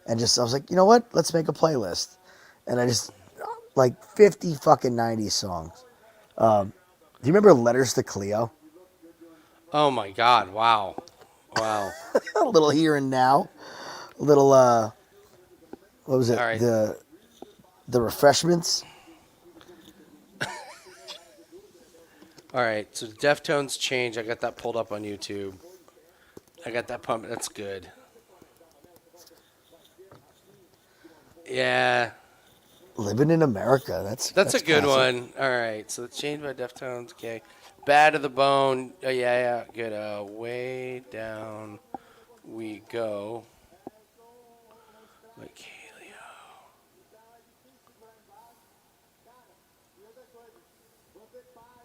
Speaker 1: And I was like, you know what? Let's make a playlist. And I just, like 50 fucking 90s songs. Do you remember Letters to Cleo?
Speaker 5: Oh, my God. Wow. Wow.
Speaker 1: A little Here and Now. A little, what was it?
Speaker 5: All right.
Speaker 1: The Refreshments.
Speaker 5: All right. So Deftones Change. I got that pulled up on YouTube. I got that pump. That's good. Yeah.
Speaker 1: Living in America.
Speaker 5: That's a good
Speaker 1: classic.
Speaker 5: one. All right. So it's changed by Deftones. Okay. Bad to the Bone. Oh, yeah. Good. Way down we go. Like Helio.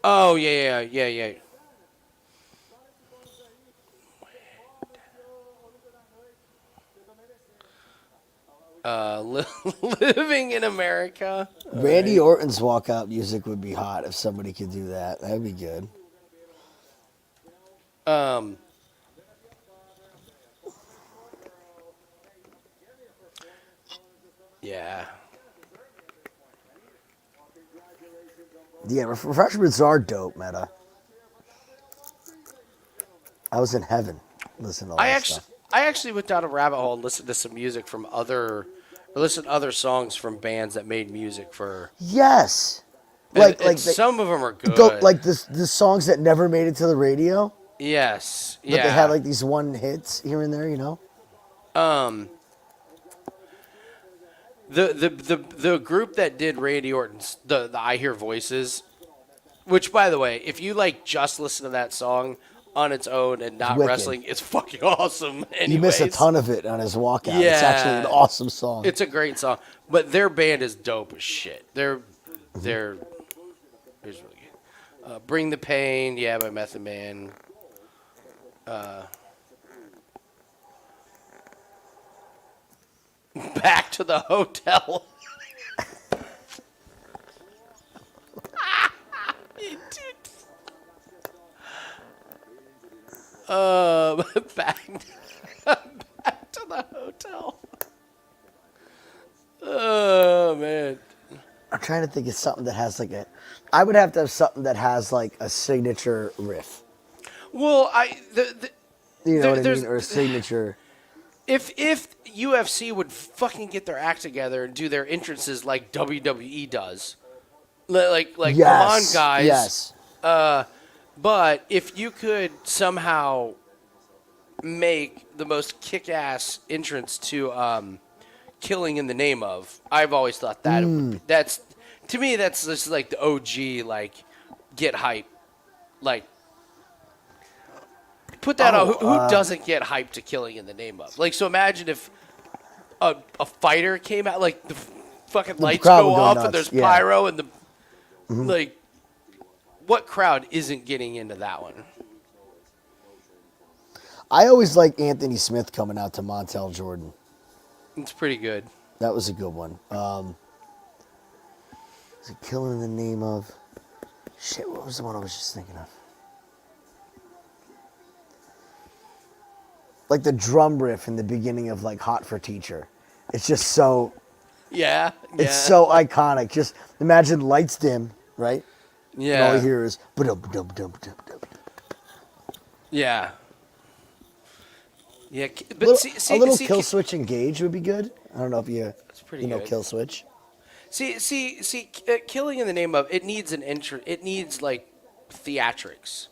Speaker 5: Oh, yeah. Living in America.
Speaker 1: Randy Orton's walkout music would be hot if somebody could do that. That'd be good.
Speaker 5: Yeah.
Speaker 1: Yeah, refreshments are dope, Meta. I was in heaven listening to all that stuff.
Speaker 5: I actually went down a rabbit hole and listened to some music from listened to other songs from bands that made music for.
Speaker 1: Yes.
Speaker 5: And some of them are good.
Speaker 1: The songs that never made it to the radio,
Speaker 5: Yes.
Speaker 1: but
Speaker 5: Yeah.
Speaker 1: they had like these one hits here and there, you know?
Speaker 5: The group that did Randy Orton's the I Hear Voices, which by the way, if you like just listen to that song on its own and not
Speaker 1: Wicked.
Speaker 5: wrestling, it's fucking awesome. Anyways.
Speaker 1: You miss a ton of it on his walkout. It's
Speaker 5: Yeah.
Speaker 1: actually an awesome song.
Speaker 5: It's a great song, but their band is dope as shit. They're here's really good. Bring the Pain, yeah, by Method Man. Back to the Hotel. back to the hotel. Oh man.
Speaker 1: I'm trying to think of something that has like I would have to have something that has like a signature riff.
Speaker 5: Well,
Speaker 1: You know what I
Speaker 5: there's-
Speaker 1: mean? Or a signature.
Speaker 5: if UFC would fucking get their act together and do their entrances like WWE does, like come on
Speaker 1: Yes.
Speaker 5: guys.
Speaker 1: Yes.
Speaker 5: But if you could somehow make the most kick-ass entrance to Killing in the Name of, I've always thought that that's to me that's just like the OG like get hype, like put that out. Who doesn't get hyped to Killing in the Name of? Like, so imagine if a fighter came out, like the fucking lights
Speaker 1: crowd
Speaker 5: go
Speaker 1: would go
Speaker 5: off
Speaker 1: nuts,
Speaker 5: and there's
Speaker 1: yeah.
Speaker 5: pyro and the like. What crowd isn't getting into that one?
Speaker 1: I always liked Anthony Smith coming out to Montel Jordan.
Speaker 5: It's pretty good.
Speaker 1: That was a good one. Is it Killing in the Name of? Shit, what was the one I was just thinking of? like the drum riff in the beginning of like Hot for Teacher. It's just so
Speaker 5: Yeah.
Speaker 1: it's so iconic. Just imagine lights dim, right? And all you
Speaker 5: Yeah.
Speaker 1: hear is ba-dum-ba-dum-ba-dum-ba-dum.
Speaker 5: Yeah. Yeah. But
Speaker 1: Little-
Speaker 5: see,
Speaker 1: a little
Speaker 5: see,
Speaker 1: kill switch engage would be good. I don't know if you
Speaker 5: pretty
Speaker 1: you know
Speaker 5: good.
Speaker 1: kill switch.
Speaker 5: Killing in the name of it needs an intro. It needs like theatrics.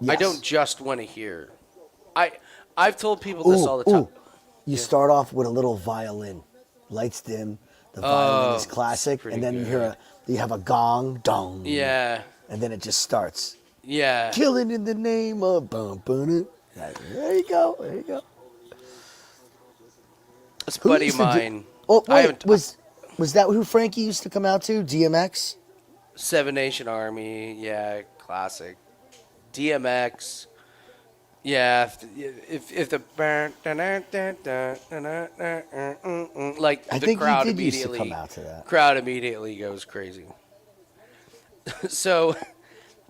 Speaker 5: I
Speaker 1: Yes.
Speaker 5: don't just want to hear. I've told people this all the time.
Speaker 1: You start off with a little violin, lights dim. The violin is
Speaker 5: it's
Speaker 1: classic,
Speaker 5: pretty
Speaker 1: and then
Speaker 5: good.
Speaker 1: you have a gong, dong,
Speaker 5: Yeah.
Speaker 1: and then it just starts.
Speaker 5: Yeah.
Speaker 1: Killing in the name of bum, bum, there you go, there you go.
Speaker 5: This
Speaker 1: Who
Speaker 5: buddy
Speaker 1: used
Speaker 5: of
Speaker 1: to do-
Speaker 5: mine.
Speaker 1: Oh
Speaker 5: I
Speaker 1: wait,
Speaker 5: haven't-
Speaker 1: was that who Frankie used to come out to? DMX.
Speaker 5: Seven Nation Army, yeah, classic. DMX, yeah. If the like
Speaker 1: I
Speaker 5: the
Speaker 1: think
Speaker 5: crowd
Speaker 1: he did used to
Speaker 5: immediately
Speaker 1: come out to that.
Speaker 5: crowd immediately goes crazy. So,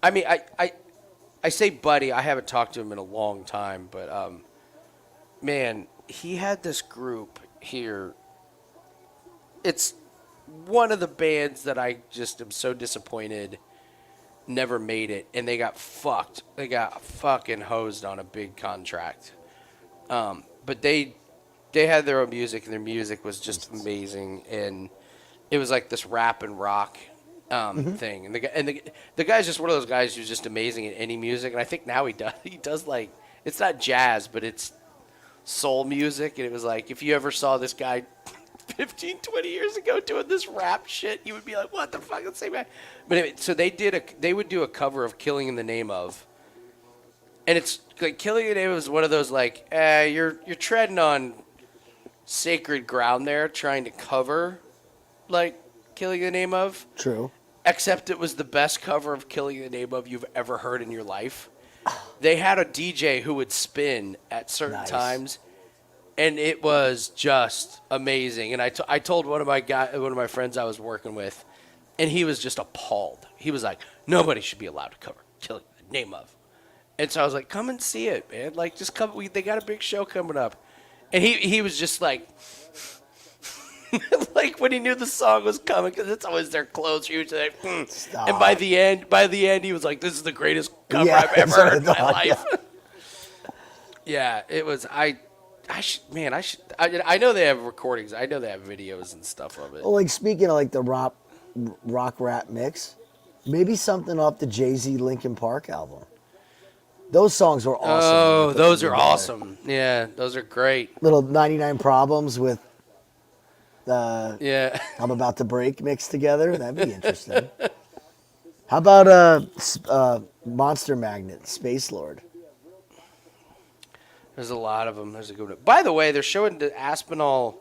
Speaker 5: I mean, I say buddy. I haven't talked to him in a long time, but man, he had this group here. It's one of the bands that I just am so disappointed never made it, and they got fucked. They got fucking hosed on a big contract. But they had their own music, and their music was just amazing, and it was like this rap and rock thing. And the guy's just one of those guys who's just amazing at any music, and I think now he does like, it's not jazz, but it's soul music, and it was like, if you ever saw this guy 15, 20 years ago doing this rap shit, you would be like, what the fuck? It's the same guy. But anyway, so they would do a cover of Killing in the Name of. And it's like Killing in the Name of is one of those like, you're treading on sacred ground there trying to cover like Killing in the Name of.
Speaker 1: True.
Speaker 5: Except it was the best cover of Killing in the Name of you've ever heard in your life. They had a DJ who would spin at certain
Speaker 1: Nice.
Speaker 5: times. And it was just amazing. And I told one of my friends I was working with, and he was just appalled. He was like, nobody should be allowed to cover Killing the Name of. And so I was like, come and see it, man. Like, just come. They got a big show coming up. And he was just like, like when he knew the song was coming, because it's always their close. He was like,
Speaker 1: Stop.
Speaker 5: and by the end, he was like, this is the greatest cover
Speaker 1: Yeah,
Speaker 5: I've ever
Speaker 1: that's what
Speaker 5: heard in
Speaker 1: I
Speaker 5: my
Speaker 1: thought,
Speaker 5: life. Yeah, it was. I know they have recordings. I know they have videos and stuff of it.
Speaker 1: Well, like speaking of like the rock rap mix, maybe something off the Jay-Z Linkin Park album. Those songs were awesome.
Speaker 5: Oh,
Speaker 1: Put
Speaker 5: those
Speaker 1: them
Speaker 5: are
Speaker 1: together.
Speaker 5: awesome. Yeah, those are great.
Speaker 1: Little 99 Problems with
Speaker 5: Yeah.
Speaker 1: I'm About to Break mixed together. That'd be interesting. How about Monster Magnet, Space Lord?
Speaker 5: There's a lot of them. There's a good one. By the way, they're showing the Aspinall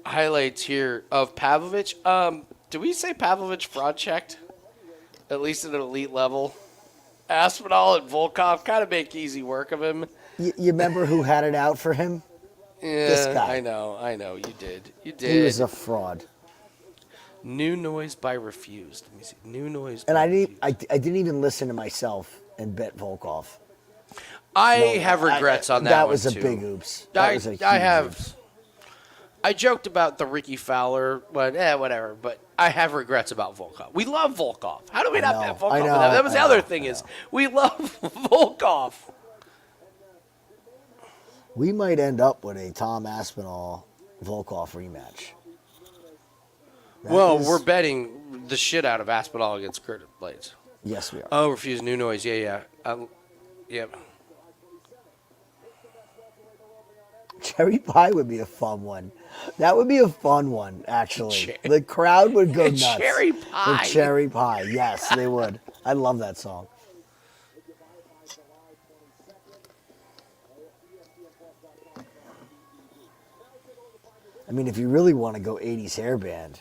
Speaker 5: highlights here of Pavlovich. Do we say Pavlovich fraud checked? At least at an elite level. Aspinall and Volkov kind of make easy work of him.
Speaker 1: You remember who had it out for him?
Speaker 5: Yeah,
Speaker 1: This guy.
Speaker 5: I know. You did. You did.
Speaker 1: He was a fraud.
Speaker 5: New noise by refused. Let me see. New noise.
Speaker 1: And
Speaker 5: by
Speaker 1: I
Speaker 5: refused.
Speaker 1: didn't even listen to myself and bet Volkov.
Speaker 5: I
Speaker 1: No,
Speaker 5: have regrets on that.
Speaker 1: That
Speaker 5: one,
Speaker 1: was a
Speaker 5: too.
Speaker 1: big oops. That was a huge
Speaker 5: I have.
Speaker 1: oops.
Speaker 5: I joked about the Ricky Fowler, but whatever. But I have regrets about Volkov. We love Volkov. How do we not
Speaker 1: know,
Speaker 5: have Volkov?
Speaker 1: I know,
Speaker 5: That was the
Speaker 1: I
Speaker 5: other
Speaker 1: know,
Speaker 5: thing
Speaker 1: I
Speaker 5: is
Speaker 1: know.
Speaker 5: we love Volkov.
Speaker 1: We might end up with a Tom Aspinall Volkov rematch. That
Speaker 5: Well,
Speaker 1: is-
Speaker 5: we're betting the shit out of Aspinall against Curtis Blades.
Speaker 1: Yes, we are.
Speaker 5: Oh, refuse new noise. Yeah. Yep.
Speaker 1: Cherry pie would be a fun one. That would be a fun one, actually. The crowd would go nuts.
Speaker 5: Cherry
Speaker 1: For
Speaker 5: pie.
Speaker 1: cherry pie. Yes, they would. I love that song. I mean, if you really want to go 80s hair band,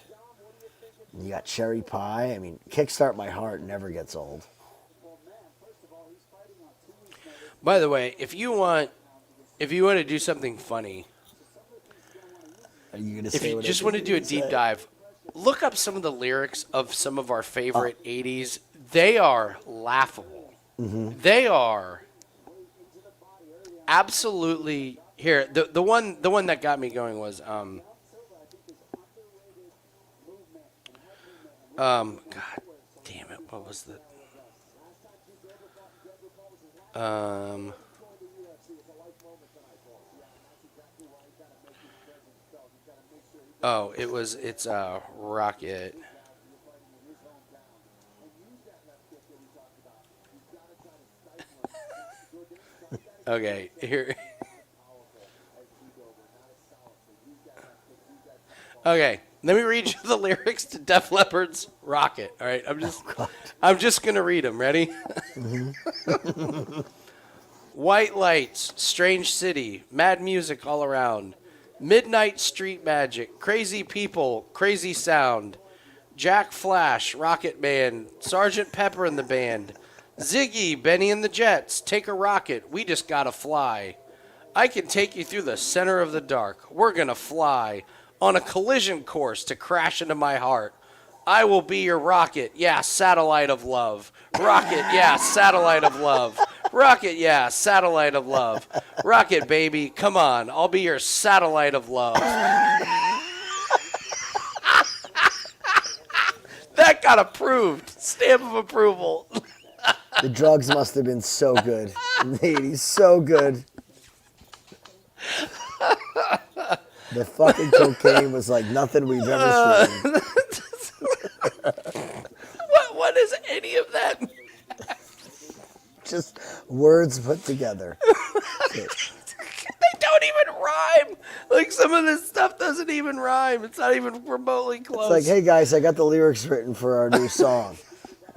Speaker 1: you got cherry pie. I mean, Kickstart My Heart never gets old.
Speaker 5: By the way, if you want to do something funny,
Speaker 1: Are you going to
Speaker 5: if
Speaker 1: say
Speaker 5: you
Speaker 1: what I
Speaker 5: just
Speaker 1: think
Speaker 5: want to
Speaker 1: you're
Speaker 5: do a
Speaker 1: gonna
Speaker 5: deep
Speaker 1: say?
Speaker 5: dive, look up some of the lyrics of some of our favorite 80s. They are laughable.
Speaker 1: Mm-hmm.
Speaker 5: They are absolutely Here, the one that got me going was God damn it, what was the oh, it's Rocket. Okay, here. Okay, let me read you the lyrics to Def Leppard's "Rocket." All right, I'm just gonna read them. Ready? White lights, strange city, mad music all around, midnight street magic, crazy people, crazy sound. Jack Flash, Rocket Man, Sergeant Pepper and the band, Ziggy, Benny and the Jets, take a rocket, we just gotta fly. I can take you through the center of the dark. We're gonna fly on a collision course to crash into my heart. I will be your rocket, yeah, satellite of love. Rocket, yeah, satellite of love. Rocket, yeah, satellite of love. Rocket, baby, come on, I'll be your satellite of love. That got approved. Stamp of approval.
Speaker 1: The drugs must have been so good in the 80s. So good. The fucking cocaine was like nothing we've ever seen.
Speaker 5: What is any of that?
Speaker 1: Just words put together.
Speaker 5: They don't even rhyme. Like, some of this stuff doesn't even rhyme. It's not even remotely close.
Speaker 1: It's like, hey guys, I got the lyrics written for our new song.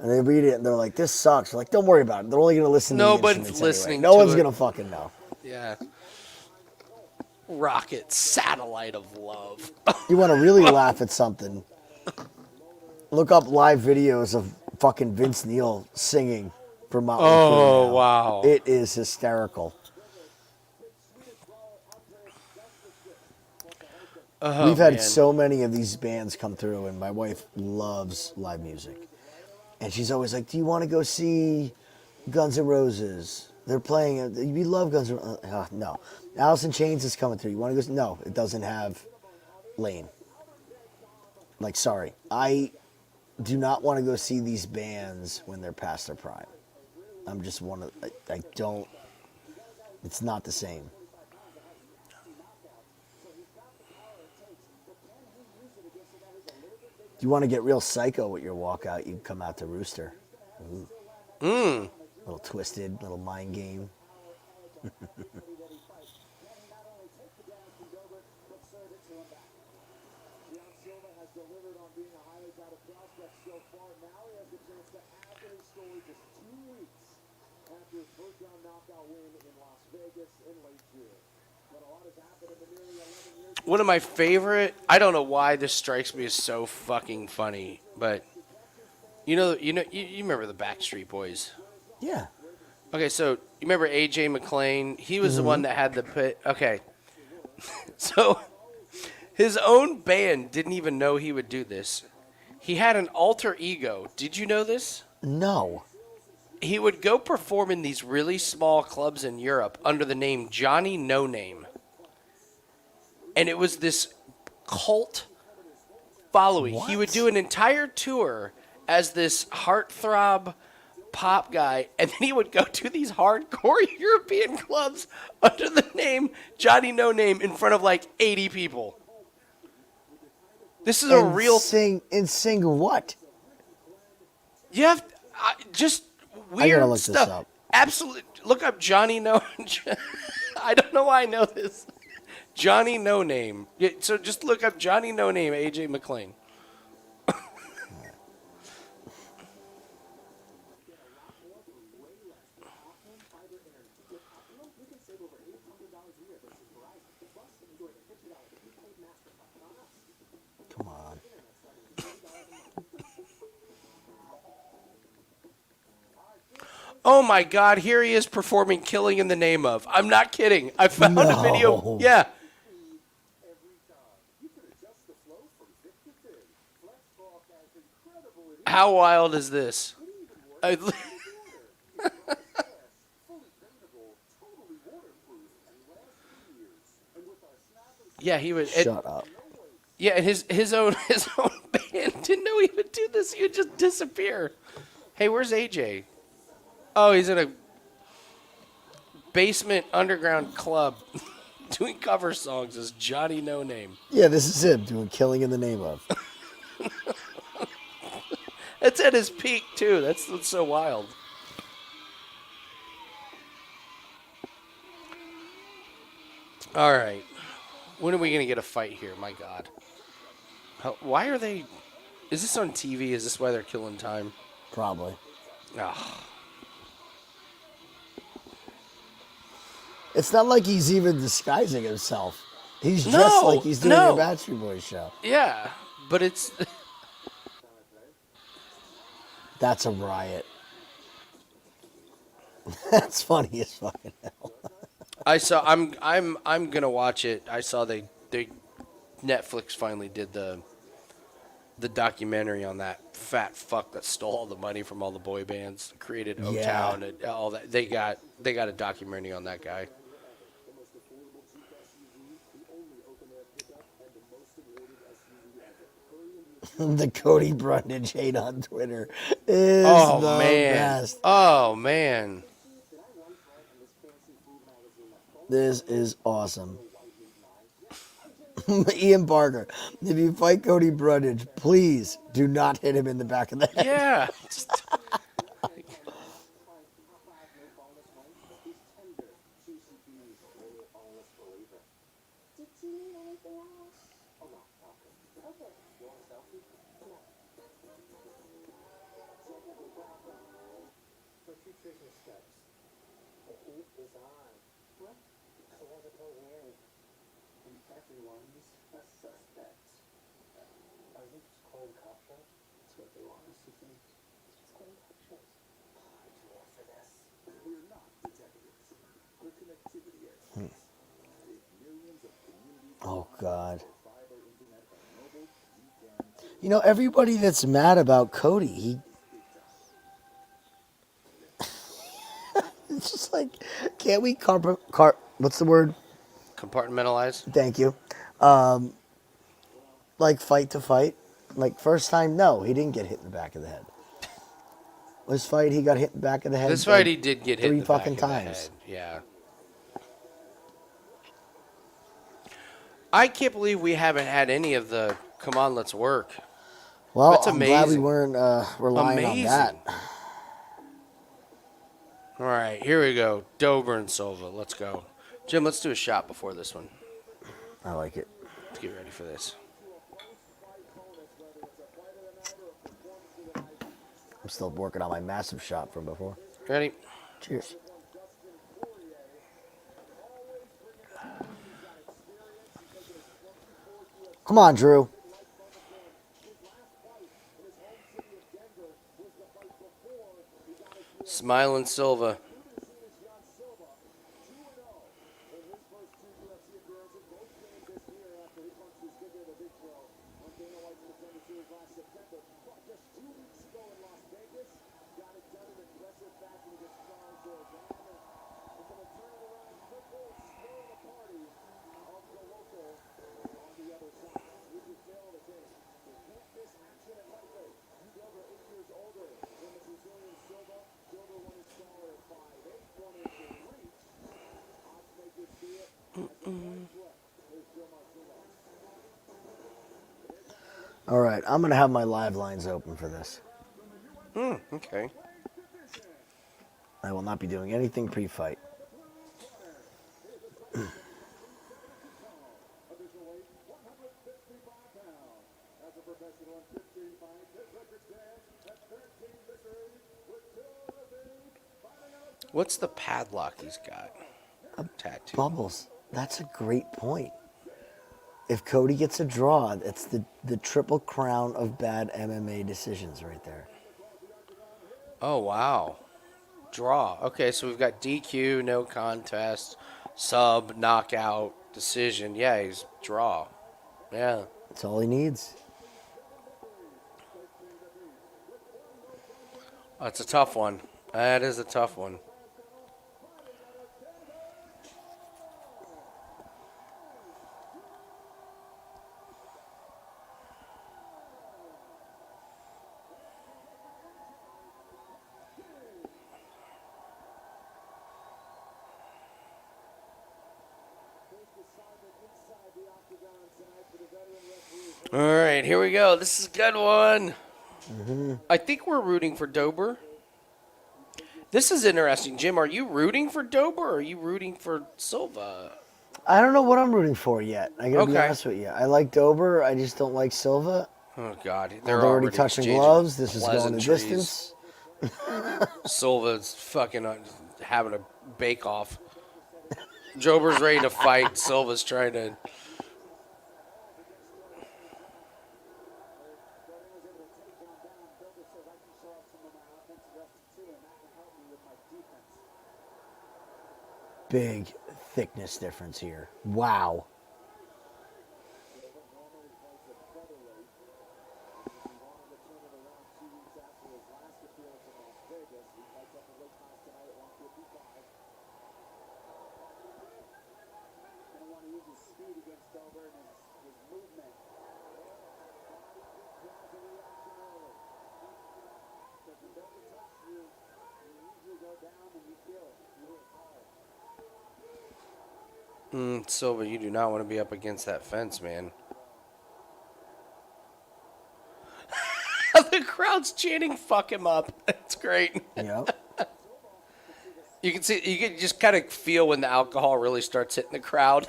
Speaker 1: And they read it and they're like, this sucks. We're like, don't worry about it. They're only going to listen to the
Speaker 5: Nobody's
Speaker 1: instruments
Speaker 5: listening
Speaker 1: anyway. No
Speaker 5: to
Speaker 1: one's
Speaker 5: it.
Speaker 1: going to fucking know.
Speaker 5: Yeah. Rocket, satellite of love.
Speaker 1: You want to really laugh at something, look up live videos of fucking Vince Neil singing for Motley Crue.
Speaker 5: Oh,
Speaker 1: now.
Speaker 5: wow.
Speaker 1: It is hysterical.
Speaker 5: Oh,
Speaker 1: We've had
Speaker 5: man.
Speaker 1: so many of these bands come through, and my wife loves live music. And she's always like, do you want to go see Guns N' Roses? They're playing, we love Guns N' Roses. No. Alice in Chains is coming through. You want to go? No, it doesn't have Lane. Like, sorry. I do not want to go see these bands when they're past their prime. I'm just one of, I don't, it's not the same. If you want to get real psycho with your walkout, you come out to Rooster. Ooh. Little twisted, little mind game.
Speaker 2: Silva has delivered on being a highly touted prospect so far. Now he has the chance to add to his story just 2 weeks after his first round knockout win in Las Vegas in late June. But a lot has happened in the nearly 11 years.
Speaker 5: One of my favorite, I don't know why this strikes me as so fucking funny, but you remember the Backstreet Boys?
Speaker 1: Yeah.
Speaker 5: Okay, so you remember AJ McClain? He was the one that had the pit. Okay. So his own band didn't even know he would do this. He had an alter ego. Did you know this?
Speaker 1: No.
Speaker 5: He would go perform in these really small clubs in Europe under the name Johnny No Name. And it was this cult following.
Speaker 1: What?
Speaker 5: He would do an entire tour as this heartthrob pop guy, and then he would go to these hardcore European clubs under the name Johnny No Name in front of like 80 people. This is a real
Speaker 1: sing what?
Speaker 5: You have just weird
Speaker 1: look this
Speaker 5: stuff.
Speaker 1: up.
Speaker 5: Absolutely, look up Johnny No. I don't know why I know this. Johnny No Name. Yeah, so just look up Johnny No Name, AJ McClain.
Speaker 1: Come on.
Speaker 5: Oh my God! Here he is performing "Killing in the Name of." I'm not kidding. I found a video.
Speaker 1: No.
Speaker 5: Yeah. How wild is this? Yeah, he was.
Speaker 1: Shut up.
Speaker 5: Yeah, and his own band didn't know he would do this. He would just disappear. Hey, where's AJ? Oh, he's in a basement underground club doing cover songs as Johnny No Name.
Speaker 1: Yeah, this is him doing Killing in the Name of.
Speaker 5: That's at his peak too. That's what's so wild. All right, when are we gonna get a fight here? My God, why are they? Is this on TV? Is this why they're killing time?
Speaker 1: Probably.
Speaker 5: Oh.
Speaker 1: It's not like he's even disguising himself. He's dressed like he's doing a Backstreet Boys show.
Speaker 5: Yeah, but it's
Speaker 1: That's a riot. That's funny as fucking hell.
Speaker 5: I saw. I'm gonna watch it. I saw they Netflix finally did the documentary on that fat fuck that stole all the money from all the boy bands, created O-Town and all that. They got a documentary on that guy.
Speaker 1: The Cody Brundage hate on Twitter is the best.
Speaker 5: Oh man.
Speaker 1: This is awesome. Ian Barker, if you fight Cody Brundage, please do not hit him in the back of the head.
Speaker 5: Yeah.
Speaker 4: Did you need anything else? Oh, no. Okay. You want a selfie? No.
Speaker 2: For future steps. The heat is on. What? So what's it going in? And everyone's a suspect. Are these cold cop shows? That's what they want us to think. It's cold cop shows. I do more for this. We're not detectives. We're connectivity experts.
Speaker 1: Oh, God. You know, everybody that's mad about Cody, it's just like, can't we what's the word?
Speaker 5: Compartmentalize.
Speaker 1: Thank you. Like, fight to fight. Like, first time, no, he didn't get hit in the back of the head. This fight, he got hit in the back of the head.
Speaker 5: This fight, he did get hit
Speaker 1: three
Speaker 5: in the back
Speaker 1: fucking
Speaker 5: of the
Speaker 1: times.
Speaker 5: head. Yeah. I can't believe we haven't had any of the "Come on, let's work."
Speaker 1: Well,
Speaker 5: That's
Speaker 1: I'm glad we
Speaker 5: amazing.
Speaker 1: weren't relying on that.
Speaker 5: All right, here we go. Dober and Silva. Let's go. Jim, let's do a shot before this one.
Speaker 1: I like it.
Speaker 5: Let's get ready for this.
Speaker 1: I'm still working on my massive shot from before.
Speaker 5: Ready?
Speaker 1: Cheers. Come on, Drew.
Speaker 5: Smiling Silva.
Speaker 1: All right, I'm going to have my live lines open for this.
Speaker 5: Okay.
Speaker 1: I will not be doing anything pre-fight.
Speaker 5: What's the padlock he's got? Tattoo.
Speaker 1: Bubbles, that's a great point. If Cody gets a draw, it's the triple crown of bad MMA decisions right there.
Speaker 5: Oh, wow. Draw. Okay, so we've got DQ, no contest, sub, knockout, decision. Yeah, he's draw. Yeah.
Speaker 1: That's all he needs.
Speaker 5: That's a tough one. That is a tough one. All right, here we go. This is a good one. I think we're rooting for Dober. This is interesting. Jim, are you rooting for Dober or are you rooting for Silva?
Speaker 1: I don't know what I'm rooting for yet. I gotta be
Speaker 5: Okay.
Speaker 1: honest with you. I like Dober. I just don't like Silva.
Speaker 5: Oh, God.
Speaker 1: They're already touching
Speaker 5: exchanging
Speaker 1: gloves. This is going the
Speaker 5: pleasantries.
Speaker 1: distance.
Speaker 5: Silva's fucking having a bake-off. Dober's ready to fight. Silva's trying to...
Speaker 1: Big thickness difference here. Wow.
Speaker 5: Silva, you do not want to be up against that fence, man. The crowd's chanting, fuck him up. That's great.
Speaker 1: Yep.
Speaker 5: You can just kind of feel when the alcohol really starts hitting the crowd.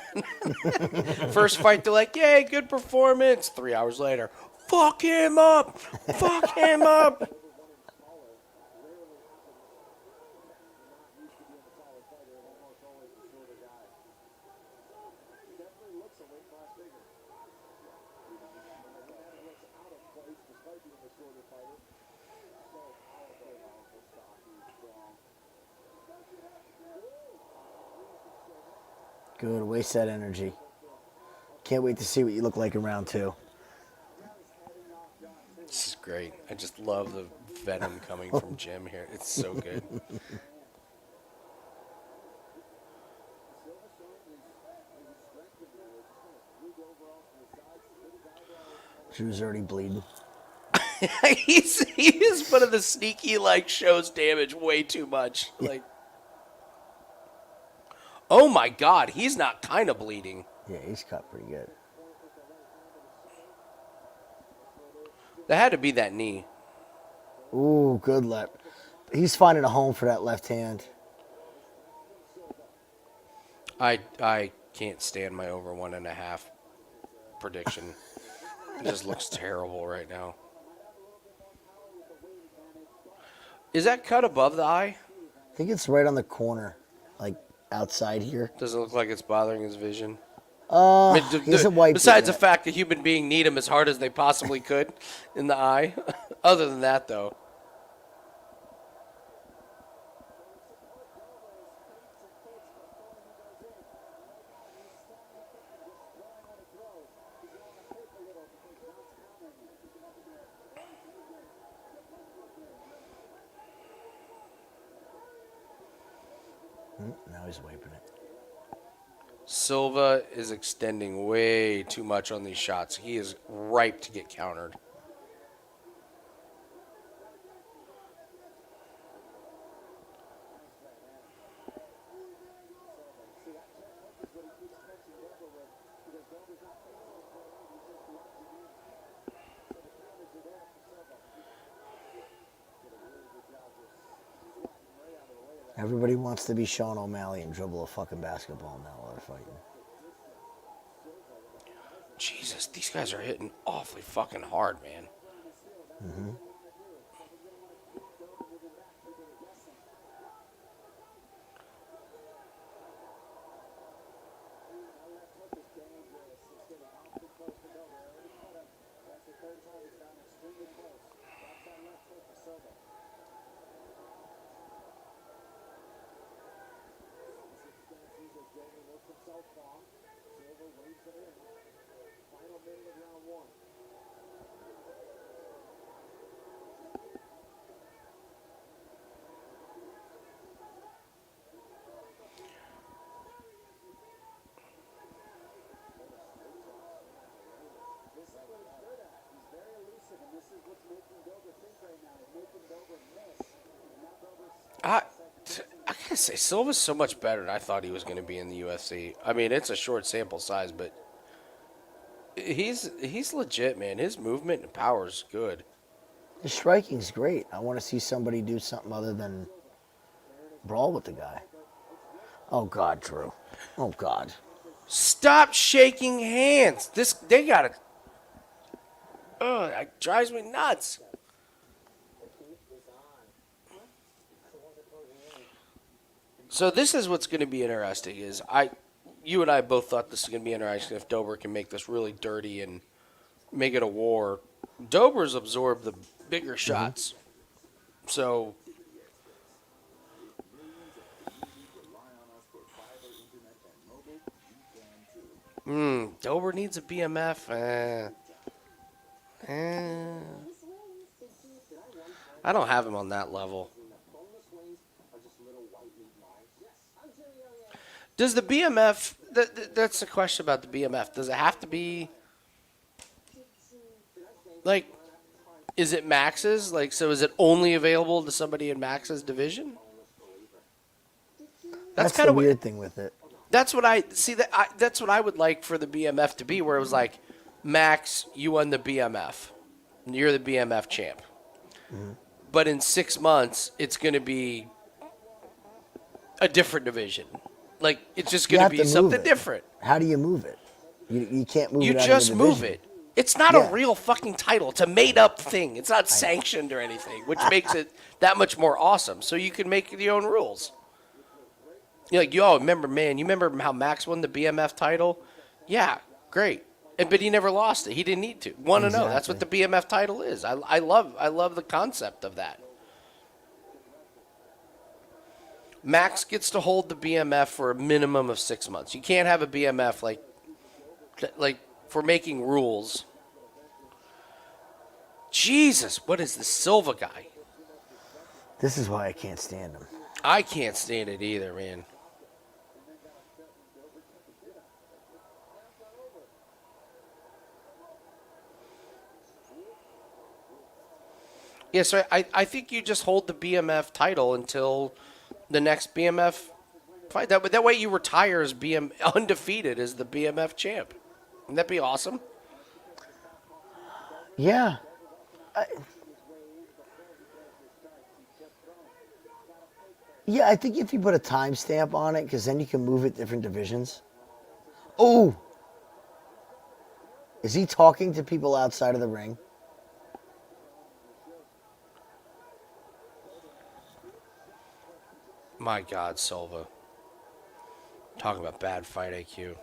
Speaker 5: First fight, they're like, yay, good performance. 3 hours later, fuck him up. Fuck him up.
Speaker 1: Good. Waste that energy. Can't wait to see what you look like in round 2.
Speaker 5: This is great. I just love the venom coming from Jim here. It's so good.
Speaker 1: Drew's already bleeding.
Speaker 5: He is one of the sneaky, like, shows damage way too much. Like, oh my God, he's not kind of bleeding.
Speaker 1: Yeah, he's cut pretty good.
Speaker 5: That had to be that knee.
Speaker 1: Ooh, good left. He's finding a home for that left hand.
Speaker 5: I can't stand my over 1.5 prediction. It just looks terrible right now. Is that cut above the eye?
Speaker 1: I think it's right on the corner, like outside here.
Speaker 5: Doesn't look like it's bothering his vision.
Speaker 1: He hasn't wiped it
Speaker 5: Besides the
Speaker 1: yet.
Speaker 5: fact that human being need him as hard as they possibly could in the eye. Other than that, though.
Speaker 1: Now he's wiping it.
Speaker 5: Silva is extending way too much on these shots. He is ripe to get countered.
Speaker 1: Everybody wants to be Sean O'Malley and dribble a fucking basketball now while they're fighting.
Speaker 5: Jesus, these guys are hitting awfully fucking hard, man.
Speaker 1: Mm-hmm.
Speaker 5: I gotta say, Silva's so much better than I thought he was going to be in the UFC. I mean, it's a short sample size, but He's legit, man. His movement and power is good.
Speaker 1: His striking's great. I want to see somebody do something other than brawl with the guy. Oh, God, Drew. Oh, God.
Speaker 5: Stop shaking hands. They got it. Ugh, it drives me nuts. So this is what's going to be interesting. You and I both thought this was going to be interesting if Dober can make this really dirty and make it a war. Dober's absorbed the bigger shots, so. Dober needs a BMF. I don't have him on that level. Does the BMF? That's the question about the BMF. Does it have to be like? Is it Max's? Like, so is it only available to somebody in Max's division?
Speaker 1: That's
Speaker 5: kind
Speaker 1: the
Speaker 5: of
Speaker 1: weird thing with it.
Speaker 5: That's what I see. That's what I would like for the BMF to be, where it was like, Max, you won the BMF, you're the BMF champ. Mm-hmm. But in 6 months, it's going to be a different division. Like, it's just going to be something different.
Speaker 1: How do you move it? You can't move it.
Speaker 5: You just move it. It's not a real fucking title. It's a made-up thing. It's not sanctioned or anything, which makes it that much more awesome. So you can make your own rules. You're like, yo, you remember how Max won the BMF title? Yeah, great. But he never lost it. He didn't need to. 1-0. That's what the BMF title is. I love the concept of that. Max gets to hold the BMF for a minimum of 6 months. You can't have a BMF like for making rules. Jesus, what is this Silva guy?
Speaker 1: This is why I can't stand him.
Speaker 5: I can't stand it either, man. Yeah, so I think you just hold the BMF title until the next BMF fight. That way you retire as undefeated as the BMF champ. Wouldn't that be awesome?
Speaker 1: Yeah. I think if you put a timestamp on it, because then you can move it different divisions. Oh! Is he talking to people outside of the ring?
Speaker 5: My God, Silva. Talking about bad fight IQ.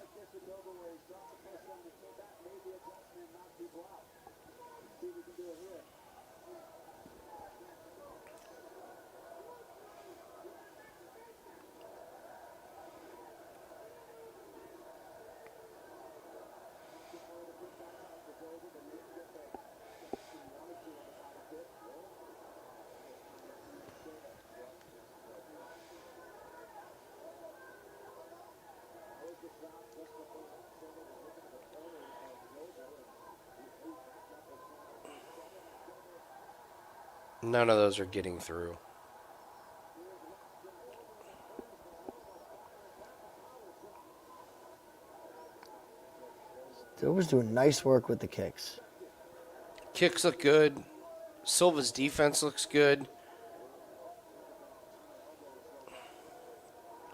Speaker 5: None of those are getting through.
Speaker 1: Dober's doing nice work with the kicks.
Speaker 5: Kicks look good. Silva's defense looks good.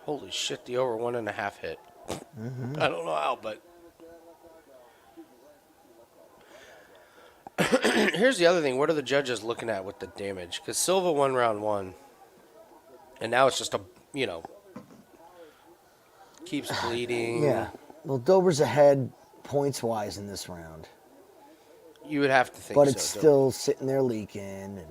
Speaker 5: Holy shit, the over 1.5 hit. Mm-hmm. I don't know how, but... Here's the other thing. What are the judges looking at with the damage? Because Silva won round 1. And now it's just keeps bleeding.
Speaker 1: Yeah. Well, Dober's ahead points-wise in this round.
Speaker 5: You would have to think so.
Speaker 1: But it's still sitting there leaking. And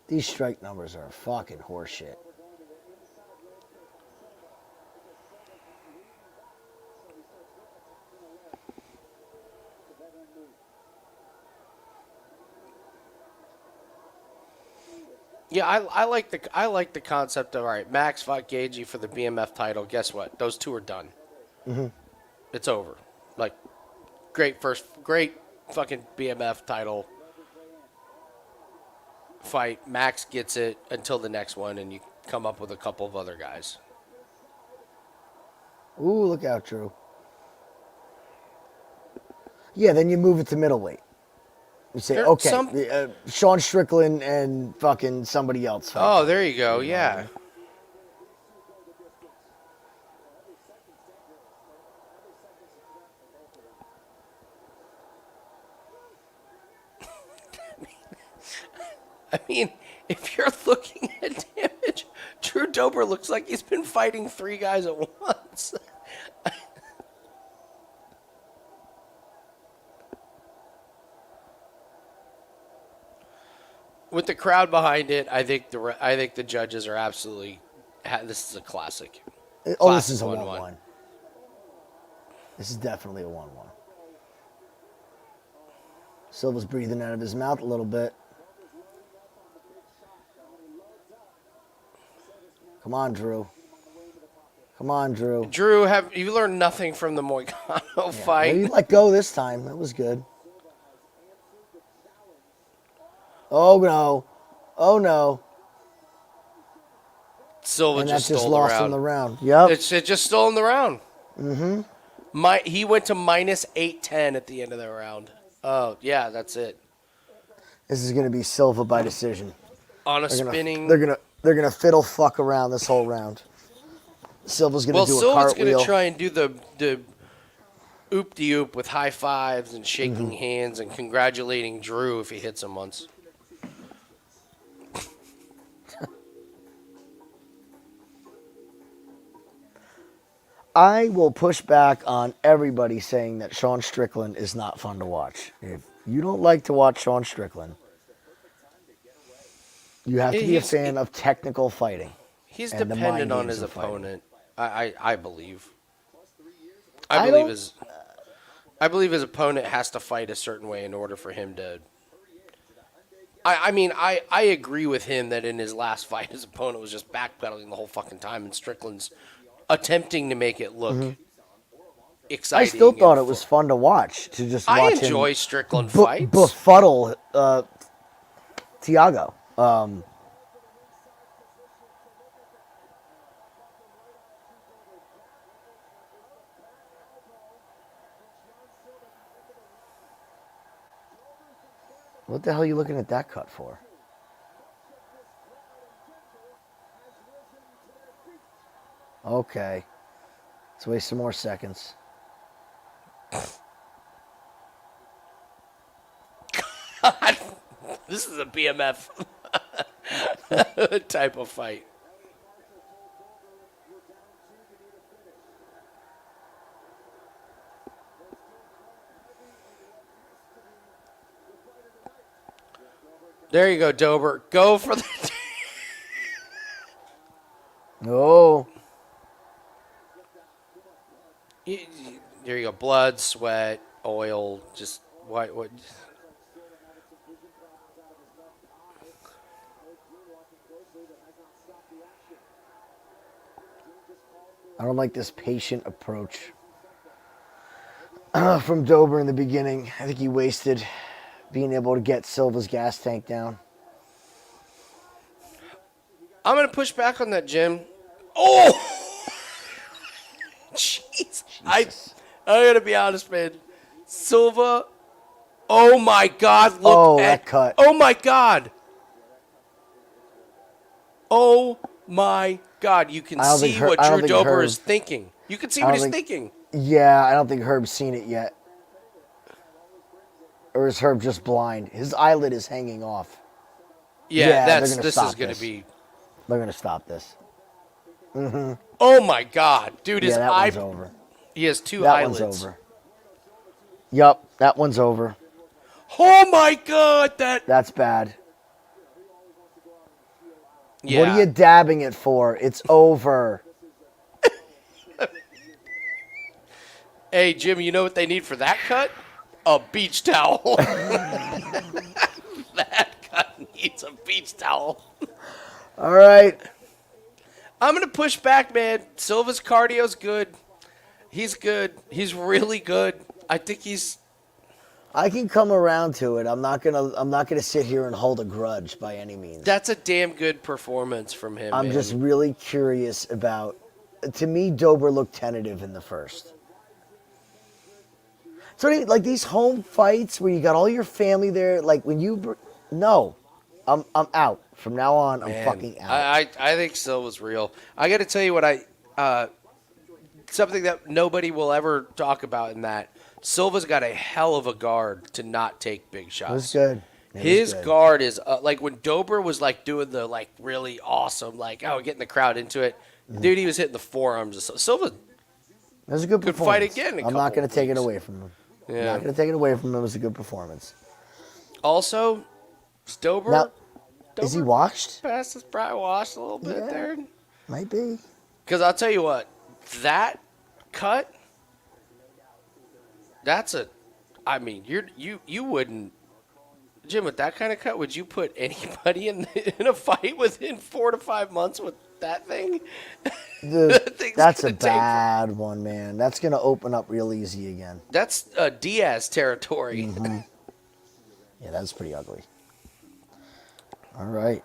Speaker 1: these strike numbers are fucking horseshit.
Speaker 5: Yeah, I like the concept of, all right, Max fought Gagey for the BMF title. Guess what? Those two are done. Mm-hmm. It's over. Like, great fucking BMF title fight. Max gets it until the next one, and you come up with a couple of other guys.
Speaker 1: Ooh, look out, Drew. Yeah, then you move it to middleweight. You say, okay, Sean Strickland and fucking somebody else.
Speaker 5: Oh, there you go. Yeah. I mean, if you're looking at damage, Drew Dober looks like he's been fighting 3 guys at once. With the crowd behind it, I think the judges are absolutely. This is a classic.
Speaker 1: Oh, this is a 1-1. This is definitely a 1-1. Silva's breathing out of his mouth a little bit. Come on, Drew. Come on, Drew.
Speaker 5: Drew, have you learned nothing from the Moicano fight?
Speaker 1: He let go this time. That was good. Oh, no. Oh, no.
Speaker 5: Silva
Speaker 1: And
Speaker 5: just
Speaker 1: that just
Speaker 5: stole
Speaker 1: lost
Speaker 5: the
Speaker 1: in the
Speaker 5: round.
Speaker 1: round. Yep.
Speaker 5: It just stole in the round. Mm-hmm. He went to minus 8-10 at the end of the round. Oh, yeah, that's it.
Speaker 1: This is going to be Silva by decision.
Speaker 5: On a spinning.
Speaker 1: They're gonna fiddle fuck around this whole round. Silva's gonna do a cartwheel.
Speaker 5: Silva's gonna try and do the oop-de-oop with high fives and shaking hands and congratulating Drew if he hits him once.
Speaker 1: I will push back on everybody saying that Sean Strickland is not fun to watch. If you don't like to watch Sean Strickland, you have to be a fan of technical fighting.
Speaker 5: He's dependent on his opponent. I believe. I believe his opponent has to fight a certain way in order for him to. I agree with him that in his last fight, his opponent was just backpedaling the whole fucking time, and Strickland's attempting to make it look exciting.
Speaker 1: I still thought it was fun to watch. To just watch him.
Speaker 5: I enjoy Strickland fights.
Speaker 1: Befuddle Tiago. What the hell are you looking at that cut for? Okay. Let's waste some more seconds.
Speaker 5: God, this is a BMF type of fight. There you go, Dober. Go for the...
Speaker 1: Oh.
Speaker 5: There you go. Blood, sweat, oil, just what?
Speaker 1: I don't like this patient approach from Dober in the beginning. I think he wasted being able to get Silva's gas tank down.
Speaker 5: I'm going to push back on that, Jim. Oh! Jeez. I got to be honest, man. Silva. Oh, my God. Look at
Speaker 1: that cut.
Speaker 5: Oh, my God. Oh, my God. You can see what Drew Dober is thinking. You can see what he's thinking.
Speaker 1: Yeah, I don't think Herb's seen it yet. Or is Herb just blind? His eyelid is hanging off.
Speaker 5: Yeah, this is going to be...
Speaker 1: They're going to stop this. Mm-hmm.
Speaker 5: Oh, my God. Dude, his
Speaker 1: that one's over.
Speaker 5: He has two eyelids.
Speaker 1: That one's over. Yup, that one's over.
Speaker 5: Oh, my God.
Speaker 1: That's bad.
Speaker 5: Yeah.
Speaker 1: What are you dabbing it for? It's over.
Speaker 5: Hey, Jim, you know what they need for that cut? A beach towel. That cut needs a beach towel.
Speaker 1: All right.
Speaker 5: I'm going to push back, man. Silva's cardio's good. He's good. He's really good. I think he's...
Speaker 1: I can come around to it. I'm not gonna sit here and hold a grudge by any means.
Speaker 5: That's a damn good performance from him,
Speaker 1: I'm
Speaker 5: man.
Speaker 1: just really curious about. To me, Dober looked tentative in the first. So like these home fights where you got all your family there, like when you, no, I'm out from now on. I'm
Speaker 5: Man,
Speaker 1: fucking out.
Speaker 5: I think Silva's real. I got to tell you what something that nobody will ever talk about in that. Silva's got a hell of a guard to not take big shots.
Speaker 1: It was good.
Speaker 5: His guard is like when Dober was like doing the like really awesome like getting the crowd into it. Dude, he was hitting the forearms. Silva.
Speaker 1: It was a good
Speaker 5: Could
Speaker 1: performance.
Speaker 5: fight again in a
Speaker 1: I'm not
Speaker 5: couple
Speaker 1: going to take it
Speaker 5: weeks.
Speaker 1: away from him. I'm
Speaker 5: Yeah.
Speaker 1: not going to take it away from him. It was a good performance.
Speaker 5: Also, Dober.
Speaker 1: Now, is he washed?
Speaker 5: Past his probably washed a little bit
Speaker 1: Yeah.
Speaker 5: there.
Speaker 1: Might be.
Speaker 5: Because I'll tell you what, that cut. That's a. I mean, you wouldn't. Jim, with that kind of cut, would you put anybody in a fight within 4 to 5 months with that thing?
Speaker 1: Dude,
Speaker 5: Thing's
Speaker 1: that's a
Speaker 5: gonna take-
Speaker 1: bad one, man. That's going to open up real easy again.
Speaker 5: That's Diaz territory.
Speaker 1: Mm-hmm. Yeah, that's pretty ugly. All right.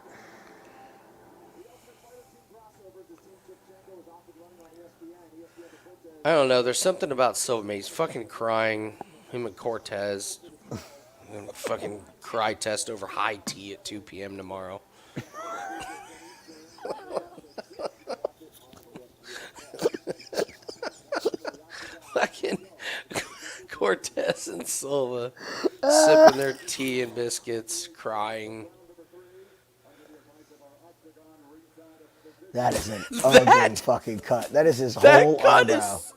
Speaker 5: I don't know. There's something about Silva. He's fucking crying. Him and Cortez. Fucking cry test over high tea at 2 p.m. tomorrow. Fucking Cortez and Silva sipping their tea and biscuits, crying.
Speaker 1: That is an ugly fucking cut. That is his
Speaker 5: That
Speaker 1: whole
Speaker 5: cut
Speaker 1: eyebrow.
Speaker 5: is.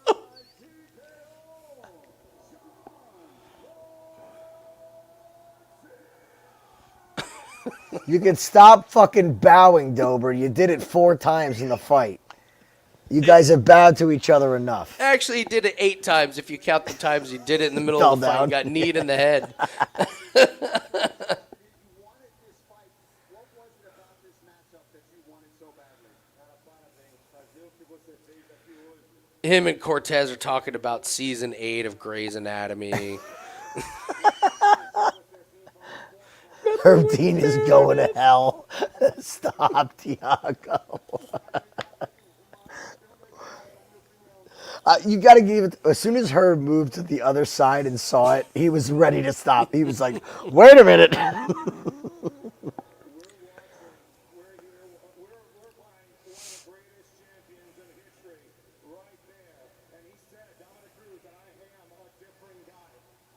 Speaker 1: You can stop fucking bowing, Dober. You did it 4 times in the fight. You guys have bowed to each other enough.
Speaker 5: Actually, he did it 8 times if you count the times he did it in the middle
Speaker 1: Fell
Speaker 5: of the fight
Speaker 1: down.
Speaker 5: and got kneed in the head.
Speaker 2: You wanted this fight. What was it about this matchup that you wanted so badly?
Speaker 5: Him and Cortez are talking about season 8 of Grey's Anatomy.
Speaker 1: Herb Dean is going to hell. Stop, Tiago. You got to give it. As soon as Herb moved to the other side and saw it, he was ready to stop. He was like, "Wait a minute."
Speaker 2: We're buying one of the greatest champions in history right there. And he said, Dominic Cruz, that I am a different guy.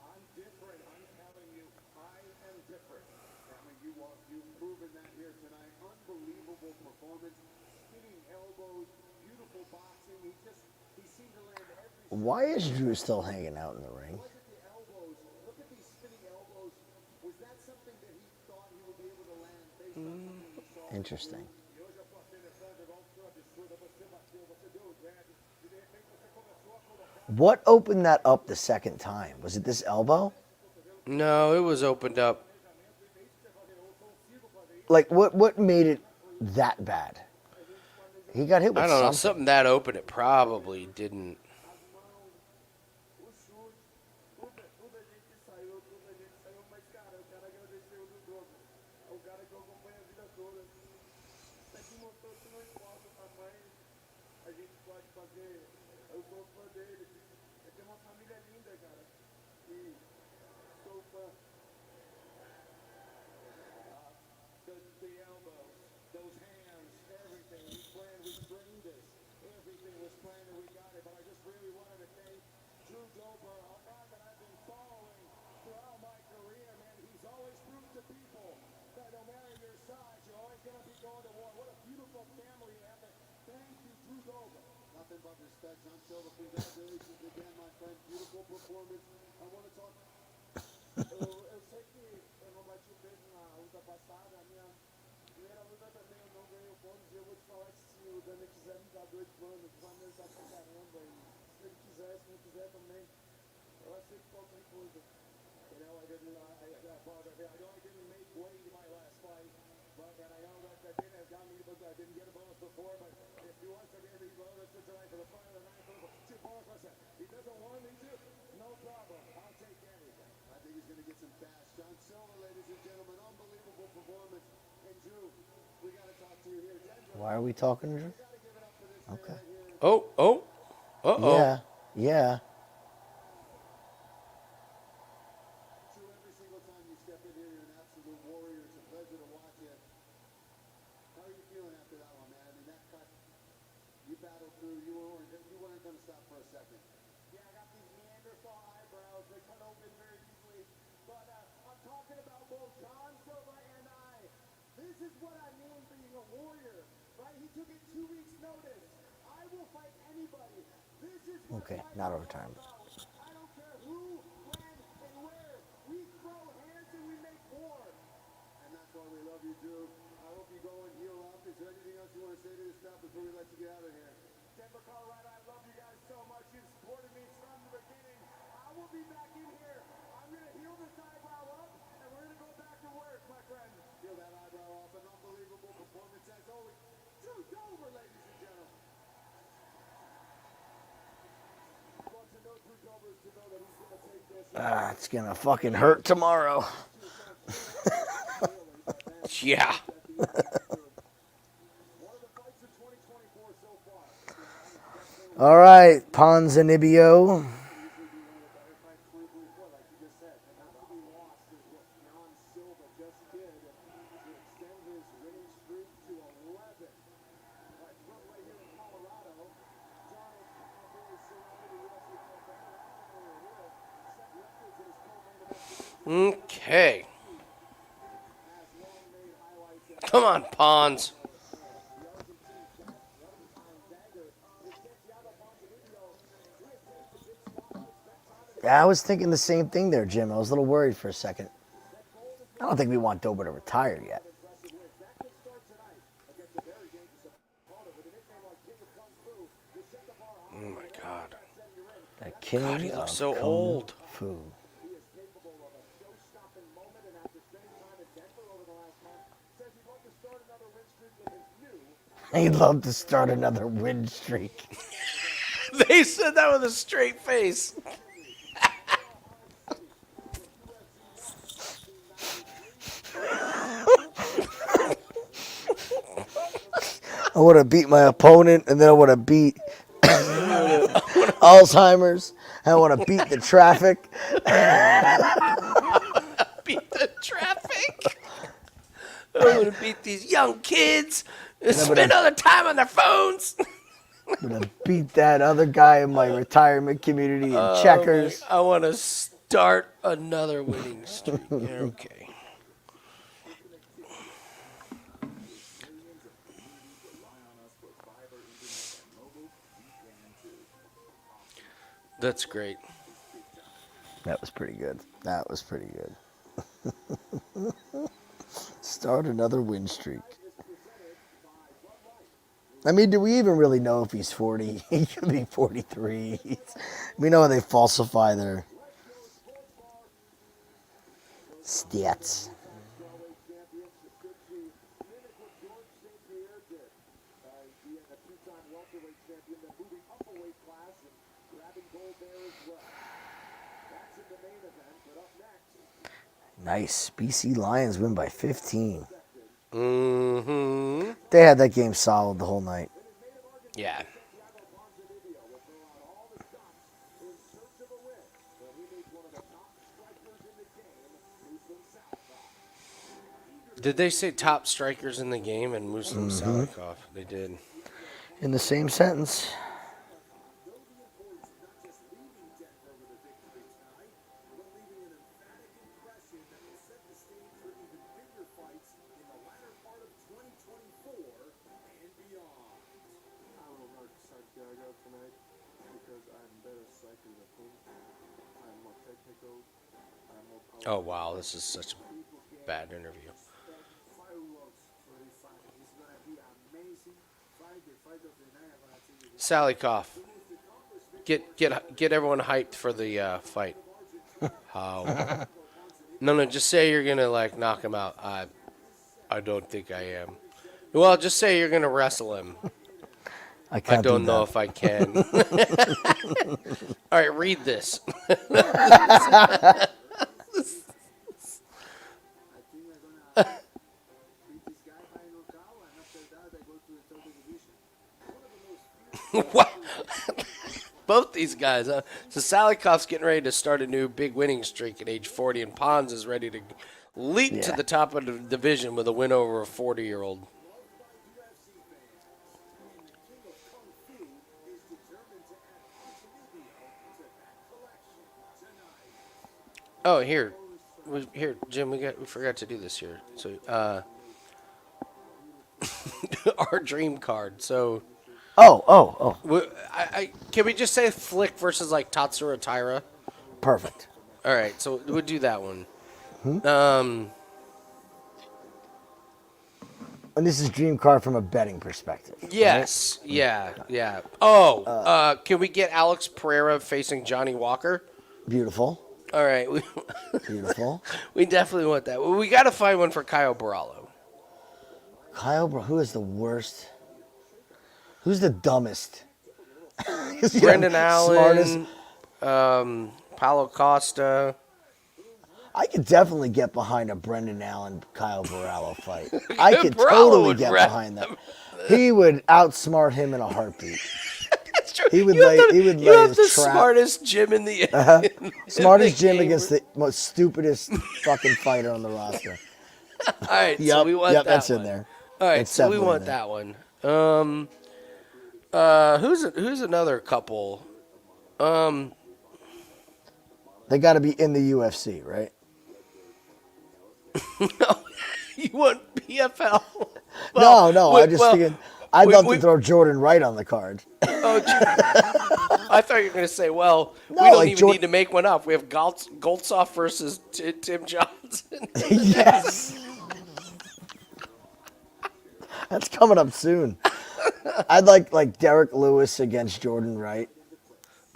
Speaker 2: I'm different. I'm telling you, I am different. I mean, you've proven that here tonight. Unbelievable performance. Spinning elbows, beautiful boxing. He seemed to land every.
Speaker 1: Why is Drew still hanging out in the ring?
Speaker 2: Look at the elbows. Look at these spinning elbows. Was that something that he thought he would be able to land based on something he saw?
Speaker 1: Interesting. What opened that up the second time? Was it this elbow?
Speaker 5: No, it was opened up.
Speaker 1: Like, what made it that bad? He got hit with
Speaker 5: I don't know.
Speaker 1: something.
Speaker 5: Something that open, it probably didn't.
Speaker 2: The elbows, those hands, everything. We planned, we trained this. Everything was planned and we got it. But I just really wanted to thank Drew Dober, a guy that I've been following throughout my career, man. He's always proved to people that no matter your size, you're always going to be going to war. What a beautiful family you have. Thank you, Drew Dober. Nothing but respect, John Silva. Congratulations again, my friend. Beautiful performance. I want to talk. Eu sei que eu não bati o peso na luta passada, a minha primeira luta também eu não ganhei o bônus. E eu vou te falar que se o Dana quiser me dar 2 bônus, vai me ajudar pra caramba. E se ele quiser, se não quiser também, eu aceito qualquer coisa. You know, I know I didn't make weight in my last fight, but And I know that didn't get a bonus before, but if he wants to be bonus tonight for the final of the night, two bonus, listen, he doesn't want me to, no problem. I'll take anything. I think he's going to get some cash. John Silva, ladies and gentlemen, unbelievable performance. And Drew, we got to talk to you here. Denver,
Speaker 1: Why are we talking, Drew? Okay.
Speaker 5: Oh. Uh-oh.
Speaker 1: Yeah. Yeah.
Speaker 2: Drew, every single time you step in here, you're an absolute warrior. It's a pleasure to watch you. How are you feeling after that one, man? I mean, that cut, you battled through. You weren't going to stop for a second. Yeah, I got these Neanderthal eyebrows. They cut open very easily. But I'm talking about both John Silva and I. This is what I mean being a warrior, right? He took it 2 weeks' notice. I will fight anybody. This is what
Speaker 1: Okay, not overtime.
Speaker 2: I don't care who, when, and where. We throw hands and we make war. And that's why we love you, Drew. I hope you go and heal up. Is there anything else you want to say to this crowd before we let you get out of here? Denver, Colorado, I love you guys so much. You've supported me from the beginning. I will be back in here. I'm going to heal this eyebrow up, and we're going to go back to work, my friend. Heal that eyebrow up. An unbelievable performance as always. Drew Dober, ladies and gentlemen. Want to know Drew Dober is to know that he's going to take this.
Speaker 1: It's gonna fucking hurt tomorrow.
Speaker 5: Yeah.
Speaker 2: One of the fights in 2024 so far.
Speaker 1: All right, Ponzinibbio.
Speaker 5: Okay. Come on, Pons.
Speaker 1: Yeah, I was thinking the same thing there, Jim. I was a little worried for a second. I don't think we want Dober to retire yet.
Speaker 5: Oh my God.
Speaker 1: The king
Speaker 5: God, he looks
Speaker 1: of
Speaker 5: so
Speaker 1: Kung
Speaker 5: old.
Speaker 1: Fu. He'd love to start another win streak.
Speaker 5: They said that with a straight face.
Speaker 1: I want to beat my opponent, and then I want to beat Alzheimer's. I want to beat the traffic.
Speaker 5: Beat the traffic. I want to beat these young kids and spend all their time on their phones.
Speaker 1: I'm going to beat that other guy in my retirement community in checkers.
Speaker 5: I want to start another winning streak. Yeah, okay. That's great.
Speaker 1: That was pretty good. That was pretty good. Start another win streak. I mean, do we even really know if he's 40? He could be 43. We know they falsify their stats. Nice. BC Lions win by 15.
Speaker 5: Mm-hmm.
Speaker 1: They had that game solid the whole night.
Speaker 5: Yeah. Did they say top strikers in the game and Muslim Salikhov? They did.
Speaker 1: In the same sentence.
Speaker 2: Santiago tonight because I'm better striker than him. I'm more technical. I'm more powerful.
Speaker 5: Oh, wow. This is such a bad interview.
Speaker 2: Fireworks for this fight. It's going to be an amazing fight. The fight of the night. I'm going to tell you this.
Speaker 5: Salikhov. Get everyone hyped for the fight. How? No, just say you're going to, like, knock him out. I don't think I am. Well, just say you're going to wrestle him.
Speaker 1: I
Speaker 5: I don't know if I can. All right, read this.
Speaker 2: I think they're gonna beat this guy by knockout, and after that, I go to the third division.
Speaker 5: What? Both these guys. So Salikhov's getting ready to start a new big winning streak at age 40, and Pons is ready to leap to the top of the division with a win over a 40-year-old. Oh, here, Jim. We forgot to do this here. So, our dream card. So,
Speaker 1: Oh.
Speaker 5: can we just say Flick versus like Tatsuro Taira?
Speaker 1: Perfect.
Speaker 5: All right, so we'll do that one.
Speaker 1: And this is dream card from a betting perspective.
Speaker 5: Yes.
Speaker 1: Right?
Speaker 5: Yeah. Oh, can we get Alex Pereira facing Johnny Walker?
Speaker 1: Beautiful.
Speaker 5: All right.
Speaker 1: Beautiful.
Speaker 5: We definitely want that. We got to find one for Kyle Barallo.
Speaker 1: Who is the worst? Who's the dumbest?
Speaker 5: Brendan Allen, Paulo Costa.
Speaker 1: I could definitely get behind a Brendan Allen Kyle Barallo fight. I could
Speaker 5: Barallo
Speaker 1: totally
Speaker 5: would
Speaker 1: get
Speaker 5: wreck
Speaker 1: behind that. He would outsmart him in a heartbeat.
Speaker 5: That's true.
Speaker 1: He would
Speaker 5: You
Speaker 1: lay
Speaker 5: have
Speaker 1: his
Speaker 5: the
Speaker 1: trap.
Speaker 5: smartest gym in the
Speaker 1: Smartest
Speaker 5: in the
Speaker 1: Jim
Speaker 5: game.
Speaker 1: against the most stupidest fucking fighter on the roster.
Speaker 5: All right, so
Speaker 1: Yep,
Speaker 5: we want that
Speaker 1: that's
Speaker 5: one.
Speaker 1: in there.
Speaker 5: All right,
Speaker 1: That's
Speaker 5: so we
Speaker 1: definitely
Speaker 5: want
Speaker 1: in
Speaker 5: that one. Who's another couple?
Speaker 1: They got to be in the UFC, right?
Speaker 5: No, you want PFL?
Speaker 1: No. I'm just thinking. I'd love to throw Jordan Wright on the card.
Speaker 5: I thought you were going to say, well,
Speaker 1: No,
Speaker 5: we don't
Speaker 1: like
Speaker 5: even need to make one up. We have Goldsoft versus Tim Johnson.
Speaker 1: Yes. That's coming up soon. I'd like Derek Lewis against Jordan Wright.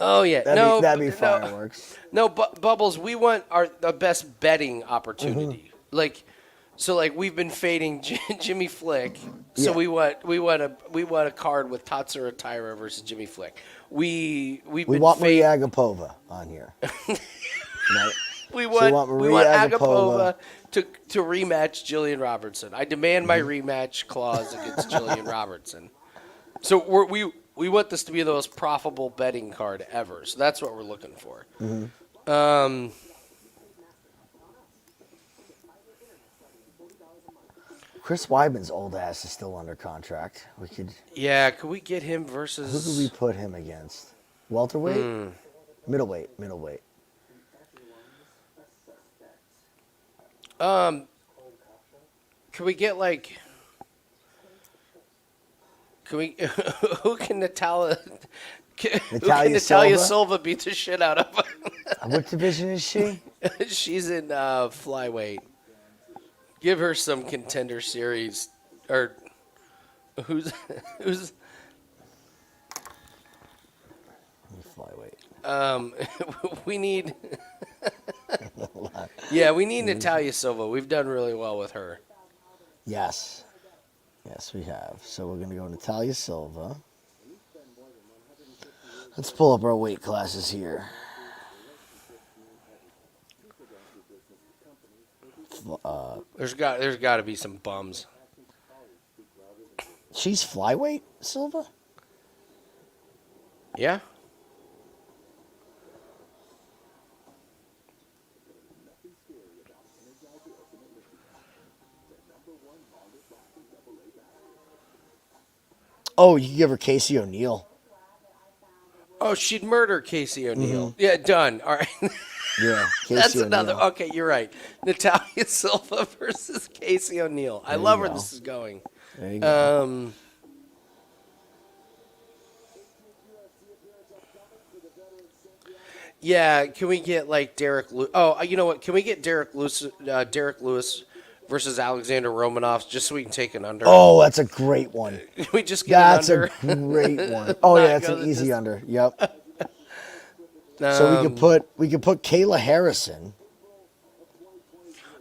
Speaker 5: Oh, yeah.
Speaker 1: That'd be fireworks.
Speaker 5: No, Bubbles, we want the best betting opportunity.
Speaker 1: Mm-hmm.
Speaker 5: We've been fading Jimmy Flick, so
Speaker 1: Yeah.
Speaker 5: we want a card with Tatsuro Taira versus Jimmy Flick. We
Speaker 1: want Maria Agapova on here. Right?
Speaker 5: We want
Speaker 1: Maria
Speaker 5: Agapova to rematch Julian Robertson. I demand my rematch clause against Julian Robertson. So we want this to be the most profitable betting card ever. So that's what we're looking for.
Speaker 1: Mm-hmm. Chris Weidman's old ass is still under contract. We could.
Speaker 5: Yeah, could we get him versus?
Speaker 1: Who could we put him against? Welterweight, middleweight.
Speaker 5: Can we get who can Natalia Silva beat the shit out of?
Speaker 1: What division is she?
Speaker 5: She's in Flyweight. Give her some Contender Series, or who's
Speaker 1: Flyweight.
Speaker 5: we need. Yeah, we need Natalia Silva. We've done really well with her.
Speaker 1: Yes, we have. So we're gonna go Natalia Silva. Let's pull up our weight classes here.
Speaker 5: There's got to be some bums.
Speaker 1: She's flyweight, Silva?
Speaker 5: Yeah.
Speaker 1: Oh, you can give her Casey O'Neill.
Speaker 5: Oh, she'd murder Casey O'Neill. Yeah, done. All right.
Speaker 1: Yeah, Casey
Speaker 5: That's
Speaker 1: O'Neill.
Speaker 5: another. Okay, you're right. Natalia Silva versus Casey O'Neill. I love where this is going.
Speaker 1: There you go.
Speaker 5: Yeah, can we get Derek Lewis? Oh, you know what? Can we get Derek Lewis versus Alexander Romanov just so we can take an under?
Speaker 1: Oh, that's a great one.
Speaker 5: Can we just get
Speaker 1: That's
Speaker 5: an
Speaker 1: a
Speaker 5: under?
Speaker 1: great one. Oh yeah,
Speaker 5: Not
Speaker 1: that's
Speaker 5: go
Speaker 1: an
Speaker 5: the
Speaker 1: easy
Speaker 5: distance.
Speaker 1: under. Yep. So we could put Kayla Harrison.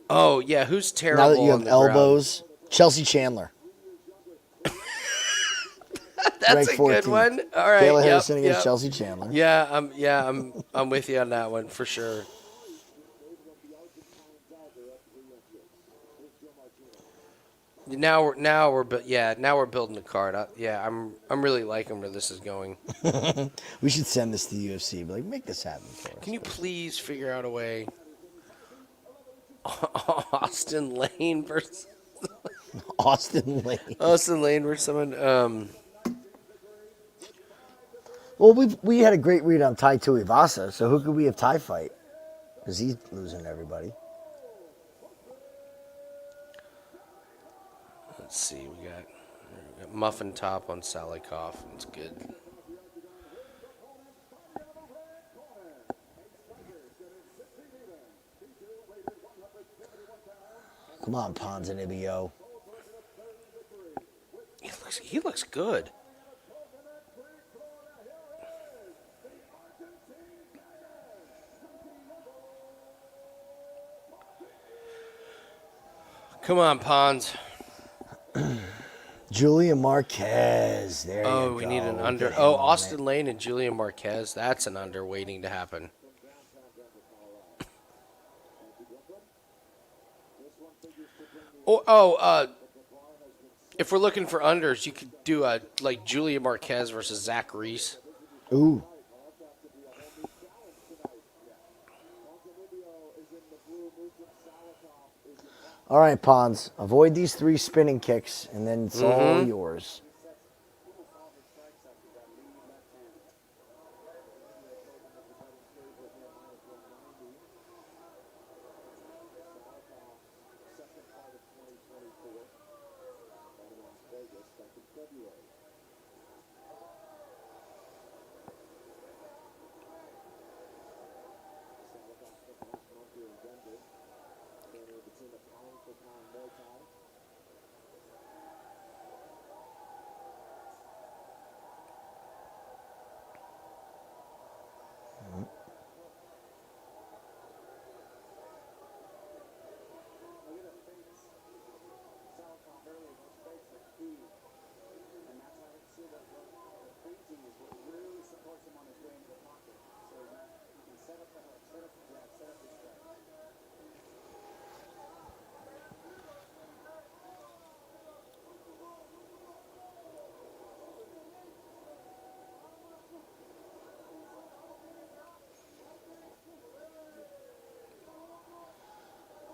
Speaker 5: Oh yeah, who's terrible?
Speaker 1: Now that you
Speaker 5: on
Speaker 1: have
Speaker 5: the ground?
Speaker 1: elbows, Chelsea Chandler.
Speaker 5: That's
Speaker 1: Ranked
Speaker 5: a good
Speaker 1: 14th.
Speaker 5: one. All right.
Speaker 1: Kayla
Speaker 5: Yep,
Speaker 1: Harrison against
Speaker 5: yep.
Speaker 1: Chelsea Chandler.
Speaker 5: I'm with you on that one for sure. Now we're building the card. I'm really liking where this is going.
Speaker 1: We should send this to the UFC. Be like, make this happen for us.
Speaker 5: Can you please figure out a way? Austin Lane versus
Speaker 1: Austin Lane.
Speaker 5: someone.
Speaker 1: Well, we had a great read on Tai Tuivasa, so who could we have Thai fight? Because he's losing to everybody.
Speaker 5: Let's see. We got muffin top on Salikhov. That's good.
Speaker 1: Come on, Ponzinibbio.
Speaker 5: He looks good. Come on, Pons.
Speaker 1: Julian Marquez. There you go.
Speaker 5: Oh, we need an under.
Speaker 1: Get him
Speaker 5: Oh,
Speaker 1: on
Speaker 5: Austin
Speaker 1: it.
Speaker 5: Lane and Julian Marquez. That's an under waiting to happen. If we're looking for unders, you could do like Julian Marquez versus Zach Reese.
Speaker 1: Ooh. All right, Pons. Avoid these 3 spinning kicks, and then it's all yours.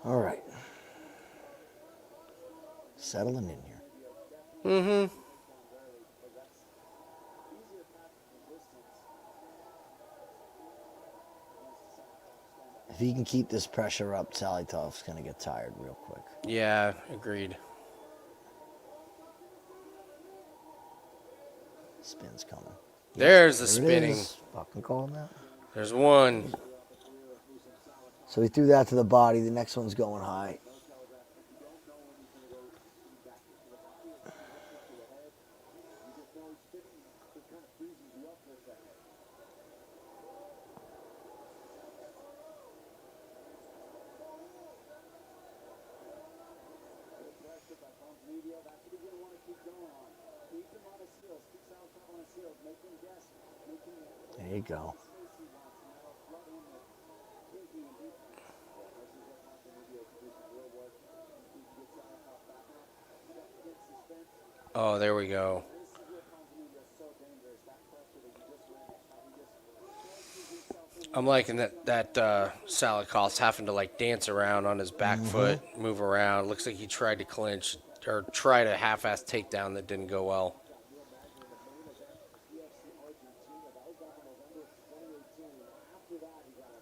Speaker 1: All right. Settling in here.
Speaker 5: Mm-hmm.
Speaker 1: If he can keep this pressure up, Salikhov's going to get tired real quick.
Speaker 5: Yeah, agreed.
Speaker 1: Spin's coming.
Speaker 5: There's the
Speaker 1: There it
Speaker 5: spinning.
Speaker 1: is. Fucking call him that.
Speaker 5: There's one.
Speaker 1: So he threw that to the body. The next one's going high. There you go.
Speaker 5: Oh, there we go. I'm liking that Salikhov's having to like dance around on his back foot, move around. Looks like he tried to clinch or tried a half-ass takedown that didn't go well.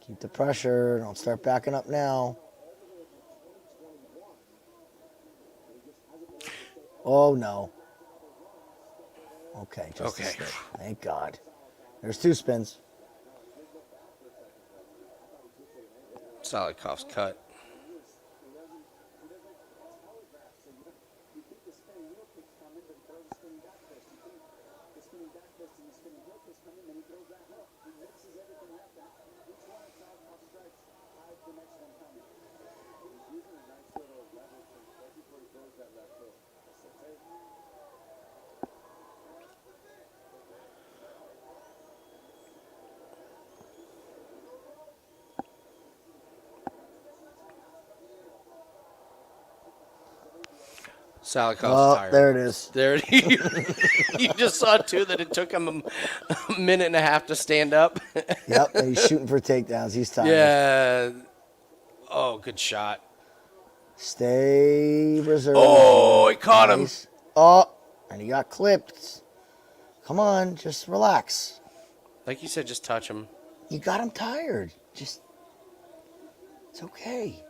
Speaker 1: Keep the pressure. Don't start backing up now. Oh, no. Okay, just a
Speaker 5: Okay.
Speaker 1: slip. Thank God. There's 2 spins.
Speaker 5: Salikhov's cut. Salikhov's
Speaker 1: Oh,
Speaker 5: tired.
Speaker 1: there it is.
Speaker 5: There, you just saw too that it took him a minute and a half to stand up.
Speaker 1: Yep, and he's shooting for takedowns. He's tired.
Speaker 5: Yeah. Oh, good shot.
Speaker 1: Stay reserved.
Speaker 5: Oh, he caught him.
Speaker 1: Oh, and he got clipped. Come on, just relax.
Speaker 5: Like you said, just touch him.
Speaker 1: You got him tired. Just, it's okay.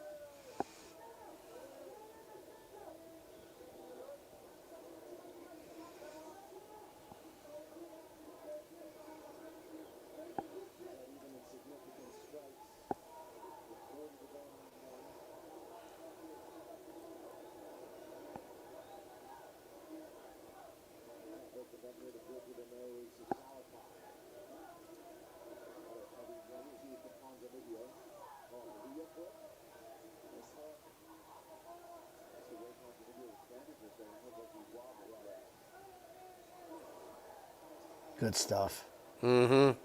Speaker 1: Good stuff.
Speaker 5: Mm-hmm.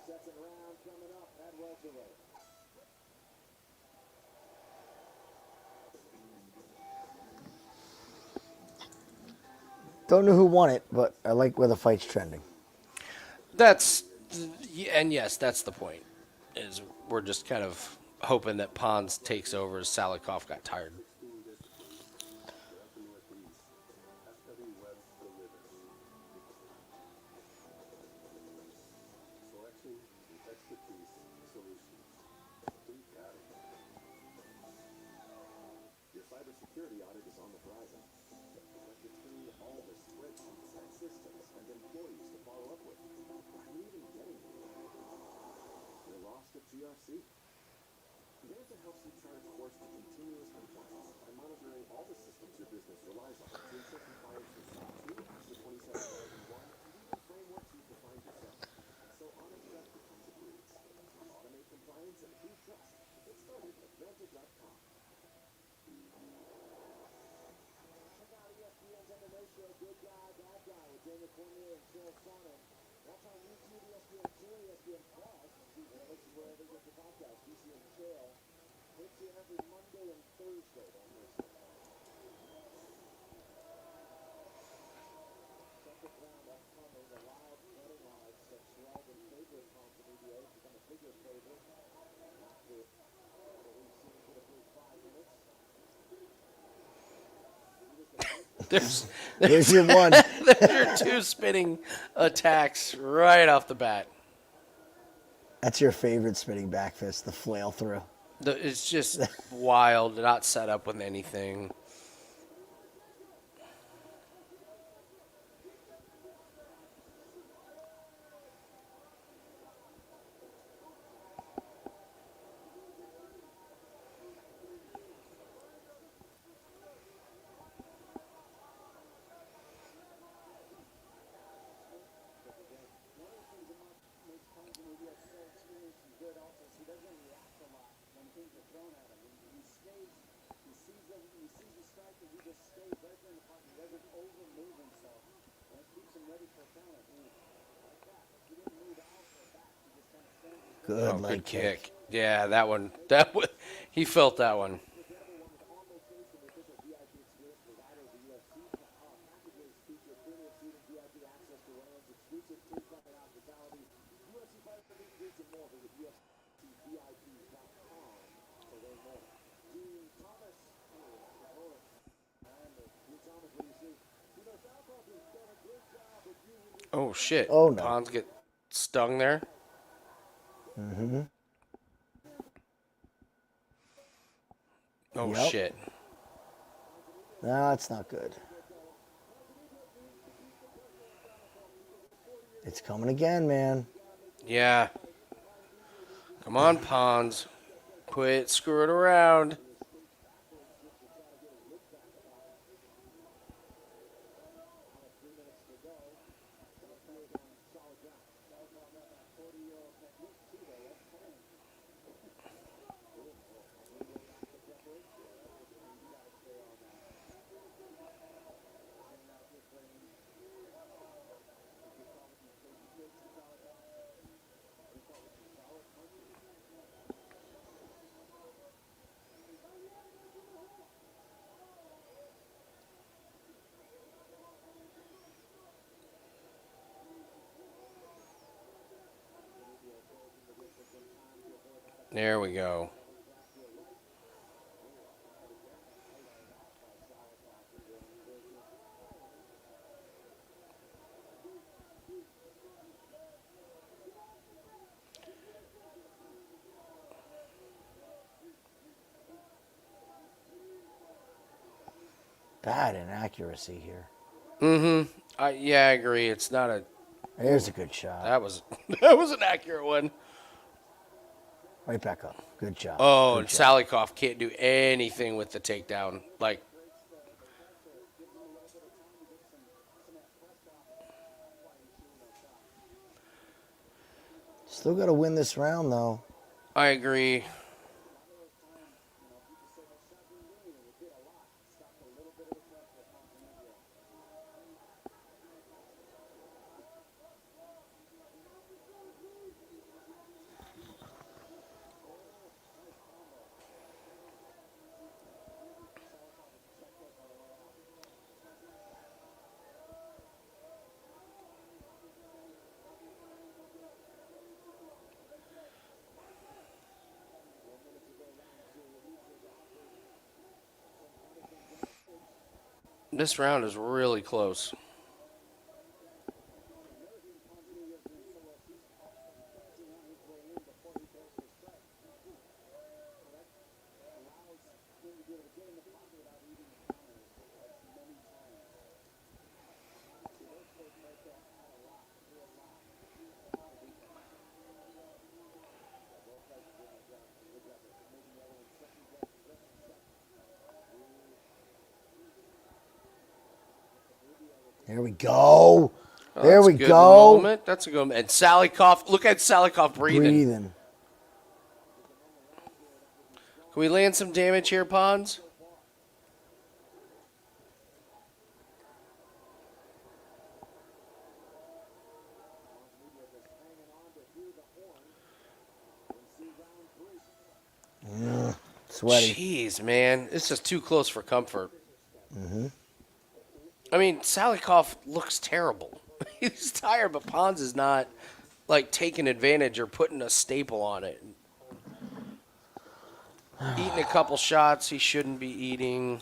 Speaker 2: Second round coming up at welterweight.
Speaker 1: Don't know who won it, but I like where the fight's trending.
Speaker 5: Yes, that's the point. Is we're just kind of hoping that Pons takes over as Salikhov got tired.
Speaker 2: Selection, expertise, solutions. Who's got it? Your cybersecurity audit is on the horizon. But between all the spreadsheets and systems and employees to follow up with, are you even getting anywhere? You're lost at GRC. There's helps you chart a course to continuous compliance by monitoring all the systems your business relies on to ensure compliance with SOC 2, ISO 27001, and even frameworks you've defined yourself. So honest trust becomes a breeze. Automate compliance and improve trust. Get started at Velta.com. Check out ESPN's MMA show, Good Guy, Bad Guy, with Daniel Cormier and Chael Sonnen. Watch on YouTube, ESPN 2, ESPN Plus. And listen wherever you get your podcast. DC and Chael hits you every Monday and Thursday. Don't miss it. Second round upcoming, the wild betting odds have swelled in favor of Ponzinibbio. It's become a bigger favorite after what we've seen for the first 5 minutes.
Speaker 1: There's your one.
Speaker 5: There's your two spinning attacks right off the bat.
Speaker 1: That's your favorite spinning back fist, the flail through.
Speaker 5: It's just wild, not set up with anything.
Speaker 1: Good
Speaker 5: Oh,
Speaker 1: leg
Speaker 5: good
Speaker 1: kick.
Speaker 5: kick. Yeah, that one. He felt that one. Oh shit!
Speaker 1: Oh, no.
Speaker 5: Pons get stung there.
Speaker 1: Mm-hmm.
Speaker 5: Oh
Speaker 1: Yep.
Speaker 5: shit!
Speaker 1: No, that's not good. It's coming again, man.
Speaker 5: Yeah. Come on, Pons. Quit screwing around. There we go.
Speaker 1: Bad inaccuracy here.
Speaker 5: Yeah, I agree. It's not a.
Speaker 1: There's a good shot.
Speaker 5: That was that was an accurate one.
Speaker 1: Right back up. Good job.
Speaker 5: Oh,
Speaker 1: Good
Speaker 5: and
Speaker 1: job.
Speaker 5: Salikhov can't do anything with the takedown. Like,
Speaker 1: Still got to win this round, though.
Speaker 5: I agree. This round is really close.
Speaker 1: There we go.
Speaker 5: Oh,
Speaker 1: There
Speaker 5: that's
Speaker 1: we
Speaker 5: a good
Speaker 1: go.
Speaker 5: Moment. That's a good moment. And Salikhov, look at Salikhov breathing.
Speaker 1: Breathing.
Speaker 5: Can we land some damage here, Pons?
Speaker 1: Sweaty.
Speaker 5: Jeez, man. It's just too close for comfort. I mean, Salikhov looks terrible. He's tired, but Pons is not, like, taking advantage or putting a staple on it. Eating a couple shots he shouldn't be eating.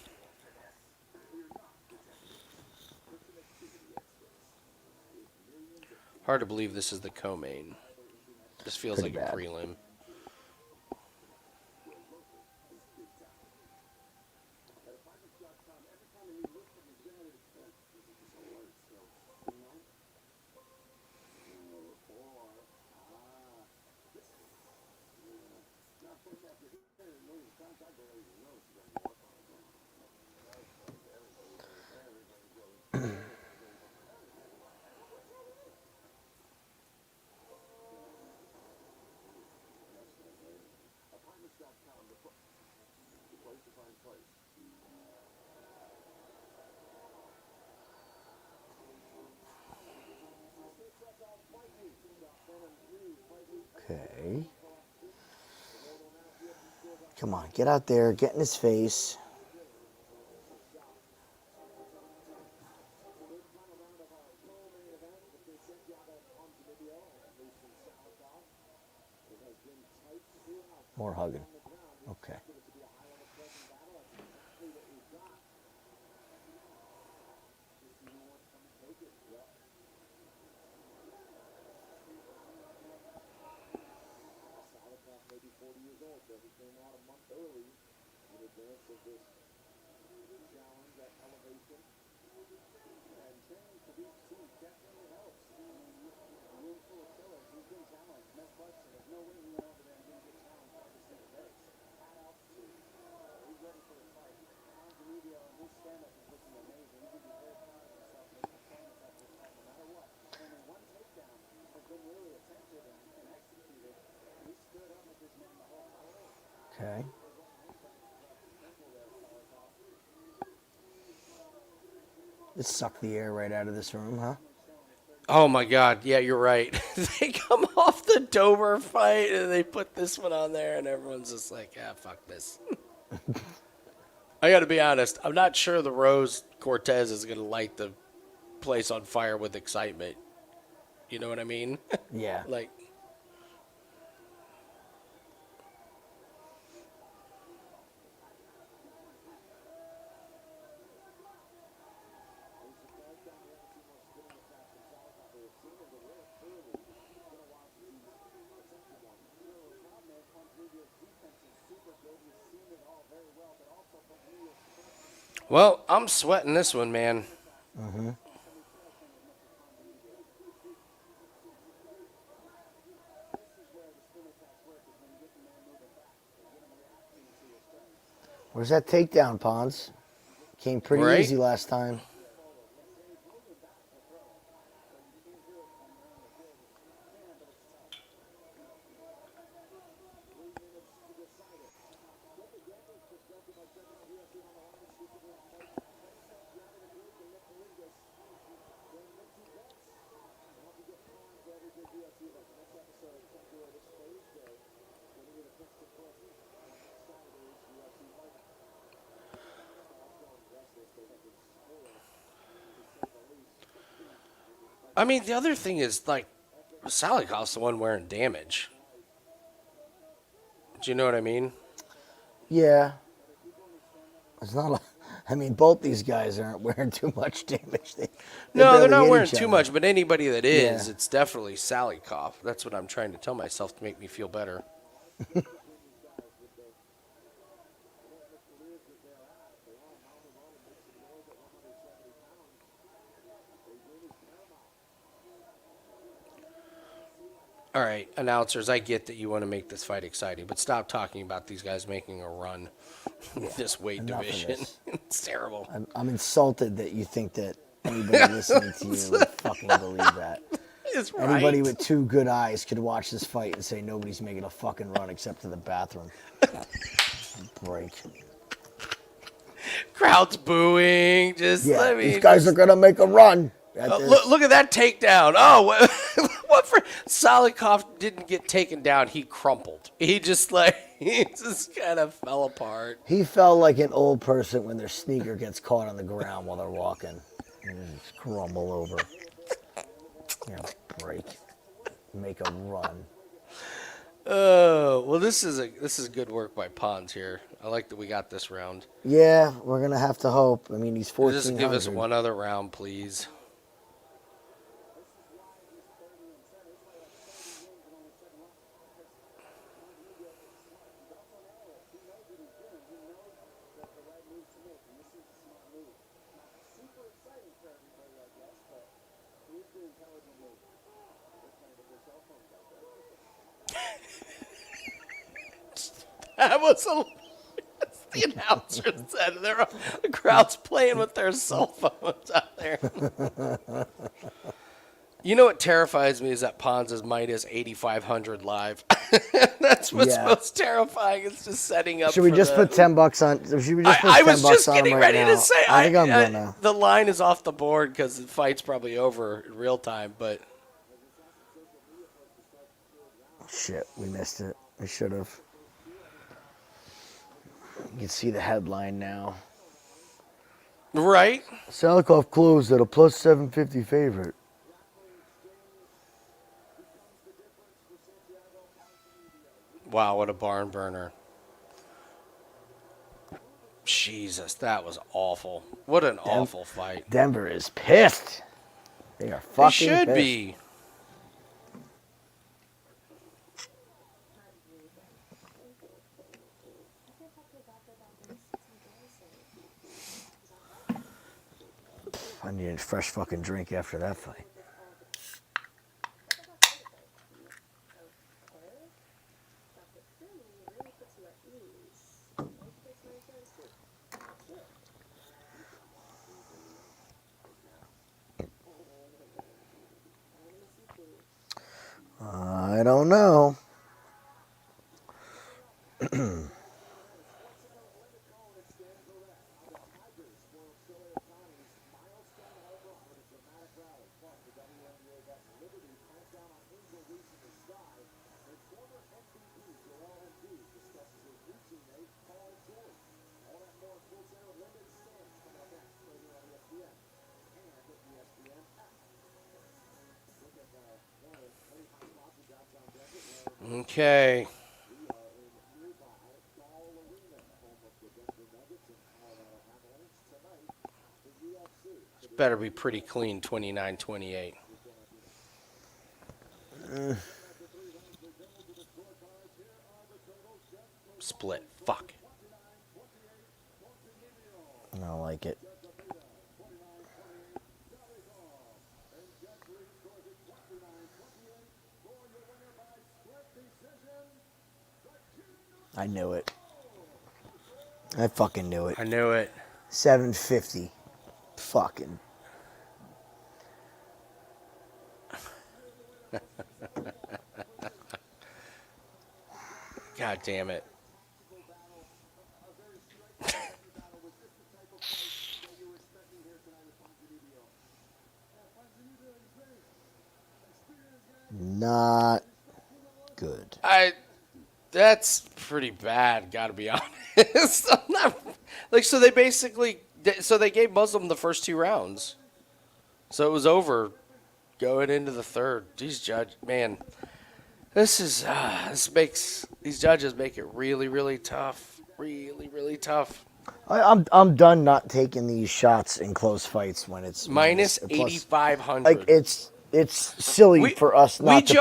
Speaker 5: Hard to believe this is the co-main. This feels
Speaker 1: Pretty
Speaker 5: like
Speaker 1: bad.
Speaker 5: a prelim.
Speaker 1: Okay. Come on, get out there, get in his face. More hugging. Okay. Okay. It sucked the air right out of this room, huh?
Speaker 5: Oh my God! Yeah, you're right. They come off the Dober fight and they put this one on there, and everyone's just like, "Ah, fuck this." I got to be honest. I'm not sure the Rose Cortez is gonna light the place on fire with excitement. You know what I mean?
Speaker 1: Yeah.
Speaker 5: Like, Well, I'm sweating this one, man.
Speaker 1: Where's that takedown, Pons? Came pretty
Speaker 5: Right?
Speaker 1: easy last time.
Speaker 5: I mean, the other thing is, like, Salikhov's the one wearing damage. Do you know what I mean?
Speaker 1: Yeah. It's not a, I mean, both these guys aren't wearing too much damage.
Speaker 5: No, they're
Speaker 1: barely
Speaker 5: not
Speaker 1: hit
Speaker 5: wearing
Speaker 1: each
Speaker 5: too
Speaker 1: other.
Speaker 5: much, but anybody that is,
Speaker 1: Yeah.
Speaker 5: it's definitely Salikhov. That's what I'm trying to tell myself to make me feel better. All right, announcers, I get that you want to make this fight exciting, but stop talking about these guys making a run with this weight
Speaker 1: Enough of
Speaker 5: division.
Speaker 1: this.
Speaker 5: It's terrible.
Speaker 1: I'm insulted that you think that anybody listening to you would fucking believe that.
Speaker 5: It's right.
Speaker 1: Anybody with two good eyes could watch this fight and say nobody's making a fucking run except to the bathroom. Break.
Speaker 5: Crowd's booing. Just
Speaker 1: Yeah,
Speaker 5: let me.
Speaker 1: these guys are gonna make a run. At this.
Speaker 5: Look at that takedown. Oh, what for? Salikhov didn't get taken down. He crumpled. He just kind of fell apart.
Speaker 1: He fell like an old person when their sneaker gets caught on the ground while they're walking. And just crumble over. Yeah, break. Make a run.
Speaker 5: Oh, well, this is good work by Pons here. I like that we got this round.
Speaker 1: Yeah, we're gonna have to hope. I mean, he's 1400.
Speaker 5: Just give us one other round, please. That was the announcer said. The crowd's playing with their cell phones out there. You know what terrifies me is that Pons is minus 8,500 live. That's what's most terrifying. It's just setting up.
Speaker 1: Should we just put $10 on? Should we just put
Speaker 5: I
Speaker 1: $10
Speaker 5: was just
Speaker 1: on him
Speaker 5: getting
Speaker 1: right
Speaker 5: ready
Speaker 1: now?
Speaker 5: to say.
Speaker 1: I think I'm good now.
Speaker 5: The line is off the board because the fight's probably over in real time. But
Speaker 1: Shit, we missed it. We should have. You can see the headline now.
Speaker 5: right.
Speaker 1: Salikhov closed at a plus 750 favorite.
Speaker 5: Wow, what a barn burner. Jesus, that was awful. What an awful fight.
Speaker 1: Denver is pissed. They are fucking
Speaker 5: They should
Speaker 1: pissed.
Speaker 5: be.
Speaker 1: I need a fresh fucking drink after that fight. I don't know.
Speaker 5: Okay. This better be pretty clean, 29-28. Split. Fuck.
Speaker 1: I don't like it. I knew it. I fucking knew it.
Speaker 5: I knew it.
Speaker 1: 750. Fucking.
Speaker 5: God damn it.
Speaker 1: Not good.
Speaker 5: That's pretty bad, gotta be honest. I'm not, like, so they gave Muslim the first 2 rounds. So it was over going into the third. These these judges make it really, really tough. Really, really tough.
Speaker 1: I'm done not taking these shots in close fights when it's
Speaker 5: Minus
Speaker 1: plus-
Speaker 5: 8,500.
Speaker 1: Like it's silly for us not to put.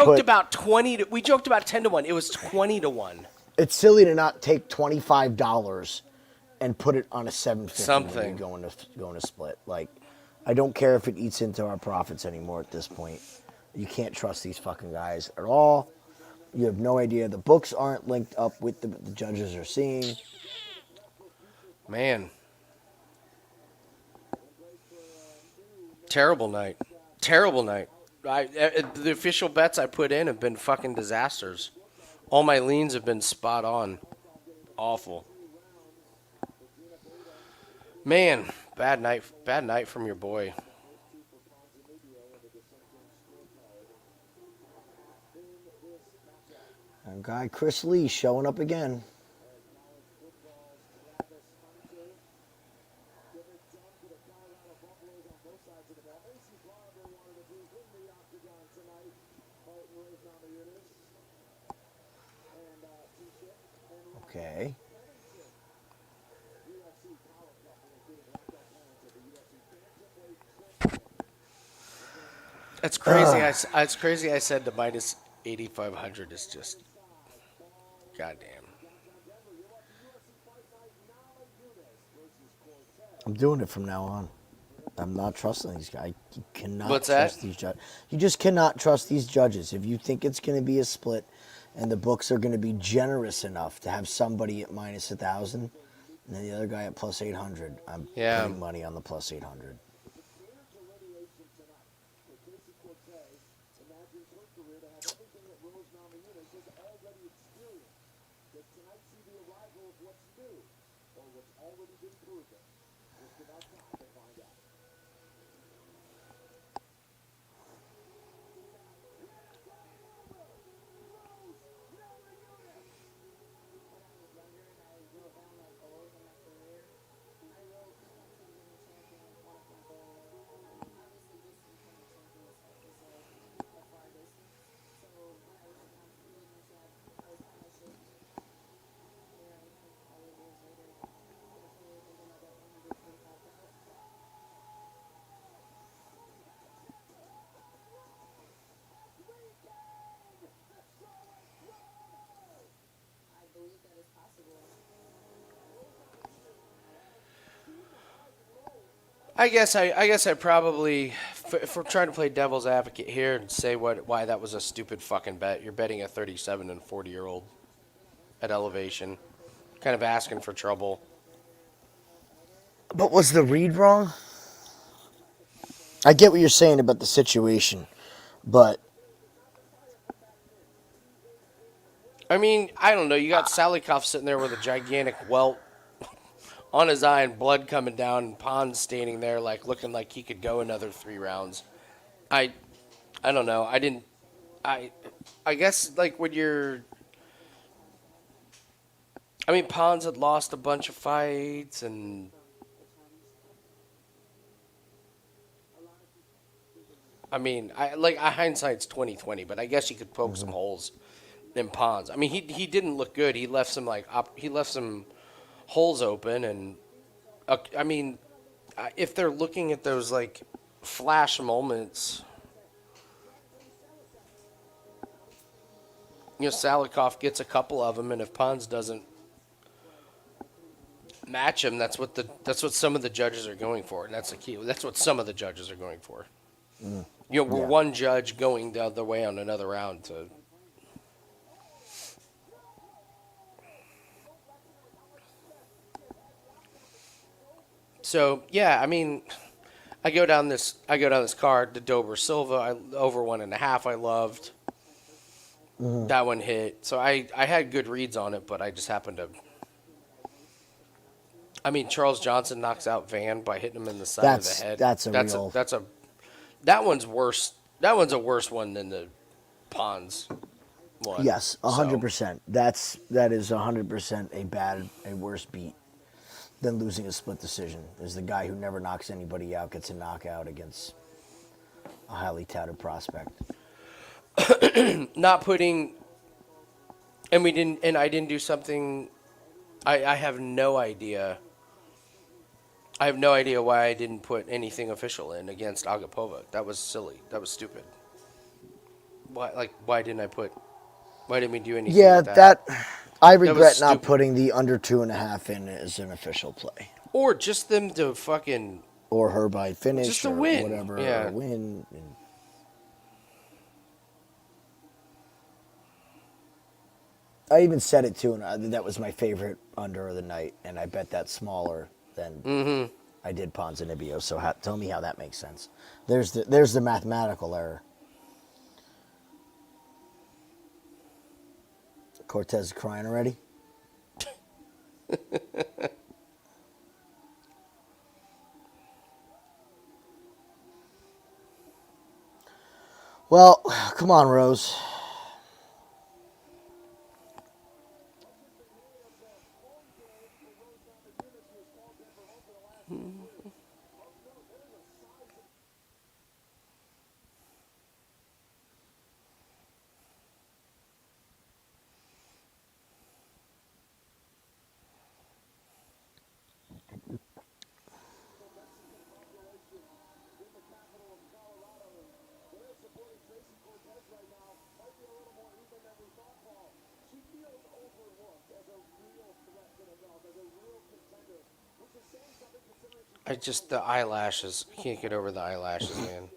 Speaker 5: We joked about 10 to 1. It was 20 to 1.
Speaker 1: It's silly to not take $25 and put it on a 750
Speaker 5: Something.
Speaker 1: when you're going to split. Like, I don't care if it eats into our profits anymore at this point. You can't trust these fucking guys at all. You have no idea. The books aren't linked up with the judges are seeing.
Speaker 5: Man. Terrible night. Terrible night. The official bets I put in have been fucking disasters. All my leans have been spot on. Awful. Man, bad night from your boy.
Speaker 1: And guy Chris Lee showing up again. Okay.
Speaker 5: It's crazy. It's crazy. I said the minus 8,500 is just goddamn.
Speaker 1: I'm doing it from now on. I'm not trusting these guys. You cannot
Speaker 5: What's
Speaker 1: trust
Speaker 5: that?
Speaker 1: these judges. You just cannot trust these judges. If you think it's going to be a split and the books are going to be generous enough to have somebody at minus 1,000 and then the other guy at plus 800, I'm putting money on the plus 800.
Speaker 5: I guess I probably, if we're trying to play devil's advocate here and say why that was a stupid fucking bet. You're betting a 37 and 40-year-old at elevation, kind of asking for trouble.
Speaker 1: But was the read wrong? I get what you're saying about the situation, but
Speaker 5: I mean, I don't know. You got Salikhov sitting there with a gigantic welt on his eye and blood coming down, and Pons standing there like looking like he could go another 3 rounds. I don't know. I guess like when you're. I mean, Pons had lost a bunch of fights and. I mean, hindsight's 20/20, but I guess you could poke some holes in Pons. I mean, he didn't look good. He left some holes open, and I mean, if they're looking at those like flash moments, Salikhov gets a couple of them, and if Pons doesn't match him. That's what some of the judges are going for, and that's the key. That's what some of the judges are going for. We're one judge going the other way on another round to. So yeah, I mean, I go down this card. The Dober Silva over 1.5. I loved. That one hit. So I had good reads on it, but I just happened to. I mean, Charles Johnson knocks out Van by hitting him in the side of the head. That one's worse. That one's a worse one than the Pons one.
Speaker 1: Yes, 100%. That is 100% a worse beat than losing a split decision. Is the guy who never knocks anybody out gets a knockout against a highly touted prospect.
Speaker 5: Not putting, and I didn't do something. I have no idea. I have no idea why I didn't put anything official in against Agapova. That was silly. That was stupid. Why didn't we do anything?
Speaker 1: Yeah,
Speaker 5: with that?
Speaker 1: I regret not
Speaker 5: stupid.
Speaker 1: putting the under 2.5 in as an official play.
Speaker 5: Or just them to fucking.
Speaker 1: Or her by finish
Speaker 5: Just a
Speaker 1: or
Speaker 5: win.
Speaker 1: whatever,
Speaker 5: Yeah.
Speaker 1: or a win. I even said it too, and that was my favorite under of the night, and I bet that's smaller than I did Ponzinibbio. So tell me how that makes sense. There's the mathematical error. Cortez is crying already? Well, come on, Rose.
Speaker 5: The eyelashes. I can't get over the eyelashes, man.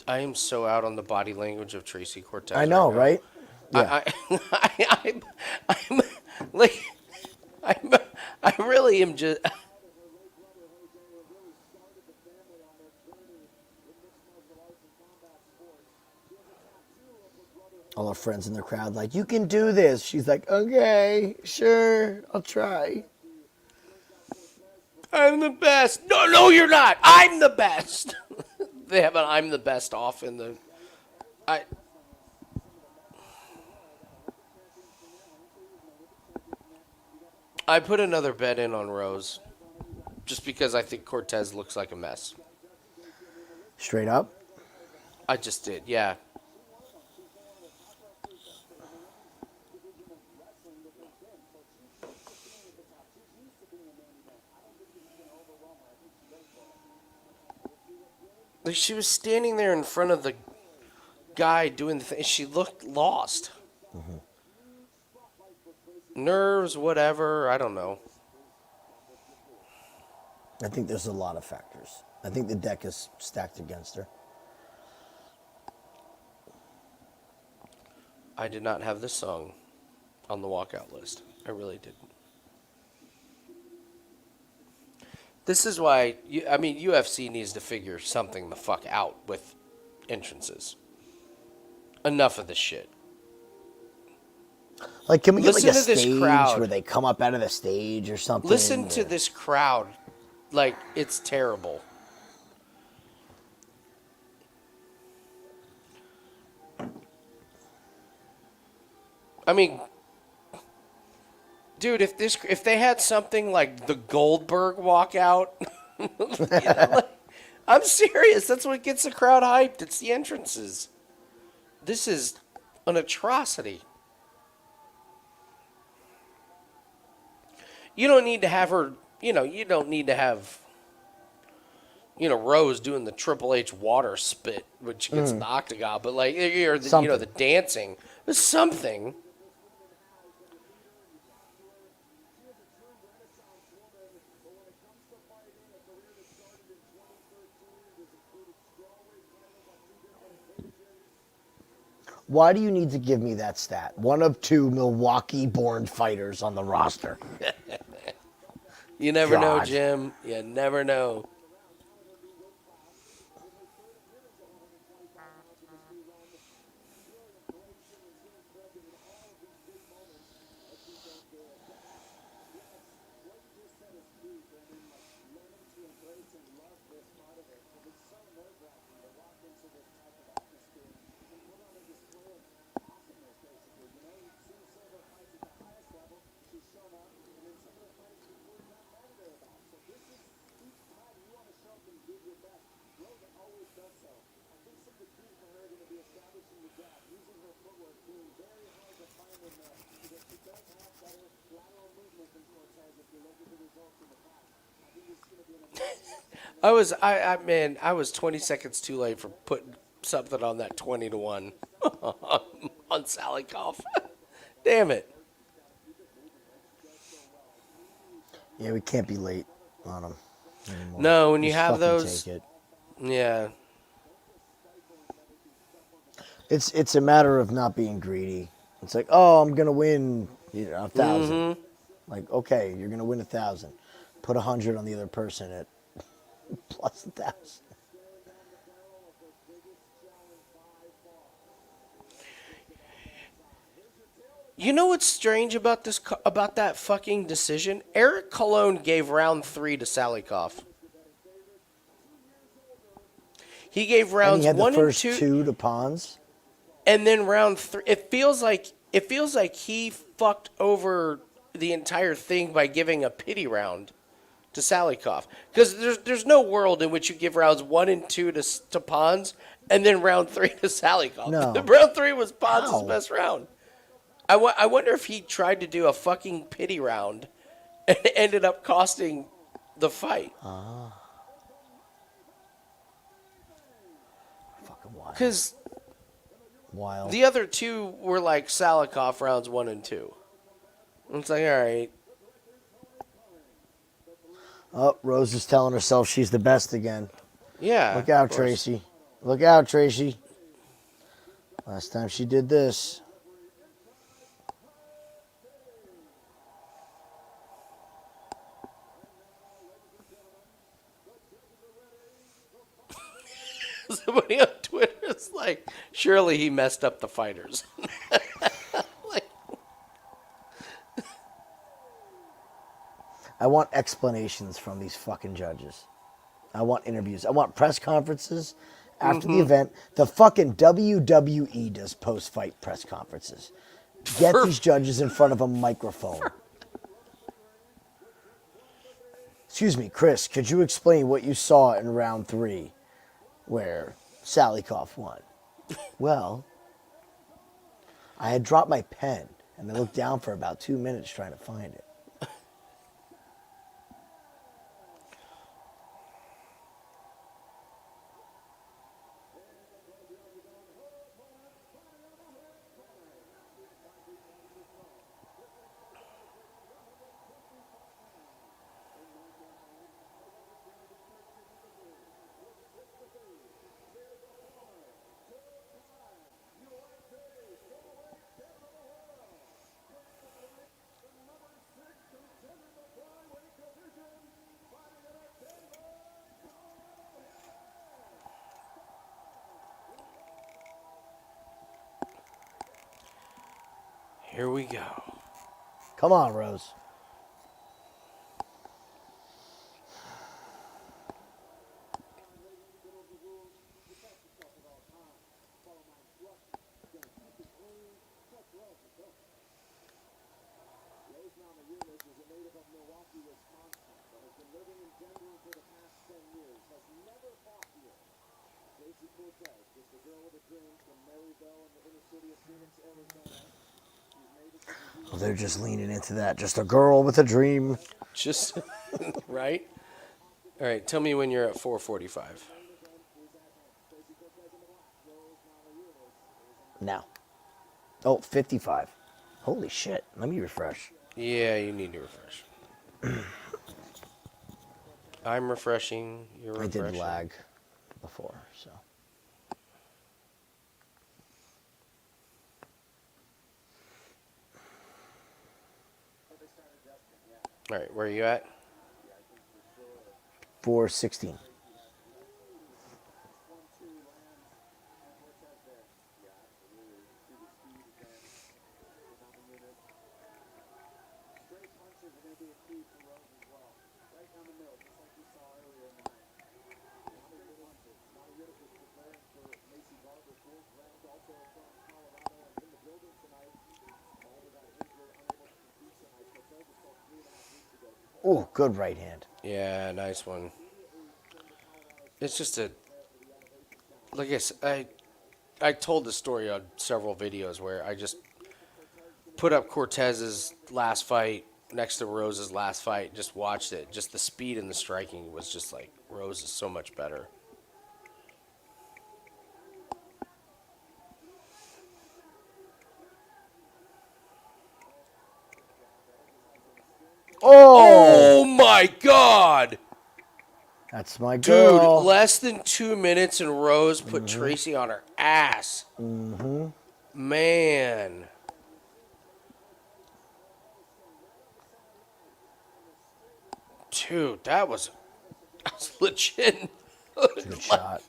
Speaker 5: I am so out on the body language of Tracy Cortez.
Speaker 1: I know, right?
Speaker 5: Yeah. I'm like, I really am just.
Speaker 1: All her friends in the crowd like, you can do this. She's like, okay, sure, I'll try.
Speaker 5: I'm the best. No, you're not. I'm the best. They have an "I'm the best" off in the. I put another bet in on Rose, just because I think Cortez looks like a mess.
Speaker 1: Straight up?
Speaker 5: I just did, yeah. Like, she was standing there in front of the guy doing the thing. She looked lost.
Speaker 1: Mm-hmm.
Speaker 5: Nerves, whatever. I don't know.
Speaker 1: I think there's a lot of factors. I think the deck is stacked against her.
Speaker 5: I did not have this song on the walkout list. I really didn't. This is why, UFC needs to figure something the fuck out with entrances. Enough of this shit.
Speaker 1: Like, can we get
Speaker 5: Listen
Speaker 1: like a
Speaker 5: to this
Speaker 1: stage
Speaker 5: crowd.
Speaker 1: where they come up out of the stage or something?
Speaker 5: Listen to
Speaker 1: or-
Speaker 5: this crowd. Like, it's terrible. I mean, dude, if they had something like the Goldberg walkout, I'm serious. That's what gets the crowd hyped. It's the entrances. This is an atrocity. You don't need to have her. You don't need to have. Rose doing the Triple H water spit when she gets in the octagon, but like, or the,
Speaker 1: Something.
Speaker 5: the dancing. There's something.
Speaker 1: Why do you need to give me that stat? One of 2 Milwaukee-born fighters on the roster.
Speaker 5: You never know,
Speaker 1: God.
Speaker 5: Jim. You never know. I was 20 seconds too late for putting something on that 20-1 on Salikhov. Damn it.
Speaker 1: Yeah, we can't be late on them anymore.
Speaker 5: No, when you
Speaker 1: Just
Speaker 5: have
Speaker 1: fucking
Speaker 5: those,
Speaker 1: take it.
Speaker 5: yeah.
Speaker 1: It's a matter of not being greedy. It's like, oh, I'm gonna win 1,000. Like, okay, you're gonna win 1,000. Put 100 on the other person at plus 1,000.
Speaker 5: You know what's strange about about that fucking decision? Eric Colon gave round 3 to Salikhov. He gave
Speaker 1: And
Speaker 5: rounds
Speaker 1: he had the
Speaker 5: 1 and
Speaker 1: first
Speaker 5: 2,
Speaker 1: two to Pons.
Speaker 5: and then round 3. It feels like he fucked over the entire thing by giving a pity round to Salikhov, because there's no world in which you give rounds 1 and 2 to Pons and then round 3 to Salikhov.
Speaker 1: No.
Speaker 5: Round 3 was Pons'
Speaker 1: How?
Speaker 5: best round. I wonder if he tried to do a fucking pity round and it ended up costing the fight.
Speaker 1: Fucking wild.
Speaker 5: Because
Speaker 1: Wild.
Speaker 5: the other two were like Salikhov rounds 1 and 2. It's like, all right.
Speaker 1: Oh, Rose is telling herself she's the best again.
Speaker 5: Yeah.
Speaker 1: Look out,
Speaker 5: of course.
Speaker 1: Tracy. Look out, Tracy. Last time she did this.
Speaker 5: Somebody on Twitter is like, surely he messed up the fighters. Like,
Speaker 1: I want explanations from these fucking judges. I want interviews. I want press conferences after the event. The fucking WWE does post-fight press conferences. Get these judges in front of a microphone. Excuse me, Chris, could you explain what you saw in round 3 where Salikhov won? Well, I had dropped my pen and I looked down for about 2 minutes trying to find it.
Speaker 5: Here we go.
Speaker 1: Come on, Rose.
Speaker 2: Namajunas is a native of Milwaukee, Wisconsin, but has been living in Denver for the past 10 years. Has never fought here. Tracy Cortez, just a girl with a dream from Maryville in the inner city of Phoenix, Arizona. She's made it to the
Speaker 1: Well, they're just leaning into that. Just a girl with a dream.
Speaker 5: Just right. All right. Tell me when you're at 4:45.
Speaker 1: Now. Oh, 55. Holy shit. Let me refresh.
Speaker 5: Yeah, you need to refresh. I'm refreshing. You're
Speaker 1: I
Speaker 5: refreshing.
Speaker 1: did lag before, so.
Speaker 5: All right, where are you at?
Speaker 1: 416. Oh, good right hand.
Speaker 5: Yeah, nice one. It's just a, like I said, I told the story on several videos where I just put up Cortez's last fight next to Rose's last fight, just watched it. Just the speed and the striking was just like, Rose is so much better.
Speaker 1: Oh!
Speaker 5: Oh my God!
Speaker 1: That's my
Speaker 5: Dude,
Speaker 1: girl.
Speaker 5: less than 2 minutes and Rose put Tracy on her ass. Mm-hmm. Man. Dude, that was legit.
Speaker 1: Good shot.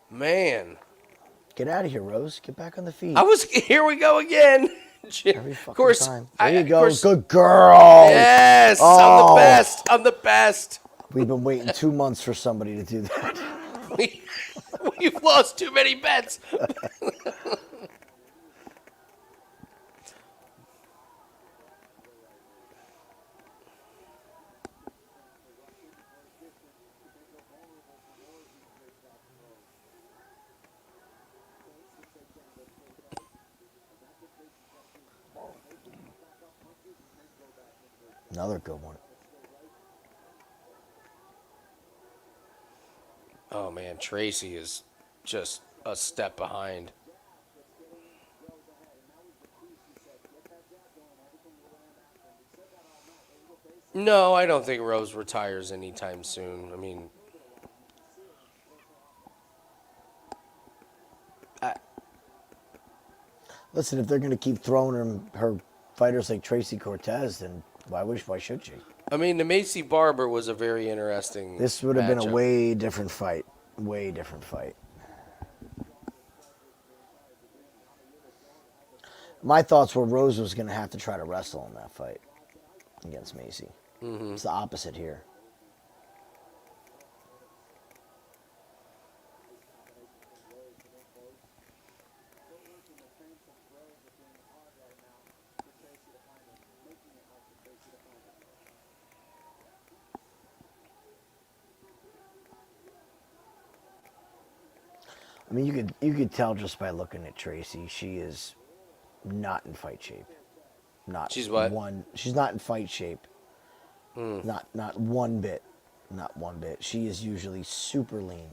Speaker 5: Man.
Speaker 1: Get out of here, Rose. Get back on the feet.
Speaker 5: Here we go again.
Speaker 1: Every
Speaker 5: Of
Speaker 1: fucking
Speaker 5: course.
Speaker 1: time. There you
Speaker 5: of
Speaker 1: go.
Speaker 5: course-
Speaker 1: Good girl.
Speaker 5: Yes, I'm
Speaker 1: Oh.
Speaker 5: the best. I'm the best.
Speaker 1: We've been waiting 2 months for somebody to do that.
Speaker 5: We've lost too many bets.
Speaker 1: Another good one.
Speaker 5: Oh, man, Tracy is just a step behind. No, I don't think Rose retires anytime soon. I mean,
Speaker 1: Listen, if they're going to keep throwing her fighters like Tracy Cortez, then why should she?
Speaker 5: the Macy Barber was a very interesting.
Speaker 1: This would have been a
Speaker 5: matchup.
Speaker 1: way different fight. Way different fight. My thoughts were Rose was going to have to try to wrestle in that fight against Macy. Mm-hmm. It's the opposite here. I mean, you could tell just by looking at Tracy, she is not in fight shape. Not
Speaker 5: She's what?
Speaker 1: She's not in fight shape. Not one bit. Not one bit. She is usually super lean.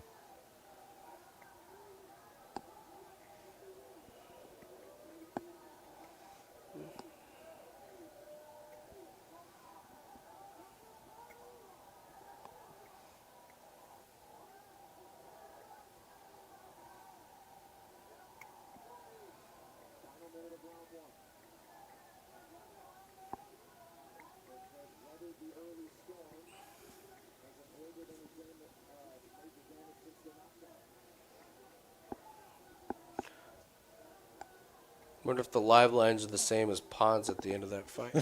Speaker 5: Wonder if the live lines are the same as Ponz at the end of that fight.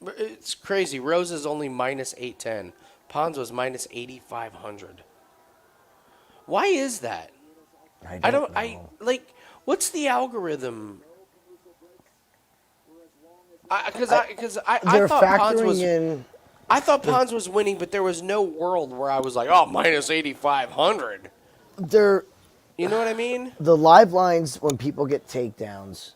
Speaker 5: But it's crazy. Rose is only minus 810. Ponz was minus 8,500. Why is that?
Speaker 1: I don't know.
Speaker 5: What's the algorithm? Because I
Speaker 1: They're
Speaker 5: thought Ponz
Speaker 1: factoring
Speaker 5: was.
Speaker 1: in.
Speaker 5: I thought Ponz was winning, but there was no world where I was like, oh, minus 8,500.
Speaker 1: They're
Speaker 5: You know what I mean?
Speaker 1: the live lines when people get takedowns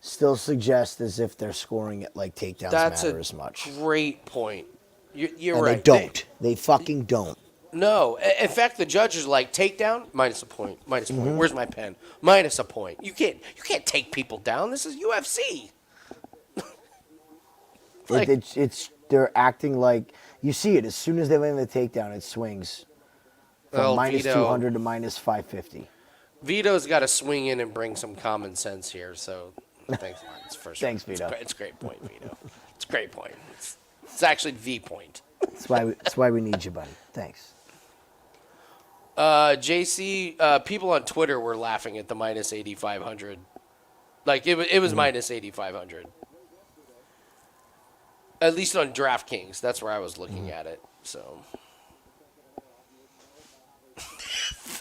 Speaker 1: still suggest as if they're scoring it like takedowns
Speaker 5: That's
Speaker 1: matter
Speaker 5: a
Speaker 1: as much.
Speaker 5: great point. You're
Speaker 1: And
Speaker 5: right.
Speaker 1: they don't. They fucking don't.
Speaker 5: No. In fact, the judges are like, takedown, minus a point. Minus a point. Where's my pen? Minus a point. You can't take people down. This is UFC. Like-
Speaker 1: They're acting like you see it as soon as they land the takedown, it swings from
Speaker 5: Well,
Speaker 1: minus
Speaker 5: Vito-
Speaker 1: 200 to minus 550.
Speaker 5: Vito's got to swing in and bring some common sense here. So thanks, Lance.
Speaker 1: Thanks, Vito.
Speaker 5: It's a great point, Vito. It's a great point. It's actually the point.
Speaker 1: That's why we need you, buddy. Thanks.
Speaker 5: JC, people on Twitter were laughing at the minus 8,500. Like it was minus 8,500. At least on DraftKings, that's where I was looking at it. So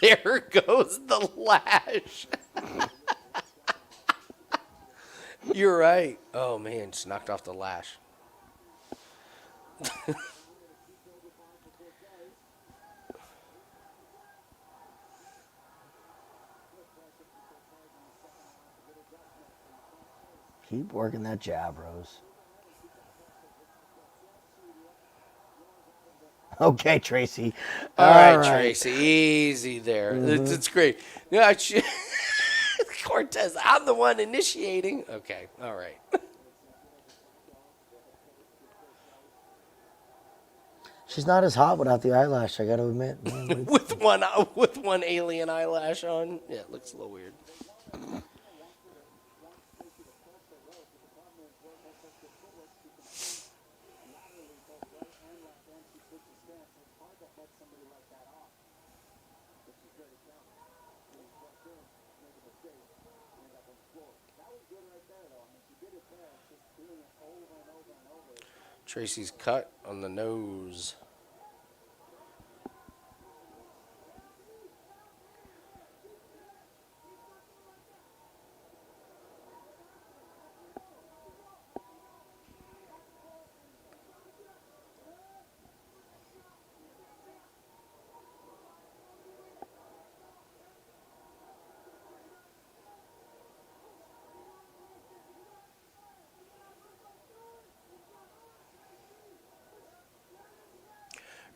Speaker 5: there goes the lash. You're right. Oh man, just knocked off the lash.
Speaker 1: Keep working that jab, Rose. Okay, Tracy.
Speaker 5: All right, Tracy, easy there. It's great. Yeah, Cortez, I'm the one initiating. Okay, all right.
Speaker 1: She's not as hot without the eyelash, I got to admit.
Speaker 5: with one alien eyelash on, yeah, it looks a little weird. Tracy's cut on the nose.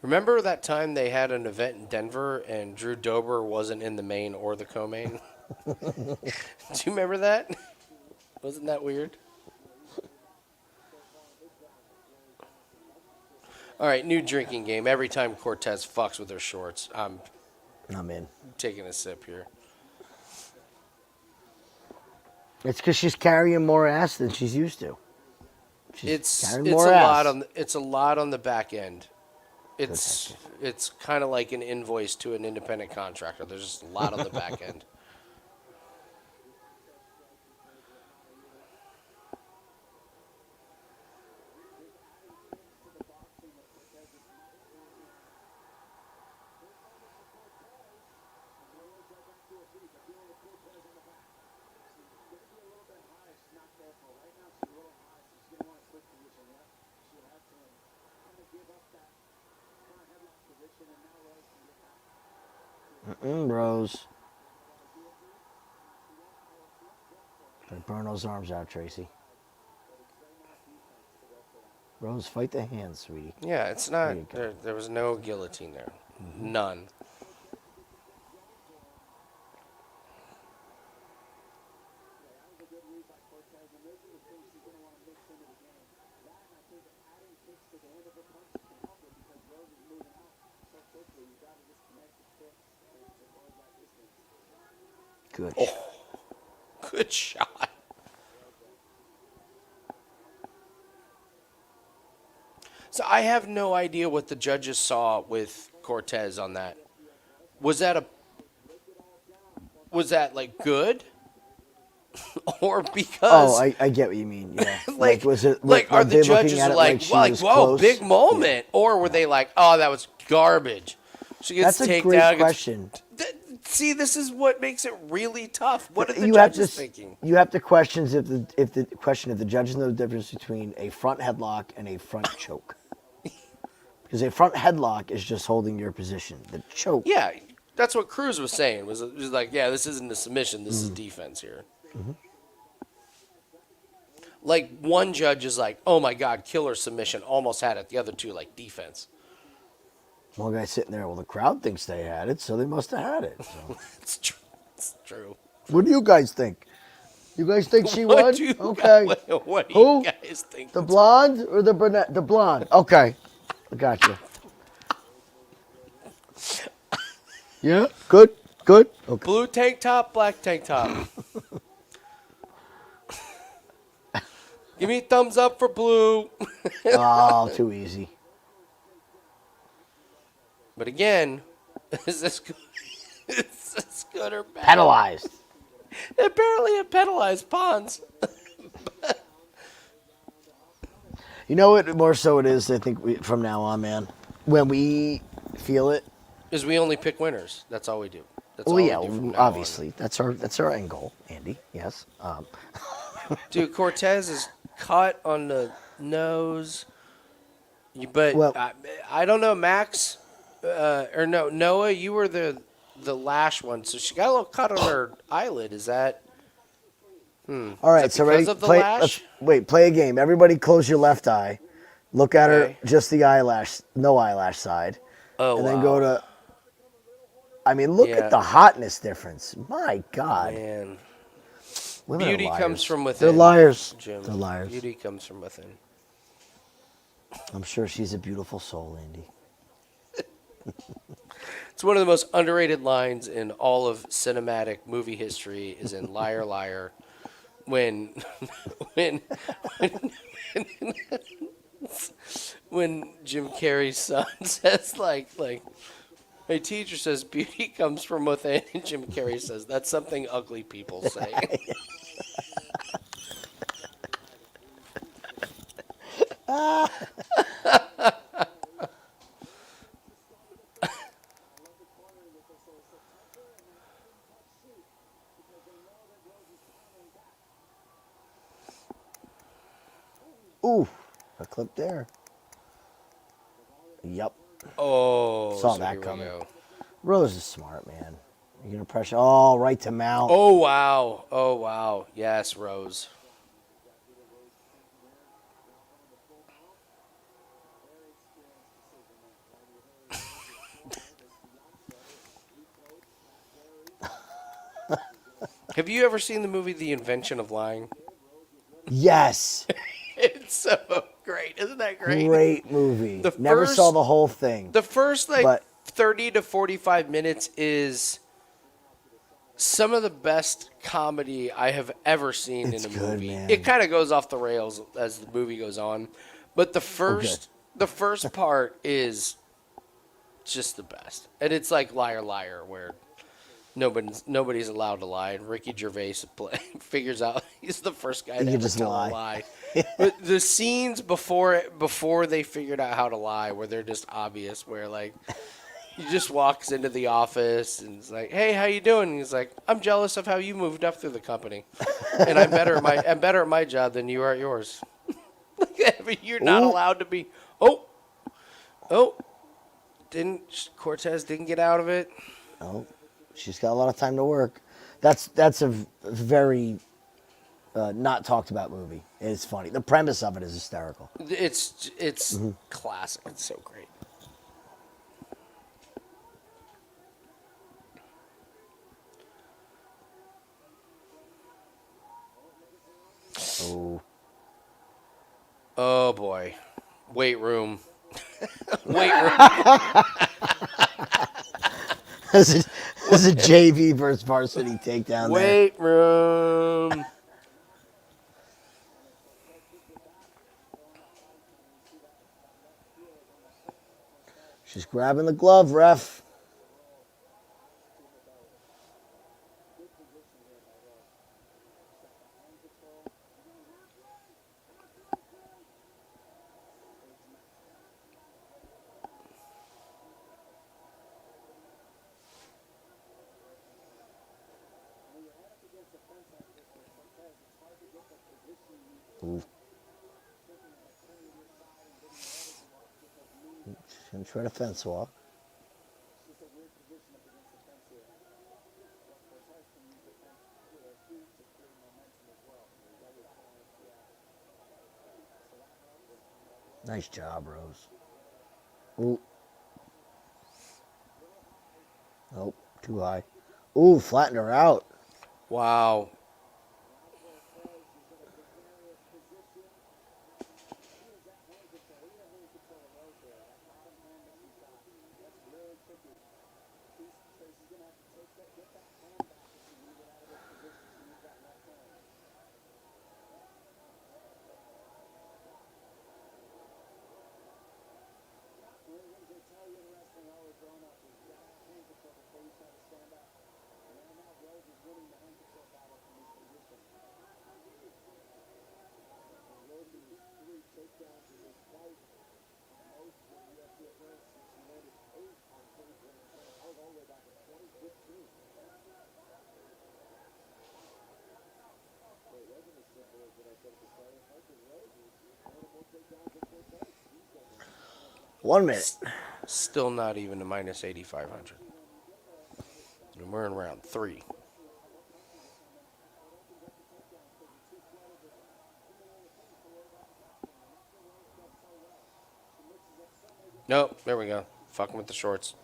Speaker 5: Remember that time they had an event in Denver and Drew Dober wasn't in the main or the co-main? Do you remember that? Wasn't that weird? All right, new drinking game. Every time Cortez fucks with her shorts, I'm
Speaker 1: in.
Speaker 5: taking a sip here.
Speaker 1: It's because she's carrying more ass than she's used to. She's
Speaker 5: It's
Speaker 1: carrying
Speaker 5: a
Speaker 1: more ass.
Speaker 5: lot on the back end. It's kind of like an invoice to an independent contractor. There's just a lot on the back end.
Speaker 1: Rose. Burn those arms out, Tracy. Rose, fight the hands, sweetie.
Speaker 5: Yeah, it's
Speaker 1: There
Speaker 5: not.
Speaker 1: you go.
Speaker 5: There was no guillotine there. None.
Speaker 1: Good.
Speaker 5: Good shot. So I have no idea what the judges saw with Cortez on that. Was that like good? Or because
Speaker 1: I get what you mean. Yeah.
Speaker 5: like
Speaker 1: was it
Speaker 5: like
Speaker 1: were
Speaker 5: are the
Speaker 1: they looking
Speaker 5: judges
Speaker 1: at it
Speaker 5: like
Speaker 1: she
Speaker 5: like
Speaker 1: was
Speaker 5: whoa,
Speaker 1: close?
Speaker 5: big moment, or were they like, oh, that was garbage? She gets
Speaker 1: That's a
Speaker 5: taken
Speaker 1: great
Speaker 5: down.
Speaker 1: question.
Speaker 5: See, this is what makes it really tough. What are the
Speaker 1: You have
Speaker 5: judges
Speaker 1: to
Speaker 5: thinking?
Speaker 1: you have to question if the judges know the difference between a front headlock and a front choke. Because a front headlock is just holding your position. The choke.
Speaker 5: Yeah, that's what Cruz was saying. Was like, yeah, this isn't a submission. This is defense here. Like one judge is like, oh my God, killer submission, almost had it. The other two like defense.
Speaker 1: One guy sitting there. Well, the crowd thinks they had it, so they must have had it. So.
Speaker 5: It's true. It's true.
Speaker 1: What do you guys think? You guys think she
Speaker 5: What
Speaker 1: won?
Speaker 5: do you
Speaker 1: Okay.
Speaker 5: what do
Speaker 1: Who?
Speaker 5: you guys think?
Speaker 1: The blonde or the brunette? The blonde. Okay. I got you. Yeah. Good. Good. Okay.
Speaker 5: Blue tank top, black tank top. Give me thumbs up for blue.
Speaker 1: Oh, too easy.
Speaker 5: But again, is this good? Is this good or bad?
Speaker 1: Penalized.
Speaker 5: Apparently it penalized Pons.
Speaker 1: You know what? More so it is. I think from now on, man. When we feel it.
Speaker 5: Is we only pick winners. That's all we do. That's
Speaker 1: Well,
Speaker 5: all
Speaker 1: yeah.
Speaker 5: we do from now
Speaker 1: Obviously, that's our end goal, Andy. Yes.
Speaker 5: on. Dude, Cortez is cut on the nose. But
Speaker 1: Well-
Speaker 5: I don't know, Max. Or no, Noah, you were the lash one. So she got a little cut on her eyelid. Is that...
Speaker 1: All right.
Speaker 5: that
Speaker 1: So
Speaker 5: because
Speaker 1: ready?
Speaker 5: of the
Speaker 1: Play.
Speaker 5: lash?
Speaker 1: Play a game. Everybody, close your left eye. Look at her.
Speaker 5: Okay.
Speaker 1: Just the eyelash. No eyelash side.
Speaker 5: Oh,
Speaker 1: And
Speaker 5: wow.
Speaker 1: then go to. I mean, look
Speaker 5: Yeah.
Speaker 1: at the hotness difference. My God.
Speaker 5: Man.
Speaker 1: Women are
Speaker 5: Beauty
Speaker 1: liars.
Speaker 5: comes from within.
Speaker 1: They're liars.
Speaker 5: Jim.
Speaker 1: They're liars.
Speaker 5: Beauty comes from within.
Speaker 1: I'm sure she's a beautiful soul, Andy.
Speaker 5: It's one of the most underrated lines in all of cinematic movie history is in Liar Liar when when Jim Carrey's son says like my teacher says beauty comes from within, and Jim Carrey says that's something ugly people say.
Speaker 1: Ooh, a clip there. Yep.
Speaker 5: Oh,
Speaker 1: Saw
Speaker 5: so
Speaker 1: that
Speaker 5: here we
Speaker 1: coming.
Speaker 5: go.
Speaker 1: Rose is smart, man. You're gonna pressure. Oh, right to mount.
Speaker 5: Oh wow! Oh wow! Yes, Rose. Have you ever seen the movie The Invention of Lying?
Speaker 1: Yes.
Speaker 5: It's so great. Isn't that great?
Speaker 1: Great movie.
Speaker 5: The
Speaker 1: Never
Speaker 5: first-
Speaker 1: saw the whole thing.
Speaker 5: The first
Speaker 1: But-
Speaker 5: 30 to 45 minutes is some of the best comedy I have ever seen
Speaker 1: It's
Speaker 5: in a
Speaker 1: good,
Speaker 5: movie.
Speaker 1: man.
Speaker 5: It kind of goes off the rails as the movie goes on, but the first part is just the best. And it's like Liar Liar where nobody's allowed to lie, and Ricky Gervais figures out he's the first guy to
Speaker 1: can
Speaker 5: ever
Speaker 1: just
Speaker 5: tell
Speaker 1: lie.
Speaker 5: a lie. But the scenes before they figured out how to lie, where they're just obvious, where like he just walks into the office and is like, "Hey, how you doing?" And he's like, "I'm jealous of how you moved up through the company, and I'm better at my job than you are at yours." You're not
Speaker 1: Ooh.
Speaker 5: allowed to be. Cortez didn't get out of it?
Speaker 1: Oh, she's got a lot of time to work. That's a very not talked about movie. It's funny. The premise of it is hysterical.
Speaker 5: It's classic. It's so great.
Speaker 1: Oh,
Speaker 5: Oh boy, weight room. Weight room.
Speaker 1: this is a JV versus varsity takedown there.
Speaker 5: Weight room.
Speaker 1: She's grabbing the glove, ref. Ooh. She's going to try to fence walk. Nice job, Rose. Ooh. Nope, too high. Ooh, flattened her out.
Speaker 5: Wow.
Speaker 1: One minute.
Speaker 5: Still not even a minus 8,500. And we're in round 3. Nope, there we go. Fucking with the shorts.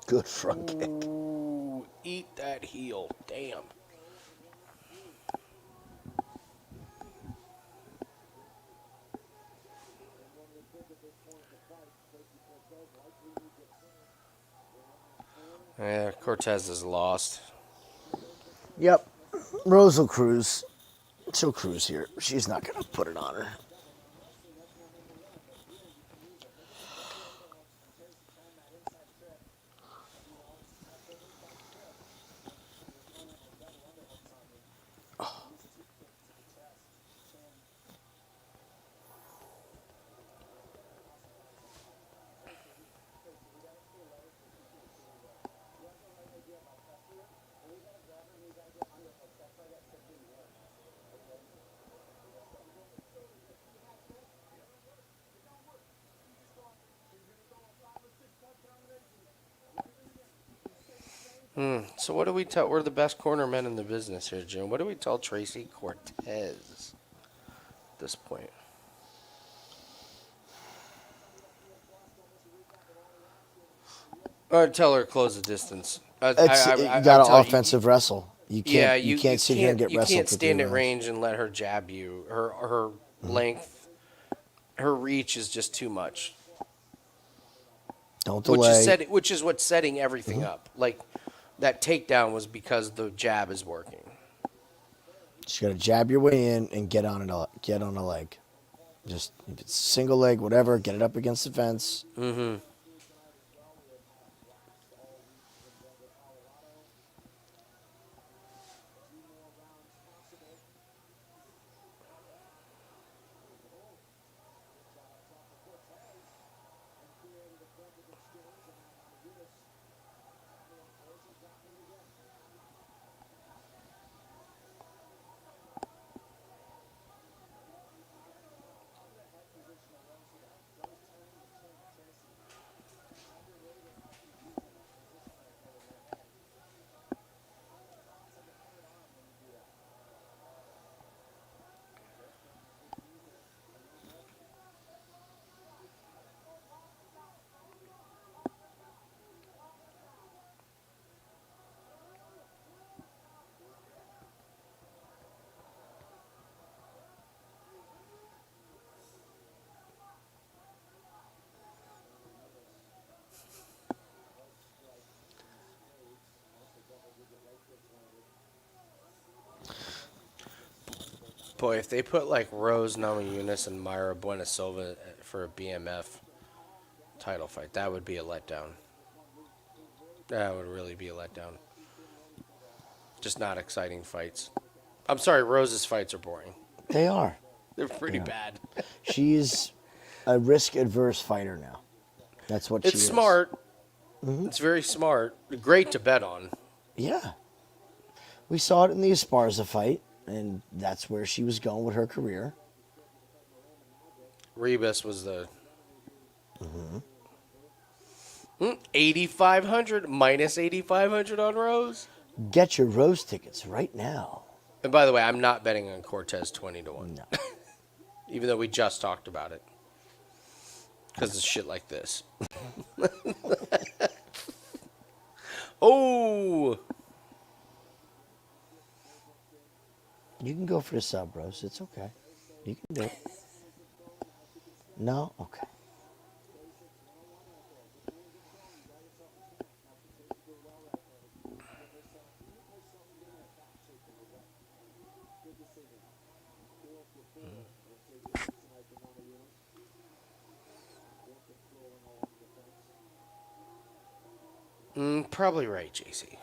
Speaker 1: Good front kick.
Speaker 5: Ooh, eat that heel. Damn. Yeah, Cortez is lost.
Speaker 1: Yep. Rose will cruise. She'll cruise here. She's not going to put it on her.
Speaker 5: So what do we tell? We're the best cornermen in the business here, Jim. What do we tell Tracy Cortez at this point? Or tell her to close the distance.
Speaker 1: You got to offensive wrestle. You can't.
Speaker 5: Yeah,
Speaker 1: you can't sit here and get
Speaker 5: you
Speaker 1: wrestled.
Speaker 5: can't
Speaker 1: for
Speaker 5: stand
Speaker 1: 3
Speaker 5: at
Speaker 1: rounds.
Speaker 5: range and let her jab you. Her length, her reach is just too much.
Speaker 1: Don't delay.
Speaker 5: Which is what's setting everything up. Like that takedown was because the jab is working.
Speaker 1: Just got to jab your way in and get on a leg. Just if it's single leg, whatever, get it up against the fence.
Speaker 5: Mm-hmm. Boy, if they put like Rose Namajunas and Myra Buena Silva for a BMF title fight, that would be a letdown. That would really be a letdown. Just not exciting fights. I'm sorry, Rose's fights are boring.
Speaker 1: They are.
Speaker 5: They're pretty bad.
Speaker 1: She's a risk-adverse fighter now. That's what she is.
Speaker 5: It's smart. It's very smart. Great to bet on.
Speaker 1: Yeah. We saw it in the Esparza fight, and that's where she was going with her career.
Speaker 5: Rebus was the 8,500 minus 8,500 on Rose.
Speaker 1: Get your Rose tickets right now.
Speaker 5: And by the way, I'm not betting on Cortez 20-1.
Speaker 1: No.
Speaker 5: Even though we just talked about it. Because it's shit like this. Oh!
Speaker 1: You can go for the sub, Rose. It's okay. You can do it. No? Okay.
Speaker 5: Probably right, JC.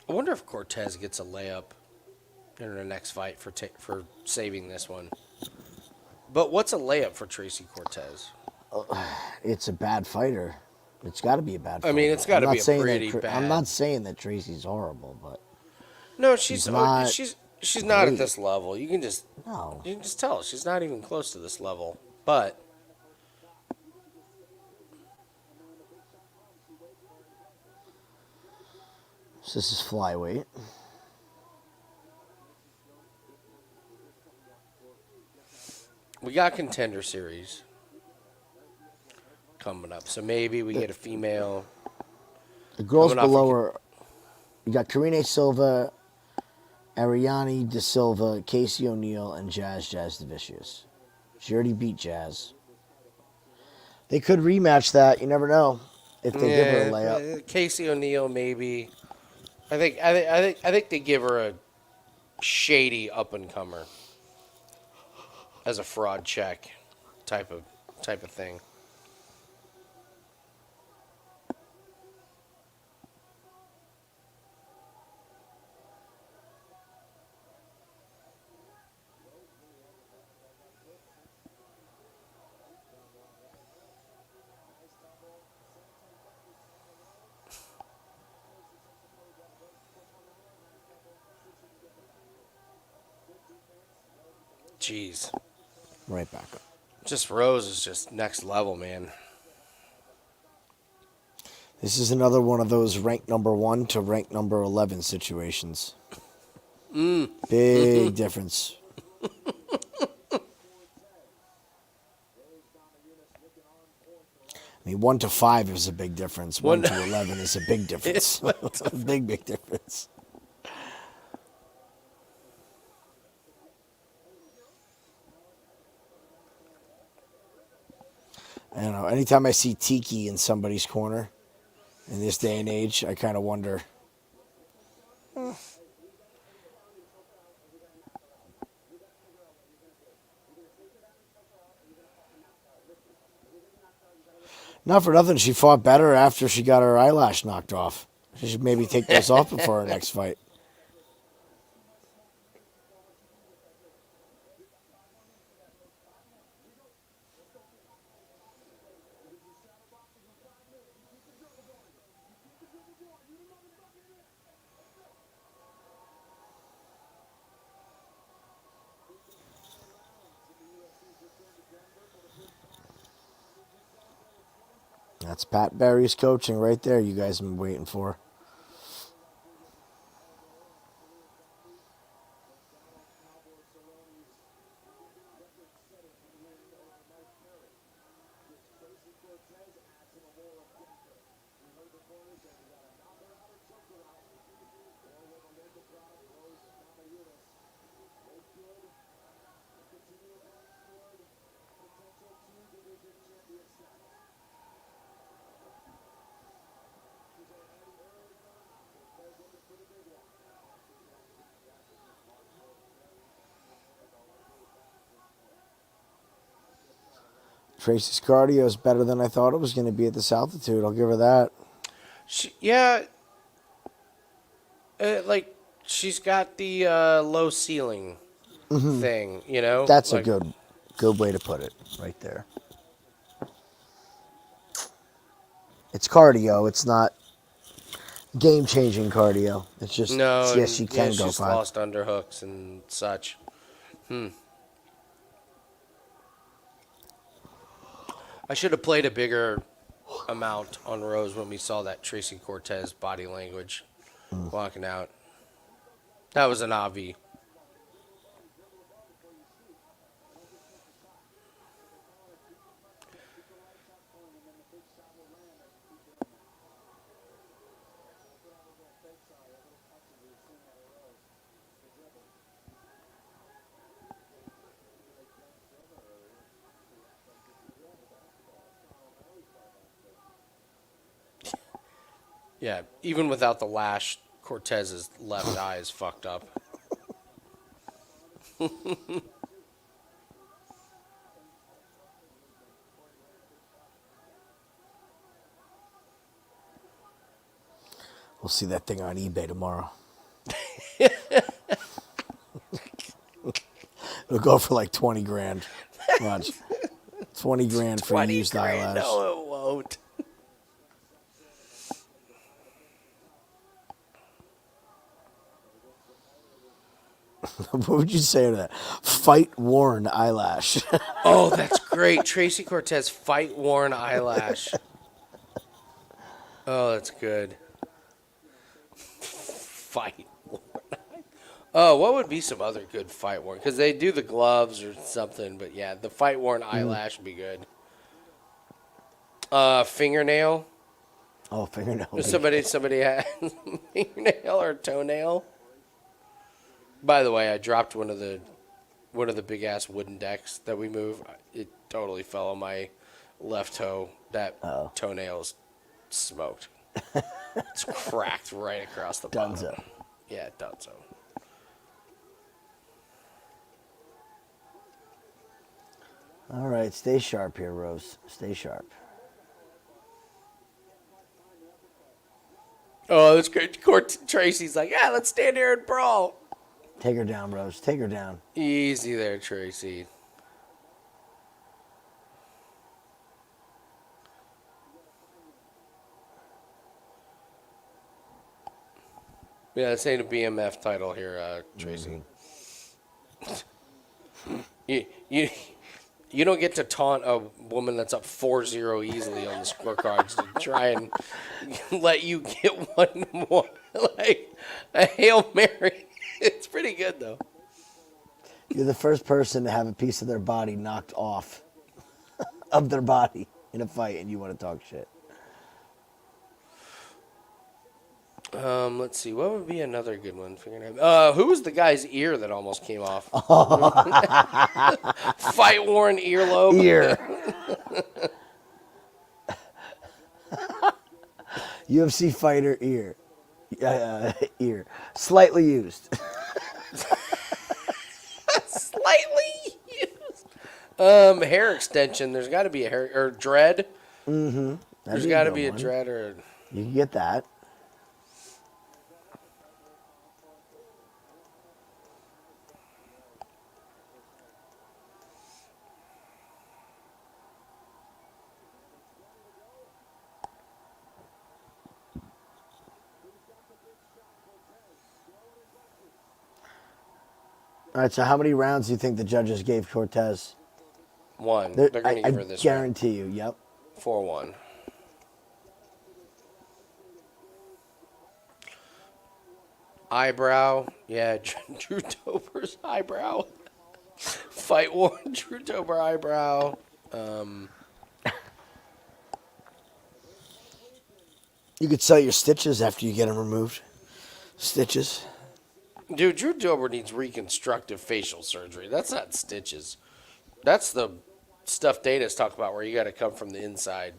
Speaker 5: I wonder if Cortez gets a layup in the next fight for saving this one. But what's a layup for Tracy Cortez?
Speaker 1: It's a bad fighter. It's got to be a bad fighter.
Speaker 5: I mean, it's got to be a pretty bad.
Speaker 1: I'm not saying that Tracy's horrible, but
Speaker 5: no, she's not at
Speaker 1: great.
Speaker 5: this level. You can just tell she's not even close to this level. But
Speaker 1: So this is flyweight.
Speaker 5: we got Contender Series coming up, so maybe we get a female.
Speaker 1: The girls
Speaker 5: Coming off
Speaker 1: below
Speaker 5: of-
Speaker 1: her, you got Karine Silva, Ariane De Silva, Casey O'Neill, and Jasudavicius. She already beat Jazz. They could rematch that. You never know if they give her a layup.
Speaker 5: Casey O'Neill, maybe. I think they give her a shady up and comer as a fraud check type of thing. Jeez.
Speaker 1: Right back up.
Speaker 5: Just Rose is just next level, man.
Speaker 1: This is another one of those rank number 1 to rank number 11 situations. Big difference. I mean, 1 to 5 is a big difference. 1 to 11 is a big difference. Big difference. I don't know. Anytime I see Tiki in somebody's corner in this day and age, I kind of wonder. Not for nothing, she fought better after she got her eyelash knocked off. She should maybe take those off before her next fight. That's Pat Barry's coaching right there. You guys have been waiting for. Tracy's cardio is better than I thought it was going to be at this altitude. I'll give her that.
Speaker 5: Yeah. Like, she's got the low ceiling thing, you know?
Speaker 1: That's
Speaker 5: like,
Speaker 1: a good way to put it right there. It's cardio. It's not game-changing cardio. It's just,
Speaker 5: No,
Speaker 1: yes, she can go
Speaker 5: she's
Speaker 1: 5.
Speaker 5: lost underhooks and such. I should have played a bigger amount on Rose when we saw that Tracy Cortez body language walking out. That was an Avi. Yeah, even without the lash, Cortez's left eye is fucked up.
Speaker 1: We'll see that thing on eBay tomorrow. It'll go for like 20 grand. Watch. 20 grand for
Speaker 5: 20
Speaker 1: used
Speaker 5: grand?
Speaker 1: eyelash.
Speaker 5: No, it won't.
Speaker 1: What would you say to that? Fight-worn eyelash.
Speaker 5: Oh, that's great. Tracy Cortez fight-worn eyelash. Oh, that's good. Fight-worn. Oh, what would be some other good fight-worn? Because they do the gloves or something, but yeah, the fight-worn eyelash would be good. Fingernail.
Speaker 1: Oh, fingernail.
Speaker 5: If somebody had fingernail or toenail. By the way, I dropped one of the big ass wooden decks that we move. It totally fell on my left toe. That toenail's smoked. It's cracked right across the bottom.
Speaker 1: Dunzo.
Speaker 5: Yeah, dunzo.
Speaker 1: All right, stay sharp here, Rose. Stay sharp.
Speaker 5: Oh, that's great. Tracy's like, yeah, let's stand here and brawl.
Speaker 1: Take her down, Rose. Take her down.
Speaker 5: Easy there, Tracy. Yeah, this ain't a BMF title here, Tracy. You don't get to taunt a woman that's up 4-0 easily on the scorecards to try and let you get one more, like a Hail Mary. It's pretty good, though.
Speaker 1: You're the first person to have a piece of their body knocked off of their body in a fight, and you want to talk shit.
Speaker 5: Let's see. What would be another good one? Who was the guy's ear that almost came off? Fight-worn earlobe.
Speaker 1: Ear. UFC fighter ear. Ear. Slightly used.
Speaker 5: Slightly used. Hair extension. There's got to be a hair or dread.
Speaker 1: Mm-hmm.
Speaker 5: There's got to be a dread or.
Speaker 1: You can get that. All right, so how many rounds do you think the judges gave Cortez?
Speaker 5: One. They're going to give her this
Speaker 1: guarantee you, yep.
Speaker 5: 4-1. Eyebrow. Yeah, Drew Dober's eyebrow. Fight worn Drew Dober eyebrow.
Speaker 1: You could sell your stitches after you get them removed. Stitches.
Speaker 5: Dude, Drew Dober needs reconstructive facial surgery. That's not stitches. That's the stuff Dana's talk about where you got to come from the inside.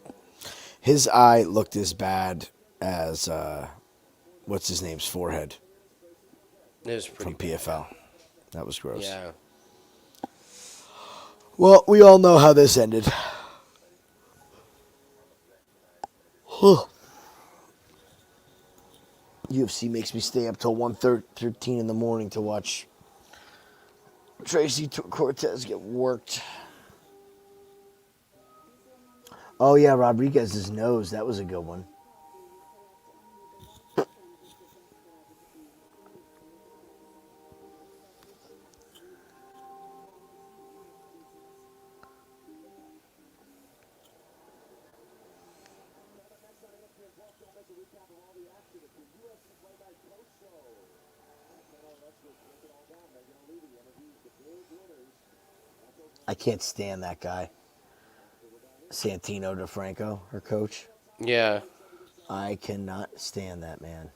Speaker 1: His eye looked as bad as what's his name's forehead
Speaker 5: It was pretty
Speaker 1: from PFL. That was gross.
Speaker 5: Yeah.
Speaker 1: Well, we all know how this ended. UFC makes me stay up till 1:13 in the morning to watch Tracy Cortez get worked. Oh, yeah, Rodriguez's nose. That was a good one. I can't stand that guy. Santino DeFranco, her coach.
Speaker 5: Yeah.
Speaker 1: I cannot stand that man.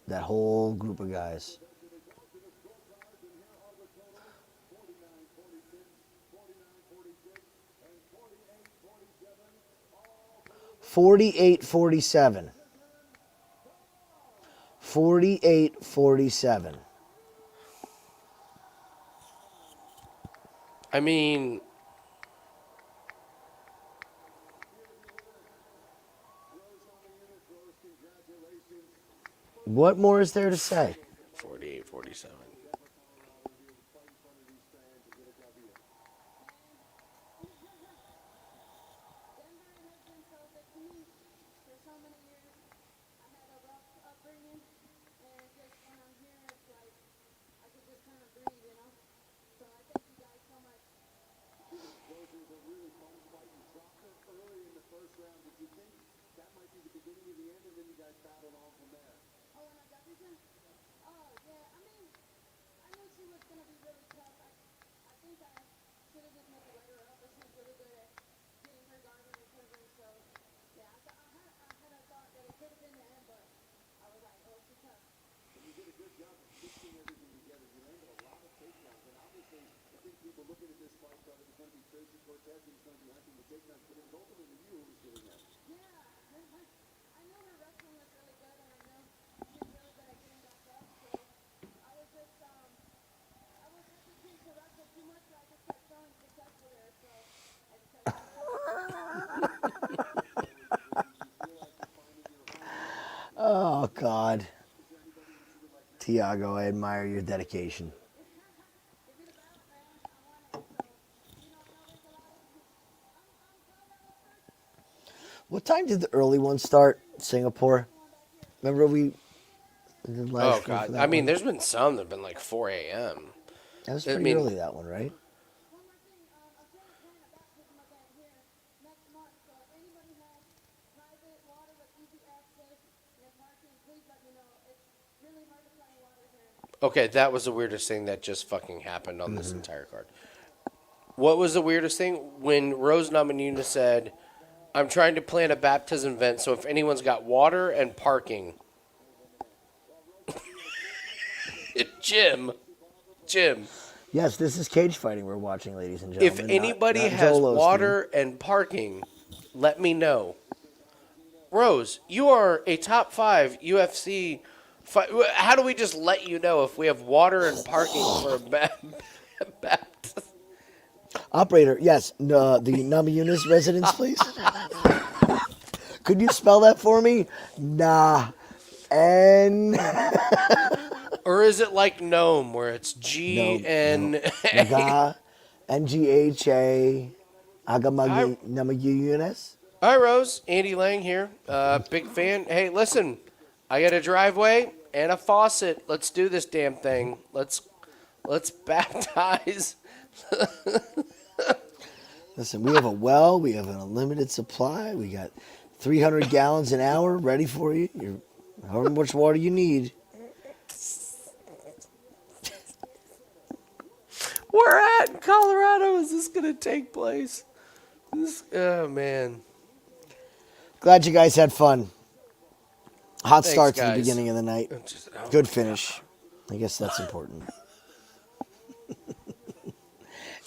Speaker 1: That whole group of guys. $48-47. 48-47.
Speaker 5: I mean,
Speaker 1: What more is there to say?
Speaker 5: 48-47.
Speaker 4: Denver has been so good to me for so many years. I had a rough upbringing, and just when I'm here, it's like I could just kind of breathe, you know? So I thank you guys so much.
Speaker 2: Those was a really fun fight. You dropped it early in the first round. Did you think that might be the beginning of the end, and then you guys battled on from there?
Speaker 4: Oh, and I got this one? Oh, yeah. I mean, I knew she was going to be really tough. I think I should have just maybe let her up, but she was really good at getting her guard and recovering. So, yeah, I had a thought that it could have been the end, but I was like, oh, she's tough.
Speaker 2: And you did a good job of stitching everything together. You landed a lot of takedowns, and obviously, I think people looking at this fight thought it was going to be Tracy Cortez who was going to be hunting the takedowns, but it was ultimately you who was doing that.
Speaker 4: Yeah, I know her wrestling was really good, and I know she was really good at getting back up. So I was hesitant to wrestle too much, so I just kept showing successful there. So I just kept
Speaker 1: Oh, God. Tiago, I admire your dedication.
Speaker 4: give me the belt, man. I want it. So, you know, I know there's a lot of. I'm glad I was first.
Speaker 1: What time did the early one start? Singapore? Remember we did live
Speaker 5: Oh,
Speaker 1: stream for
Speaker 5: God.
Speaker 1: that
Speaker 5: I mean,
Speaker 1: one?
Speaker 5: there's been some that have been like 4 a.m.
Speaker 1: That was
Speaker 5: I
Speaker 1: pretty
Speaker 5: mean-
Speaker 1: early, that one, right?
Speaker 4: One more thing, I'm trying to plan a baptism event here next month. So if anybody has private water with easy access and parking, please let me know. It's really hard to find water here.
Speaker 5: Okay, that was the weirdest thing that just fucking happened on this entire card. What was the weirdest thing? When Rose Namajunas said, I'm trying to plan a baptism event, so if anyone's got water and parking. Jim.
Speaker 1: Yes, this is cage fighting we're watching, ladies and gentlemen.
Speaker 5: If anybody
Speaker 1: not
Speaker 5: has
Speaker 1: Joel Osteen.
Speaker 5: water and parking, let me know. Rose, you are a top 5 UFC fight. How do we just let you know if we have water and parking for a baptism?
Speaker 1: Operator, yes, the Namajunas residence, please. Could you spell that for me? N.
Speaker 5: Or is it like Gnome, where it's G-N...
Speaker 1: Naga, Ngha, Agamagi Namajunas.
Speaker 5: Hi, Rose. Andy Lang here. Big fan. Hey, listen. I got a driveway and a faucet. Let's do this damn thing. Let's baptize.
Speaker 1: Listen, we have a well. We have an unlimited supply. We got 300 gallons an hour ready for you. However much water you need.
Speaker 5: Where at in Colorado is this going to take place? Oh, man.
Speaker 1: Glad you guys had fun. Hot
Speaker 5: Thanks,
Speaker 1: start to the
Speaker 5: guys.
Speaker 1: beginning of the night.
Speaker 5: Oh
Speaker 1: Good
Speaker 5: my
Speaker 1: finish. I guess that's important.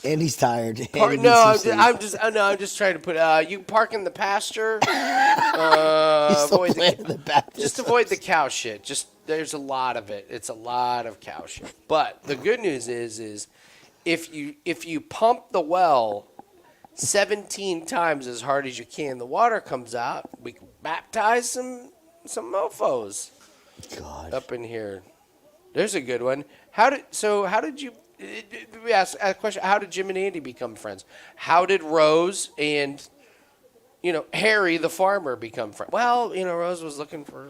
Speaker 1: And he's tired. And he needs
Speaker 5: No,
Speaker 1: some
Speaker 5: I'm
Speaker 1: sleep.
Speaker 5: just trying to put. You park in the pasture.
Speaker 1: He's still
Speaker 5: avoid
Speaker 1: playing the Baptist.
Speaker 5: Just avoid the cow shit. Just there's a lot of it. It's a lot of cow shit. But the good news is if you pump the well 17 times as hard as you can, the water comes out. We can baptize some mofos
Speaker 1: God.
Speaker 5: up in here. There's a good one. How did you? We ask a question. How did Jim and Andy become friends? How did Rose and Harry the farmer become friends? Well, Rose was looking for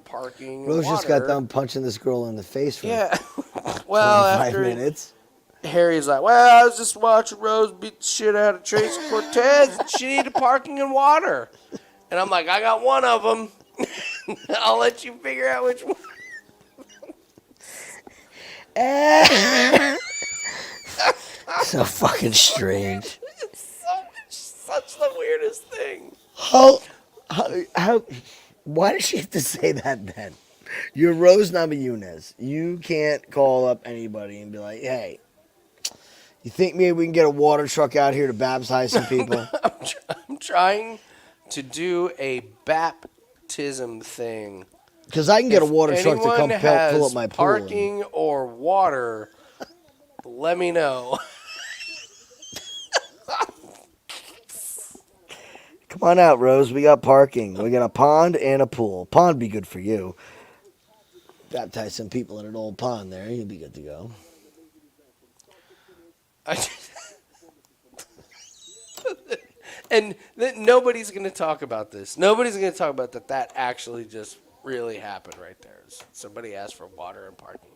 Speaker 5: parking.
Speaker 1: Rose
Speaker 5: and
Speaker 1: just got
Speaker 5: water.
Speaker 1: done punching this girl in the face for
Speaker 5: Yeah. Well,
Speaker 1: 25
Speaker 5: after
Speaker 1: minutes.
Speaker 5: Harry's like, well, I was just watching Rose beat the shit out of Tracy Cortez. And she needed parking and water. And I'm like, I got one of them. I'll let you figure out which one.
Speaker 1: So fucking strange.
Speaker 5: It's such the weirdest thing.
Speaker 1: How, why does she have to say that then? You're Rose Namajunas. You can't call up anybody and be like, hey, you think maybe we can get a water truck out here to baptize some people?
Speaker 5: I'm trying to do a baptism thing.
Speaker 1: Because I can get a water truck to come
Speaker 5: Anyone
Speaker 1: pull
Speaker 5: has
Speaker 1: up my pool.
Speaker 5: parking or water, let me know.
Speaker 1: Come on out, Rose. We got parking. We got a pond and a pool. Pond be good for you. Baptize some people in an old pond there. You'll be good to go.
Speaker 5: And nobody's going to talk about this. Nobody's going to talk about that. That actually just really happened right there. Somebody asked for water and parking.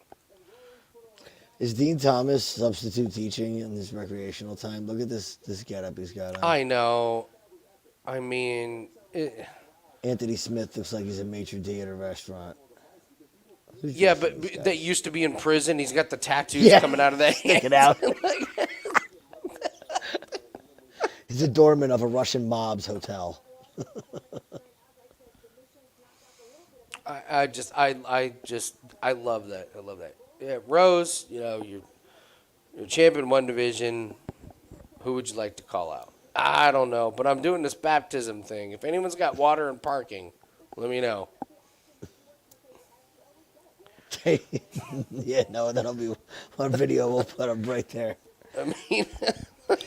Speaker 1: Is Dean Thomas substitute teaching in his recreational time? Look at this getup he's got on.
Speaker 5: I know. I mean,
Speaker 1: Anthony Smith looks like he's a maitre d' at a restaurant. Who's
Speaker 5: yeah,
Speaker 1: dressing
Speaker 5: but
Speaker 1: this guy?
Speaker 5: that used to be in prison. He's got the tattoos coming out of that.
Speaker 1: Sticking out. He's a doorman of a Russian mob's hotel.
Speaker 5: I love that. I love that. Yeah, Rose, you're champion one division. Who would you like to call out? I don't know, but I'm doing this baptism thing. If anyone's got water and parking, let me know.
Speaker 1: Yeah, no, that'll be one video we'll put up right there.
Speaker 5: I mean,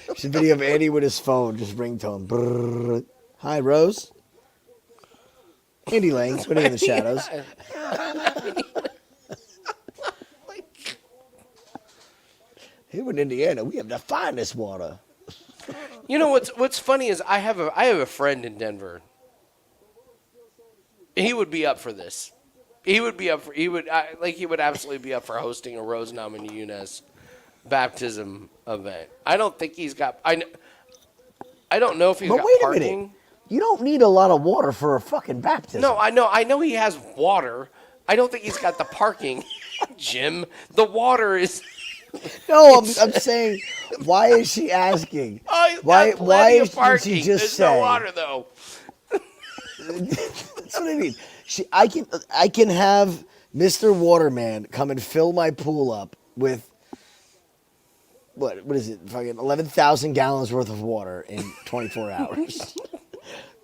Speaker 1: It's a video of Andy with his phone, just ringtone. Brrr. Hi, Rose. Andy Lang, putting in the shadows. Here in Indiana, we have the finest water.
Speaker 5: you know what's funny is I have a friend in Denver. He would be up for this. He would absolutely be up for hosting a Rose Namajunas baptism event. I don't think he's got. I don't know if he's
Speaker 1: But
Speaker 5: got
Speaker 1: wait a
Speaker 5: parking.
Speaker 1: minute. You don't need a lot of water for a fucking baptism.
Speaker 5: No, I know he has water. I don't think he's got the parking, Jim. The water is.
Speaker 1: No, I'm saying, why is she asking? Why
Speaker 5: Of
Speaker 1: did
Speaker 5: parking.
Speaker 1: she just
Speaker 5: There's
Speaker 1: say?
Speaker 5: no water though.
Speaker 1: That's what I mean. I can have Mr. Waterman come and fill my pool up with what is it? Fucking 11,000 gallons worth of water in 24 hours.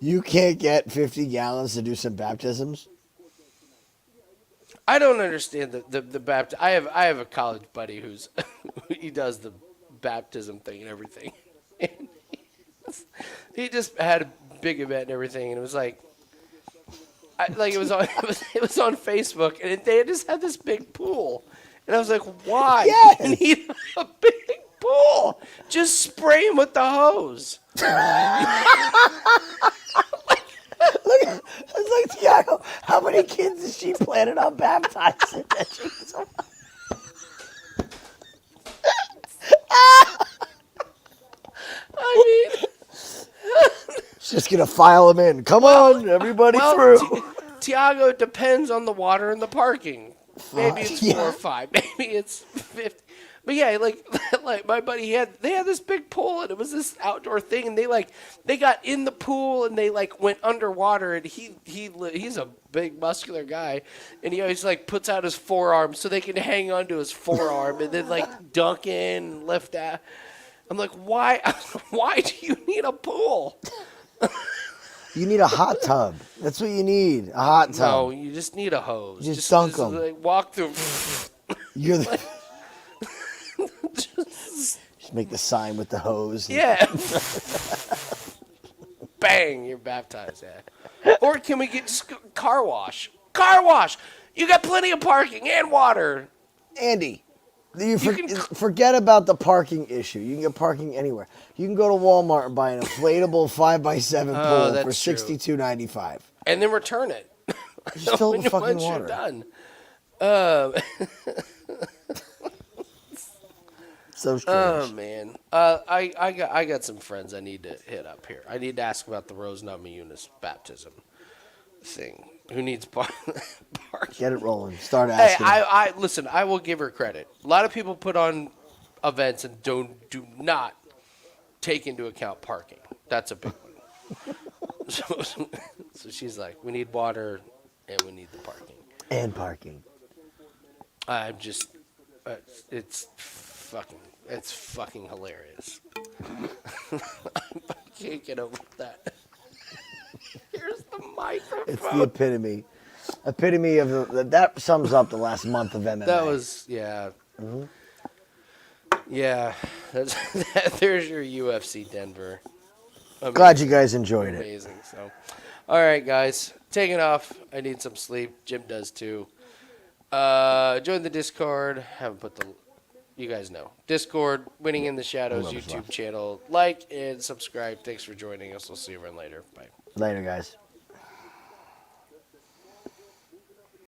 Speaker 1: You can't get 50 gallons to do some baptisms?
Speaker 5: I don't understand the baptism. I have a college buddy who's he does the baptism thing and everything. And he just had a big event and everything, and it was like. It was on Facebook, and they just had this big pool, and I was like, "Why?
Speaker 1: Yes.
Speaker 5: You need a big pool? Just spray him with the hose."
Speaker 1: It's like, Tiago, how many kids is she planning on baptizing?
Speaker 5: I mean,
Speaker 1: She's just going to file them in. Come on, everybody through.
Speaker 5: Tiago, depends on the water and the parking. Maybe it's 4
Speaker 1: Yeah.
Speaker 5: or 5. Maybe it's 50. But yeah, like my buddy, they had this big pool, and it was this outdoor thing, and they got in the pool, and they went underwater, and he's a big muscular guy, and he always puts out his forearm so they can hang onto his forearm, and then dunk in and lift out. I'm like, why do you need a pool?
Speaker 1: You need a hot tub. That's what you need. A hot tub.
Speaker 5: No, you just need a hose.
Speaker 1: Just dunk 'em.
Speaker 5: Walk through.
Speaker 1: You're the... Just make the sign with the hose.
Speaker 5: Yeah. Bang, you're baptized. Yeah. Or can we get just car wash? Car wash. You got plenty of parking and water.
Speaker 1: Andy, forget about the parking issue. You can get parking anywhere. You can go to Walmart and buy an inflatable 5x7 pool for $62.95.
Speaker 5: And then return it.
Speaker 1: Just fill it with fucking
Speaker 5: Once
Speaker 1: water.
Speaker 5: You're done.
Speaker 1: So strange.
Speaker 5: Oh man, I got some friends I need to hit up here. I need to ask about the Rose Namajunas baptism thing. Who needs parking?
Speaker 1: Get it rolling. Start
Speaker 5: Hey,
Speaker 1: asking.
Speaker 5: I listen. I will give her credit. A lot of people put on events and do not take into account parking. That's a big one. So she's like, we need water and we need the parking.
Speaker 1: And parking.
Speaker 5: I'm just, it's fucking hilarious. I can't get over that. Here's the microphone.
Speaker 1: It's the epitome. Epitome of that sums up the last month of MMA.
Speaker 5: That was, yeah. Mm-hmm. Yeah. There's your UFC Denver.
Speaker 1: Glad you guys enjoyed it.
Speaker 5: Amazing. So, all right, guys. Taking off. I need some sleep. Jim does too. Join the Discord. Haven't put the... You guys know. Discord, Winning in the Shadows YouTube channel. Like and subscribe. Thanks for joining us. We'll see you around later. Bye.
Speaker 1: Later, guys.